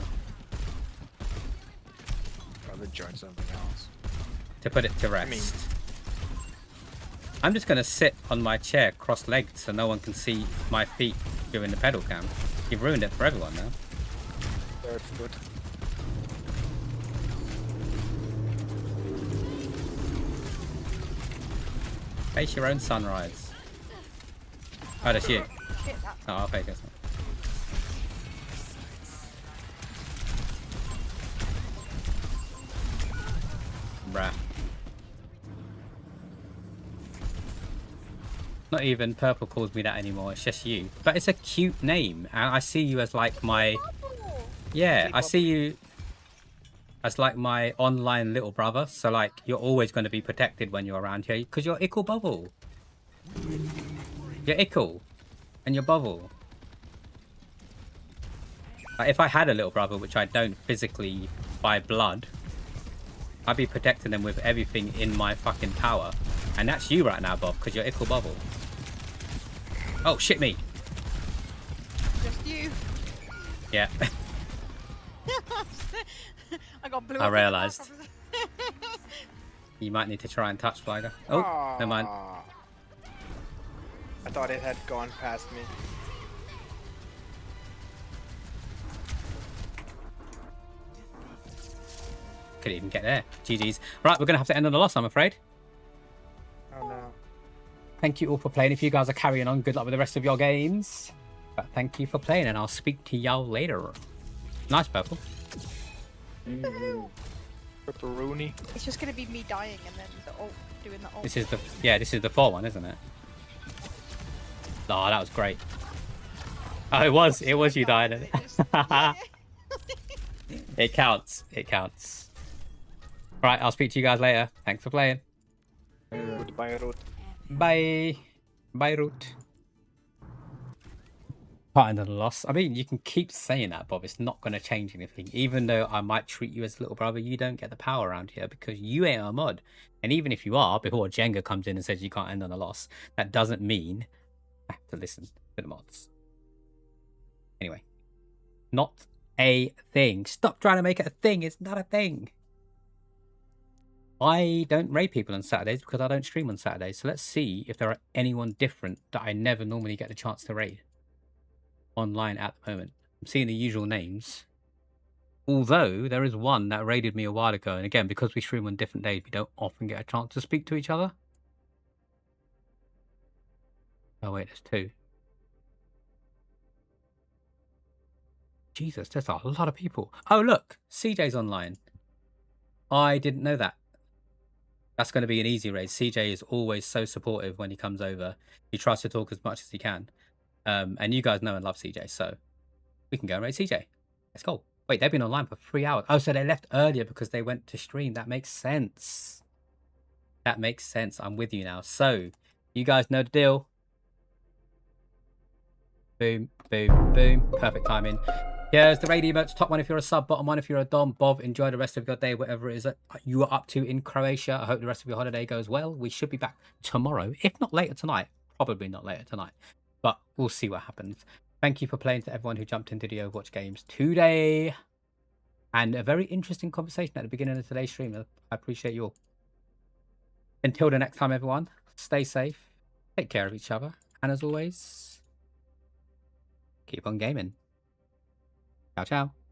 Rather join something else. To put it to rest. I'm just going to sit on my chair cross-legged so no one can see my feet during the pedal cam. You've ruined it for everyone now. Third foot. Face your own sunrise. Oh, that's you. Shit, that's Oh, I'll fake this one. Bruh. Not even Purple calls me that anymore, it's just you. But it's a cute name, and I see you as like my... Yeah, I see you as like my online little brother, so like you're always going to be protected when you're around here, because you're Ickle Bubble. You're Ickle, and you're Bubble. Like, if I had a little brother, which I don't physically by blood, I'd be protecting them with everything in my fucking power. And that's you right now, Bob, because you're Ickle Bubble. Oh, shit me. just you. Yeah. I got blue. I realised. You might need to try and touch Flyger. Oh, never mind. I thought it had gone past me. Couldn't even get there. GG's. Right, we're going to have to end on a loss, I'm afraid. Oh no. Thank you all for playing. If you guys are carrying on, good luck with the rest of your games. But thank you for playing, and I'll speak to y'all later. Nice, Purple. Pepperoni. It's just gonna be me dying and then the ult doing the ult. This is the 4 one, isn't it? Oh, that was great. Oh, it was you dying. It just, yeah. It counts. It counts. All right, I'll speak to you guys later. Thanks for playing. Goodbye, Ruth. Bye. Bye, Root. Part of the loss. I mean, you can keep saying that, Bob. It's not going to change anything. Even though I might treat you as a little brother, you don't get the power around here because you ain't a mod. And even if you are, before Jenga comes in and says you can't end on a loss, that doesn't mean I have to listen to the mods. Anyway, not a thing. Stop trying to make it a thing. It's not a thing. I don't raid people on Saturdays because I don't stream on Saturdays. So let's see if there are anyone different that I never normally get the chance to raid online at the moment. I'm seeing the usual names. Although there is one that raided me a while ago. And again, because we stream on different days, we don't often get a chance to speak to each other. Oh wait, there's 2. Jesus, there's a lot of people. Oh look, CJ's online. I didn't know that. That's going to be an easy raid. CJ is always so supportive when he comes over. He tries to talk as much as he can. And you guys know and love CJ, so we can go and raid CJ. Let's go. Wait, they've been online for 3 hours. Oh, so they left earlier because they went to stream. That makes sense. That makes sense. I'm with you now. So, you guys know the deal. Boom, boom, boom. Perfect timing. Here's the raid emotes. Top 1 if you're a sub, bottom 1 if you're a dom. Bob, enjoy the rest of your day, whatever it is that you are up to in Croatia. I hope the rest of your holiday goes well. We should be back tomorrow, if not later tonight. Probably not later tonight, but we'll see what happens. Thank you for playing to everyone who jumped into the Overwatch games today. And a very interesting conversation at the beginning of today's stream. I appreciate you all. Until the next time, everyone, stay safe, take care of each other, and as always, keep on gaming. Ciao, ciao.